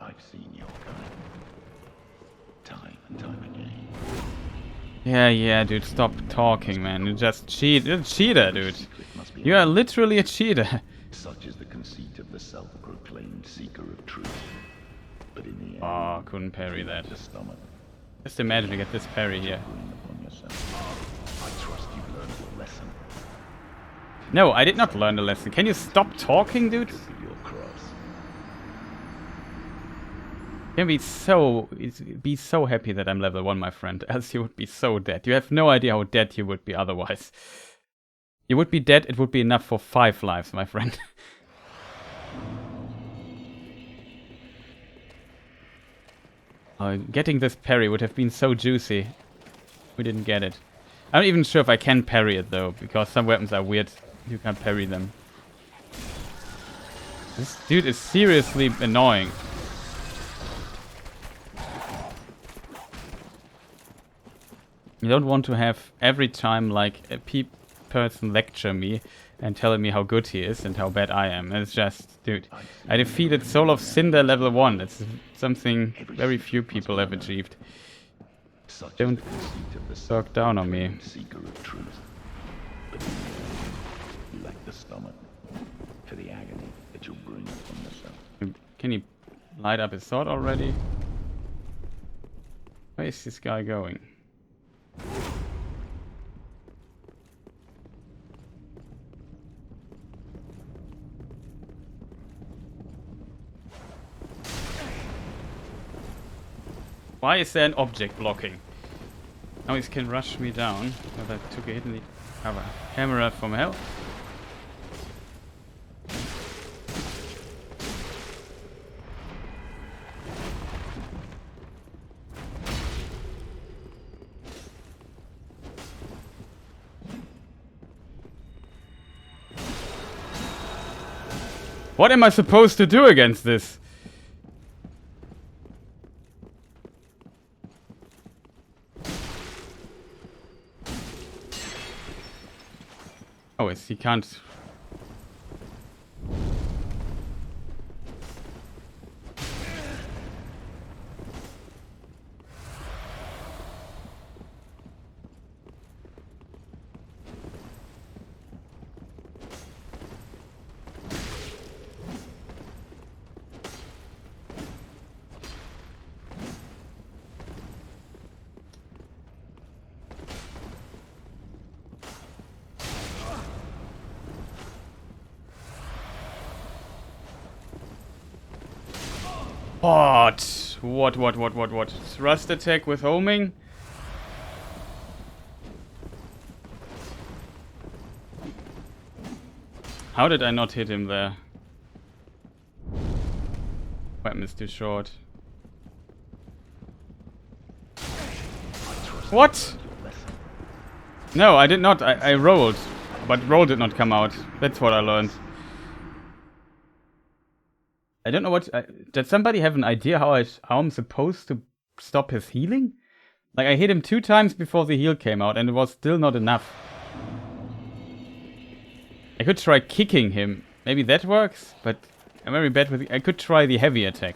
S3: I've seen your kind. Time and time again.
S1: Yeah, dude, stop talking, man. You just cheat. You're a cheater, dude. You are literally a cheater.
S3: Such is the conceit of the self-proclaimed seeker of truth. But in the end,
S1: oh, couldn't parry that.
S3: the stomach.
S1: Just imagine to get this parry here.
S3: Upon yourself. I trust you've learned your lesson.
S1: No, I did not learn the lesson. Can you stop talking, dude?
S3: Your cross.
S1: You can be so happy that I'm level 1, my friend, else you would be so dead. You have no idea how dead you would be otherwise. You would be dead, it would be enough for 5 lives, my friend. Getting this parry would have been so juicy. We didn't get it. I'm not even sure if I can parry it though, because some weapons are weird. You can't parry them. This dude is seriously annoying. You don't want to have every time like a person lecture me and telling me how good he is and how bad I am. It's just, dude, I defeated Soul of Cinder level 1. That's something very few people have achieved. Don't talk down on me.
S3: Seeker of truth. But you lack the stomach for the agony that you'll bring upon yourself.
S1: Can he light up his sword already? Where is this guy going? Why is there an object blocking? Now he can rush me down. But I took a hit in the cover. Camera from hell. What am I supposed to do against this? Oh, yes, he can't. What? Thrust attack with homing? How did I not hit him there? Weapon is too short. What? No, I did not. I rolled. But roll did not come out. That's what I learned. I don't know what... did somebody have an idea how I'm supposed to stop his healing? Like, I hit him 2 times before the heal came out, and it was still not enough. I could try kicking him. Maybe that works, but I'm very bad with... I could try the heavy attack.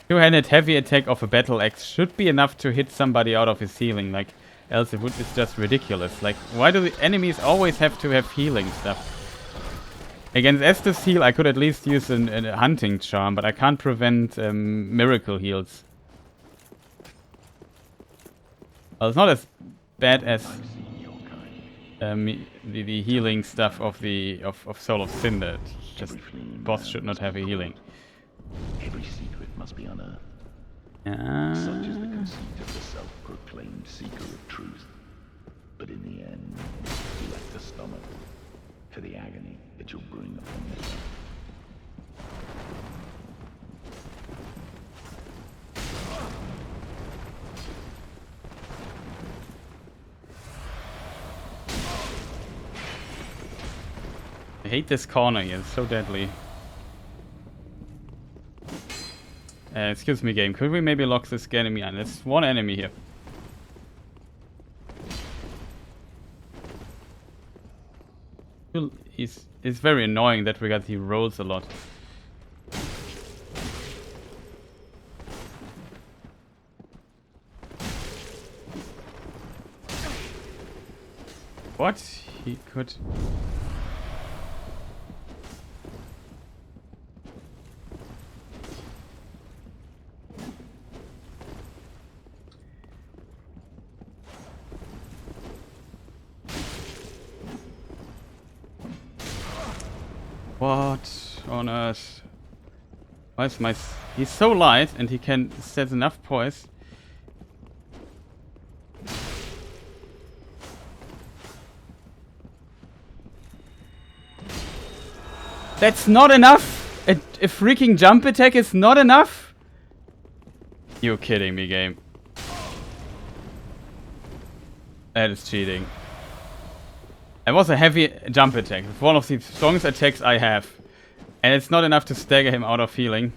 S1: 2-handed heavy attack of a battle axe should be enough to hit somebody out of his healing. Like, else it's just ridiculous. Like, why do the enemies always have to have healing stuff? Against Estes heal, I could at least use a hunting charm, but I can't prevent miracle heals. Well, it's not as bad as the healing stuff of Soul of Cinder. Just boss should not have a healing.
S3: Every secret must be unearthed. Such is the conceit of the self-proclaimed seeker of truth. But in the end, you lack the stomach for the agony that you'll bring upon yourself.
S1: I hate this corner here, it's so deadly. Excuse me, game. Could we maybe lock this enemy on? There's one enemy here. It's very annoying that regard he rolls a lot. What? He could... What on earth? Why is my... He's so light and he can set enough poise. That's not enough! A freaking jump attack is not enough? You're kidding me, game. That is cheating. It was a heavy jump attack. It's one of the strongest attacks I have. And it's not enough to stagger him out of healing.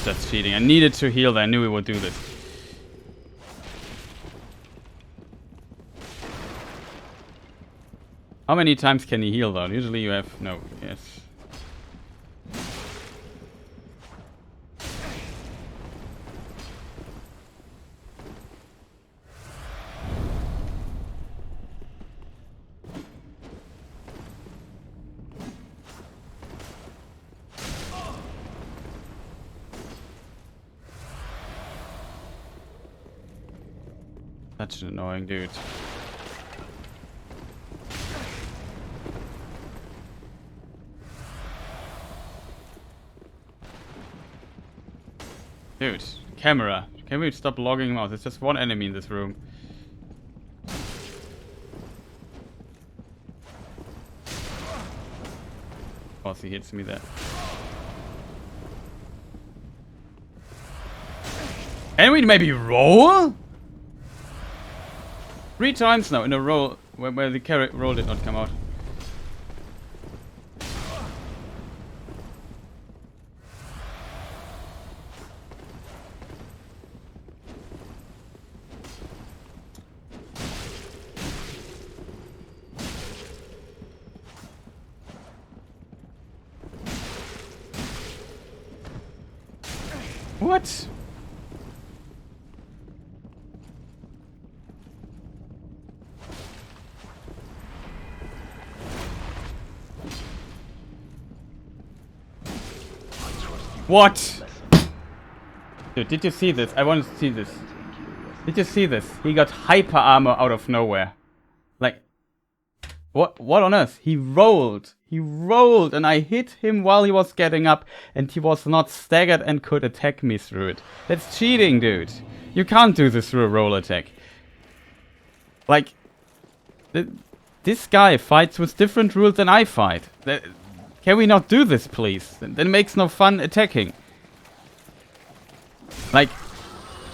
S1: That's cheating. I needed to heal that. I knew he would do this. How many times can he heal though? Usually you have... No. Yes. Such an annoying dude. Dude, camera. Can we stop logging him out? There's just one enemy in this room. Of course he hits me there. Can we maybe roll? 3 times now in a row where the carry roll did not come out. What? What? Dude, did you see this? I want to see this. Did you see this? He got hyper armor out of nowhere. Like, what on earth? He rolled, and I hit him while he was getting up, and he was not staggered and could attack me through it. That's cheating, dude. You can't do this through a roll attack. Like, this guy fights with different rules than I fight. Can we not do this, please? Then it makes no fun attacking. Like,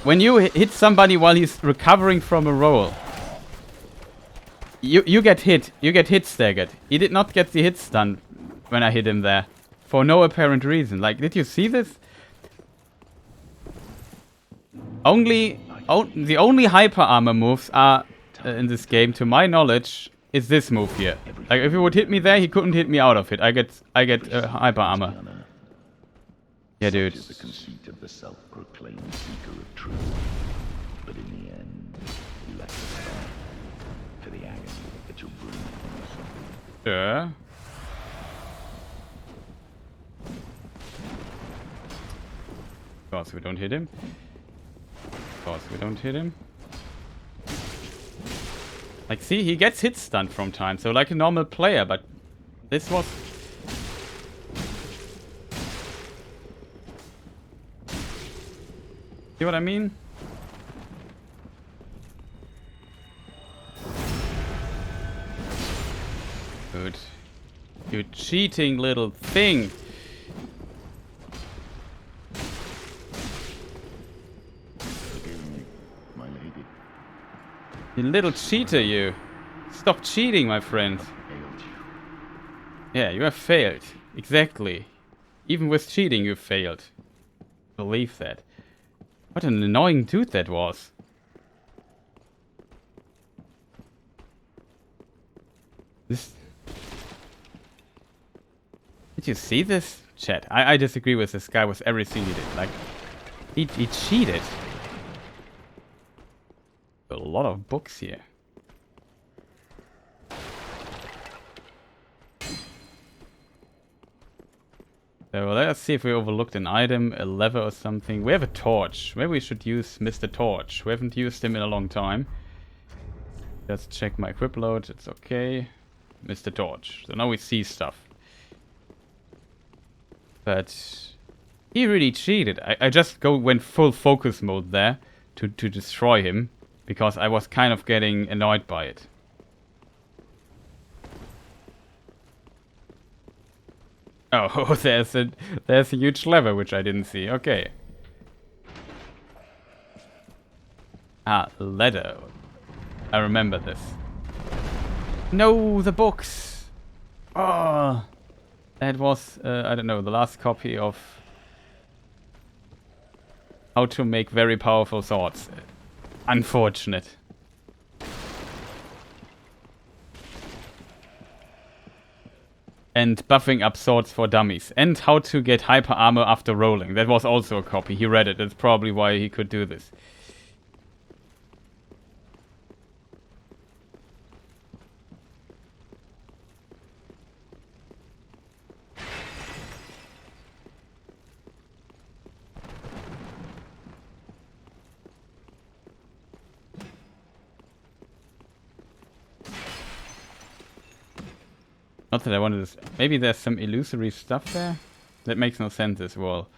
S1: when you hit somebody while he's recovering from a roll, you get hit. You get hit staggered. He did not get the hit stun when I hit him there. For no apparent reason. Like, did you see this? The only hyper armor moves are in this game, to my knowledge, is this move here. Like, if he would hit me there, he couldn't hit me out of it. I get hyper armor. Yeah, dude.
S3: Such is the conceit of the self-proclaimed seeker of truth. But in the end, you lack the spark for the agony that you'll bring upon yourself.
S1: Sure. Of course we don't hit him. Of course we don't hit him. Like, see, he gets hit stunned from time, so like a normal player, but this was... See what I mean? Good. You cheating little thing!
S3: Forgive me, my lady.
S1: You little cheater, you! Stop cheating, my friend!
S3: Failed you.
S1: Yeah, you have failed. Exactly. Even with cheating, you failed. Believe that. What an annoying dude that was. This... Did you see this? Chat, I disagree with this guy with everything he did. Like, he cheated. A lot of books here. So let's see if we overlooked an item, a lever or something. We have a torch. Maybe we should use Mr. Torch. We haven't used him in a long time. Let's check my equip load. It's okay. Mr. Torch. So now we see stuff. But he really cheated. I just went full focus mode there to destroy him because I was kind of getting annoyed by it. Oh, there's a huge lever which I didn't see. Okay. Ah, ladder. I remember this. No, the books. Oh, that was I don't know, the last copy of how to make very powerful swords. Unfortunate. And buffing up swords for dummies. And how to get hyper armor after rolling. That was also a copy. He read it. That's probably why he could do this. Not that I wanted to... Maybe there's some illusory stuff there? That makes no sense as well.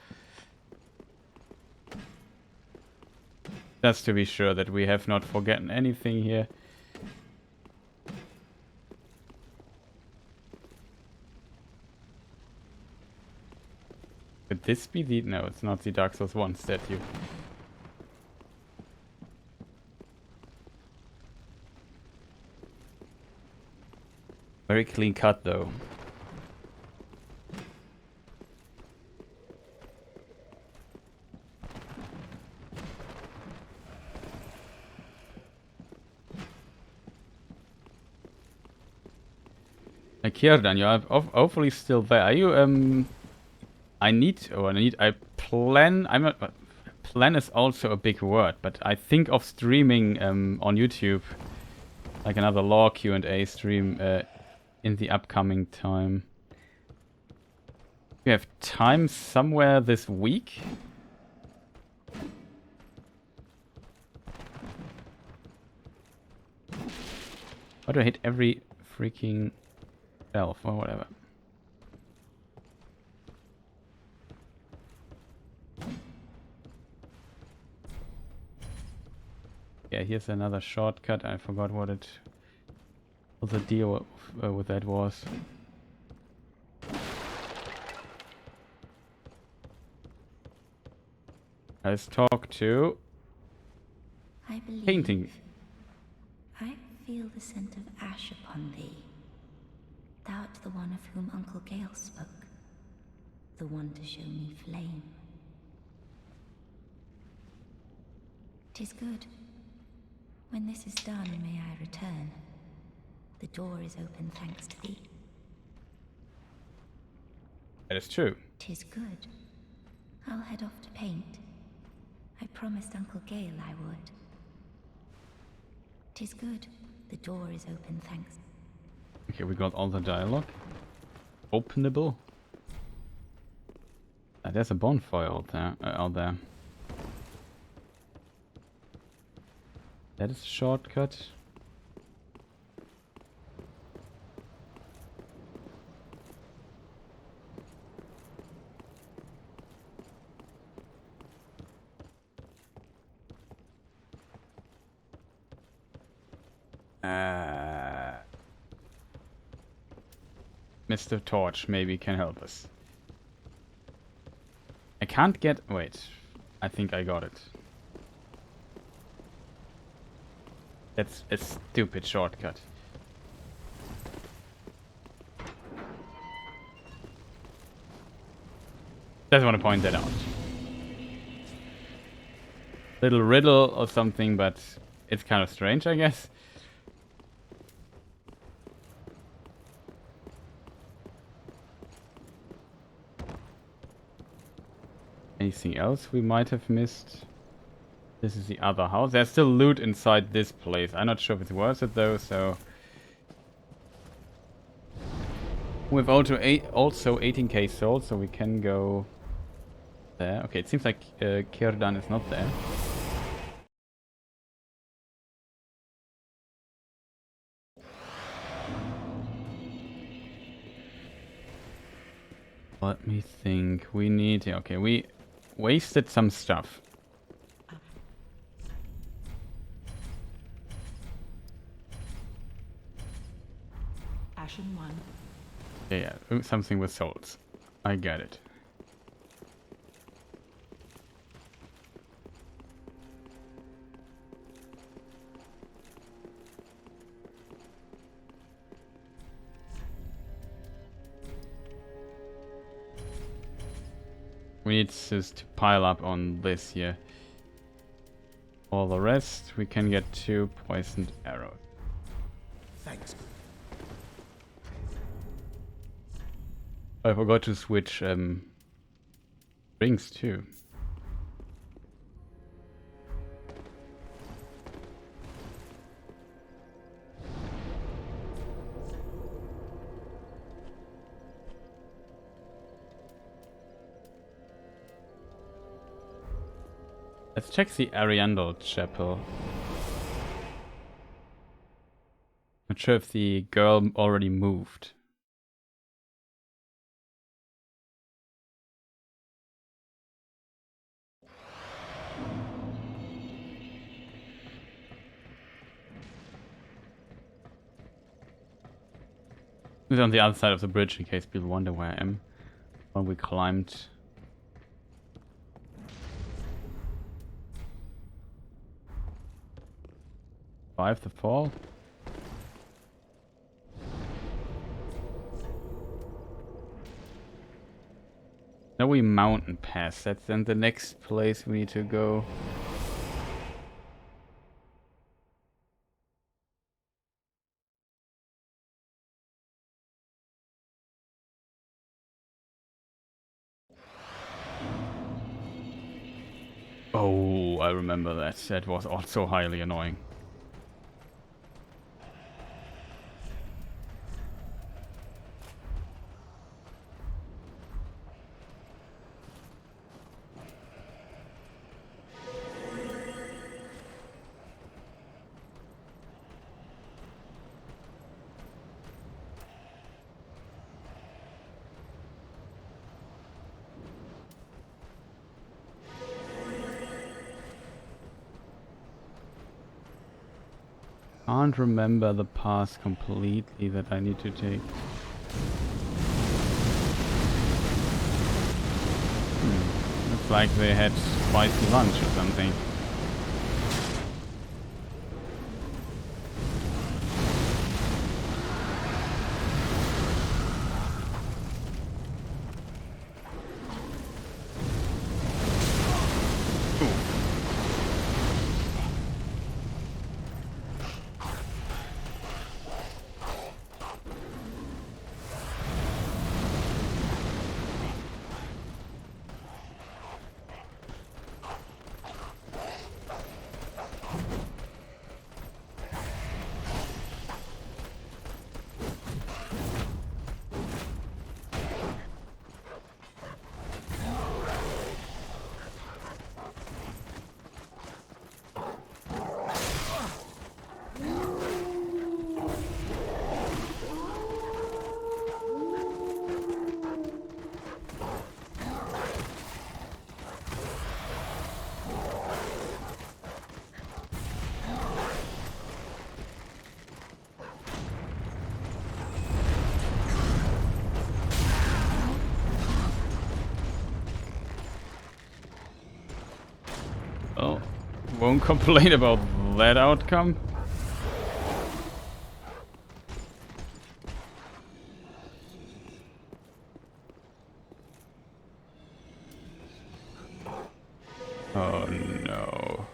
S1: Just to be sure that we have not forgotten anything here. Could this be the... No, it's not the Dark Souls 1 statue. Very clean cut though. Kierdan, you're hopefully still there. Are you I plan, I'm not, plan is also a big word, but I think of streaming on YouTube, like another lore Q&A stream in the upcoming time. You have time somewhere this week? Why do I hit every freaking elf or whatever? Yeah, here's another shortcut. I forgot what the deal with that was. Let's talk to
S4: I believe
S1: painting.
S4: I feel the scent of ash upon thee. Thou art the one of whom Uncle Gale spoke, the one to show me flame. 'Tis good. When this is done, may I return. The door is open thanks to thee.
S1: That is true.
S4: 'Tis good. I'll head off to paint. I promised Uncle Gale I would. 'Tis good. The door is open thanks.
S1: Okay, we got all the dialogue. Openable. There's a bonfire out there. That is a shortcut. Mr. Torch maybe can help us. I can't get... Wait. I think I got it. That's a stupid shortcut. Just want to point that out. Little riddle or something, but it's kind of strange, I guess. Anything else we might have missed? This is the other house. There's still loot inside this place. I'm not sure if it's worth it though, so... We've also 18k souls, so we can go there. Okay, it seems like Kierdan is not there. Let me think. We need... Okay, we wasted some stuff.
S5: Ashen one.
S1: Yeah, something with souls. I get it. We need just to pile up on this here. All the rest, we can get 2 poisoned arrows.
S2: Thanks.
S1: I forgot to switch rings too. Let's check the Ariandel chapel. Not sure if the girl already moved. It's on the other side of the bridge in case people wonder where I am. When we climbed. Survive the fall? Snowy Mountain Pass. That's then the next place we need to go. Oh, I remember that. That was also highly annoying. Can't remember the path completely that I need to take. Looks like they had spicy lunch or something. Oh, won't complain about that outcome. Oh no.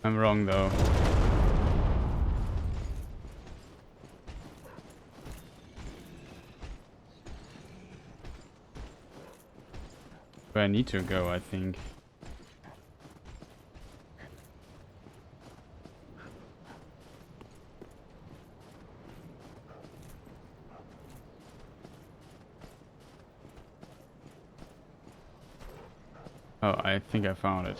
S1: I'm wrong though. Where I need to go, I think. Oh, I think I found it.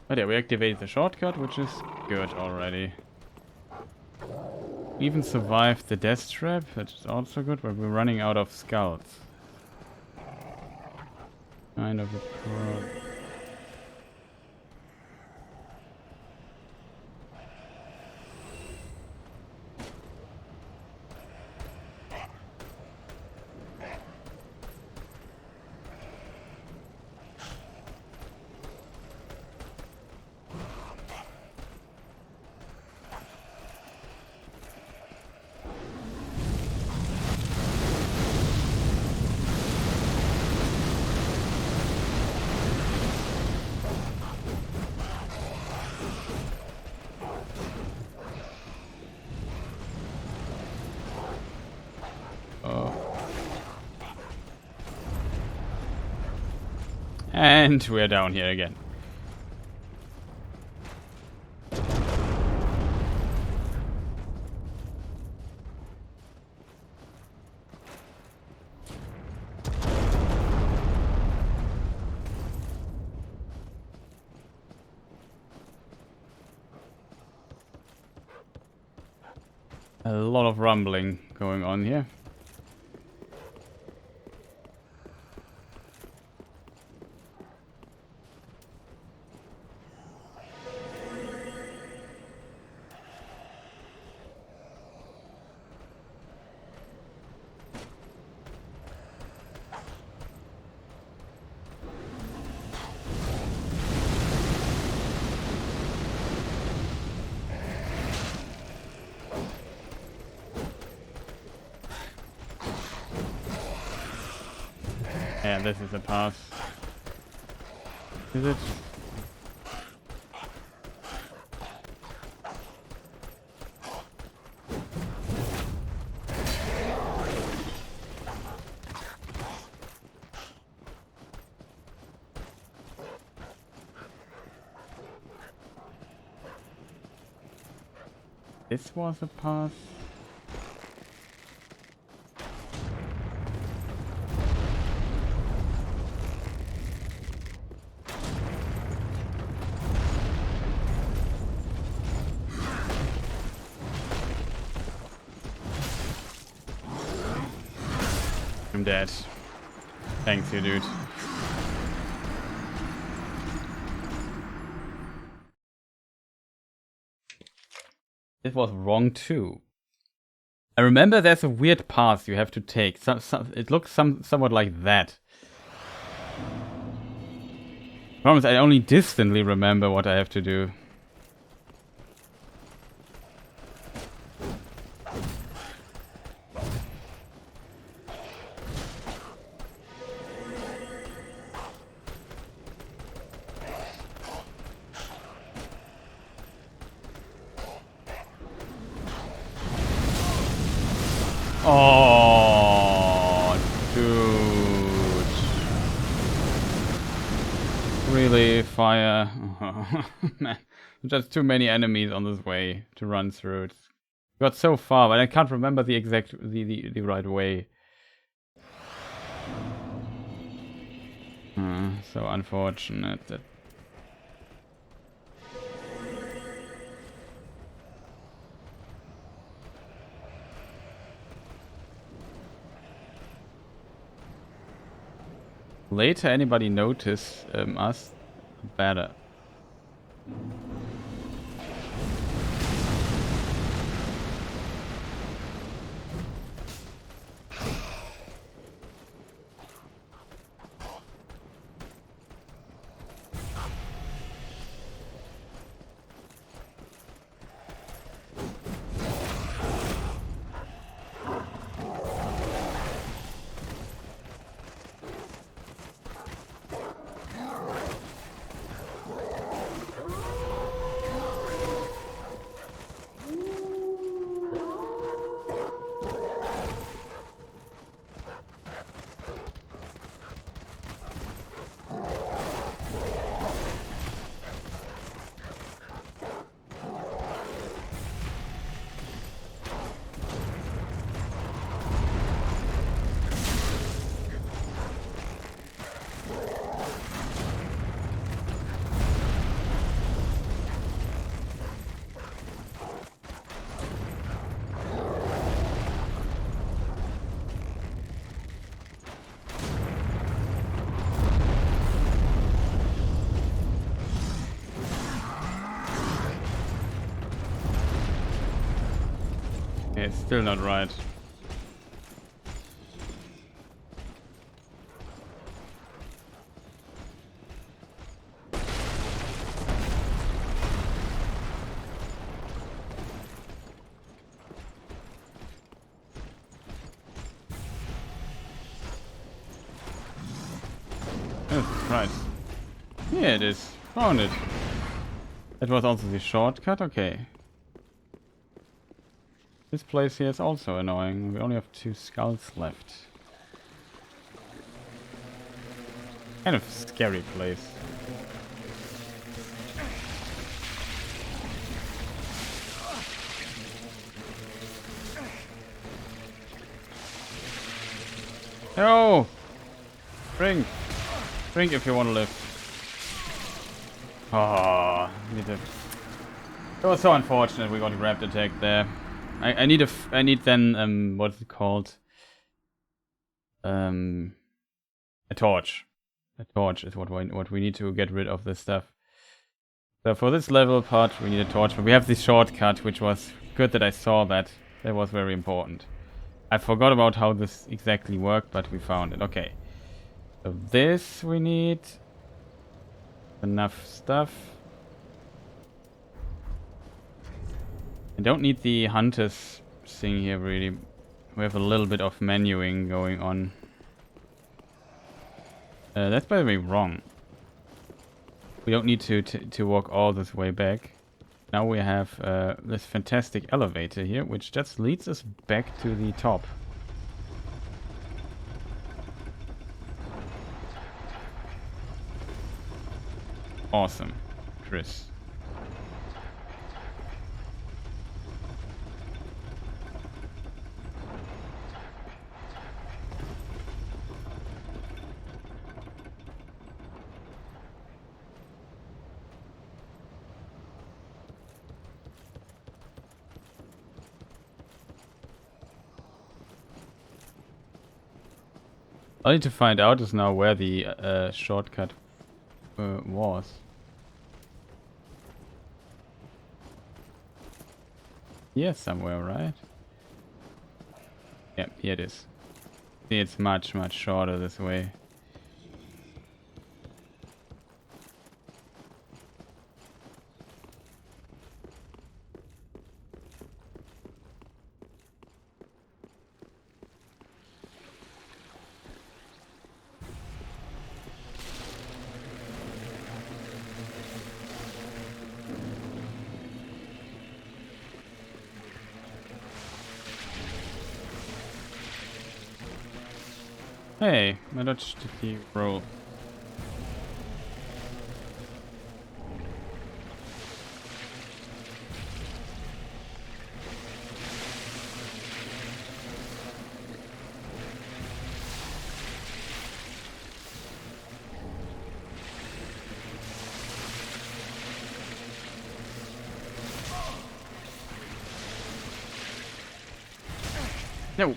S1: But yeah, we activated the shortcut, which is good already. We even survived the death trap, which is also good, but we're running out of skulls. Kind of a problem. And we're down here again. A lot of rumbling going on here. Yeah, this is a pass. Is it? This was a pass. I'm dead. Thanks, you dude. It was wrong too. I remember there's a weird path you have to take. It looks somewhat like that. Promise, I only distantly remember what I have to do. Oh, dude. Really, fire. Oh, man. Just too many enemies on this way to run through. It got so far, but I can't remember the exact, the right way. So unfortunate that. Later anybody notice us, better. It's still not right. Oh, right. Here it is. Found it. That was also the shortcut? Okay. This place here is also annoying. We only have 2 skulls left. Kind of scary place. No! Drink! Drink if you want to live. Oh, it was so unfortunate we got grabbed attack there. I need then what's it called? A torch. A torch is what we need to get rid of this stuff. So for this level part we need a torch, but we have this shortcut, which was good that I saw that. That was very important. I forgot about how this exactly worked, but we found it. Okay. So this we need. Enough stuff. I don't need the hunters thing here really. We have a little bit of menuing going on. That's by the way wrong. We don't need to walk all this way back. Now we have this fantastic elevator here, which just leads us back to the top. Awesome, Chris. All I need to find out is now where the shortcut was. Here somewhere, right? Yeah, here it is. See, it's much shorter this way. Hey, I dodged the roll. No.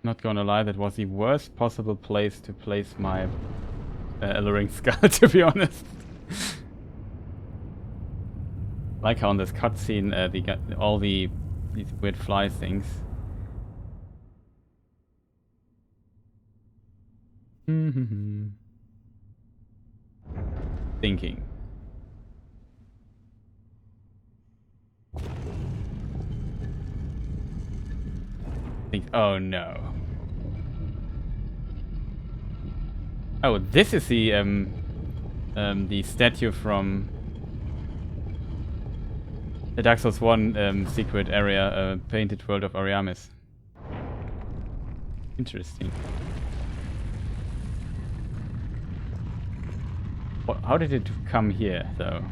S1: Not gonna lie, that was the worst possible place to place my alluring skull, to be honest. Like how on this cutscene, all these weird fly things. Thinking. Oh no. Oh, this is the statue from the Dark Souls 1 secret area, Painted World of Ariamis. Interesting. How did it come here, though?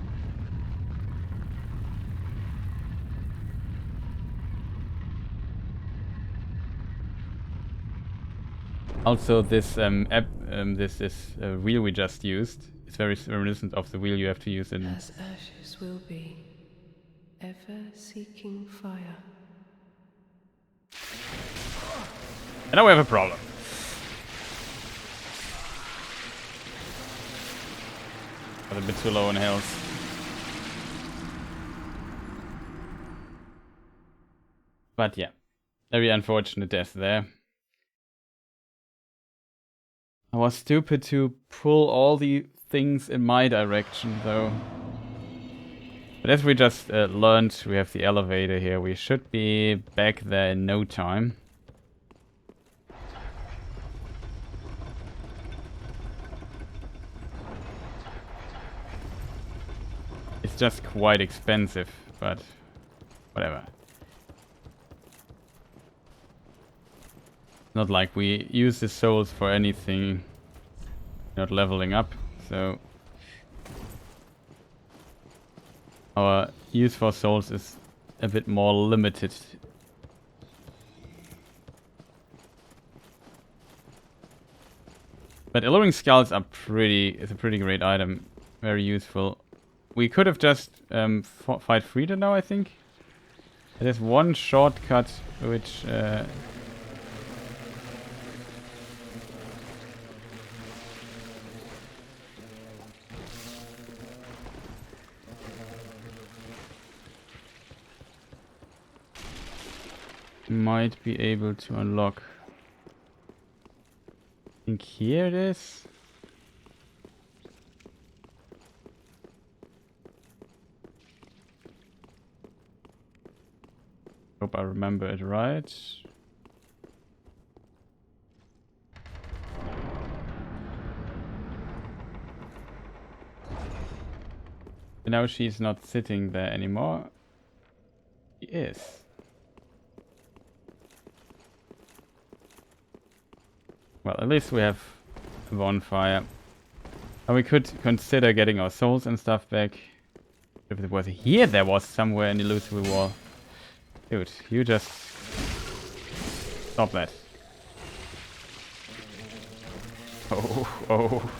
S1: Also, this wheel we just used is very reminiscent of the wheel you have to use in.
S6: As ashes will be, ever seeking fire.
S1: And now we have a problem. Got a bit too low on health. But yeah, very unfortunate death there. I was stupid to pull all the things in my direction, though. But as we just learned, we have the elevator here. We should be back there in no time. It's just quite expensive, but whatever. Not like we use the souls for anything, not leveling up, so our use for souls is a bit more limited. But Alluring Skulls are is a pretty great item, very useful. We could have just fight Friede now, I think. There's one shortcut which might be able to unlock. I think here it is. Hope I remember it right. And now she's not sitting there anymore. She is. Well, at least we have a bonfire. And we could consider getting our souls and stuff back. If it was here, there was somewhere an illusory wall. Dude, you just stop that. Oh.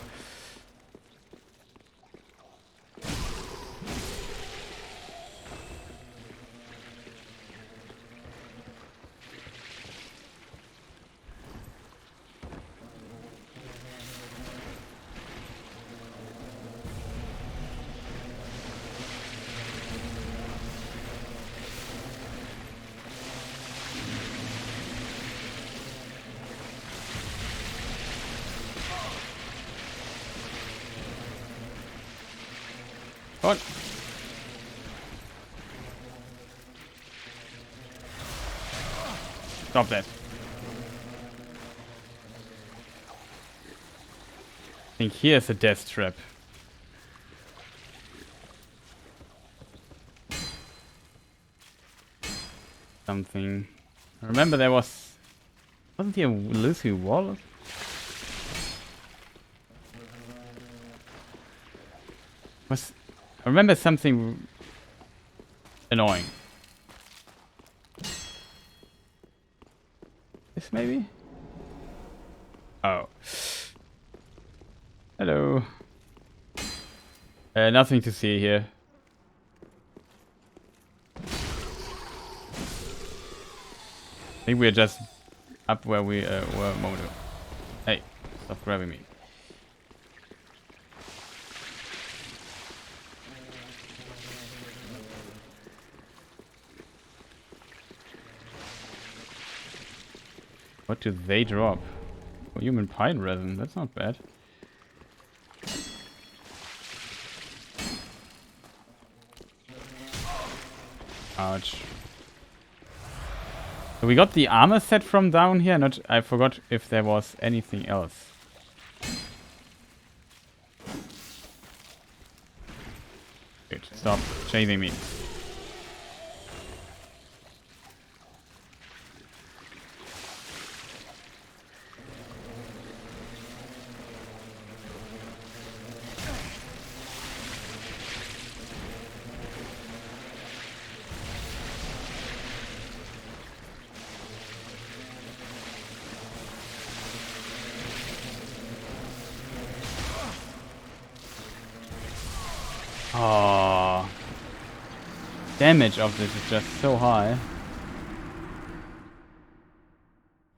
S1: What? Stop that. I think here's a death trap. Something. I remember there wasn't there a illusory wall? I remember something annoying. This maybe? Oh. Hello. Nothing to see here. I think we're just up where we were a moment ago. Hey, stop grabbing me. What do they drop? Oh, human pine resin, that's not bad. Ouch. So we got the armor set from down here. I forgot if there was anything else. Dude, stop chasing me. Oh, damage of this is just so high.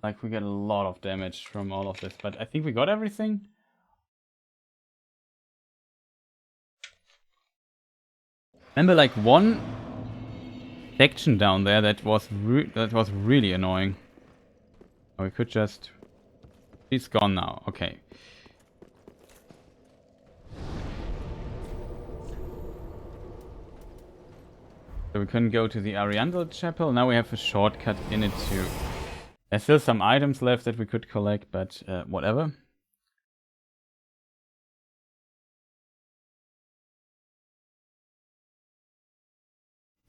S1: Like we get a lot of damage from all of this, but I think we got everything. Remember, like one section down there that was really annoying. Oh, we could just. She's gone now. Okay. So we couldn't go to the Ariandel chapel. Now we have a shortcut in it too. There's still some items left that we could collect, but whatever.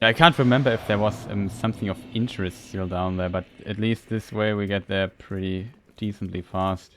S1: I can't remember if there was something of interest still down there, but at least this way we get there pretty decently fast.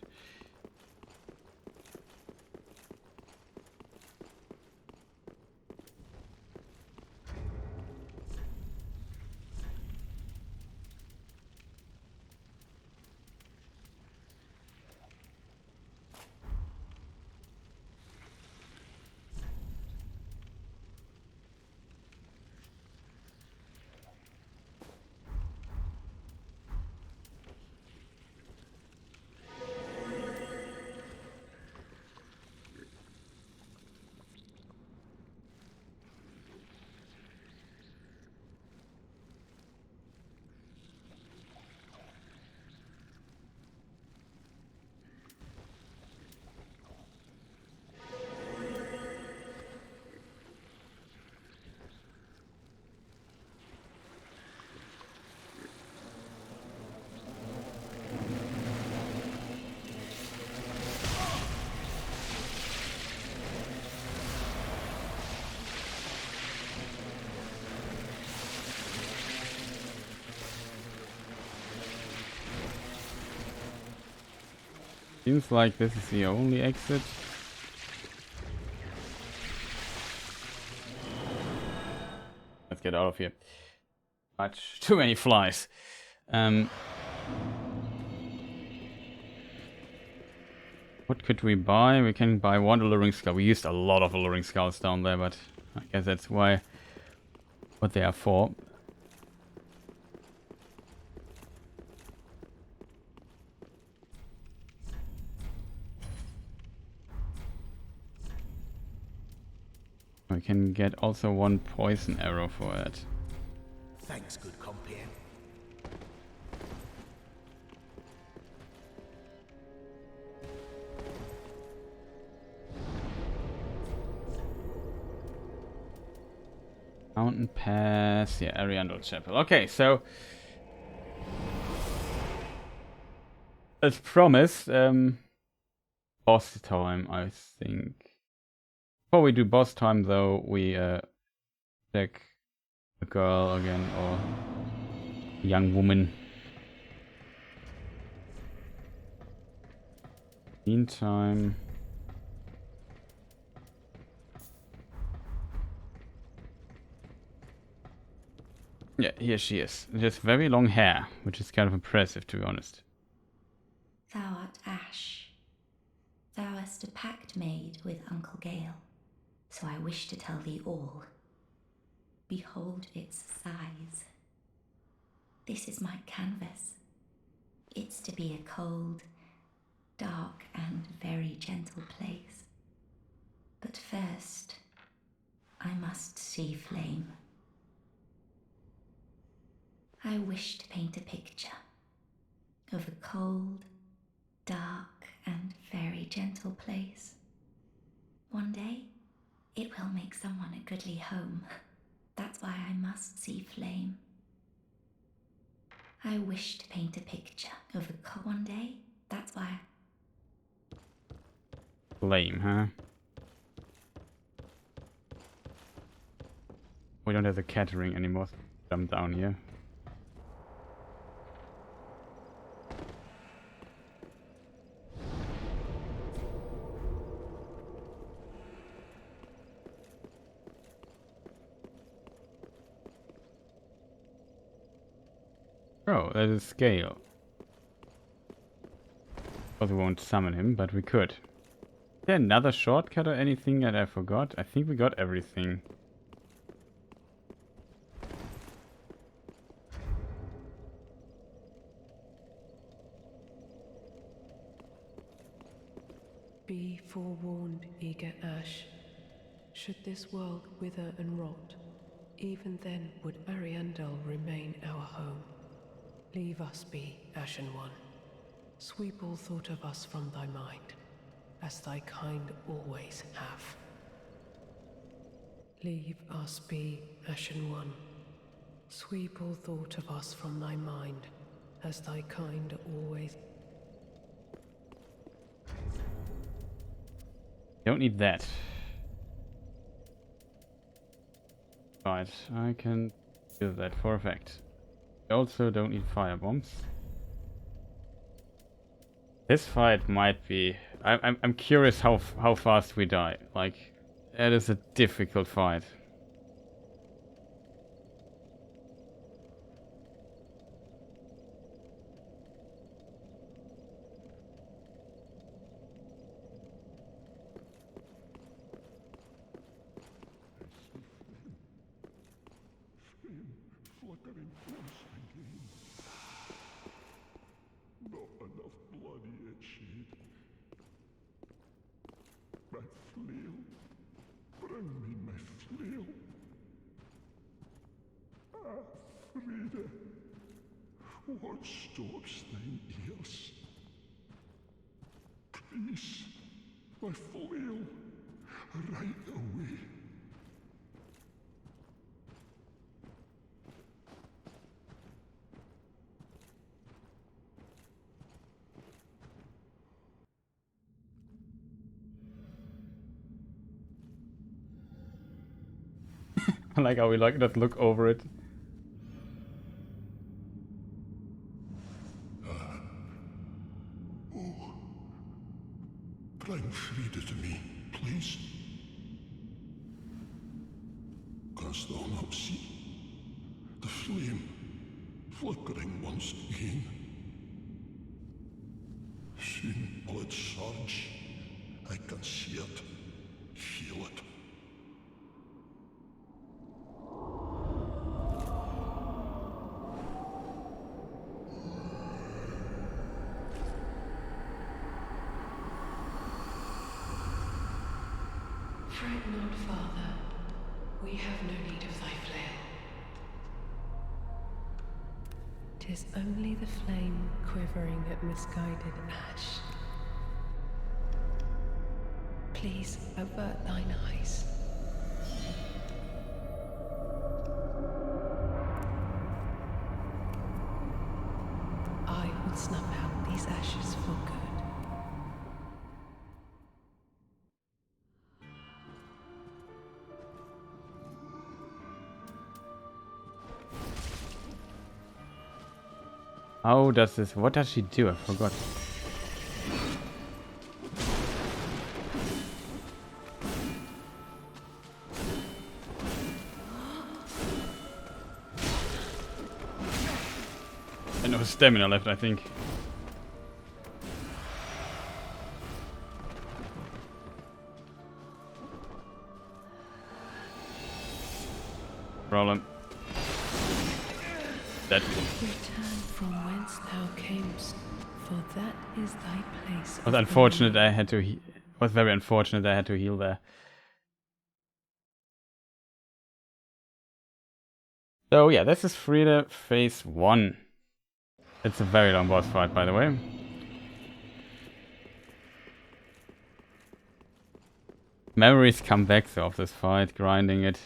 S1: Seems like this is the only exit. Let's get out of here. Much too many flies. What could we buy? We can buy one alluring skull. We used a lot of alluring skulls down there, but I guess that's what they are for. We can get also one poison arrow for it.
S2: Thanks, good compere.
S1: Mountain Pass, yeah, Ariandel Chapel. Okay, so as promised, boss time, I think. Before we do boss time, though, we check a girl again, or a young woman. Meantime, yeah, here she is. She has very long hair, which is kind of impressive, to be honest.
S4: Thou art Ash. Thou hast a pact made with Uncle Gale, so I wish to tell thee all. Behold its size. This is my canvas. It's to be a cold, dark, and very gentle place. But first, I must see flame. I wish to paint a picture of a cold, dark, and very gentle place. One day, it will make someone a goodly home. That's why I must see flame. I wish to paint a picture of a one day. That's why.
S1: Flame, huh? We don't have the catering anymore. Jump down here. Oh, there's a scale. Well, we won't summon him, but we could. Is there another shortcut or anything that I forgot? I think we got everything.
S6: Be forewarned, eager Ash. Should this world wither and rot, even then would Ariandel remain our home. Leave us be, Ashen One. Sweep all thought of us from thy mind, as thy kind always have. Leave us be, Ashen One. Sweep all thought of us from thy mind, as thy kind always.
S1: Don't need that. fight. I can do that for a fact. I also don't need fire bombs. This fight might be... I'm curious how fast we die. Like, that is a difficult fight.
S3: Friede, what stops thine ears? Please, my flail, right away.
S1: I like how we like that look over it.
S3: Bring Friede to me, please. Canst thou not see the flame flickering once again? Soon will it surge. I can see it, feel it.
S6: Fret not, Father. We have no need of thy flail. 'Tis only the flame quivering at misguided ash. Please avert thine eyes. I will snuff out these ashes for good.
S1: How does this... What does she do? I forgot. And no stamina left, I think. Problem. That.
S6: Return from whence thou camest, for that is thy place.
S1: Was unfortunate. I had to. Was very unfortunate. I had to heal there. So yeah, this is Friede phase 1. It's a very long boss fight, by the way. Memories come back though of this fight, grinding it.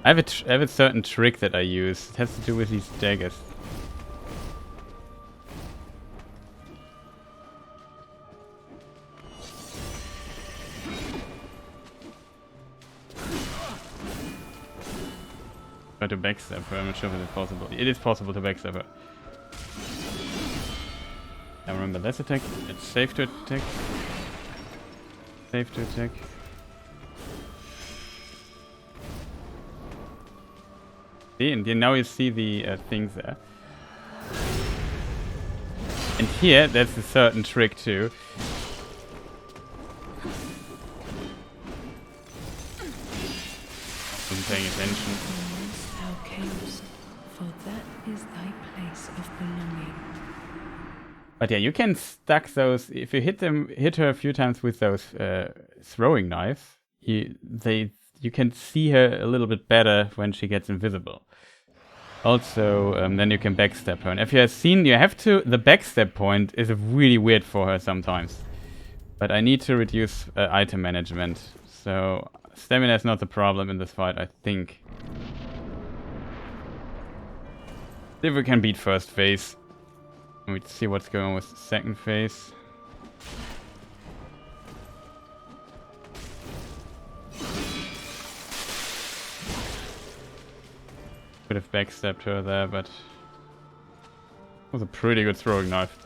S1: I have a certain trick that I use. It has to do with these daggers. Try to backstab her. I'm not sure if it's possible. It is possible to backstab her. I remember this attack. It's safe to attack. Safe to attack. See, and now you see the things there. And here, there's a certain trick too. Wasn't paying attention.
S6: Thou camest, for that is thy place of belonging.
S1: But yeah, you can stack those if you hit her a few times with those throwing knives. You can see her a little bit better when she gets invisible. Also, then you can backstab her. And if you have seen, the backstab point is really weird for her sometimes. But I need to reduce item management. So, stamina is not the problem in this fight, I think. See if we can beat first phase. Let me see what's going on with the second phase. Could have backstabbed her there, but it was a pretty good throwing knife.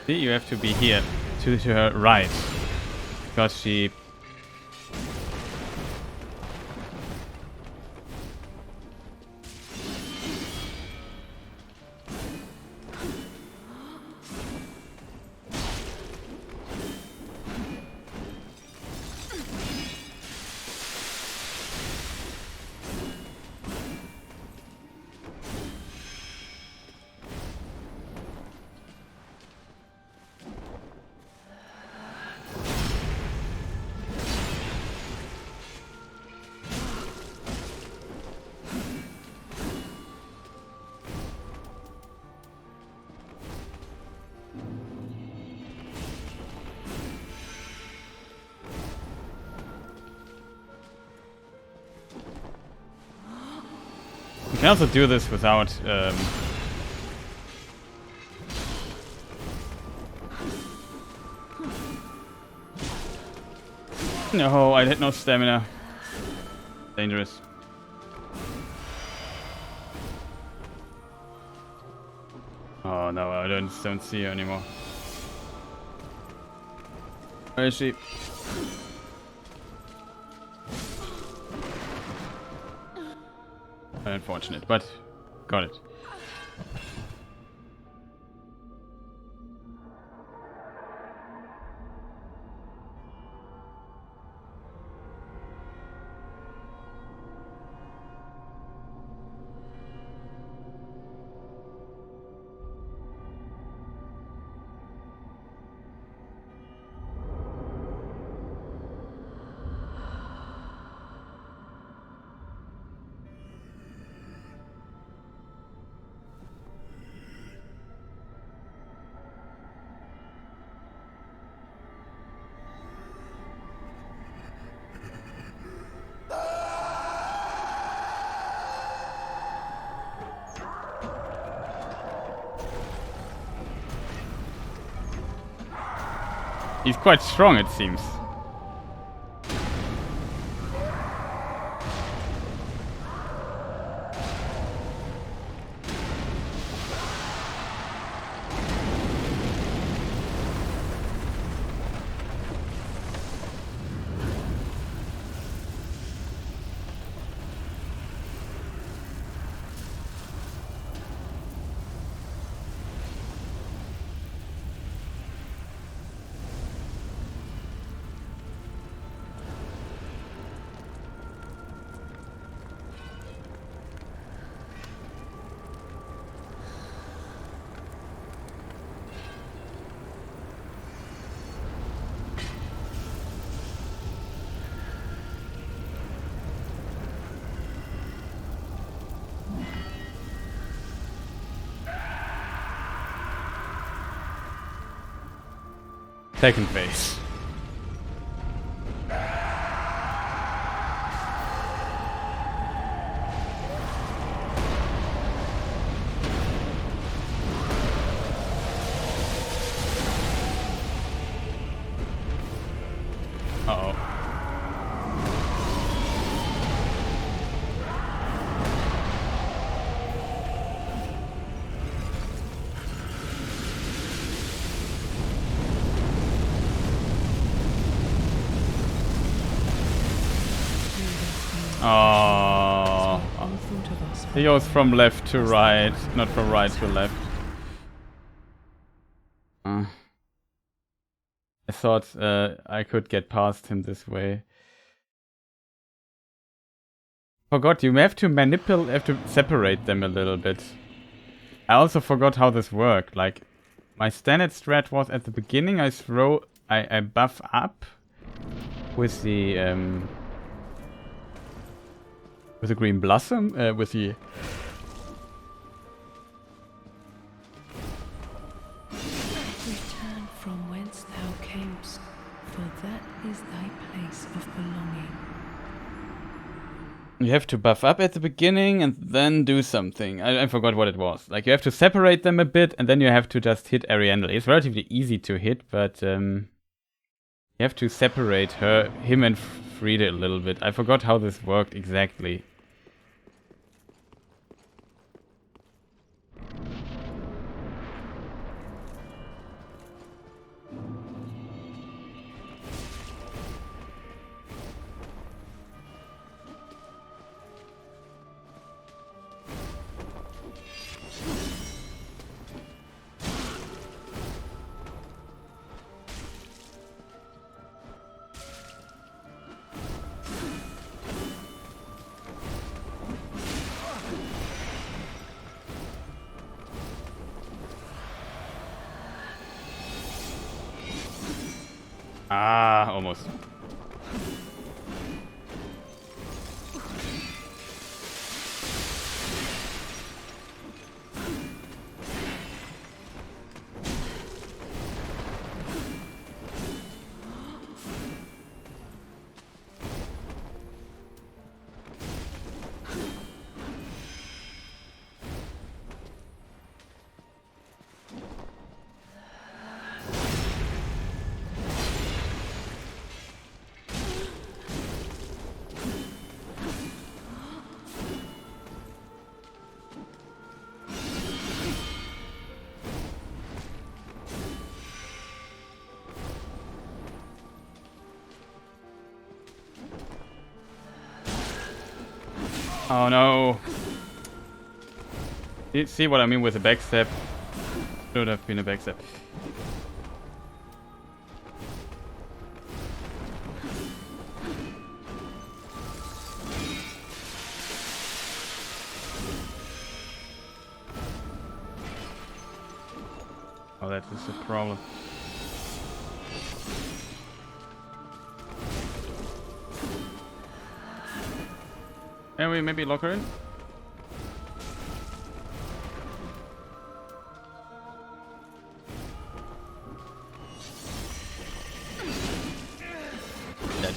S1: See, you have to be here, to her right, because she... You can also do this without... No, I had no stamina. Dangerous. Oh no, I don't see her anymore. Where is she? Unfortunate, but got it. He's quite strong, it seems. Second phase. Uh-oh. Oh, he goes from left to right, not from right to left. I thought I could get past him this way. Forgot, you have to manipulate, have to separate them a little bit. I also forgot how this worked. Like, my standard strat was at the beginning I buff up with the green blossom, with the...
S6: Return from whence thou camest, for that is thy place of belonging.
S1: You have to buff up at the beginning and then do something. I forgot what it was. Like, you have to separate them a bit, and then you have to just hit Ariandel. It's relatively easy to hit, but you have to separate him and Friede a little bit. I forgot how this worked exactly. Ah, almost. Oh no. You see what I mean with a backstep? Should have been a backstep. Oh, that is a problem. Can we maybe lock her in?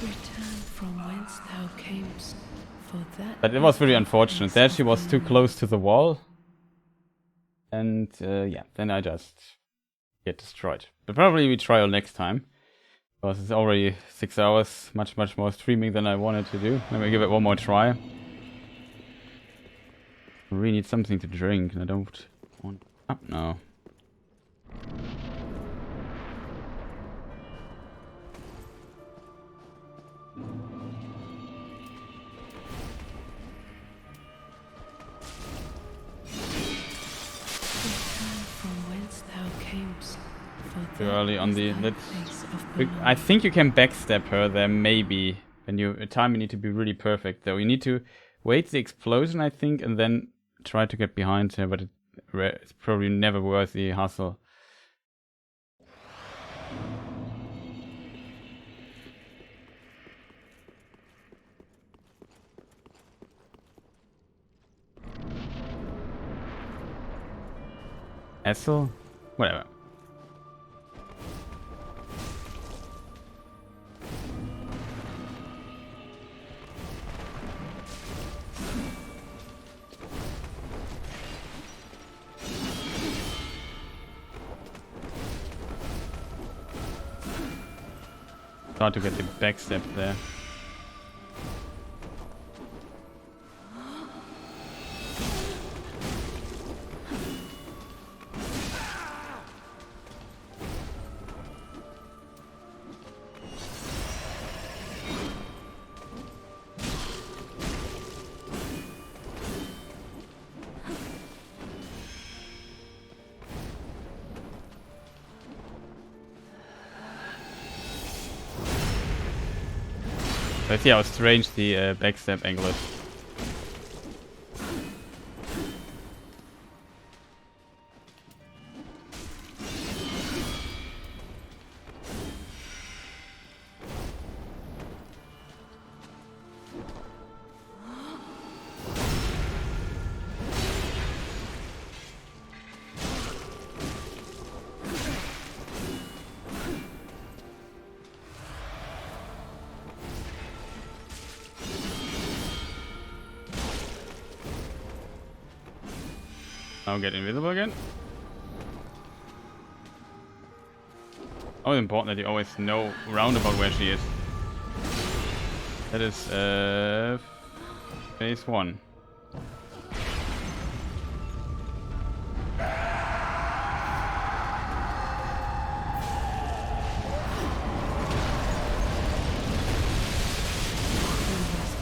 S6: Return from whence thou camest, for that.
S1: But it was really unfortunate. There she was too close to the wall. And yeah, then I just get destroyed. But probably we try next time. Because it's already 6 hours. Much more streaming than I wanted to do. Let me give it one more try. I really need something to drink. And I don't want... Oh, no. Too early on the... I think you can backstab her there, maybe. When you time you need to be really perfect, though. You need to wait the explosion, I think, and then try to get behind her, but it's probably never worth the hassle. Essel? Whatever. Hard to get the backstep there. Let's see how strange the backstep angle is. I'll get invisible again. Always important that you always know roundabout where she is. That is phase 1.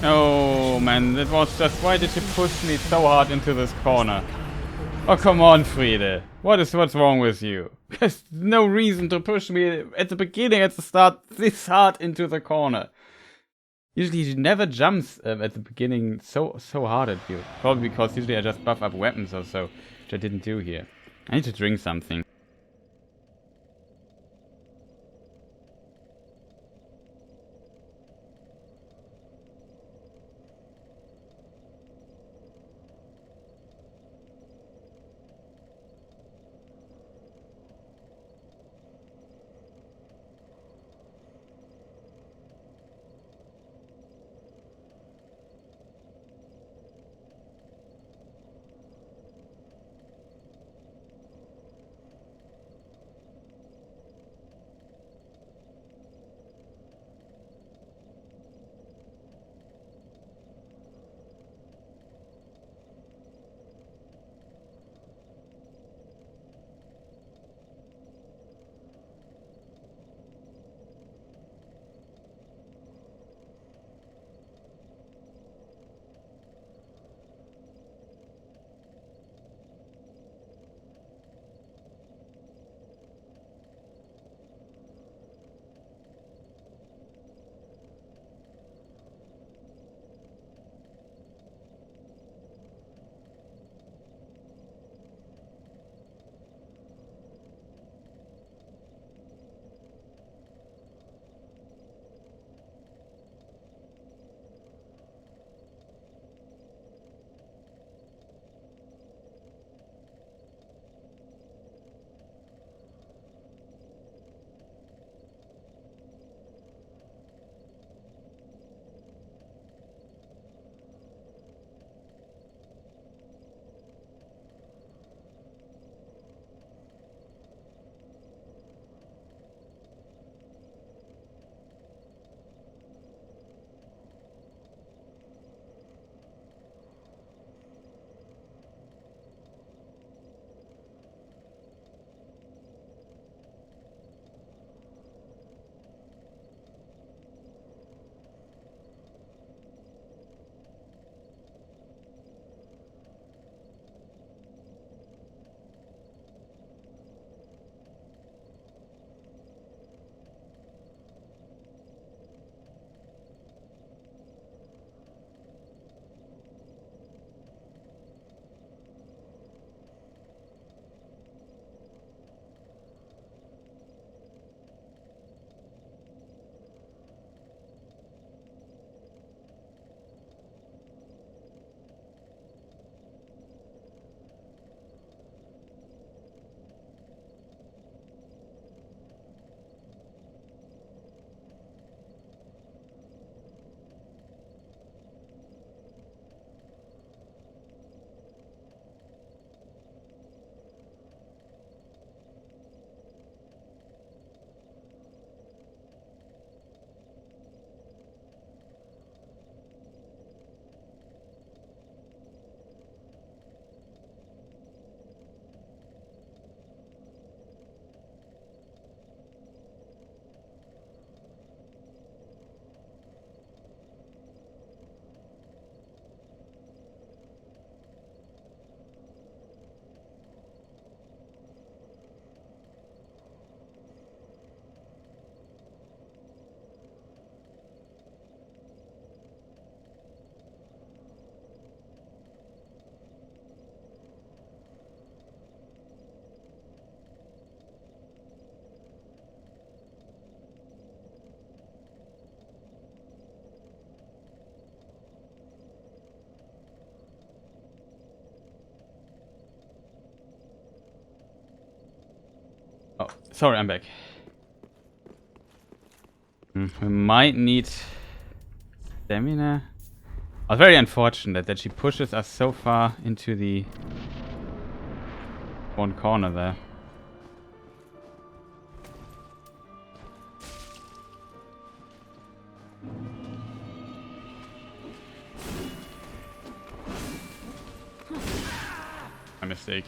S1: Oh man, that was just, why did you push me so hard into this corner? Oh come on, Friede. What's wrong with you? There's no reason to push me at the beginning, at the start, this hard into the corner. Usually she never jumps at the beginning so hard at you. Probably because usually I just buff up weapons or so, which I didn't do here. I need to drink something. Oh, sorry, I'm back. We might need stamina. Oh, very unfortunate that she pushes us so far into the one corner there. My mistake.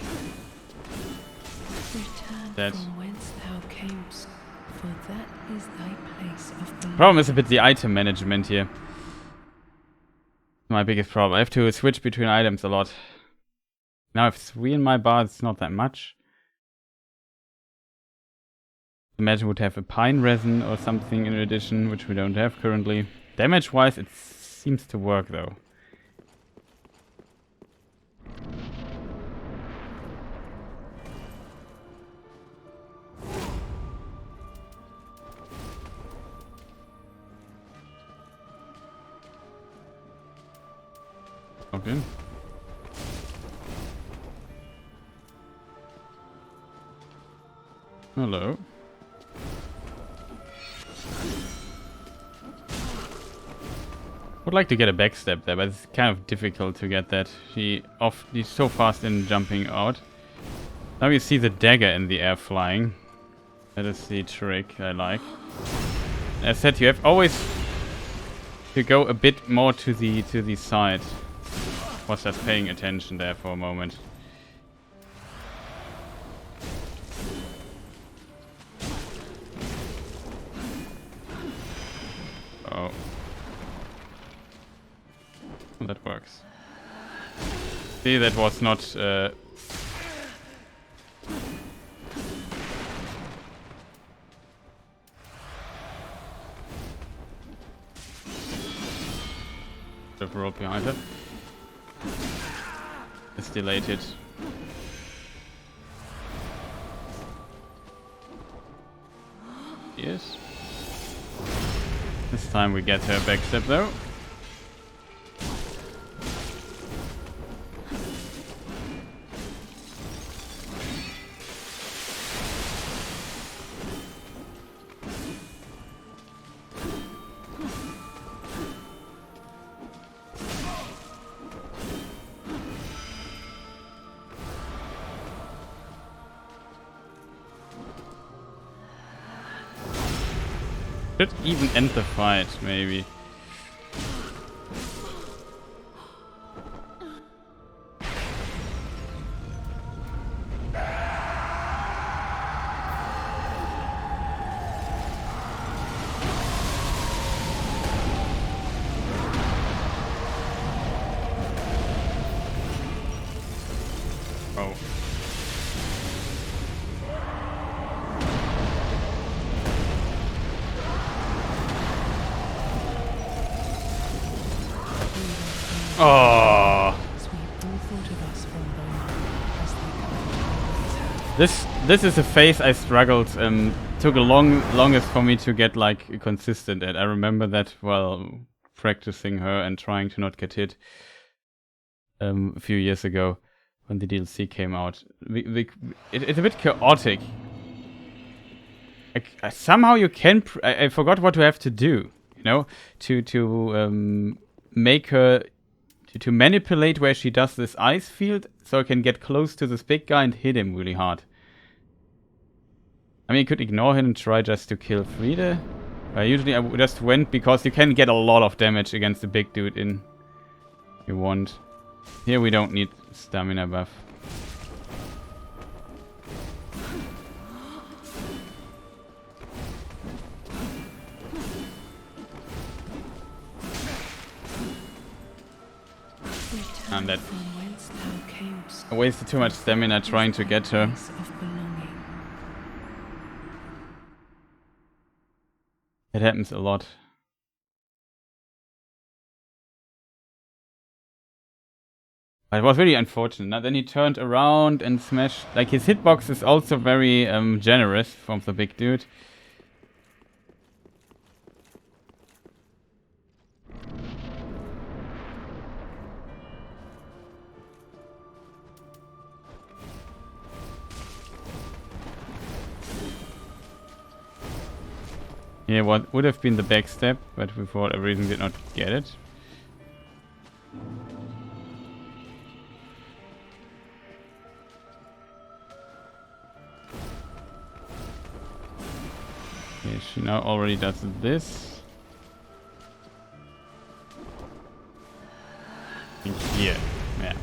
S6: Return
S1: Dead.
S6: from whence thou camest, for that is thy place of belonging.
S1: Problem is a bit the item management here. My biggest problem. I have to switch between items a lot. Now I have 3 in my bar, it's not that much. Imagine would have a pine resin or something in addition, which we don't have currently. Damage wise, it seems to work though. Okay. Hello. Would like to get a backstep there, but it's kind of difficult to get that. He's so fast in jumping out. Now you see the dagger in the air flying. That is the trick I like. As said, you have always to go a bit more to the side. Was just paying attention there for a moment. Oh. Well, that works. See, that was not the rope behind it. It's delayed it. Yes. This time we get her backstep though. Should even end the fight, maybe. Oh. Oh. This is a phase I struggled. Took a longest for me to get like consistent at. I remember that while practicing her and trying to not get hit a few years ago when the DLC came out. It's a bit chaotic. Somehow you can. I forgot what to have to do. You know, to make her. To manipulate where she does this ice field so I can get close to this big guy and hit him really hard. I mean, you could ignore him and try just to kill Friede. Usually I just went because you can get a lot of damage against the big dude in you want. Here we don't need stamina buff. And that I wasted too much stamina trying to get her. It happens a lot. But it was really unfortunate. Now then he turned around and smashed. Like his hitbox is also very generous from the big dude. Yeah, what would have been the backstep, but we for whatever reason did not get it. Okay, she now already does this. I think here. Yeah.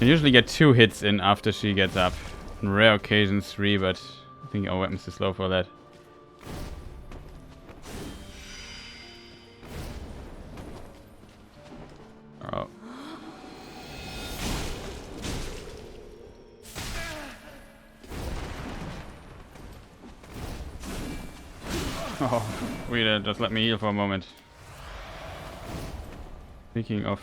S1: You usually get 2 hits in after she gets up. On rare occasions 3, but I think our weapon's too slow for that. Oh. Oh, Friede, just let me heal for a moment. Speaking of...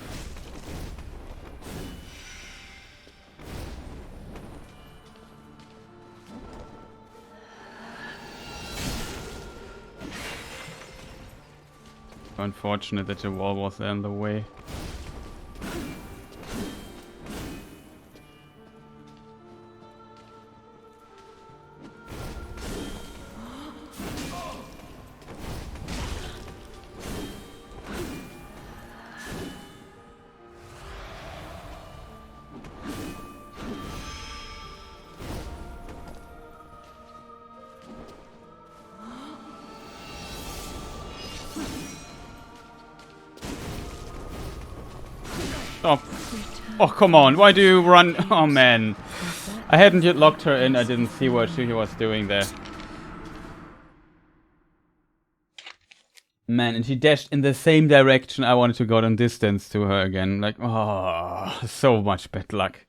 S1: Unfortunate that the wall was there in the way. Stop. Oh, come on. Why do you run? Oh, man. I hadn't yet locked her in. I didn't see what she was doing there. Man, and she dashed in the same direction. I wanted to go down distance to her again. Like, oh, so much bad luck.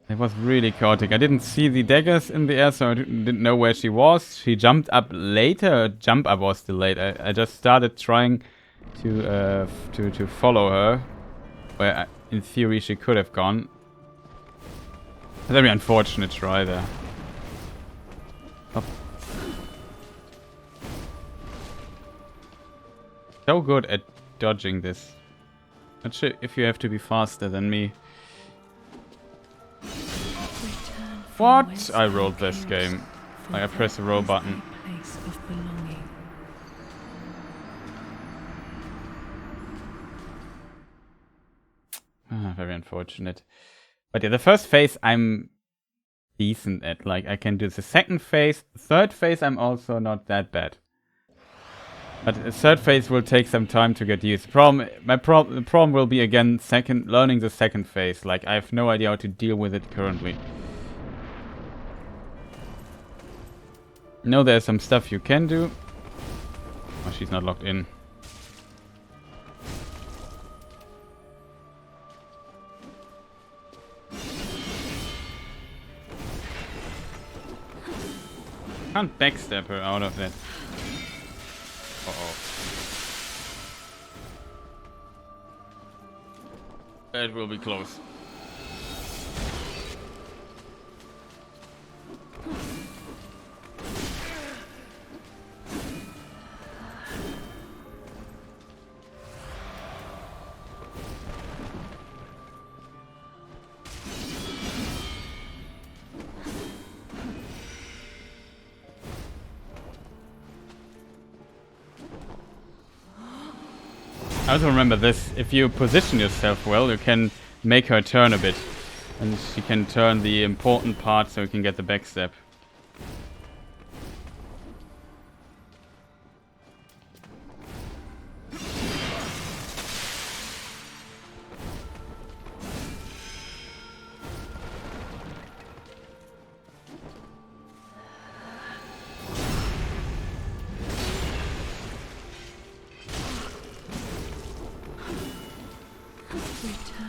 S1: It was really chaotic. I didn't see the daggers in the air, so I didn't know where she was. She jumped up later. Jump up was delayed. I just started trying to follow her, where in theory she could have gone. Very unfortunate try there. Oh. So good at dodging this. Not sure if you have to be faster than me. What? I rolled this game. Like I pressed the roll button. Very unfortunate. But yeah, the first phase I'm decent at. Like I can do the second phase. Third phase I'm also not that bad. But the third phase will take some time to get used. The problem will be again learning the second phase. Like I have no idea how to deal with it currently. No, there's some stuff you can do. Oh, she's not locked in. Can't backstab her out of that. Uh-oh. That will be close. I also remember this, if you position yourself well, you can make her turn a bit. And she can turn the important part so you can get the backstab.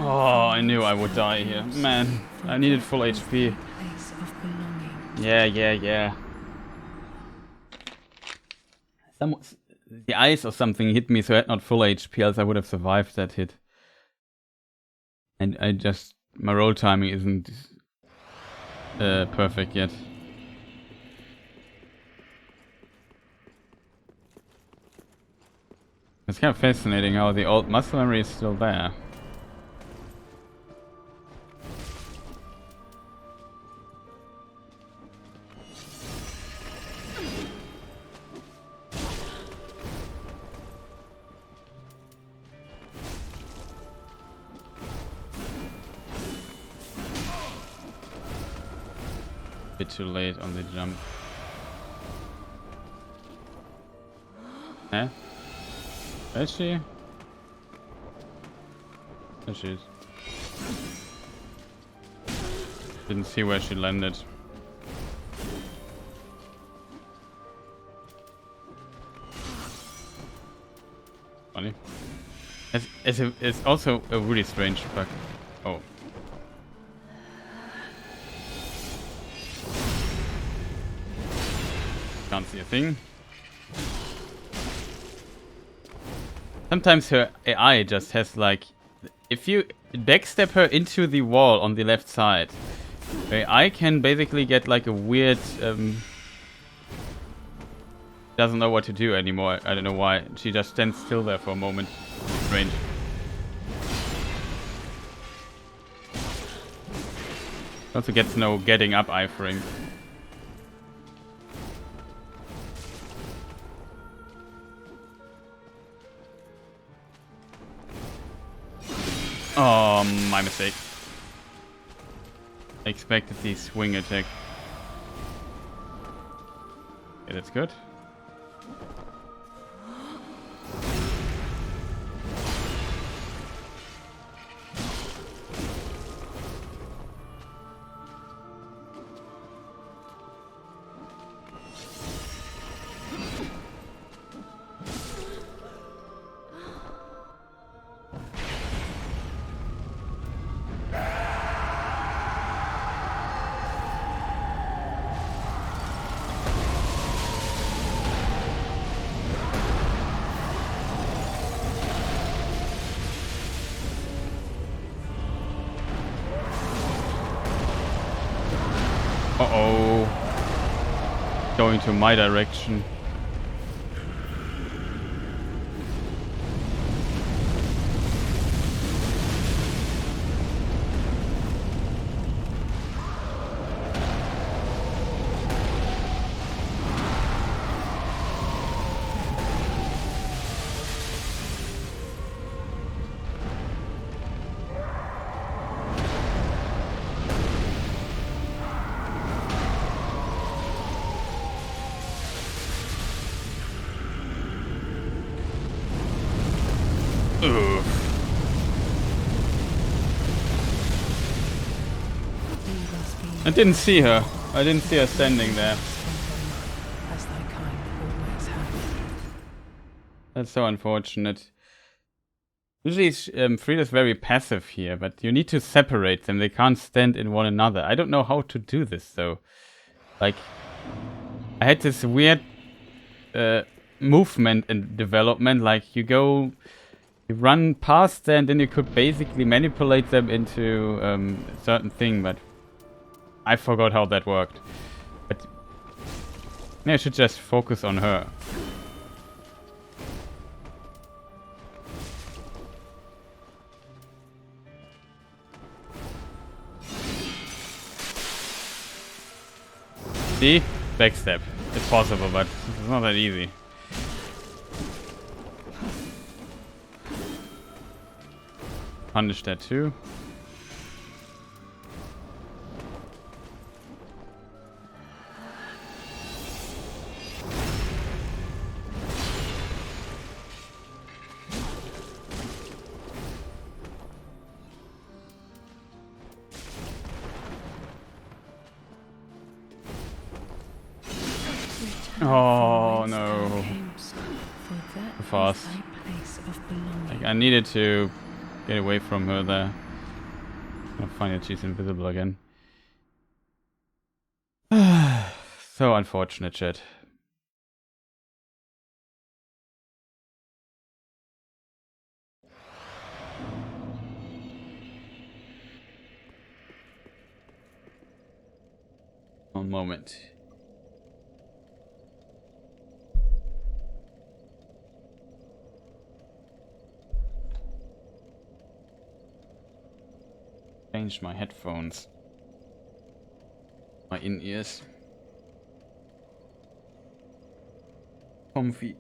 S1: Oh, I knew I would die here. Man, I needed full HP. Yeah. The ice or something hit me, so I had not full HP, else I would have survived that hit. And my roll timing isn't perfect yet. It's kind of fascinating how the old muscle memory is still there. Bit too late on the jump. Huh? Is she? There she is. Didn't see where she landed. Funny. It's also a really strange bug. Oh. Can't see a thing. Sometimes her AI just has like... If you backstep her into the wall on the left side, her AI can basically get like a weird... doesn't know what to do anymore. I don't know why. She just stands still there for a moment. Strange. Also gets no getting up iframe. Oh, my mistake. I expected the swing attack. Okay, that's good. Uh-oh. Going to my direction. I didn't see her. I didn't see her standing there.
S6: As thy kind always have.
S1: That's so unfortunate. Usually Friede is very passive here, but you need to separate them. They can't stand in one another. I don't know how to do this though. Like, I had this weird movement and development. Like, you run past them, and then you could basically manipulate them into a certain thing, but I forgot how that worked. But I should just focus on her. See? Backstep. It's possible, but it's not that easy. Punish that too. Oh no. Fast. Like, I needed to get away from her there. I'll find that she's invisible again. So unfortunate, shit. One moment. Change my headphones. My in-ears. Comfy.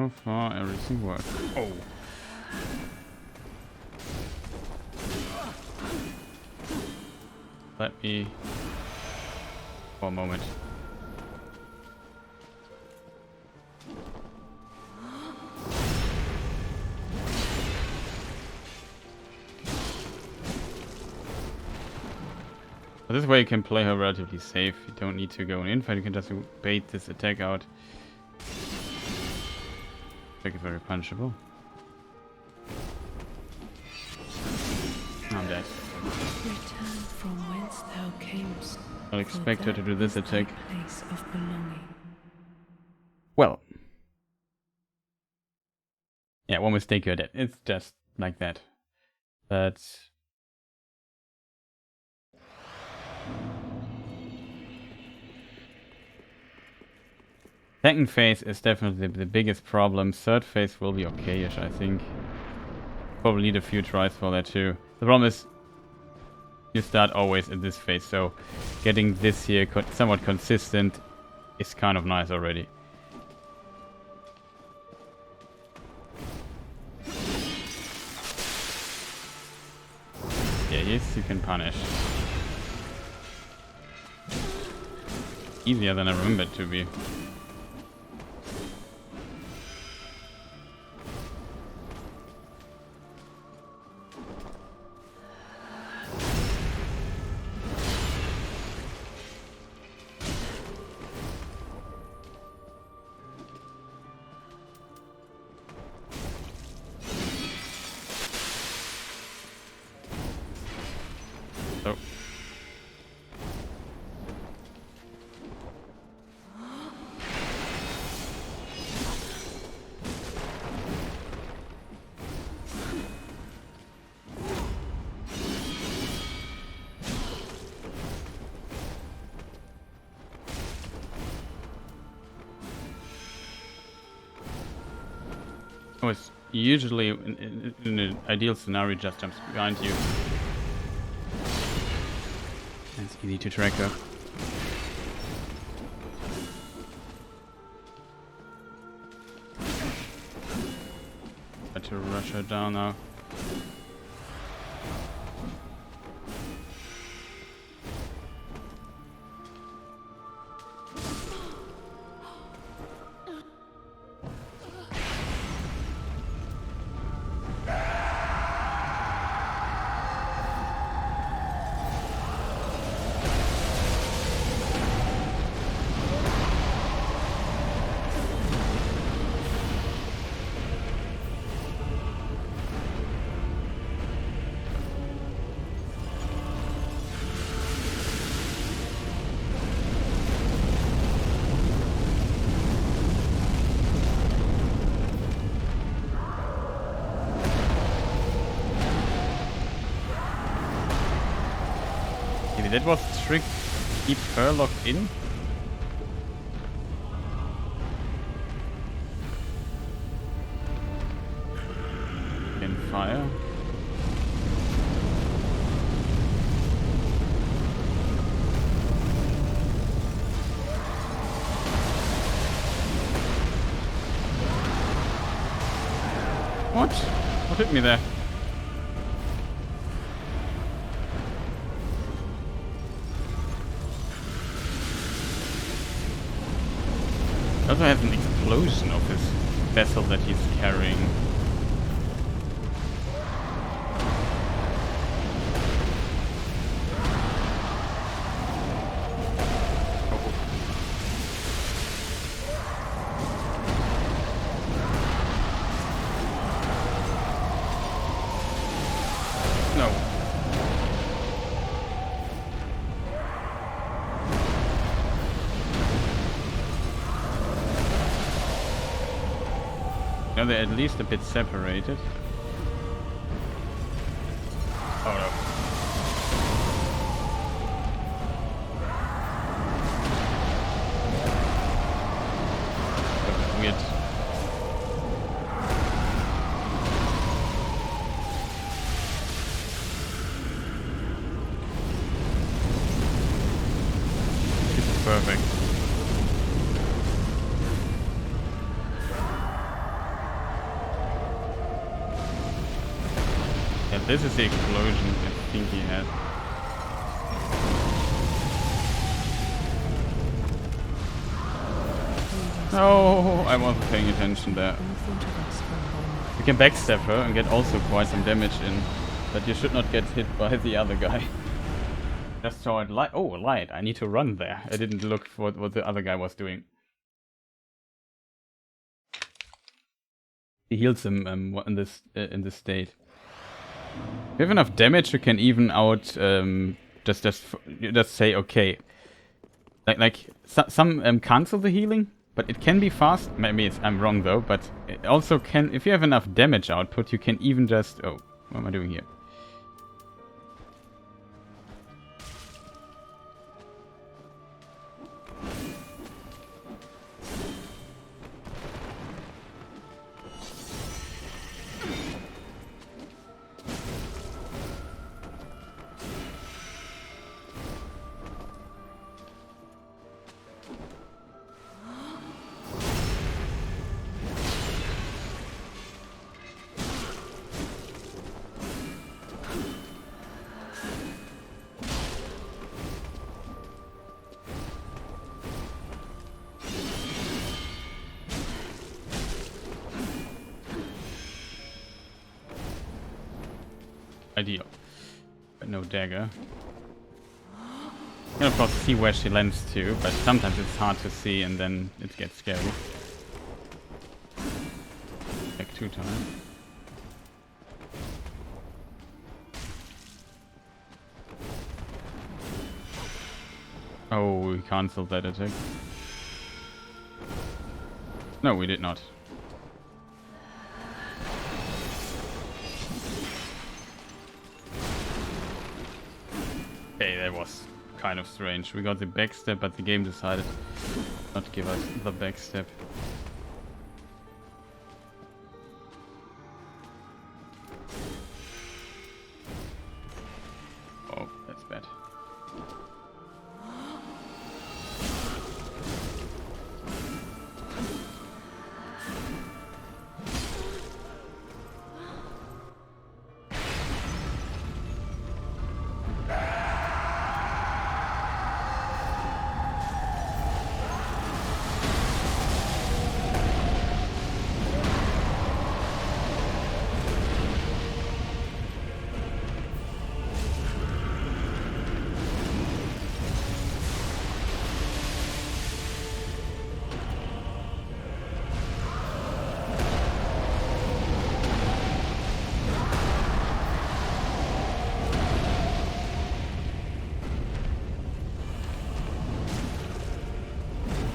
S1: So far, everything works. Oh! Let me... for a moment. This way you can play her relatively safe. You don't need to go in infight, you can just bait this attack out. Attack is very punchable. I'm dead.
S6: Return from whence thou camest.
S1: I'll expect her to do this attack.
S6: Place of belonging.
S1: Well. Yeah, one mistake you're dead. It's just like that. But... second phase is definitely the biggest problem. Third phase will be okay-ish, I think. Probably need a few tries for that too. The problem is you start always in this phase, so getting this here somewhat consistent is kind of nice already. Yeah, yes, you can punish. Easier than I remembered to be. So. Oh, it's usually in an ideal scenario just jumps behind you. It's easy to track her. Try to rush her down now. That was the trick. Keep her locked in. Can fire. What? What hit me there? He also has an explosion of his vessel that he's carrying. Now they're at least a bit separated. Oh no. That was weird. This is perfect. this is the explosion I think he had. No, I wasn't paying attention there. You can backstab her and get also quite some damage in, but you should not get hit by the other guy. Just saw it light. Oh, light! I need to run there. I didn't look for what the other guy was doing. He heals him in this state. If you have enough damage, you can even out. Just say okay. Like some cancel the healing. But it can be fast. Maybe I'm wrong though. But it also can, if you have enough damage output, you can even just. Oh, what am I doing here? Ideal. But no dagger. You can of course see where she lands to, but sometimes it's hard to see and then it gets scary. Like 2 times. Oh, we cancelled that attack. No, we did not. Okay, that was kind of strange. We got the backstep, but the game decided not to give us the backstep. Oh, that's bad.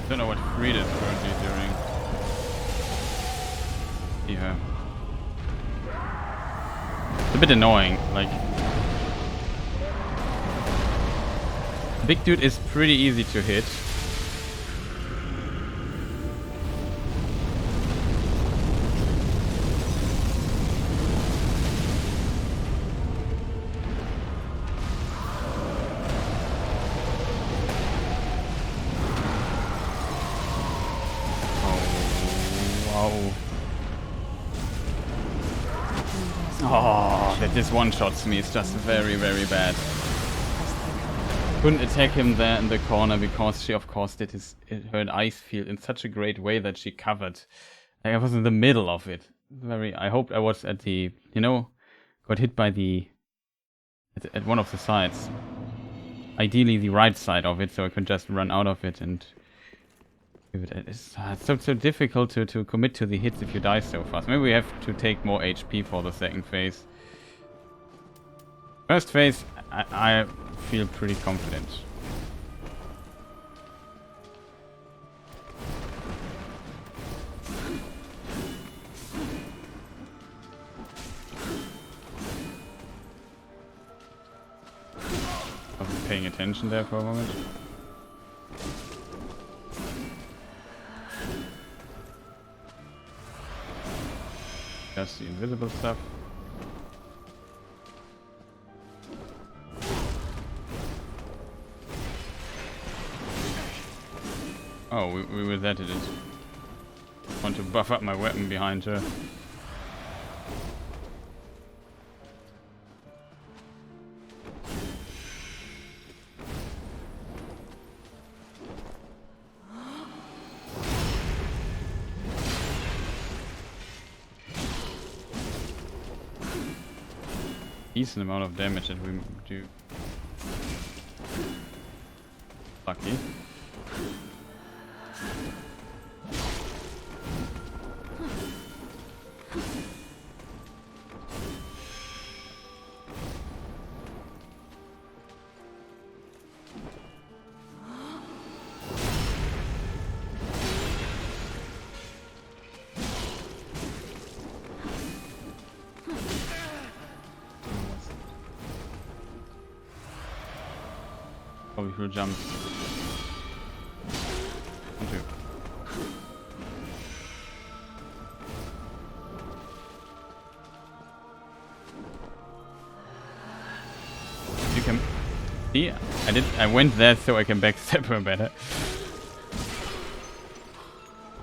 S1: Don't know what Friede is currently doing. Yeah. It's a bit annoying, like... Big dude is pretty easy to hit. Oh, that just one-shots me. It's just very, very bad. Couldn't attack him there in the corner because she, of course, did her ice field in such a great way that she covered. Like, I was in the middle of it. I hoped I was at the, got hit by at one of the sides. Ideally, the right side of it, so I could just run out of it and. It's so difficult to commit to the hits if you die so fast. Maybe we have to take more HP for the second phase. First phase, I feel pretty confident. I wasn't paying attention there for a moment. Just the invisible stuff. Oh, we resetted it. Want to buff up my weapon behind her. decent amount of damage that we do. Lucky. Probably should jump. 1, 2. You can see, I went there so I can backstep her better.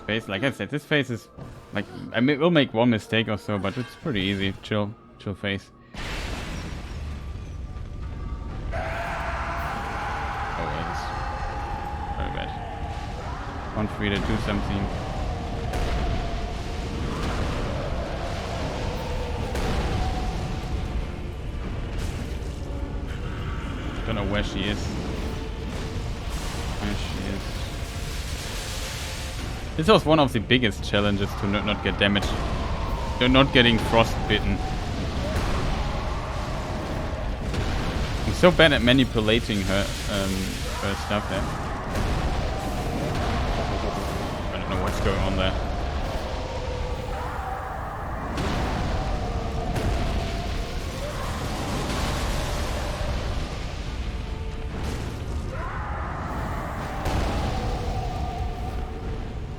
S1: Face, like I said, this face is like, we'll make one mistake or so, but it's pretty easy. Chill face. Want Friede to do something. Don't know where she is. There she is. This was one of the biggest challenges to not get damaged. Not getting frostbitten. I'm so bad at manipulating her stuff there. What's going on there?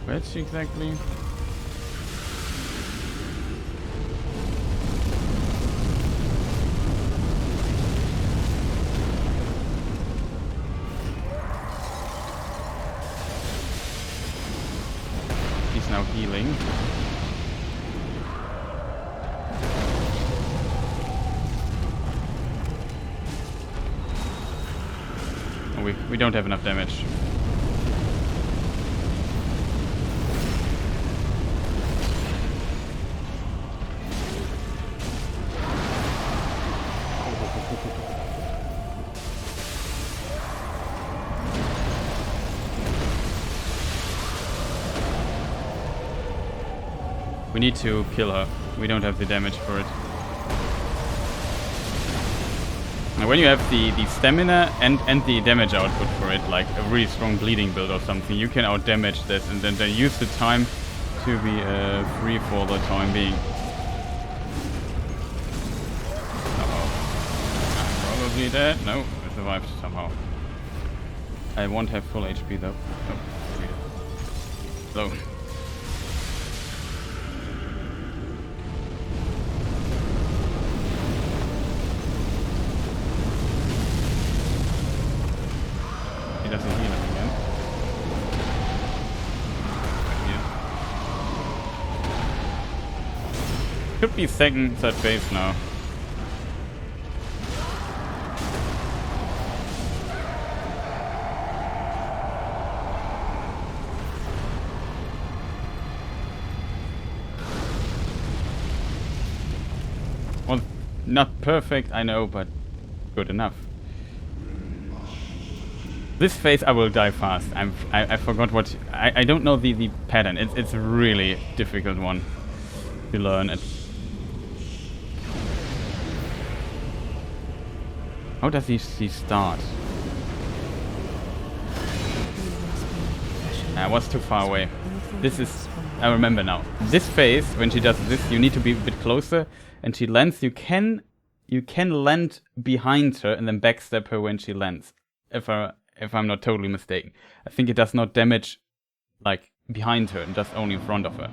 S1: Where's she exactly? Now healing. Oh, we don't have enough damage. We need to kill her. We don't have the damage for it. Now when you have the stamina and the damage output for it, like a really strong bleeding build or something, you can out-damage this and then use the time to be free for the time being. Uh-oh. I'm probably dead. No, I survived somehow. I won't have full HP though. Oh, so. He doesn't heal it again. Could be third phase now. Well, not perfect, I know, but good enough. This phase I will die fast. I forgot what... I don't know the pattern. It's a really difficult one to learn. How does he start? I was too far away. This is... I remember now. This phase, when she does this, you need to be a bit closer. And she lands. You can land behind her and then backstab her when she lands. If I'm not totally mistaken. I think it does not damage like behind her, it does only in front of her.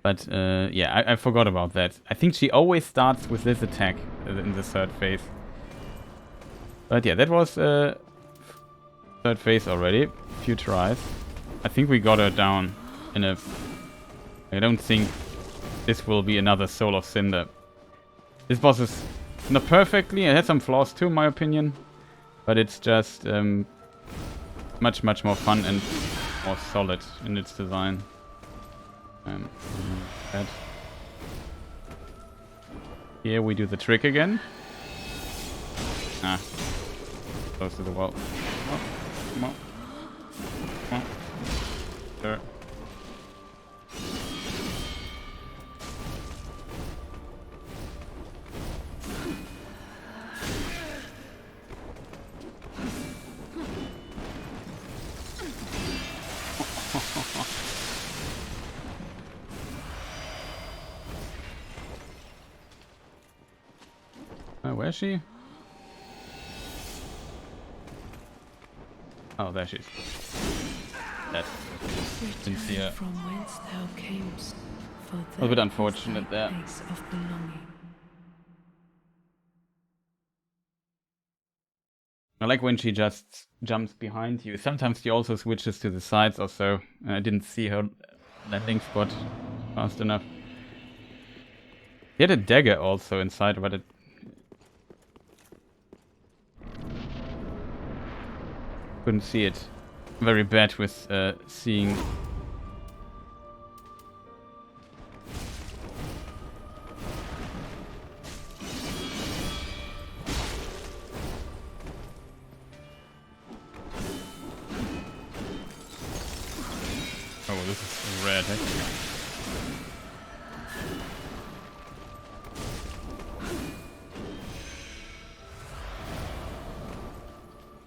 S1: But yeah, I forgot about that. I think she always starts with this attack in the third phase. But yeah, that was third phase already. Few tries. I think we got her down in a... I don't think this will be another Soul of Cinder. This boss is not perfectly, it had some flaws too in my opinion. But it's just much more fun and more solid in its design. Bad. Here we do the trick again. Ah. Close to the wall. Come on. Come on. Sure. Where is she? Oh, there she is. That didn't see her.
S6: From whence thou camest, for
S1: A bit
S6: there
S1: unfortunate
S6: is thy
S1: there.
S6: place of belonging.
S1: I like when she just jumps behind you. Sometimes she also switches to the sides or so. And I didn't see her landing spot fast enough. He had a dagger also inside, but it... couldn't see it. Very bad with seeing. Oh, this is a rare attack.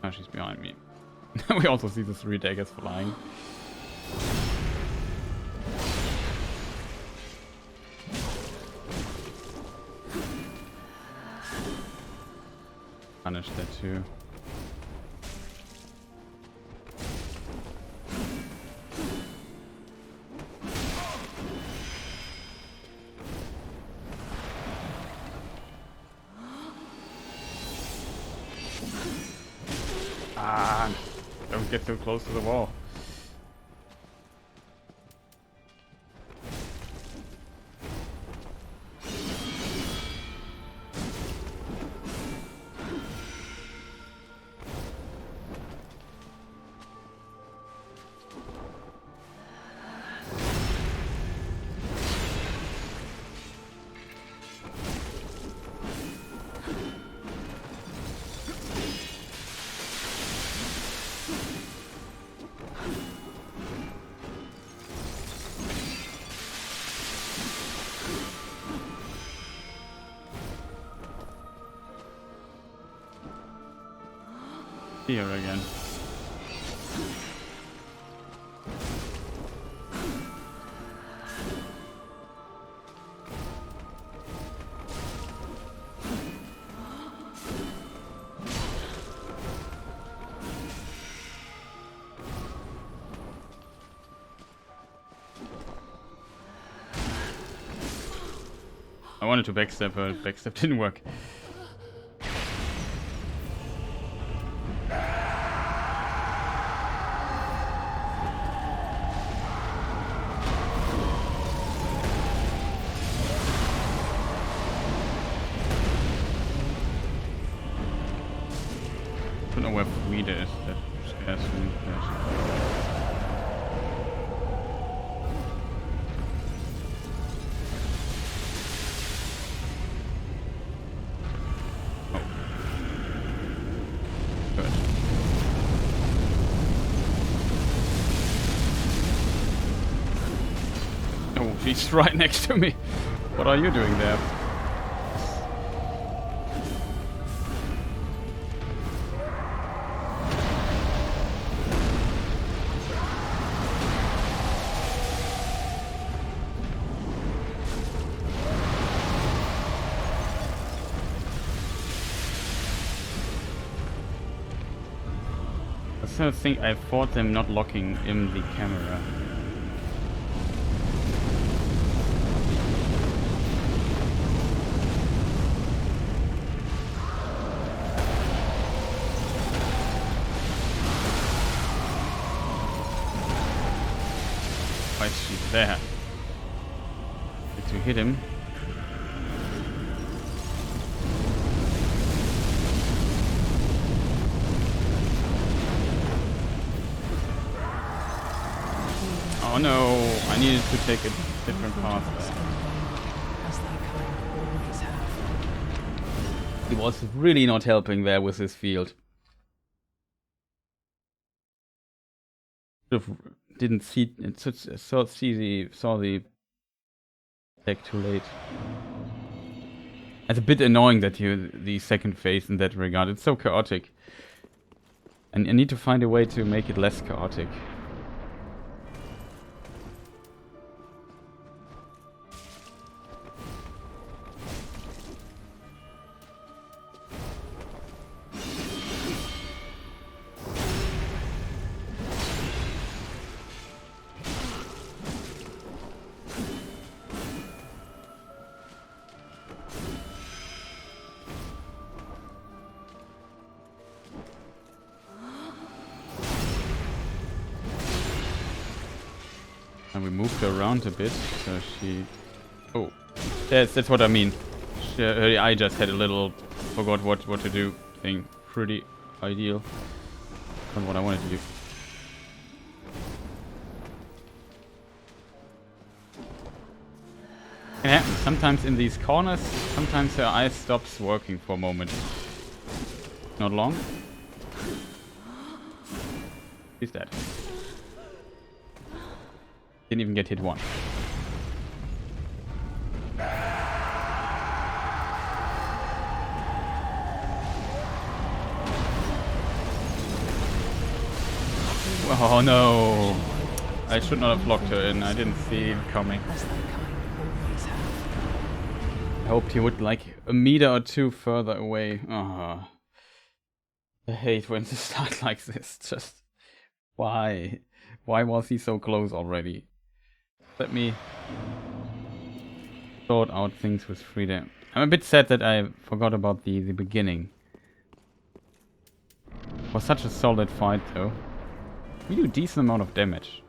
S1: Oh, she's behind me. We also see the 3 daggers flying. Punish that too. Ah, don't get too close to the wall. Here again. I wanted to backstep, but backstep didn't work. I don't know where Friede is. That scares me. Oh, she's right next to me. What are you doing there? I think I fought them not locking in the camera. Why is she there? Did you hit him? Oh no, I needed to take a different path there.
S6: As thy kind always have.
S1: He was really not helping there with his field. Didn't see it. Saw the deck too late. It's a bit annoying that you the second phase in that regard. It's so chaotic, and I need to find a way to make it less chaotic. And we moved her around a bit, so she... Oh, that's what I mean. Her eye just had a little forgot what to do thing. Pretty ideal. Not what I wanted to do. It happens. Sometimes in these corners, sometimes her eye stops working for a moment. Not long. She's dead. Didn't even get hit once. Oh no! I should not have locked her in. I didn't see it coming. I hoped he would like a meter or two further away. Oh. I hate when they start like this. Just why? Why was he so close already? Let me sort out things with Friede. I'm a bit sad that I forgot about the beginning. It was such a solid fight though. We do a decent amount of damage.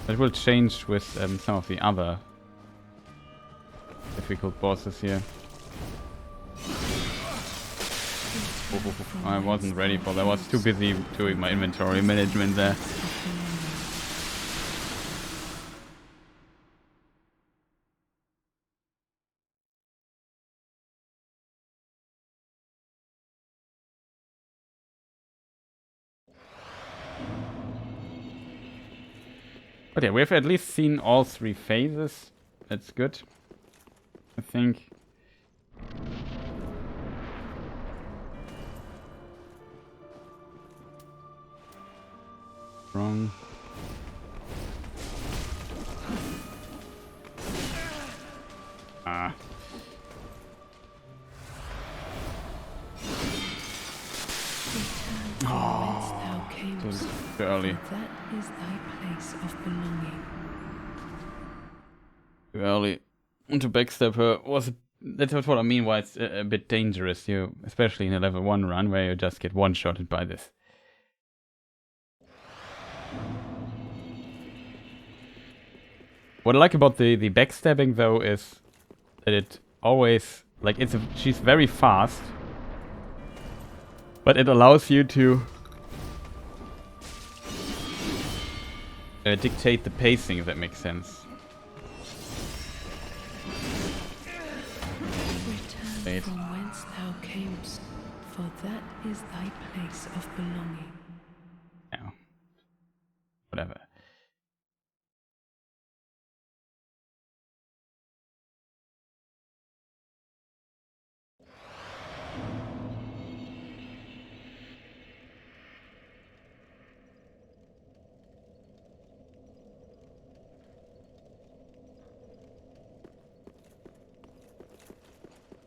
S1: That will change with some of the other difficult bosses here. I wasn't ready for that. I was too busy doing my inventory management there. But yeah, we've at least seen all three phases. That's good, I think. Wrong. Ah. Oh, too early.
S6: That is thy place of belonging.
S1: Too early. And to backstab her was... That's what I mean why it's a bit dangerous, especially in a level 1 run where you just get one-shotted by this. What I like about the backstabbing though is that it always... Like, she's very fast. But it allows you to dictate the pacing, if that makes sense.
S6: Return from whence thou camest, for that is thy place of belonging.
S1: Yeah. Whatever.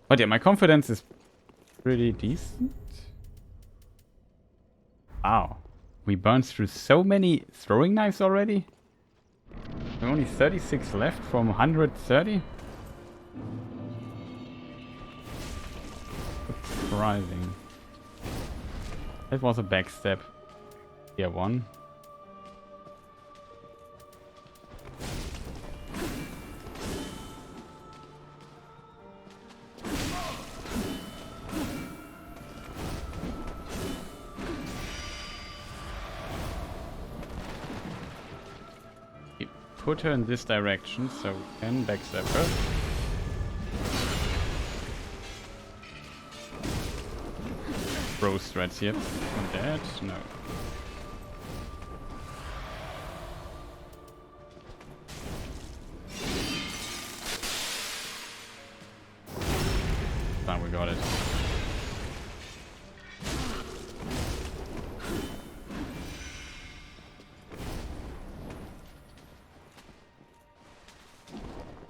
S1: But yeah, my confidence is pretty decent. Wow. We burned through so many throwing knives already? There are only 36 left from 130? Surprising. That was a backstab. Tier 1. Put her in this direction so we can backstab her. Bro strats here. Not dead? No. Ah, we got it.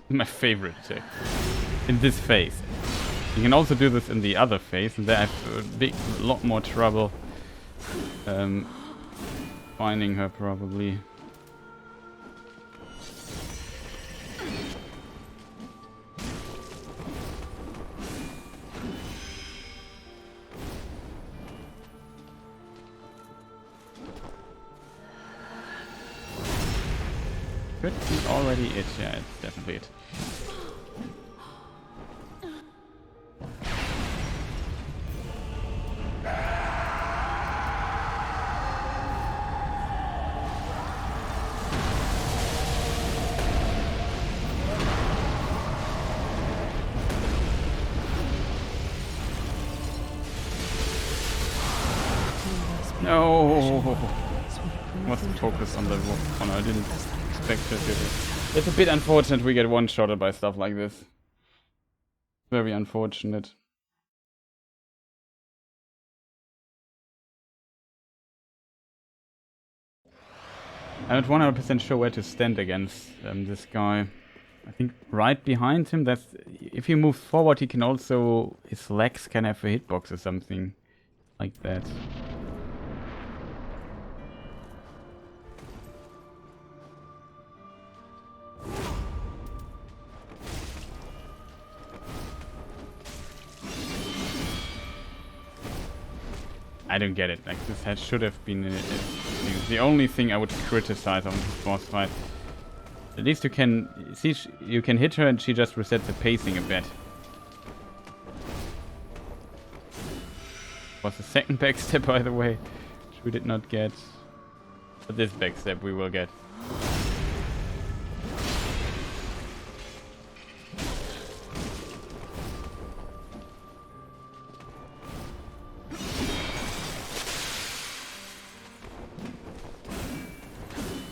S1: My favorite attack. In this phase. You can also do this in the other phase, and there I have a lot more trouble finding her probably. Could be already it, yeah, it's definitely it. No, wasn't focused on the one. I didn't expect her to. It's a bit unfortunate we get one-shotted by stuff like this. Very unfortunate. I'm not 100% sure where to stand against this guy. I think right behind him. That's if he moves forward, he can also his legs can have a hitbox or something like that. I don't get it. Like this should have been the only thing I would criticize on this boss fight. At least you can see you can hit her and she just resets the pacing a bit. Was the second backstep, by the way, which we did not get. But this backstep we will get.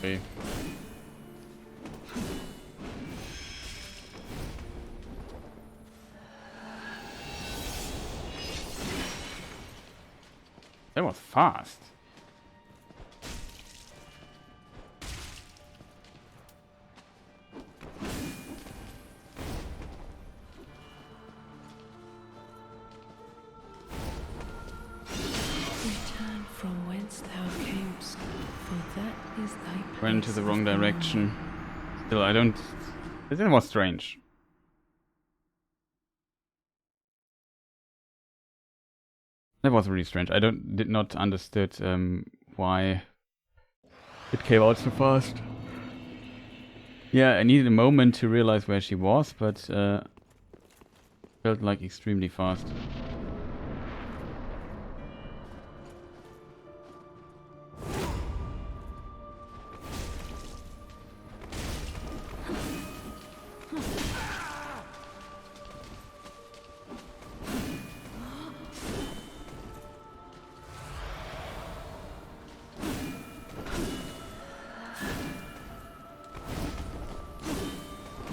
S1: Okay. That was fast.
S6: Return from whence thou camest, for that is thy place.
S1: Went to the wrong direction. Still, I don't. This was strange. That was really strange. I did not understood why it came out so fast. Yeah, I needed a moment to realize where she was, but felt like extremely fast.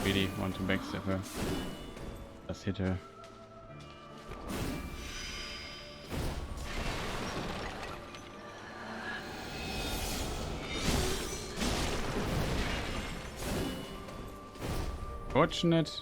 S1: Really want to backstep her. Just hit her. Fortunate.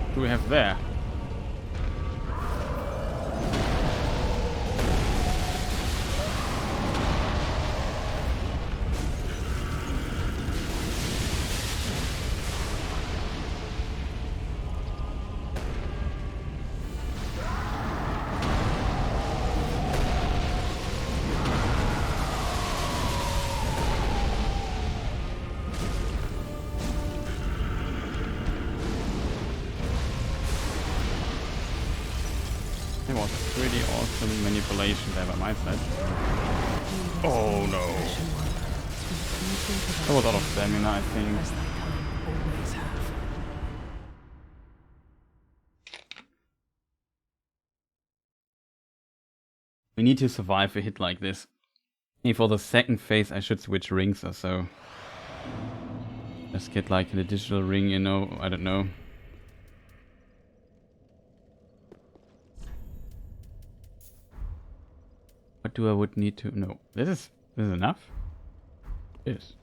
S1: What do we have there? It was a pretty awesome manipulation there by my side. Oh no! That was out of stamina, I think.
S6: As thy kind always have.
S1: We need to survive a hit like this. Maybe for the second phase I should switch rings or so. Just get like an additional ring, you know, I don't know. What do I would need to... No, this is enough? Yes.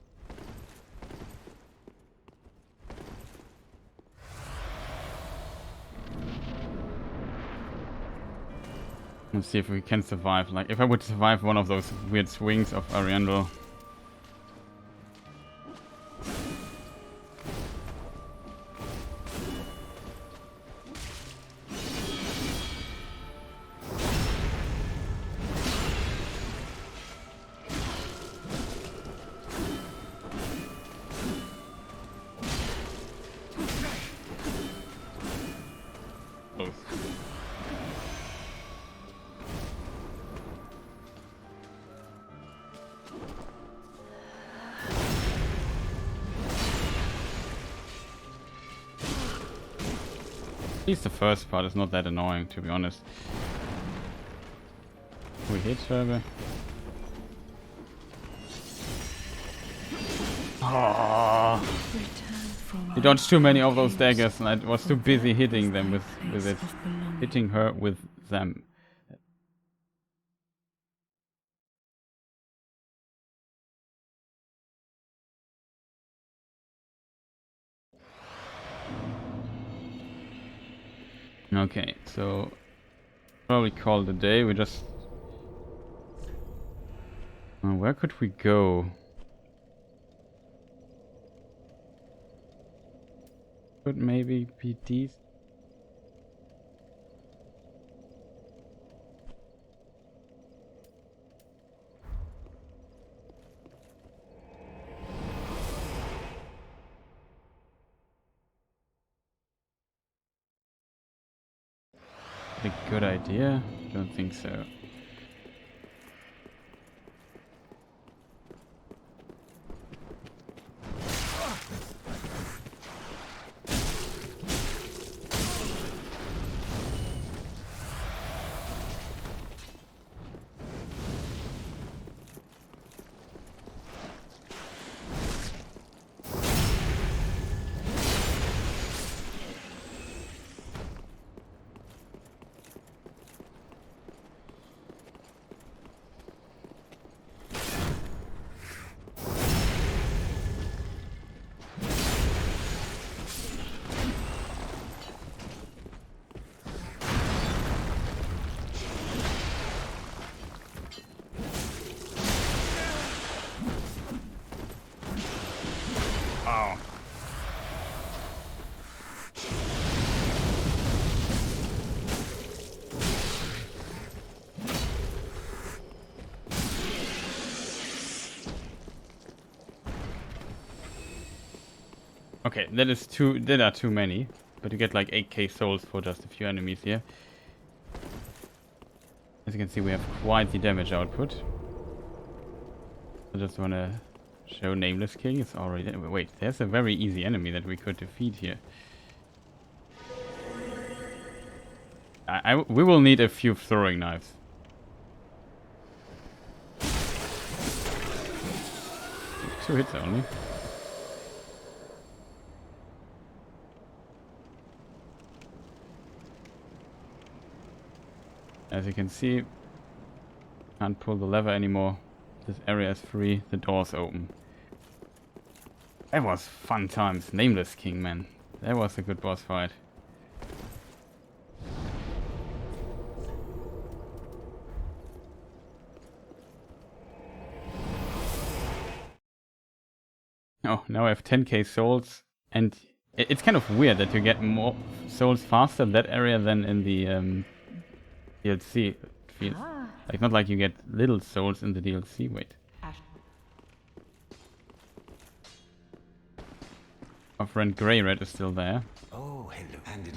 S1: Let's see if we can survive. Like, if I would survive one of those weird swings of Ariandel. At least the first part is not that annoying, to be honest. We hit Sable. Oh. He dodged too many of those daggers, and I was too busy hitting them with it. Hitting her with them. Okay, so probably call it a day. We just... where could we go? Could maybe be these. A good idea? Don't think so. Okay, that are too many. But you get like 8k souls for just a few enemies here. As you can see, we have quite the damage output. I just wanna show Nameless King. It's already... Wait, there's a very easy enemy that we could defeat here. We will need a few throwing knives. Two hits only. As you can see, can't pull the lever anymore. This area is free, the door's open. That was fun times. Nameless King, man. That was a good boss fight. Oh, now I have 10k souls, and it's kind of weird that you get more souls faster in that area than in the DLC. It feels like not like you get little souls in the DLC. Wait, our friend Grey Red is still there.
S2: Oh, hello. And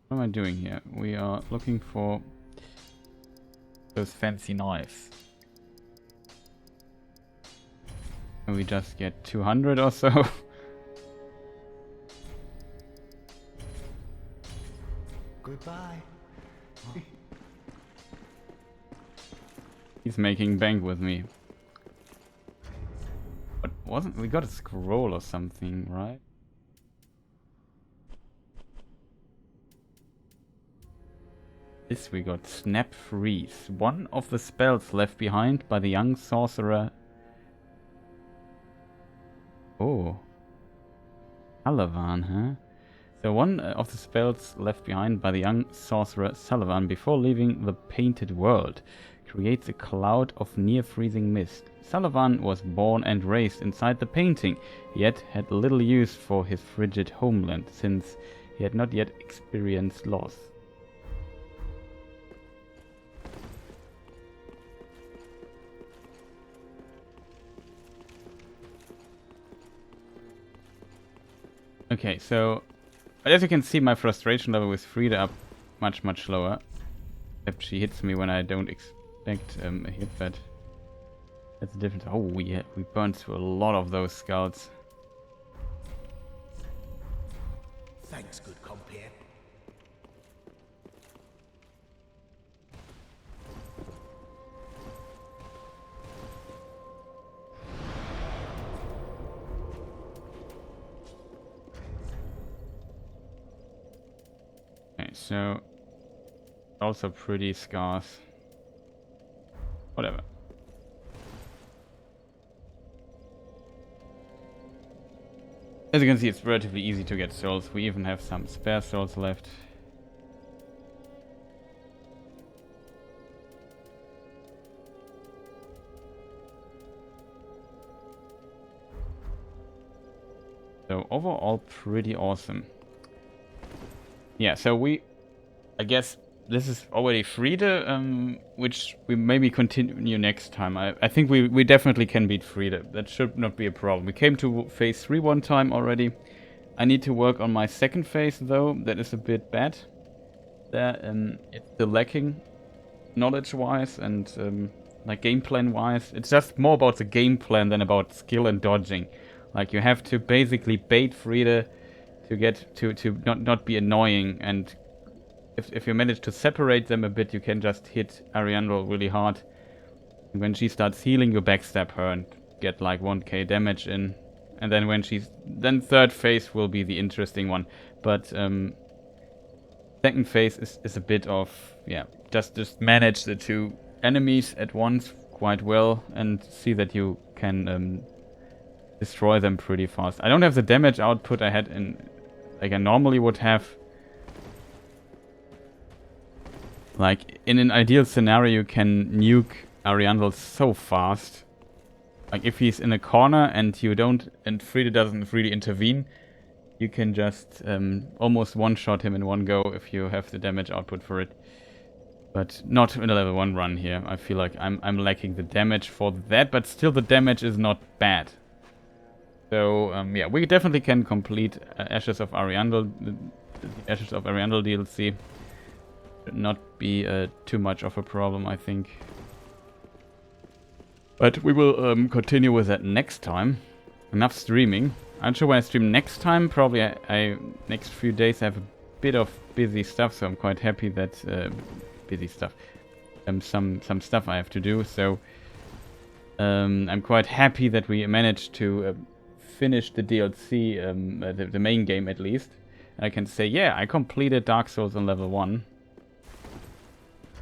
S1: What am I doing here? We are looking for those fancy knives. And we just get 200 or so.
S2: goodbye.
S1: He's making bank with me. But wasn't we got a scroll or something, right? This we got. Snap Freeze. One of the spells left behind by the young sorcerer. Oh. Sullivan, huh? So one of the spells left behind by the young sorcerer Sullivan before leaving the painted world creates a cloud of near-freezing mist. Sullivan was born and raised inside the painting, yet had little use for his frigid homeland since he had not yet experienced loss. Okay, so as you can see, my frustration level with Friede up much lower. Except she hits me when I don't expect a hit, but that's the difference. Oh, we burned through a lot of those skulls.
S2: Thanks, good compare.
S1: Okay, so also pretty scarce. Whatever. As you can see, it's relatively easy to get souls. We even have some spare souls left. So overall, pretty awesome. Yeah, so I guess this is already Friede, which we maybe continue next time. I think we definitely can beat Friede. That should not be a problem. We came to phase 3 one time already. I need to work on my second phase though. That is a bit bad. There, it's still lacking knowledge-wise and like game plan-wise. It's just more about the game plan than about skill and dodging. Like you have to basically bait Friede to get to not be annoying, and if you manage to separate them a bit, you can just hit Ariandel really hard. And when she starts healing, you backstab her and get like 1k damage in. And then when then third phase will be the interesting one. But second phase is a bit of, yeah, just manage the two enemies at once quite well and see that you can destroy them pretty fast. I don't have the damage output I had like I normally would have. Like, in an ideal scenario, you can nuke Ariandel so fast. Like, if he's in a corner and Friede doesn't really intervene, you can just almost one-shot him in one go if you have the damage output for it. But not in a level 1 run here. I feel like I'm lacking the damage for that, but still the damage is not bad. So, yeah, we definitely can complete Ashes of Ariandel, the Ashes of Ariandel DLC. Should not be too much of a problem, I think. But we will continue with that next time. Enough streaming. I'm sure when I stream next time, probably next few days I have a bit of busy stuff, so I'm quite happy that busy stuff. Some stuff I have to do, so I'm quite happy that we managed to finish the DLC, the main game at least. And I can say, yeah, I completed Dark Souls on level 1.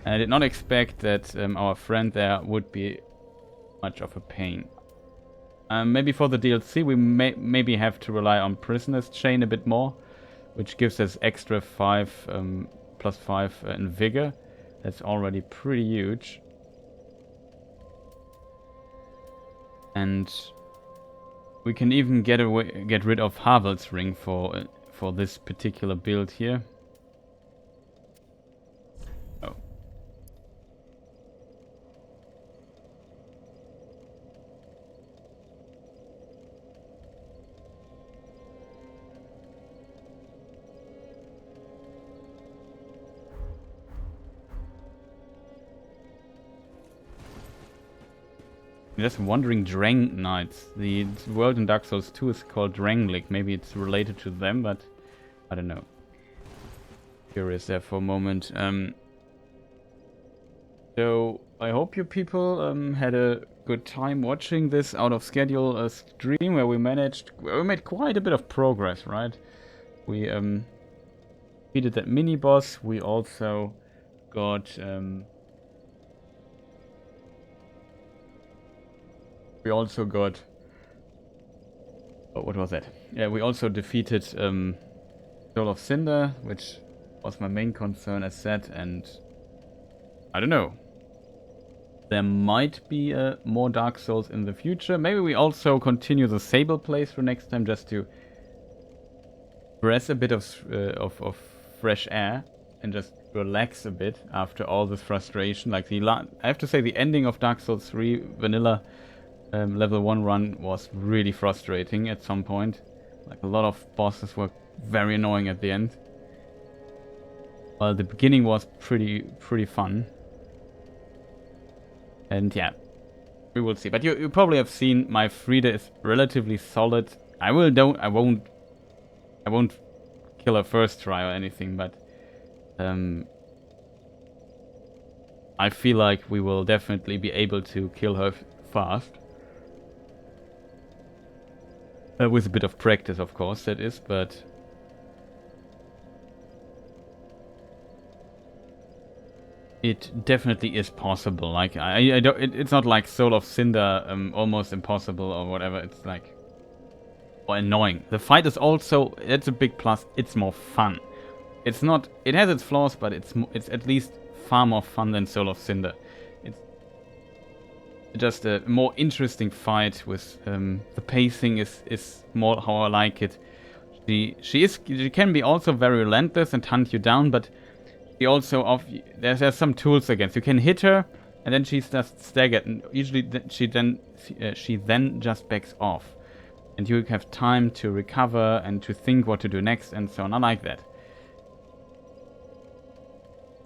S1: And I did not expect that our friend there would be much of a pain. Maybe for the DLC we maybe have to rely on Prisoner's Chain a bit more, which gives us extra 5 plus 5 in Vigor. That's already pretty huge. And we can even get rid of Havel's ring for this particular build here. Oh. Just wandering Drang Knights. The world in Dark Souls 2 is called Dranglik. Maybe it's related to them, but I don't know. Curious there for a moment. So I hope you people had a good time watching this out of schedule stream where we made quite a bit of progress, right? We defeated that mini boss. We also got oh, what was that? Yeah, we also defeated Soul of Cinder, which was my main concern as said, and I don't know. There might be more Dark Souls in the future. Maybe we also continue the Sable playthrough next time just to press a bit of fresh air and just relax a bit after all this frustration. Like I have to say the ending of Dark Souls 3 vanilla level 1 run was really frustrating at some point. Like a lot of bosses were very annoying at the end. While the beginning was pretty fun. And yeah, we will see. But you probably have seen my Friede is relatively solid. I won't kill her first try or anything, but I feel like we will definitely be able to kill her fast. With a bit of practice, of course, that is, but it definitely is possible. Like I don't. It's not like Soul of Cinder, almost impossible or whatever. It's like or annoying. The fight is also that's a big plus. It's more fun. It's not. It has its flaws, but it's at least far more fun than Soul of Cinder. It's just a more interesting fight with the pacing is more how I like it. She can be also very relentless and hunt you down, but she also there's some tools against. You can hit her and then she's just staggered, and usually she then just backs off, and you have time to recover and to think what to do next and so on. I like that.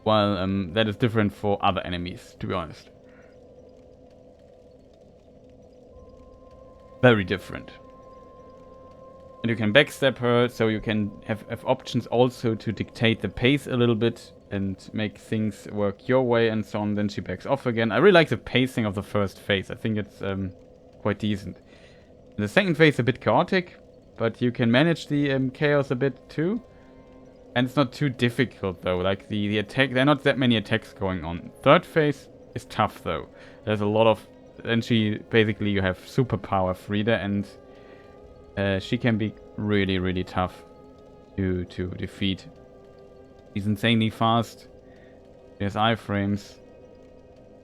S1: While that is different for other enemies, to be honest. Very different. And you can backstab her, so you can have options also to dictate the pace a little bit and make things work your way and so on. Then she backs off again. I really like the pacing of the first phase. I think it's quite decent. The second phase is a bit chaotic, but you can manage the chaos a bit too. And it's not too difficult though. Like the attack, there are not that many attacks going on. Third phase is tough though. There's a lot of. Then basically you have superpower Friede, and she can be really tough to defeat. She's insanely fast. There's iframes.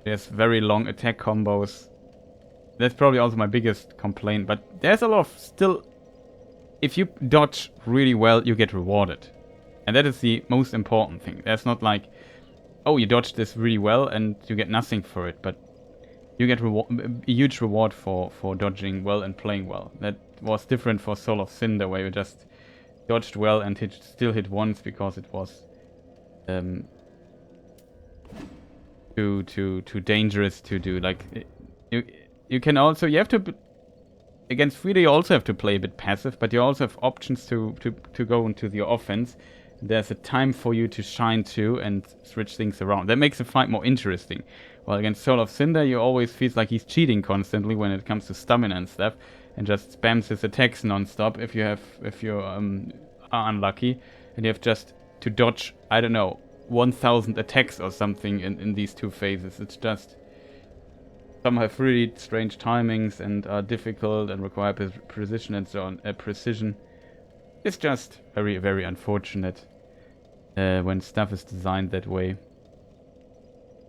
S1: There's very long attack combos. That's probably also my biggest complaint. But there's a lot of still. If you dodge really well, you get rewarded. And that is the most important thing. There's not like, oh, you dodged this really well and you get nothing for it. But you get a huge reward for dodging well and playing well. That was different for Soul of Cinder, where you just dodged well and still hit once because it was too dangerous to do. Like you can also against Friede you also have to play a bit passive, but you also have options to go into your offense. There's a time for you to shine too and switch things around. That makes the fight more interesting. While against Soul of Cinder, you always feel like he's cheating constantly when it comes to stamina and stuff, and just spams his attacks non-stop if you are unlucky, and you have just to dodge, I don't know, 1,000 attacks or something in these two phases. It's just some have really strange timings and are difficult and require precision and so on. Precision. It's just very unfortunate when stuff is designed that way.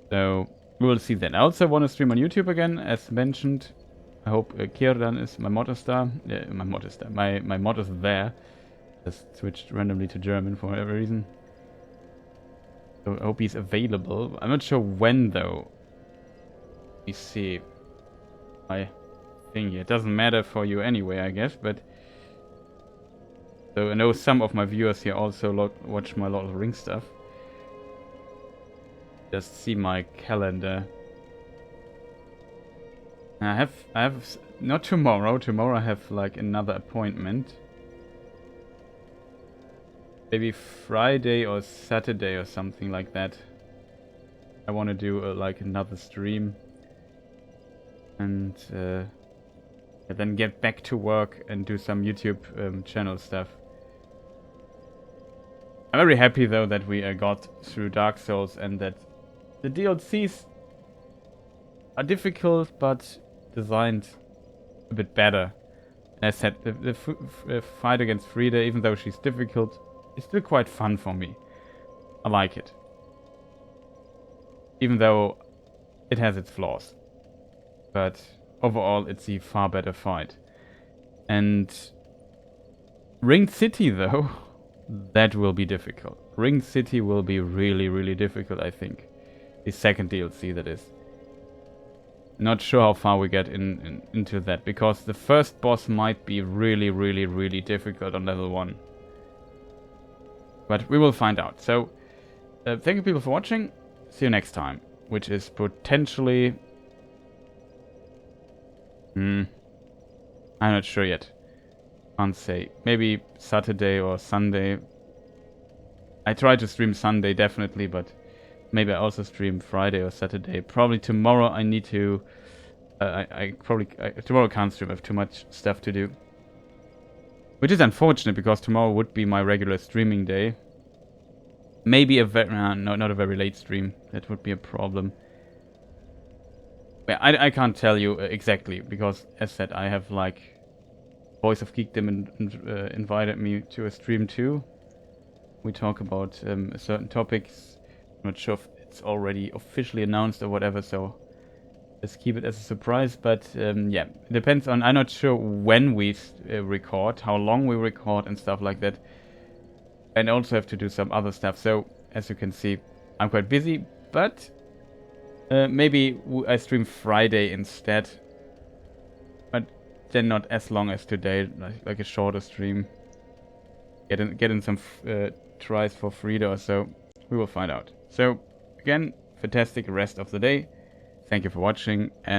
S1: So we will see that. I also want to stream on YouTube again, as mentioned. I hope Kirdan is my mod star. Yeah, my mod star. My mod is there. Just switched randomly to German for whatever reason. So I hope he's available. I'm not sure when though. Let me see. My thing here. It doesn't matter for you anyway, I guess, but so I know some of my viewers here also watch my Lord of the Rings stuff. Just see my calendar. I have not tomorrow. Tomorrow I have like another appointment. Maybe Friday or Saturday or something like that. I want to do like another stream. And then get back to work and do some YouTube channel stuff. I'm very happy though that we got through Dark Souls and that the DLCs are difficult but designed a bit better. As I said, the fight against Friede, even though she's difficult, is still quite fun for me. I like it. Even though it has its flaws. But overall it's a far better fight. And Ring City though, that will be difficult. Ring City will be really, really difficult, I think. The second DLC, that is. Not sure how far we get into that, because the first boss might be really, really, really difficult on level 1. But we will find out. So, thank you people for watching. See you next time, which is potentially... I'm not sure yet. Can't say. Maybe Saturday or Sunday. I try to stream Sunday definitely, but maybe I also stream Friday or Saturday. Probably tomorrow I need to... tomorrow can't stream. I have too much stuff to do. Which is unfortunate, because tomorrow would be my regular streaming day. Maybe not a very late stream. That would be a problem. Yeah, I can't tell you exactly, because as said, I have like... Voice of Geekdom invited me to a stream too. We talk about certain topics. I'm not sure if it's already officially announced or whatever, so let's keep it as a surprise. But yeah, it depends on... I'm not sure when we record, how long we record and stuff like that. And also have to do some other stuff. So, as you can see, I'm quite busy, but maybe I stream Friday instead. But then not as long as today, like a shorter stream. Get in some tries for Friede or so. We will find out. So, again, fantastic rest of the day. Thank you for watching, and